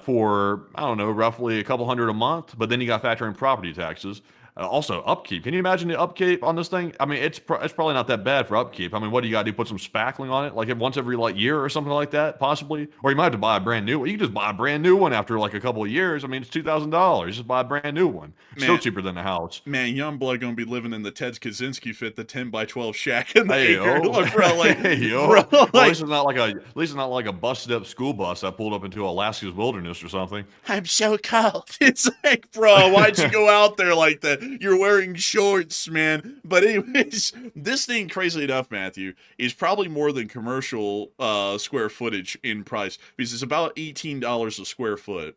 for, I don't know, roughly a couple hundred a month. But then you got to factor in property taxes. Also, upkeep. Can you imagine the upkeep on this thing? I mean, it's probably not that bad for upkeep. I mean, what do you got to do? Put some spackling on it, like once every year or something like that, possibly. Or you might have to buy a brand new one. You can just buy a brand new one after like a couple of years. I mean, it's $2,000. Just buy a brand new one. Still cheaper than a house. Man, Youngblood gonna be living in the Ted Kaczynski fit, the 10x12 shack in the Hey, acre. yo. Look, bro, like, Hey, yo. bro, Well, like, at least it's not like a busted up school bus that pulled up into Alaska's wilderness or something. I'm so cold. It's like, bro, why'd you go out there like that? You're wearing shorts, man. But anyways, this thing, crazily enough, Matthew, is probably more than commercial square footage in price because it's about $18 a square foot.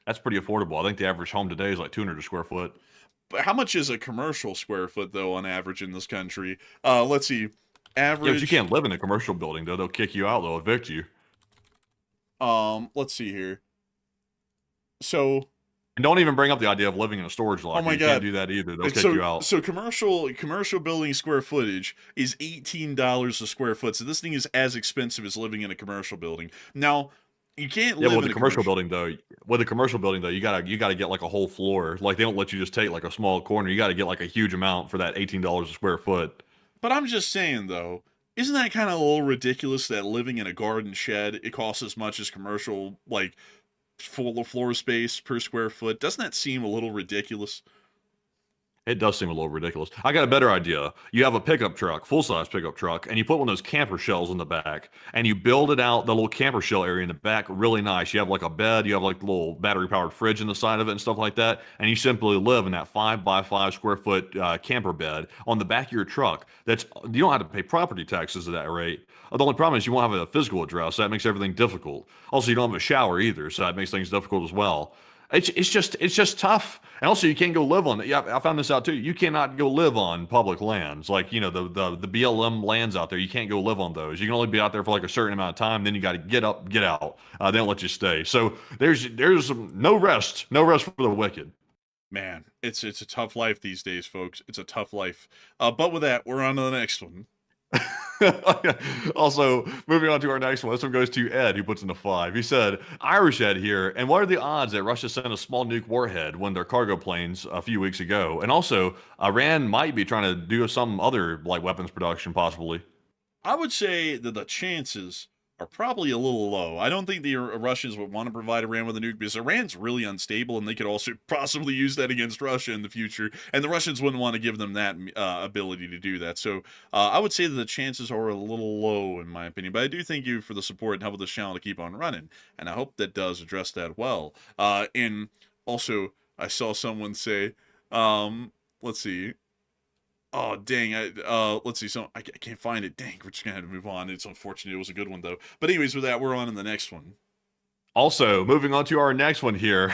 That's pretty affordable. I think the average home today is like 200 a square foot. But how much is a commercial square foot, though, on average in this country? Let's see. Average. Yeah, but you can't live in a commercial building, though. They'll kick you out. They'll evict you. Let's see here. So. And don't even bring up the idea of living in a storage locker. Oh my you God. can't do that either. They'll kick you out. So commercial building square footage is $18 a square foot. So this thing is as expensive as living in a commercial building. Now, you can't live with in a commercial building though. With a commercial building though, you gotta get like a whole floor. Like they don't let you just take like a small corner. You gotta get like a huge amount for that $18 a square foot. But I'm just saying though, isn't that kind of a little ridiculous that living in a garden shed it costs as much as commercial like full floor space per square foot? Doesn't that seem a little ridiculous? It does seem a little ridiculous. I got a better idea. You have a pickup truck, full-size pickup truck, and you put one of those camper shells in the back, and you build it out, the little camper shell area in the back, really nice. You have like a bed, you have like a little battery-powered fridge in the side of it and stuff like that, and you simply live in that 5 by 5 square foot camper bed on the back of your truck. You don't have to pay property taxes at that rate. The only problem is you won't have a physical address, so that makes everything difficult. Also, you don't have a shower either, so that makes things difficult as well. It's just tough. And also you can't go live on it. Yeah, I found this out too. You cannot go live on public lands. Like, the BLM lands out there. You can't go live on those. You can only be out there for like a certain amount of time. Then you got to get up, get out. They don't let you stay. So there's no rest for the wicked. Man, it's a tough life these days, folks. It's a tough life. But with that, we're on to the next one. Also, moving on to our next one. This one goes to Ed, who puts in a 5. He said, Irish Ed here, and what are the odds that Russia sent a small nuke warhead when their cargo planes a few weeks ago? And also, Iran might be trying to do some other weapons production, possibly. I would say that the chances are probably a little low. I don't think the Russians would want to provide Iran with a nuke because Iran's really unstable and they could also possibly use that against Russia in the future. And the Russians wouldn't want to give them that ability to do that. So I would say that the chances are a little low in my opinion. But I do thank you for the support and help with this channel to keep on running. And I hope that does address that well. And also, I saw someone say, let's see. Oh, dang. Let's see. So I can't find it. Dang, we're just going to have to move on. It's unfortunate. It was a good one, though. But anyways, with that, we're on to the next one. Also, moving on to our next one here.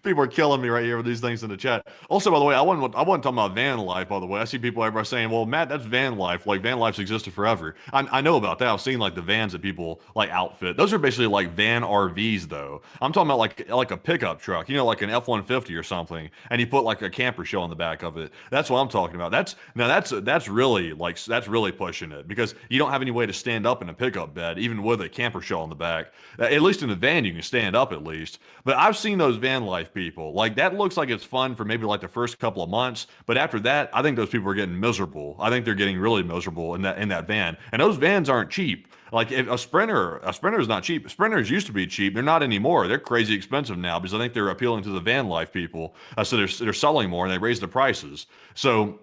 People are killing me right here with these things in the chat. Also, by the way, I wasn't talking about van life, by the way. I see people everywhere saying, well, Matt, that's van life. Like, van life's existed forever. I know about that. I've seen, like, the vans that people, like, outfit. Those are basically, like, van RVs, though. I'm talking about, like a pickup truck, you know, like an F-150 or something, and you put, like, a camper show on the back of it. That's what I'm talking about. That's really, like, that's really pushing it, because you don't have any way to stand up in a pickup bed, even with a camper show on the back. At least in the van, you can stand up at least. But I've seen those van life people. Like, that looks like it's fun for maybe like the first couple of months, but after that, I think those people are getting miserable. I think they're getting really miserable in that van. And those vans aren't cheap. Like, if a Sprinter is not cheap. Sprinters used to be cheap. They're not anymore. They're crazy expensive now, because I think they're appealing to the van life people. So they're selling more and they raise the prices. So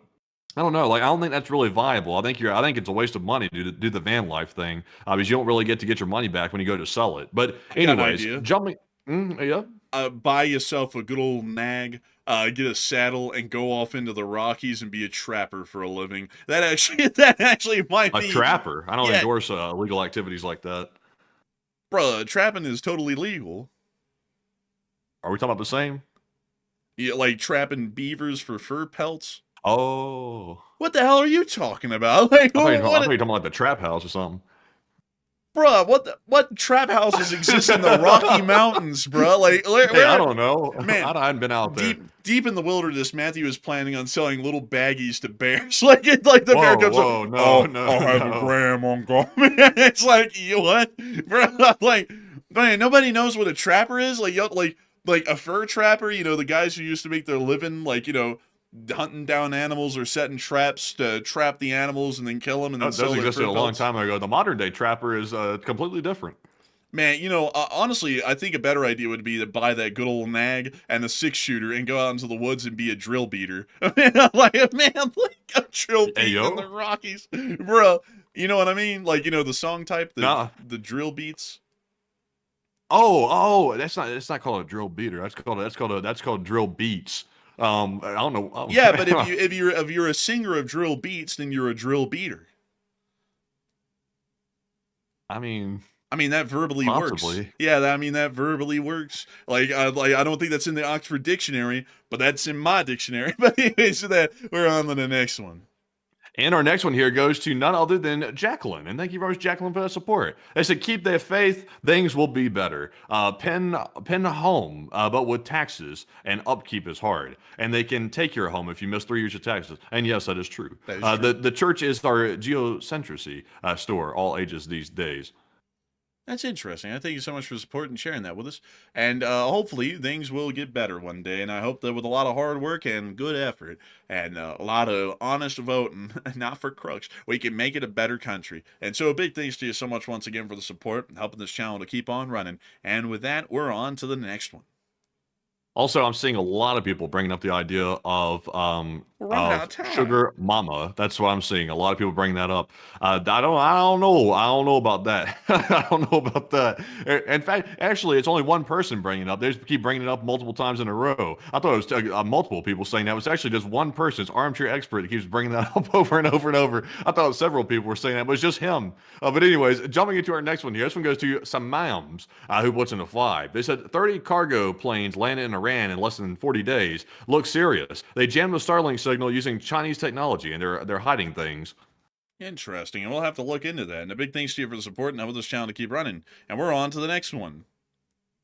I don't know. Like, I don't think that's really viable. I think it's a waste of money to do the van life thing, because you don't really get your money back when you go to sell it. But anyways, jumping, yeah. Buy yourself a good old nag, get a saddle, and go off into the Rockies and be a trapper for a living. That actually might be a trapper. I don't endorse illegal activities like that. Bruh, trapping is totally legal. Are we talking about the same? Yeah, like trapping beavers for fur pelts. Oh, what the hell are you talking about? Like, I thought you were talking about like the trap house or something. Bruh, what trap houses exist in the Rocky Mountains, bruh? Like, hey, I don't know. Man, I haven't been out there. Deep in the wilderness, Matthew is planning on selling little baggies to bears. like the bear comes up, I'll have a gram on go. It's like, you what? Bruh, like, man, nobody knows what a trapper is. Like a fur trapper, you know, the guys who used to make their living, like, you know, hunting down animals or setting traps to trap the animals and then kill them and then sell those their existed fur a long pelts. time ago. The modern day trapper is completely different. Man, you know, honestly, I think a better idea would be to buy that good old nag and a 6-shooter and go out into the woods and be a drill beater. like a drill beat in the Rockies, bro. You know what I mean? Like, you know, the song type, the drill beats. Oh, that's not called a drill beater. That's called drill beats. I don't know. Yeah, but if you're a singer of drill beats, then you're a drill beater. I mean, that verbally possibly works. Yeah, that verbally works. Like I don't think that's in the Oxford Dictionary, but that's in my dictionary. But anyways, so we're on to the next one. And our next one here goes to none other than Jacqueline. And thank you very much, Jacqueline, for that support. They said, keep their faith, things will be better. Pen home, but with taxes and upkeep is hard. And they can take your home if you miss 3 years of taxes. And yes, that is true. That is true. The church is our geocentricity store, all ages these days. That's interesting. I thank you so much for support and sharing that with us. And hopefully things will get better one day. And I hope that with a lot of hard work and good effort and a lot of honest voting, not for crooks, we can make it a better country. And so a big thanks to you so much once again for the support and helping this channel to keep on running. And with that, we're on to the next one. Also, I'm seeing a lot of people bringing up the idea of sugar mama. That's what I'm seeing. A lot of people bring that up. I don't know about that. I don't know about that. In fact, actually, it's only one person bringing it up. They just keep bringing it up multiple times in a row. I thought it was multiple people saying that. It was actually just one person. It's armchair expert that keeps bringing that up over and over and over. I thought several people were saying that, but it's just him. But anyways, jumping into our next one here. This one goes to Samams, who puts in a 5. They said 30 cargo planes landed in Iran in less than 40 days. Look serious. They jammed the Starlink signal using Chinese technology, and they're hiding things. Interesting, and we'll have to look into that. And a big thanks to you for the support and helping this channel to keep running. And we're on to the next one.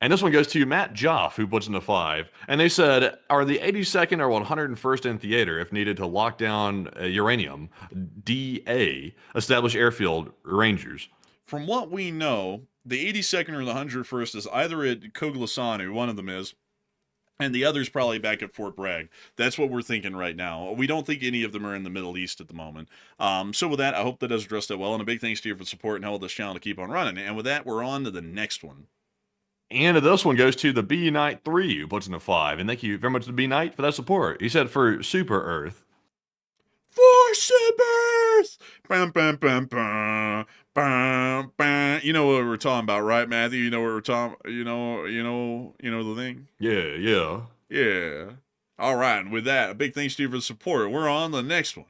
And this one goes to Matt Joff, who puts in a 5. And they said, are the 82nd or 101st in theater if needed to lock down uranium? DA, establish airfield rangers. From what we know, the 82nd or the 101st is either at Koglasanu, one of them is, and the other's probably back at Fort Bragg. That's what we're thinking right now. We don't think any of them are in the Middle East at the moment. So with that, I hope that does address that well. And a big thanks to you for the support and helping this channel to keep on running. And with that, we're on to the next one. And this one goes to the B Knight 3, who puts in a 5. And thank you very much to B Knight for that support. He said for Super Earth. For Super Earth! Bam, bam, bam, bam. Bam, bam. You know what we're talking about, right, Matthew? You know what we're talking. You know the thing. Yeah. All right. And with that, a big thanks to you for the support. We're on the next one.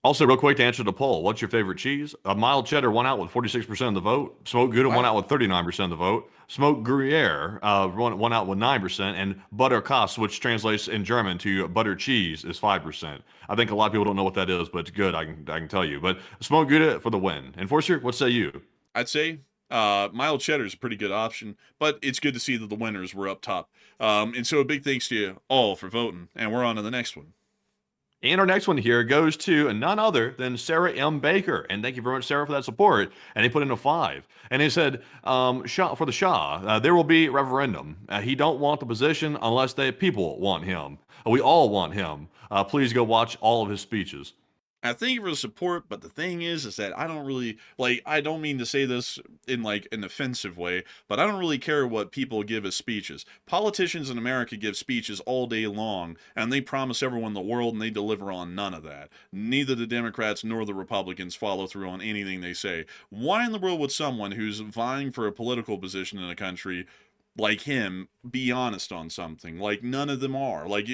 Also, real quick to answer the poll, what's your favorite cheese? A mild cheddar won out with 46% of the vote. Smoked Gouda won out with 39% of the vote. Smoked Gruyere won out with 9%. And butter Kass, which translates in German to butter cheese, is 5%. I think a lot of people don't know what that is, but it's good. I can tell you. But smoked Gouda for the win. Enforcer, what say you? I'd say mild cheddar is a pretty good option, but it's good to see that the winners were up top. And so a big thanks to you all for voting, and we're on to the next one. And our next one here goes to none other than Sarah M. Baker. And thank you very much, Sarah, for that support. And he put in a 5. And he said, for the Shah, there will be referendum. He don't want the position unless the people want him. We all want him. Please go watch all of his speeches. I thank you for the support, but the thing is that I don't really, I don't mean to say this in, like, an offensive way, but I don't really care what people give as speeches. Politicians in America give speeches all day long, and they promise everyone the world, and they deliver on none of that. Neither the Democrats nor the Republicans follow through on anything they say. Why in the world would someone who's vying for a political position in a country like him be honest on something? Like, none of them are. Like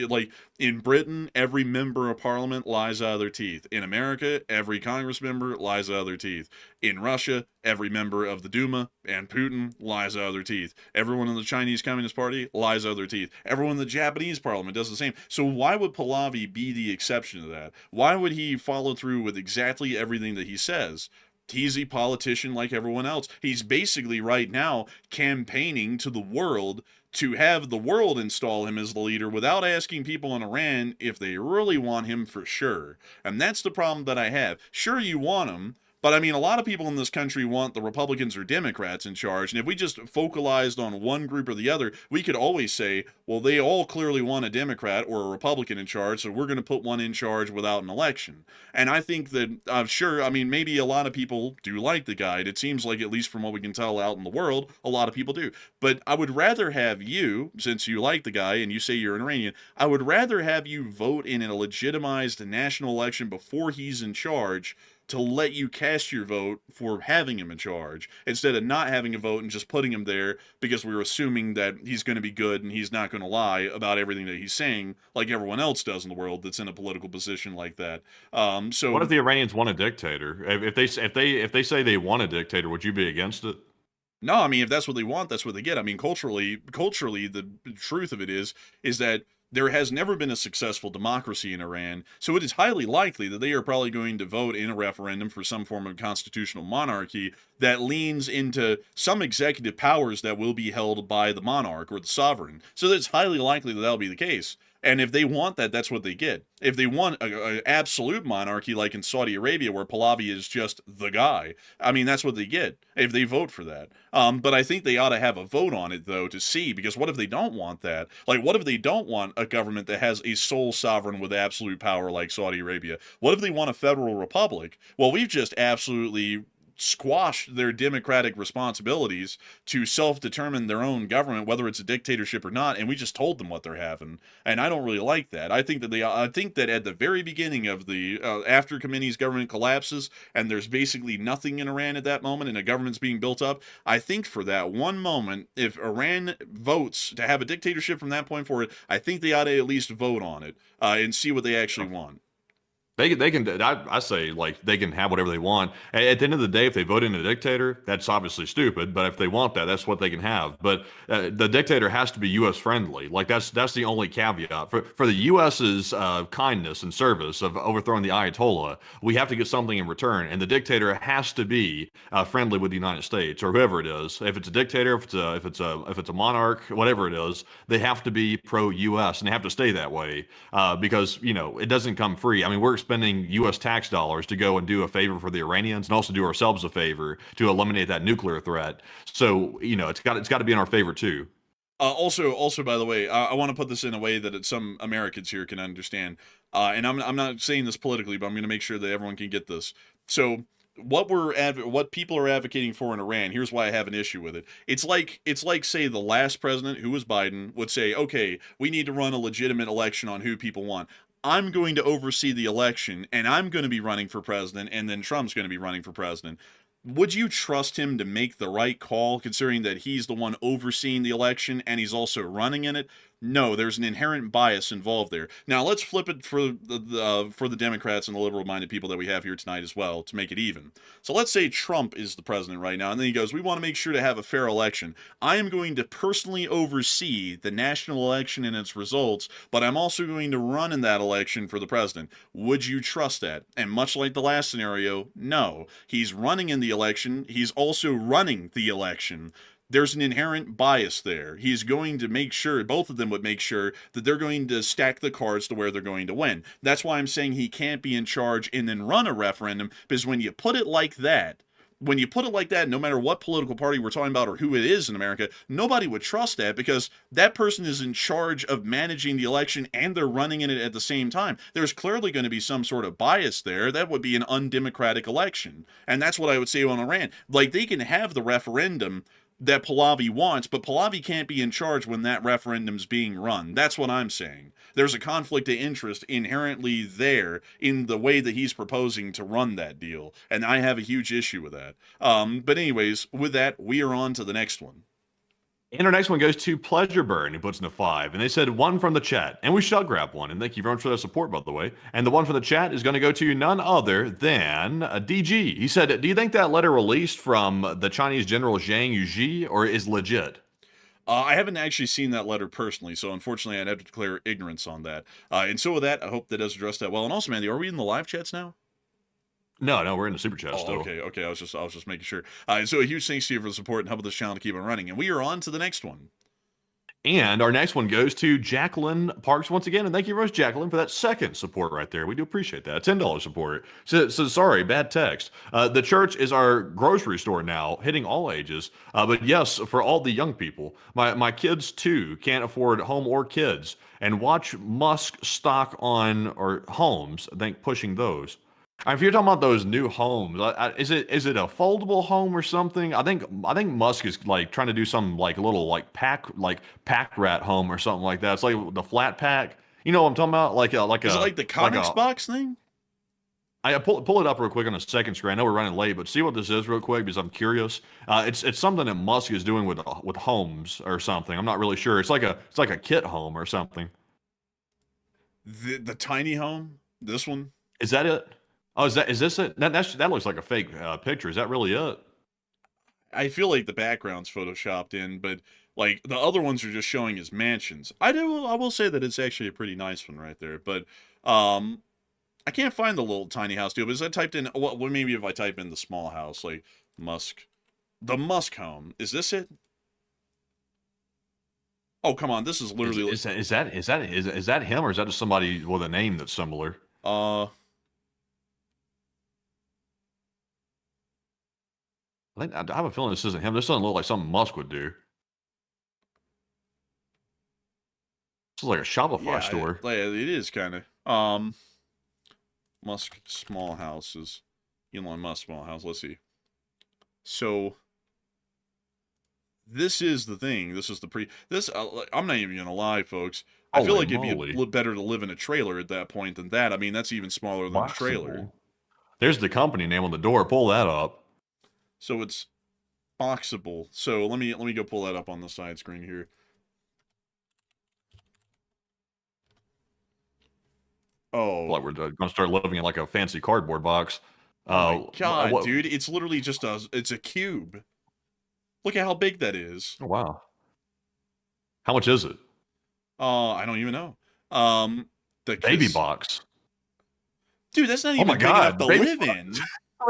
in Britain, every member of parliament lies out of their teeth. In America, every Congress member lies out of their teeth. In Russia, every member of the Duma and Putin lies out of their teeth. Everyone in the Chinese Communist Party lies out of their teeth. Everyone in the Japanese parliament does the same. So why would Pahlavi be the exception to that? Why would he follow through with exactly everything that he says? He's a politician like everyone else. He's basically right now campaigning to the world to have the world install him as the leader without asking people in Iran if they really want him for sure. And that's the problem that I have. Sure, you want him, but I mean, a lot of people in this country want the Republicans or Democrats in charge. And if we just focalized on one group or the other, we could always say, well, they all clearly want a Democrat or a Republican in charge, so we're going to put one in charge without an election. And I think that, sure, I mean, maybe a lot of people do like the guy. It seems like, at least from what we can tell out in the world, a lot of people do. But I would rather have you, since you like the guy and you say you're an Iranian, I would rather have you vote in a legitimized national election before he's in charge, to let you cast your vote for having him in charge, instead of not having a vote and just putting him there because we're assuming that he's going to be good and he's not going to lie about everything that he's saying like everyone else does in the world that's in a political position like that. So what if the Iranians want a dictator? If they say they want a dictator, would you be against it? No, I mean, if that's what they want, that's what they get. I mean, culturally, the truth of it is that there has never been a successful democracy in Iran, so it is highly likely that they are probably going to vote in a referendum for some form of constitutional monarchy that leans into some executive powers that will be held by the monarch or the sovereign. So it's highly likely that that'll be the case. And if they want that, that's what they get. If they want an absolute monarchy like in Saudi Arabia where Pahlavi is just the guy, I mean, that's what they get if they vote for that. But I think they ought to have a vote on it, though, to see, because what if they don't want that? Like, what if they don't want a government that has a sole sovereign with absolute power like Saudi Arabia? What if they want a federal republic? Well, we've just absolutely squash their democratic responsibilities to self-determine their own government, whether it's a dictatorship or not, and we just told them what they're having. And I don't really like that. I think that at the very beginning of the after Khomeini's government collapses and there's basically nothing in Iran at that moment and a government's being built up, I think for that one moment, if Iran votes to have a dictatorship from that point forward, I think they ought to at least vote on it and see what they actually want. They can. I say, like, they can have whatever they want. At the end of the day, if they vote in a dictator, that's obviously stupid. But if they want that, that's what they can have. But the dictator has to be U.S. friendly. Like, that's the only caveat for the U.S.'s kindness and service of overthrowing the Ayatollah. We have to get something in return, and the dictator has to be friendly with the United States or whoever it is. If it's a dictator, if it's a monarch, whatever it is, they have to be pro-U.S. and they have to stay that way because it doesn't come free. I mean, we're spending U.S. tax dollars to go and do a favor for the Iranians and also do ourselves a favor to eliminate that nuclear threat. So, it's got to be in our favor too. Also, by the way, I want to put this in a way that some Americans here can understand. And I'm not saying this politically, but I'm going to make sure that everyone can get this. So what people are advocating for in Iran, here's why I have an issue with it. It's like say the last president, who was Biden, would say, okay, we need to run a legitimate election on who people want. I'm going to oversee the election, and I'm going to be running for president, and then Trump's going to be running for president. Would you trust him to make the right call, considering that he's the one overseeing the election and he's also running in it? No, there's an inherent bias involved there. Now let's flip it for the Democrats and the liberal-minded people that we have here tonight as well to make it even. So let's say Trump is the president right now, and then he goes, "We want to make sure to have a fair election. I am going to personally oversee the national election and its results, but I'm also going to run in that election for the president." Would you trust that? And much like the last scenario, no. He's running in the election. He's also running the election. There's an inherent bias there. He's going to make sure, both of them would make sure, that they're going to stack the cards to where they're going to win. That's why I'm saying he can't be in charge and then run a referendum, because when you put it like that, no matter what political party we're talking about or who it is in America, nobody would trust that, because that person is in charge of managing the election and they're running in it at the same time. There's clearly going to be some sort of bias there. That would be an undemocratic election. And that's what I would say on Iran. Like, they can have the referendum that Pahlavi wants, but Pahlavi can't be in charge when that referendum's being run. That's what I'm saying. There's a conflict of interest inherently there in the way that he's proposing to run that deal, and I have a huge issue with that. But anyways, with that, we are on to the next one. And our next one goes to Pleasure Burn, who puts in a 5. And they said one from the chat. And we shall grab one. And thank you very much for that support, by the way. And the one from the chat is going to go to none other than DG. He said, "Do you think that letter released from the Chinese General Zhang Yuji or is legit?" I haven't actually seen that letter personally, so unfortunately I'd have to declare ignorance on that. And so with that, I hope that does address that well. And also, Mandy, are we in the live chats now? No, we're in the super chat still. Okay. I was just making sure. So a huge thanks to you for the support and helping this channel to keep on running. And we are on to the next one. And our next one goes to Jacqueline Parks once again. And thank you very much, Jacqueline, for that second support right there. We do appreciate that. $10 support. So sorry, bad text. The church is our grocery store now, hitting all ages. But yes, for all the young people. My kids, too, can't afford home or kids. And watch Musk stock on, or homes, I think, pushing those. If you're talking about those new homes, is it a foldable home or something? I think Musk is like trying to do some like little pack rat home or something like that. It's like the flat pack. You know what I'm talking about? Is it like the comics box thing? I pull it up real quick on the second screen. I know we're running late, but see what this is real quick because I'm curious. It's something that Musk is doing with homes or something. I'm not really sure. It's like a kit home or something. The tiny home. This one. Is that it? Oh, is this it? That looks like a fake picture. Is that really it? I feel like the background's photoshopped in, but like the other ones are just showing his mansions. I will say that it's actually a pretty nice one right there, but I can't find the little tiny house deal. Because I typed in maybe if I type in the small house, like the Musk home. Is this it? Oh, come on, this is literally is that him, or is that just somebody with a name that's similar? I have a feeling this isn't him. This doesn't look like something Musk would do. This is like a Shopify store. It is kind of. Musk small houses. Elon Musk small house. Let's see. So this is the thing. This is I'm not even gonna lie, folks. I feel like it'd be a little better to live in a trailer at that point than that. I mean, that's even smaller than a trailer. There's the company name on the door. Pull that up. So it's boxable. So let me go pull that up on the side screen here. Oh, like we're gonna start living in like a fancy cardboard box. Oh my God, dude! It's literally just it's a cube. Look at how big that is. Oh, wow. How much is it? I don't even know. The baby box. Dude, that's not even big enough to live in.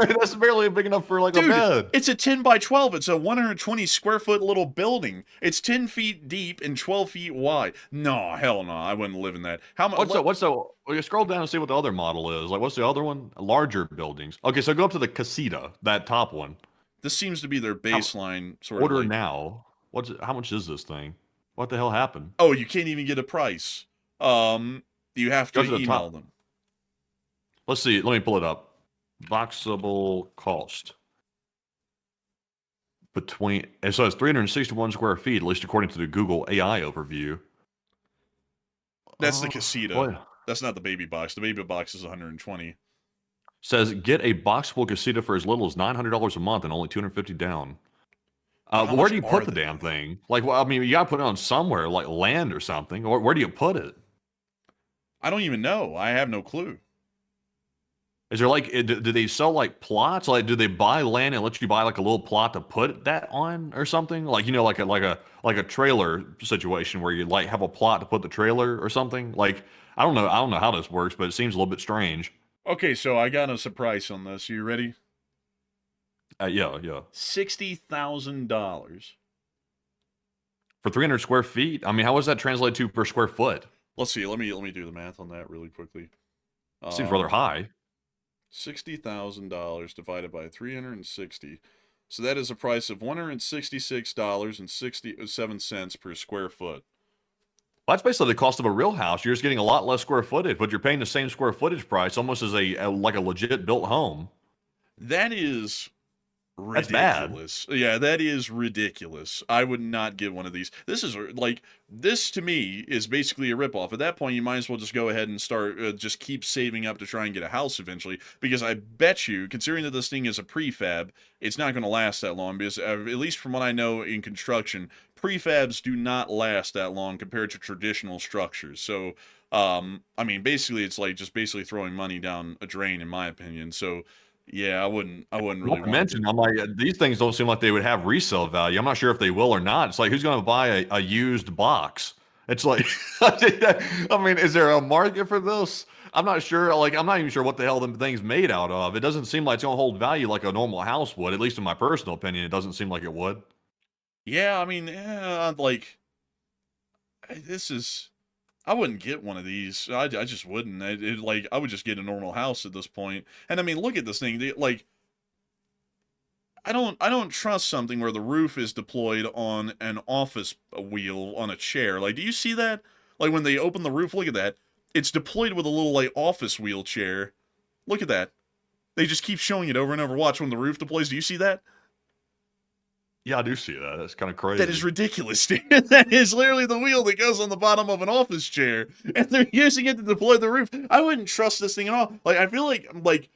That's barely big enough for like a bed. It's a 10 by 12. It's a 120 square foot little building. It's 10 feet deep and 12 feet wide. No, hell no. I wouldn't live in that. How much? Well, you scroll down and see what the other model is. Like, what's the other one? Larger buildings. Okay, so go up to the casita, that top one. This seems to be their baseline sort of. Order now. How much is this thing? What the hell happened? Oh, you can't even get a price. You have to email them. Let's see. Let me pull it up. Boxable cost so it's 361 square feet, at least according to the Google AI overview. That's the casita. What? That's not the baby box. The baby box is 120. Says get a boxable casita for as little as $900 a month and only $250 down. But how Where much do you are put the they, damn though? thing? Like, well, I mean, you gotta put it on somewhere, like land or something. Or where do you put it? I don't even know. I have no clue. Is there like, do they sell like plots? Like, do they buy land and let you buy like a little plot to put that on or something? Like, like a trailer situation where you like have a plot to put the trailer or something. Like, I don't know how this works, but it seems a little bit strange. Okay, so I got a surprise on this. You ready? Yeah, yeah. $60,000. For 300 square feet, I mean, how does that translate to per square foot? Let's see. Let me do the math on that really quickly. Seems rather high. $60,000 divided by 360. So that is a price of $166.67 per square foot. Well, that's basically the cost of a real house. You're just getting a lot less square footage, but you're paying the same square footage price almost as like a legit built home. That is That's bad. ridiculous. Yeah, that is ridiculous. I would not get one of these. This is like, this to me is basically a ripoff. At that point, you might as well just go ahead and start, just keep saving up to try and get a house eventually. Because I bet you, considering that this thing is a prefab, it's not going to last that long. Because at least from what I know in construction, prefabs do not last that long compared to traditional structures. So, I mean, basically, it's like just basically throwing money down a drain, in my opinion. So, yeah, I wouldn't really Not to want mention, to. I'm like, these things don't seem like they would have resale value. I'm not sure if they will or not. It's like, who's going to buy a used box? It's like, I mean, is there a market for this? I'm not sure. Like, I'm not even sure what the hell the thing's made out of. It doesn't seem like it's going to hold value like a normal house would. At least in my personal opinion, it doesn't seem like it would. Yeah, I mean, like, this is. I wouldn't get one of these. I just wouldn't. Like, I would just get a normal house at this point. And I mean, look at this thing. Like, I don't trust something where the roof is deployed on an office wheel on a chair. Like, do you see that? Like when they open the roof, look at that. It's deployed with a little like office wheelchair. Look at that. They just keep showing it over and over. Watch when the roof deploys. Do you see that? Yeah, I do see that. That's kind of That is crazy. ridiculous, dude. That is literally the wheel that goes on the bottom of an office chair, and they're using it to deploy the roof. I wouldn't trust this thing at all. Like, I feel like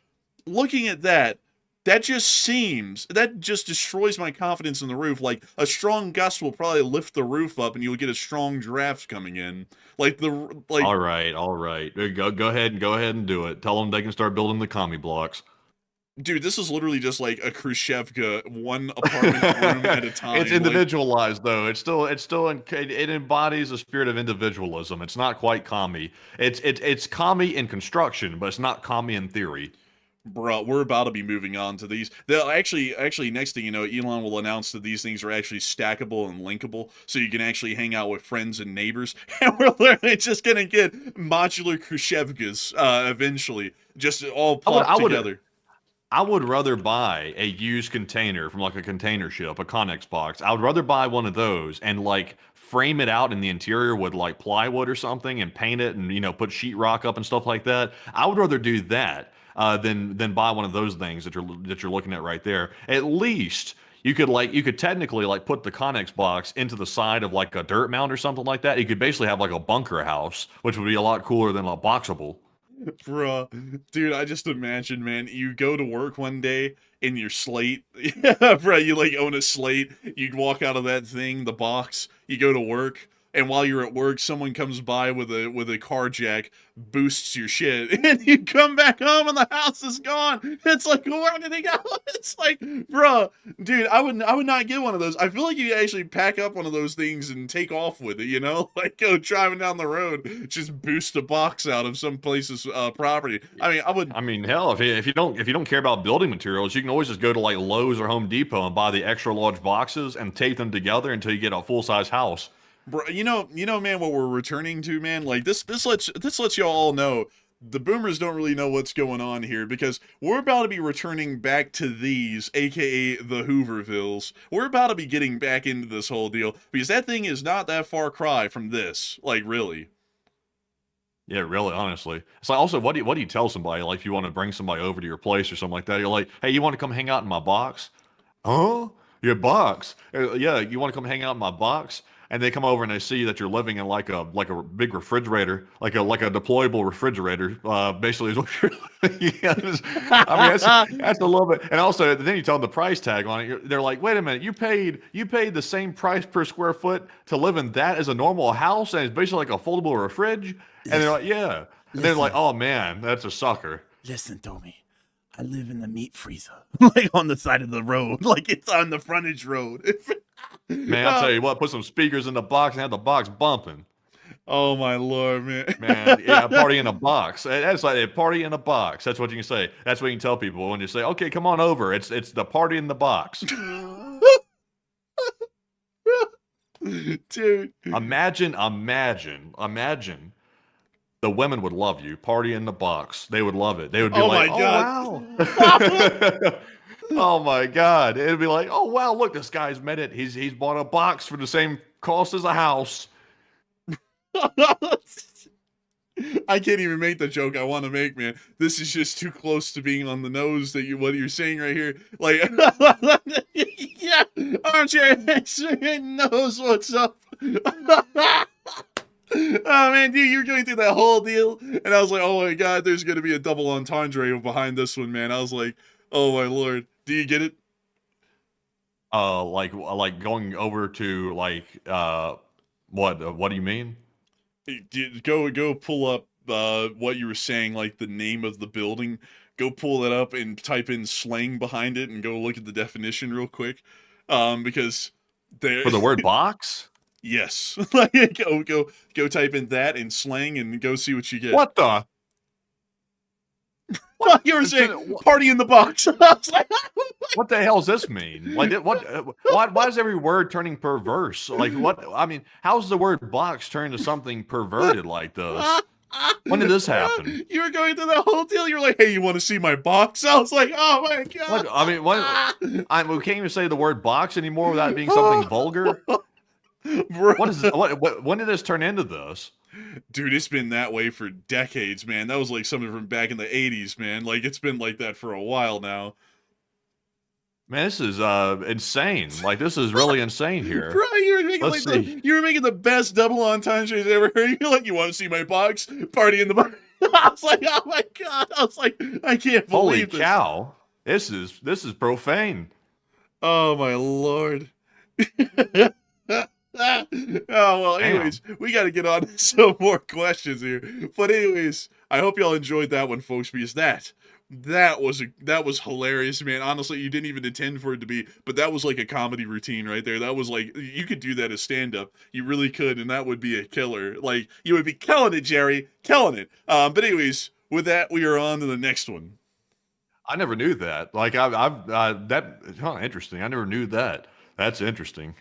looking at that, that just destroys my confidence in the roof. Like, a strong gust will probably lift the roof up, and you'll get a strong draft coming in. Like All right, all right. Go ahead and do it. Tell them they can start building the commie blocks. dude, this is literally just like a Khrushchevka, one apartment room at a time. It's Like, individualized though. It embodies the spirit of individualism. It's not quite commie. It's commie in construction, but it's not commie in theory. bro, we're about to be moving on to these. They'll actually, next thing you know, Elon will announce that these things are actually stackable and linkable, so you can actually hang out with friends and neighbors. And we're literally just gonna get modular Khrushchevkas eventually, just all plopped together. I would rather buy a used container from like a container ship, a Connex box. I would rather buy one of those and like frame it out in the interior with like plywood or something and paint it and put sheetrock up and stuff like that. I would rather do that than buy one of those things that you're looking at right there. At least you could technically like put the Connex box into the side of like a dirt mound or something like that. You could basically have like a bunker house, which would be a lot cooler than a boxable. Bruh, dude, I just imagine, man, you go to work one day in your slate. Yeah, bruh, you like own a slate. You'd walk out of that thing, the box, you go to work, and while you're at work, someone comes by with a car jack, boosts your shit, and you come back home and the house is gone. It's like, where did he go? It's like, bruh, dude, I would not get one of those. I feel like you actually pack up one of those things and take off with it, like go driving down the road, just boost a box out of some place's property. I mean, I would. I mean, hell, if you don't care about building materials, you can always just go to like Lowe's or Home Depot and buy the extra large boxes and tape them together until you get a full size house. Bro, man, what we're returning to, man. Like this lets y'all all know the boomers don't really know what's going on here because we're about to be returning back to these, aka the Hoovervilles. We're about to be getting back into this whole deal because that thing is not that far cry from this. Like, really. Yeah, really, honestly. It's like also, what do you tell somebody? Like, if you want to bring somebody over to your place or something like that, you're like, hey, you want to come hang out in my box? Huh? Your box. Yeah, you want to come hang out in my box? And they come over and they see that you're living in like a big refrigerator, like a deployable refrigerator. Basically, is what you're living in. I mean, that's a little bit. And also, then you tell them the price tag on it. They're like, wait a minute, you paid the same price per square foot to live in that as a normal house, and it's basically like a foldable fridge. And they're like, yeah. And they're like, oh man, that's a sucker. Listen, Tommy. I live in the meat freezer, like on the side of the road, like it's on the frontage road. Man, I'll tell you what, put some speakers in the box and have the box bumping. Oh my lord, man. Man, yeah, a party in a box. That's like a party in a box. That's what you can say. That's what you can tell people when you say, okay, come on over. It's the party in the box. Dude. Imagine the women would love you. Party in the box. They would love it. They would be like, my God. wow. Oh my God. It'd be like, oh wow, look, this guy's made it. He's bought a box for the same cost as a house. I can't even make the joke I want to make, man. This is just too close to being on the nose that what you're saying right here. Like, yeah, armchair expert knows what's up. Oh man, dude, you're going through that whole deal, and I was like, oh my God, there's gonna be a double entendre behind this one, man. I was like, oh my lord, do you get it? Like going over to what do you mean? Go pull up what you were saying, like the name of the building. Go pull that up and type in slang behind it, and go look at the definition real quick, because there For the word box. Yes. Like go type in that in slang and go see what you get. What the? You were saying party in the box. I was like, what the hell does this mean? Like, why is every word turning perverse? Like, what? I mean, how's the word box turn to something perverted like this? When did this happen? You were going through that whole deal. You were like, hey, you want to see my box? I was like, oh my God. What? I mean, we can't even say the word box anymore without it being something vulgar. Bro. What is when did this turn into this? Dude, it's been that way for decades, man. That was like something from back in the 80s, man. Like, it's been like that for a while now. Man, this is insane. Like, this is really insane here. Bro, you were making the best double entendres ever heard. You're like, you want to see my box? Party in the box. I was like, oh my God. I was like, I can't believe Holy cow. This is profane. Oh my lord. Oh well, anyways, we got to get on to some more questions here. But anyways, I hope y'all enjoyed that one, folks, because that was hilarious, man. Honestly, you didn't even intend for it to be, but that was like a comedy routine right there. That was like, you could do that as stand-up. You really could, and that would be a killer. Like, you would be killing it, Jerry, killing it. But anyways, with that, we are on to the next one. I never knew that. Like, interesting. I never knew that. That's interesting.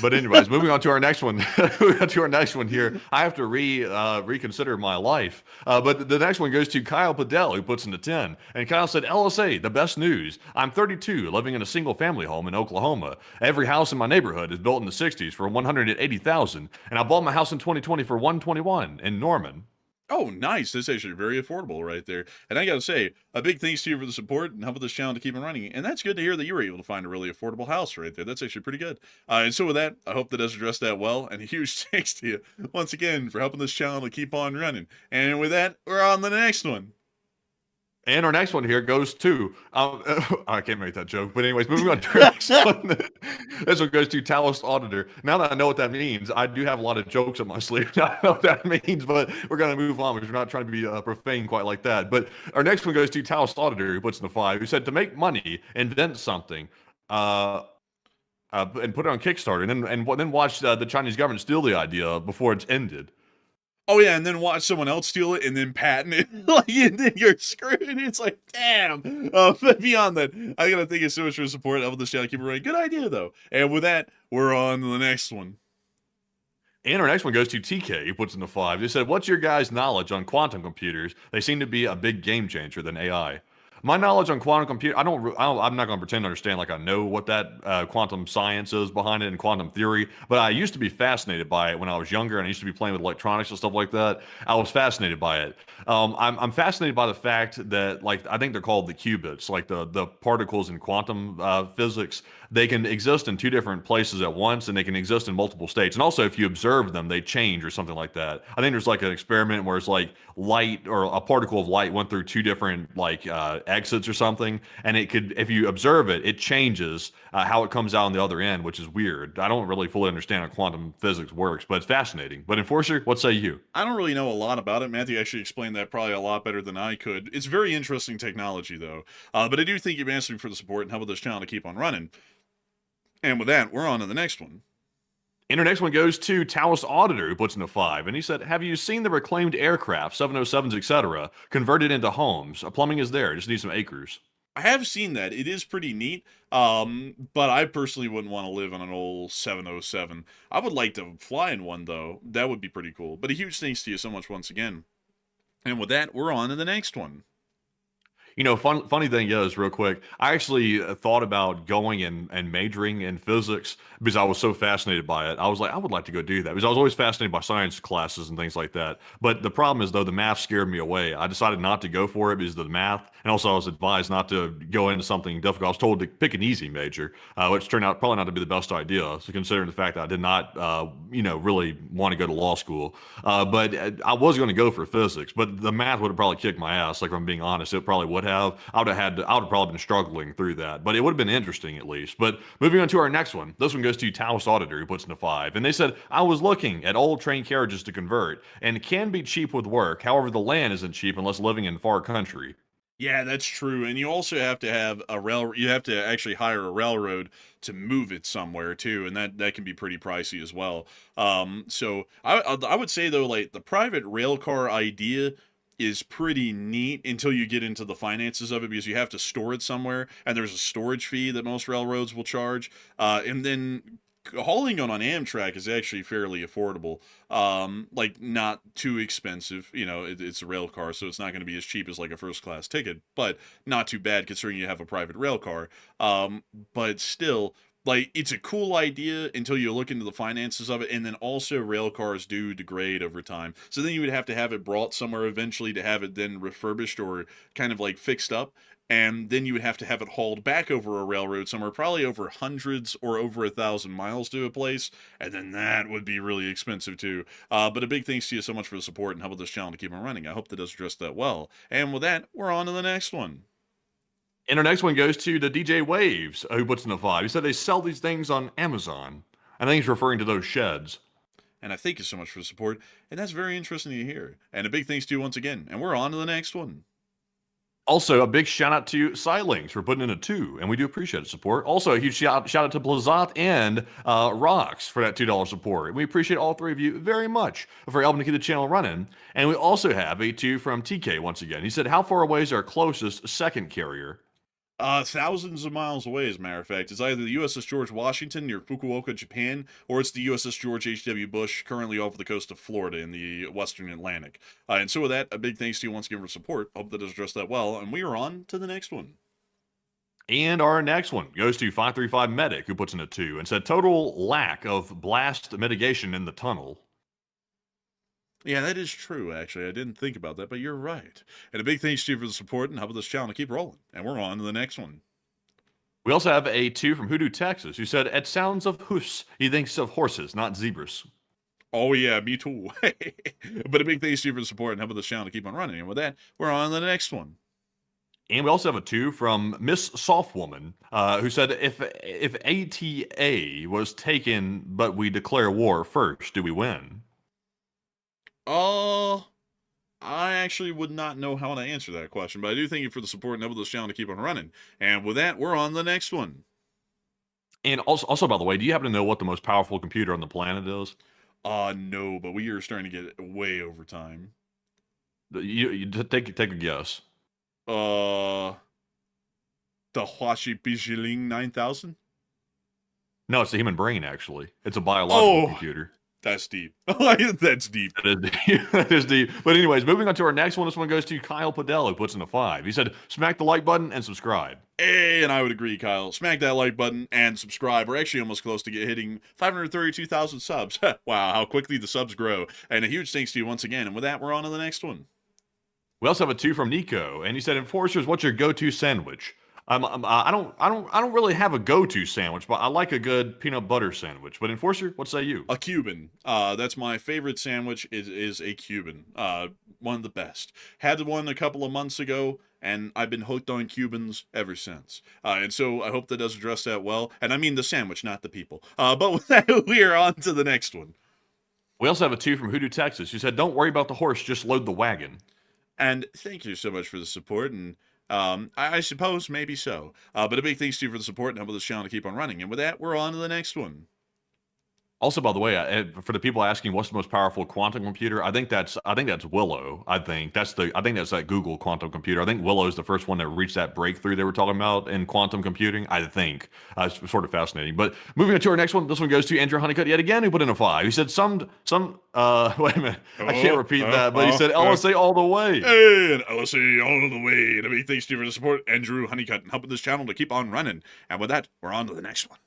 But anyways, moving on to our next one. Here. I have to reconsider my life. But the next one goes to Kyle Padell, who puts in the 10. And Kyle said, LSA, the best news. I'm 32, living in a single-family home in Oklahoma. Every house in my neighborhood is built in the 60s for $180,000, and I bought my house in 2020 for $121 in Norman. Oh, nice. That's actually very affordable right there. And I got to say, a big thanks to you for the support and helping this channel to keep it running. And that's good to hear that you were able to find a really affordable house right there. That's actually pretty good. And so with that, I hope that does address that well. And a huge thanks to you once again for helping this channel to keep on running. And with that, we're on to the next one. And our next one here goes to, I can't make that joke, but anyways, moving on to our next one. This one goes to Taoist Auditor. Now that I know what that means, I do have a lot of jokes up my sleeve. I don't know what that means, but we're going to move on because we're not trying to be profane quite like that. But our next one goes to Taoist Auditor, who puts in the 5, who said, to make money, invent something. And put it on Kickstarter, and then watch the Chinese government steal the idea before it's ended. Oh yeah, and then watch someone else steal it and then patent it. Like, and then you're screwed. It's like, damn. But beyond that, I gotta thank you so much for the support. Help this channel keep it running. Good idea though. And with that, we're on to the next one. And our next one goes to TK, who puts in the 5. They said, what's your guys' knowledge on quantum computers? They seem to be a big game changer than AI. My knowledge on quantum computer, I'm not going to pretend to understand like I know what that quantum science is behind it and quantum theory, but I used to be fascinated by it when I was younger, and I used to be playing with electronics and stuff like that. I was fascinated by it. I'm fascinated by the fact that, like, I think they're called the qubits, like the particles in quantum physics. They can exist in two different places at once, and they can exist in multiple states. And also, if you observe them, they change or something like that. I think there's like an experiment where it's like light or a particle of light went through two different like exits or something, and it could, if you observe it, it changes how it comes out on the other end, which is weird. I don't really fully understand how quantum physics works, but it's fascinating. But Enforcer, what say you? I don't really know a lot about it. Matthew actually explained that probably a lot better than I could. It's very interesting technology, though. But I do thank you, Master, for the support and helping this channel to keep on running. And with that, we're on to the next one. And our next one goes to Taos Auditor, who puts in a 5. And he said, have you seen the reclaimed aircraft, 707s, etc., converted into homes? Plumbing is there. Just need some acres. I have seen that. It is pretty neat. But I personally wouldn't want to live on an old 707. I would like to fly in one, though. That would be pretty cool. But a huge thanks to you so much once again. And with that, we're on to the next one. You know, funny thing is, real quick, I actually thought about going and majoring in physics because I was so fascinated by it. I was like, I would like to go do that because I was always fascinated by science classes and things like that. But the problem is, though, the math scared me away. I decided not to go for it because of the math. And also, I was advised not to go into something difficult. I was told to pick an easy major, which turned out probably not to be the best idea. So considering the fact that I did not, really want to go to law school. But I was going to go for physics, but the math would have probably kicked my ass. Like, if I'm being honest, it probably would have. I would have probably been struggling through that, but it would have been interesting at least. But moving on to our next one. This one goes to Taos Auditor, who puts in a 5. And they said, I was looking at old train carriages to convert and can be cheap with work. However, the land isn't cheap unless living in far country. Yeah, that's true. And you also have to have you have to actually hire a railroad to move it somewhere too, and that can be pretty pricey as well. So I would say though, like the private rail car idea is pretty neat until you get into the finances of it because you have to store it somewhere, and there's a storage fee that most railroads will charge. And then hauling on Amtrak is actually fairly affordable. Like not too expensive. You know, it's a rail car, so it's not going to be as cheap as like a first class ticket, but not too bad considering you have a private rail car. But still, like it's a cool idea until you look into the finances of it, and then also rail cars do degrade over time. So then you would have to have it brought somewhere eventually to have it then refurbished or kind of like fixed up. And then you would have to have it hauled back over a railroad somewhere, probably over hundreds or over 1,000 miles to a place, and then that would be really expensive too. But a big thanks to you so much for the support and helping this channel to keep on running. I hope that does address that well. And with that, we're on to the next one. And our next one goes to the DJ Waves, who puts in a 5. He said they sell these things on Amazon. I think he's referring to those sheds. And I thank you so much for the support, and that's very interesting to hear. And a big thanks to you once again. And we're on to the next one. Also, a big shout out to Silinks for putting in a 2, and we do appreciate the support. Also, a huge shout out to Plazat and Rocks for that $2 support. And we appreciate all three of you very much for helping to keep the channel running. And we also have a 2 from TK once again. He said, how far away is our closest second carrier? Thousands of miles away, as a matter of fact. It's either the USS George Washington near Fukuoka, Japan, or it's the USS George H.W. Bush, currently off the coast of Florida in the Western Atlantic. And so with that, a big thanks to you once again for support. Hope that has addressed that well, and we are on to the next one. And our next one goes to 535 Medic, who puts in a 2, and said total lack of blast mitigation in the tunnel. Yeah, that is true, actually. I didn't think about that, but you're right. And a big thanks to you for the support and helping this channel to keep rolling. And we're on to the next one. We also have a 2 from Hoodoo, Texas, who said, at sounds of hoofs, he thinks of horses, not zebras. Oh, yeah, me too. But a big thanks to you for the support and helping this channel to keep on running. And with that, we're on to the next one. And we also have a 2 from Miss Softwoman, who said, if ATA was taken, but we declare war first, do we win? I actually would not know how to answer that question, but I do thank you for the support and helping this channel to keep on running. And with that, we're on the next one. And also, by the way, do you happen to know what the most powerful computer on the planet is? No, but we are starting to get way over time. You take a guess. The Huashi Bijiling 9000? No, it's the human brain, actually. It's a biological computer. That's deep. That's deep. That is deep. That is deep. But anyways, moving on to our next one. This one goes to Kyle Padell, who puts in a 5. He said, smack the like button and subscribe. And I would agree, Kyle. Smack that like button and subscribe. We're actually almost close to hitting 532,000 subs. Wow, how quickly the subs grow. And a huge thanks to you once again. And with that, we're on to the next one. We also have a 2 from Nico, and he said, Enforcers, what's your go-to sandwich? I don't really have a go-to sandwich, but I like a good peanut butter sandwich. But Enforcer, what say you? A Cuban. That's my favorite sandwich. Is a Cuban. One of the best. Had one a couple of months ago, and I've been hooked on Cubans ever since. And so I hope that does address that well. And I mean the sandwich, not the people. But with that, we are on to the next one. We also have a 2 from Hoodoo, Texas, who said, don't worry about the horse, just load the wagon. And thank you so much for the support. And I suppose maybe so. But a big thanks to you for the support and help this channel to keep on running. And with that, we're on to the next one. Also, by the way, for the people asking what's the most powerful quantum computer, I think that's Willow. I think that's that Google quantum computer. I think Willow is the first one that reached that breakthrough they were talking about in quantum computing. I think it's sort of fascinating. But moving on to our next one, this one goes to Andrew Honeycutt yet again, who put in a 5. He said some wait a minute, I can't repeat that, but he said LSA all the way. Hey, and LSA all the way. And a big thanks to you for the support, Andrew Honeycutt, and helping this channel to keep on running. And with that, we're on to the next one.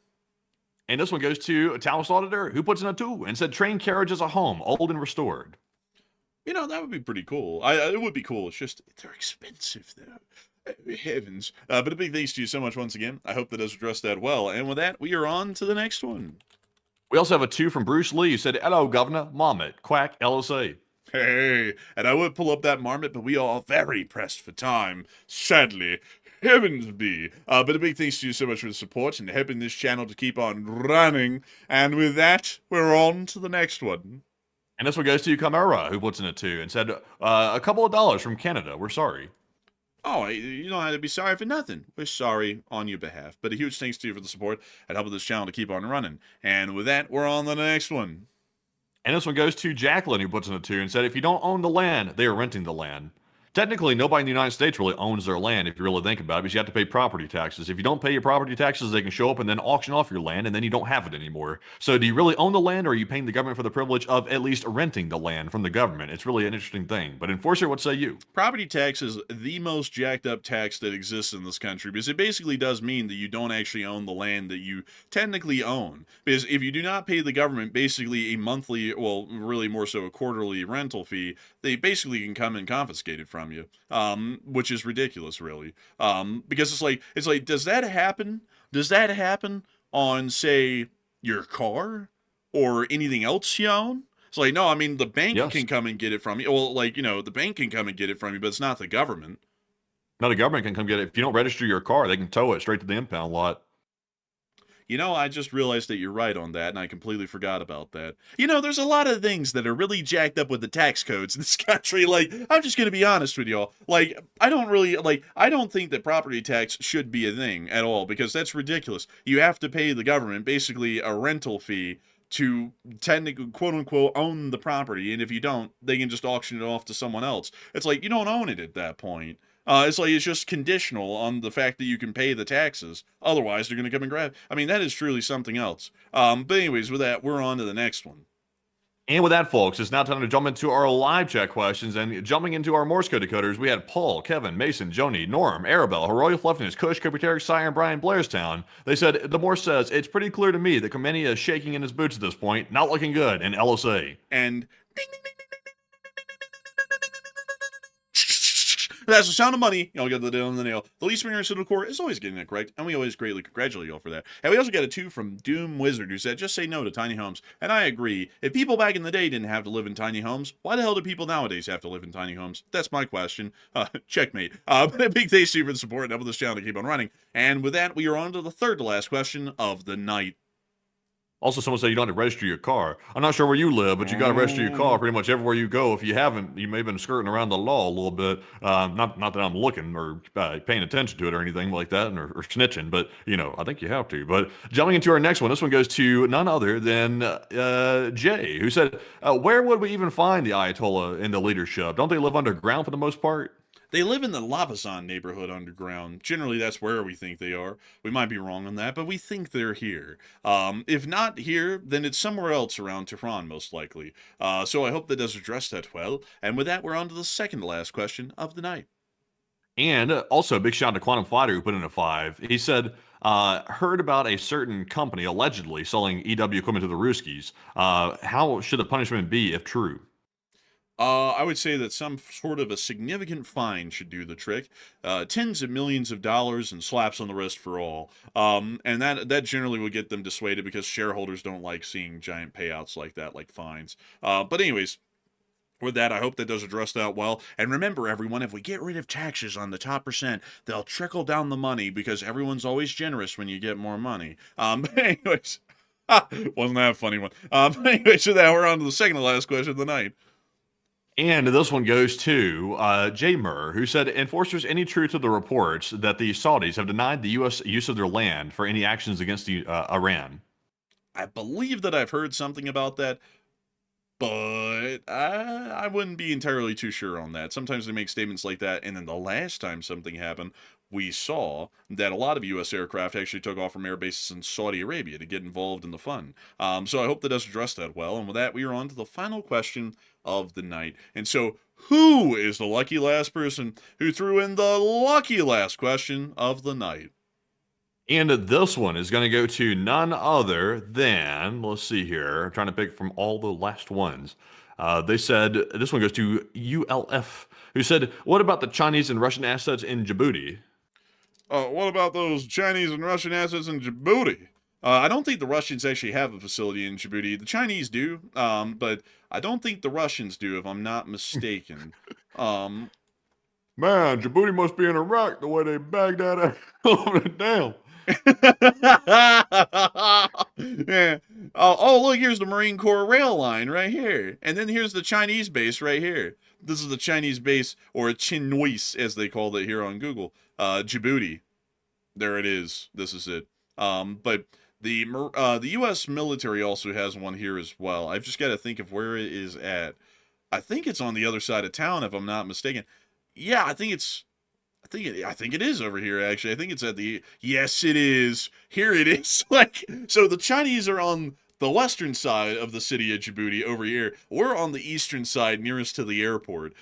And this one goes to Talos Auditor, who puts in a 2 and said, train carriage as a home, old and restored. You know, that would be pretty cool. It would be cool. It's just, they're expensive, though. Heavens. But a big thanks to you so much once again. I hope that does address that well. And with that, we are on to the next one. We also have a 2 from Bruce Lee, who said, hello, Governor, Marmot, quack, LSA. Hey, and I would pull up that marmot, but we are very pressed for time, sadly. Heavens be. But a big thanks to you so much for the support and helping this channel to keep on running. And with that, we're on to the next one. And this one goes to Kamara, who puts in a 2 and said, a couple of dollars from Canada. We're sorry. Oh, you don't have to be sorry for nothing. We're sorry on your behalf. But a huge thanks to you for the support and helping this channel to keep on running. And with that, we're on to the next one. And this one goes to Jacqueline, who puts in a 2 and said, if you don't own the land, they are renting the land. Technically, nobody in the United States really owns their land, if you really think about it, because you have to pay property taxes. If you don't pay your property taxes, they can show up and then auction off your land, and then you don't have it anymore. So do you really own the land, or are you paying the government for the privilege of at least renting the land from the government? It's really an interesting thing. But Enforcer, what say you? Property tax is the most jacked up tax that exists in this country, because it basically does mean that you don't actually own the land that you technically own. Because if you do not pay the government basically a monthly, well, really more so a quarterly rental fee, they basically can come and confiscate it from you, which is ridiculous, really. Because it's like, does that happen? Does that happen on, say, your car or anything else you own? It's like, no, I mean, the bank can come and get it from you. Well, like, you know, the bank can come and get it from you, but it's not the government. No, the government can come get it. If you don't register your car, they can tow it straight to the impound lot. You know, I just realized that you're right on that, and I completely forgot about that. You know, there's a lot of things that are really jacked up with the tax codes in this country. Like, I'm just going to be honest with y'all. Like, I don't think that property tax should be a thing at all, because that's ridiculous. You have to pay the government basically a rental fee to technically, quote unquote, own the property, and if you don't, they can just auction it off to someone else. It's like, you don't own it at that point. It's like, it's just conditional on the fact that you can pay the taxes. Otherwise, they're going to come and grab. I mean, that is truly something else. But anyways, with that, we're on to the next one. And with that, folks, it's now time to jump into our live chat questions. And jumping into our Morse code decoders, we had Paul, Kevin, Mason, Joni, Norm, Arabelle, Heroic Fluffness, Kush, Kopiteric, Sire, Brian, Blairstown. They said, the Morse says, it's pretty clear to me that Khomeini is shaking in his boots at this point, not looking good, in LSA. And ding, ding, ding. That's the sound of money. Y'all got the nail on the nail. The least winger civil core is always getting it correct, and we always greatly congratulate y'all for that. And we also got a 2 from Doom Wizard, who said, just say no to tiny homes. And I agree. If people back in the day didn't have to live in tiny homes, why the hell do people nowadays have to live in tiny homes? That's my question. Checkmate. But a big thanks to you for the support and helping this channel to keep on running. And with that, we are on to the third to last question of the night. Also, someone said you don't have to register your car. I'm not sure where you live, but you got to register your car pretty much everywhere you go. If you haven't, you may have been skirting around the law a little bit. Not that I'm looking or paying attention to it or anything like that, or snitching, but, you know, I think you have to. But jumping into our next one, this one goes to none other than Jay, who said, where would we even find the Ayatollah in the leadership? Don't they live underground for the most part? They live in the Lavazan neighborhood underground. Generally, that's where we think they are. We might be wrong on that, but we think they're here. If not here, then it's somewhere else around Tehran, most likely. So I hope that does address that well. And with that, we're on to the second to last question of the night. And also, a big shout out to Quantum Fighter who put in a 5. He said, heard about a certain company allegedly selling EW equipment to the Ruskies. How should the punishment be if true? I would say that some sort of a significant fine should do the trick. Tens of millions of dollars and slaps on the wrist for all. And that generally would get them dissuaded because shareholders don't like seeing giant payouts like that, like fines. But anyways, with that, I hope that does address that well. And remember, everyone, if we get rid of taxes on the top percent, they'll trickle down the money because everyone's always generous when you get more money. But anyways, wasn't that a funny one? But anyways, so that we're on to the second to last question of the night. And this one goes to Jay Murr, who said, enforcers, any truth to the reports that the Saudis have denied the U.S. use of their land for any actions against Iran? I believe that I've heard something about that, but I wouldn't be entirely too sure on that. Sometimes they make statements like that, and then the last time something happened, we saw that a lot of U.S. aircraft actually took off from air bases in Saudi Arabia to get involved in the fun. So I hope that does address that well. And with that, we are on to the final question of the night. And so, who is the lucky last person who threw in the lucky last question of the night? And this one is going to go to none other than, let's see here, I'm trying to pick from all the last ones. They said, this one goes to ULF, who said, what about the Chinese and Russian assets in Djibouti? What about those Chinese and Russian assets in Djibouti? I don't think the Russians actually have a facility in Djibouti. The Chinese do, but I don't think the Russians do, if I'm not mistaken. Man, Djibouti must be in Iraq the way they bagged that down. Yeah. Oh, look, here's the Marine Corps rail line right here. And then here's the Chinese base right here. This is the Chinese base, or Chinwis, as they called it here on Google. Djibouti. There it is. This is it. But the U.S. military also has one here as well. I've just got to think of where it is at. I think it's on the other side of town, if I'm not mistaken. Yeah, I think it is over here, actually. I think it's at the... Yes, it is. Here it is. So the Chinese are on the western side of the city of Djibouti over here. We're on the eastern side, nearest to the airport.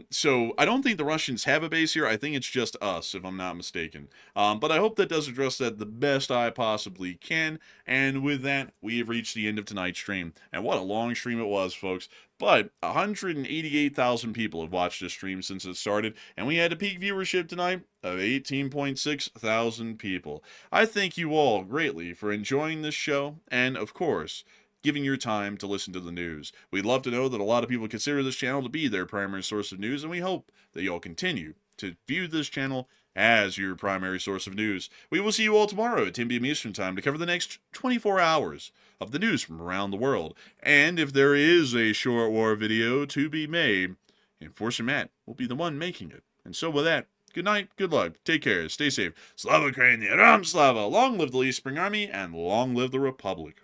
So I don't think the Russians have a base here. I think it's just us, if I'm not mistaken. But I hope that does address that the best I possibly can. And with that, we have reached the end of tonight's stream. And what a long stream it was, folks. But 188,000 people have watched this stream since it started, and we had a peak viewership tonight of 18.6 thousand people. I thank you all greatly for enjoying this show, and of course, giving your time to listen to the news. We'd love to know that a lot of people consider this channel to be their primary source of news, and we hope that you'll continue to view this channel as your primary source of news. We will see you all tomorrow at 10 p.m. Eastern Time to cover the next 24 hours of the news from around the world. And if there is a short war video to be made, Enforcer Matt will be the one making it. And so with that, good night, good luck, take care, stay safe. Slava Ukraini, Ram Slava, long live the East Spring Army, and long live the Republic.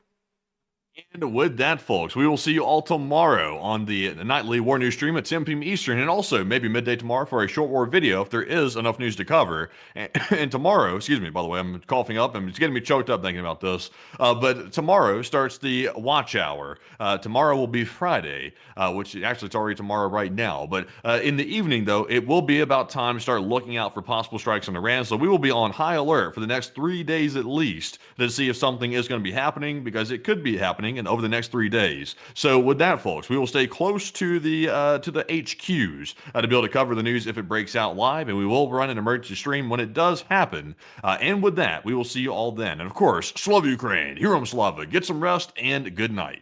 And with that, folks, we will see you all tomorrow on the nightly War News stream at 10 p.m. Eastern, and also maybe midday tomorrow for a short war video if there is enough news to cover. And tomorrow, excuse me, by the way, I'm coughing up and it's getting me choked up thinking about this. But tomorrow starts the watch hour. Tomorrow will be Friday, which actually it's already tomorrow right now. But in the evening, though, it will be about time to start looking out for possible strikes on Iran. So we will be on high alert for the next 3 days at least to see if something is going to be happening, because it could be happening and over the next 3 days. So with that, folks, we will stay close to the HQs to be able to cover the news if it breaks out live, and we will run an emergency stream when it does happen. And with that, we will see you all then. And of course, Slava Ukraine, Herom Slava, get some rest, and good night.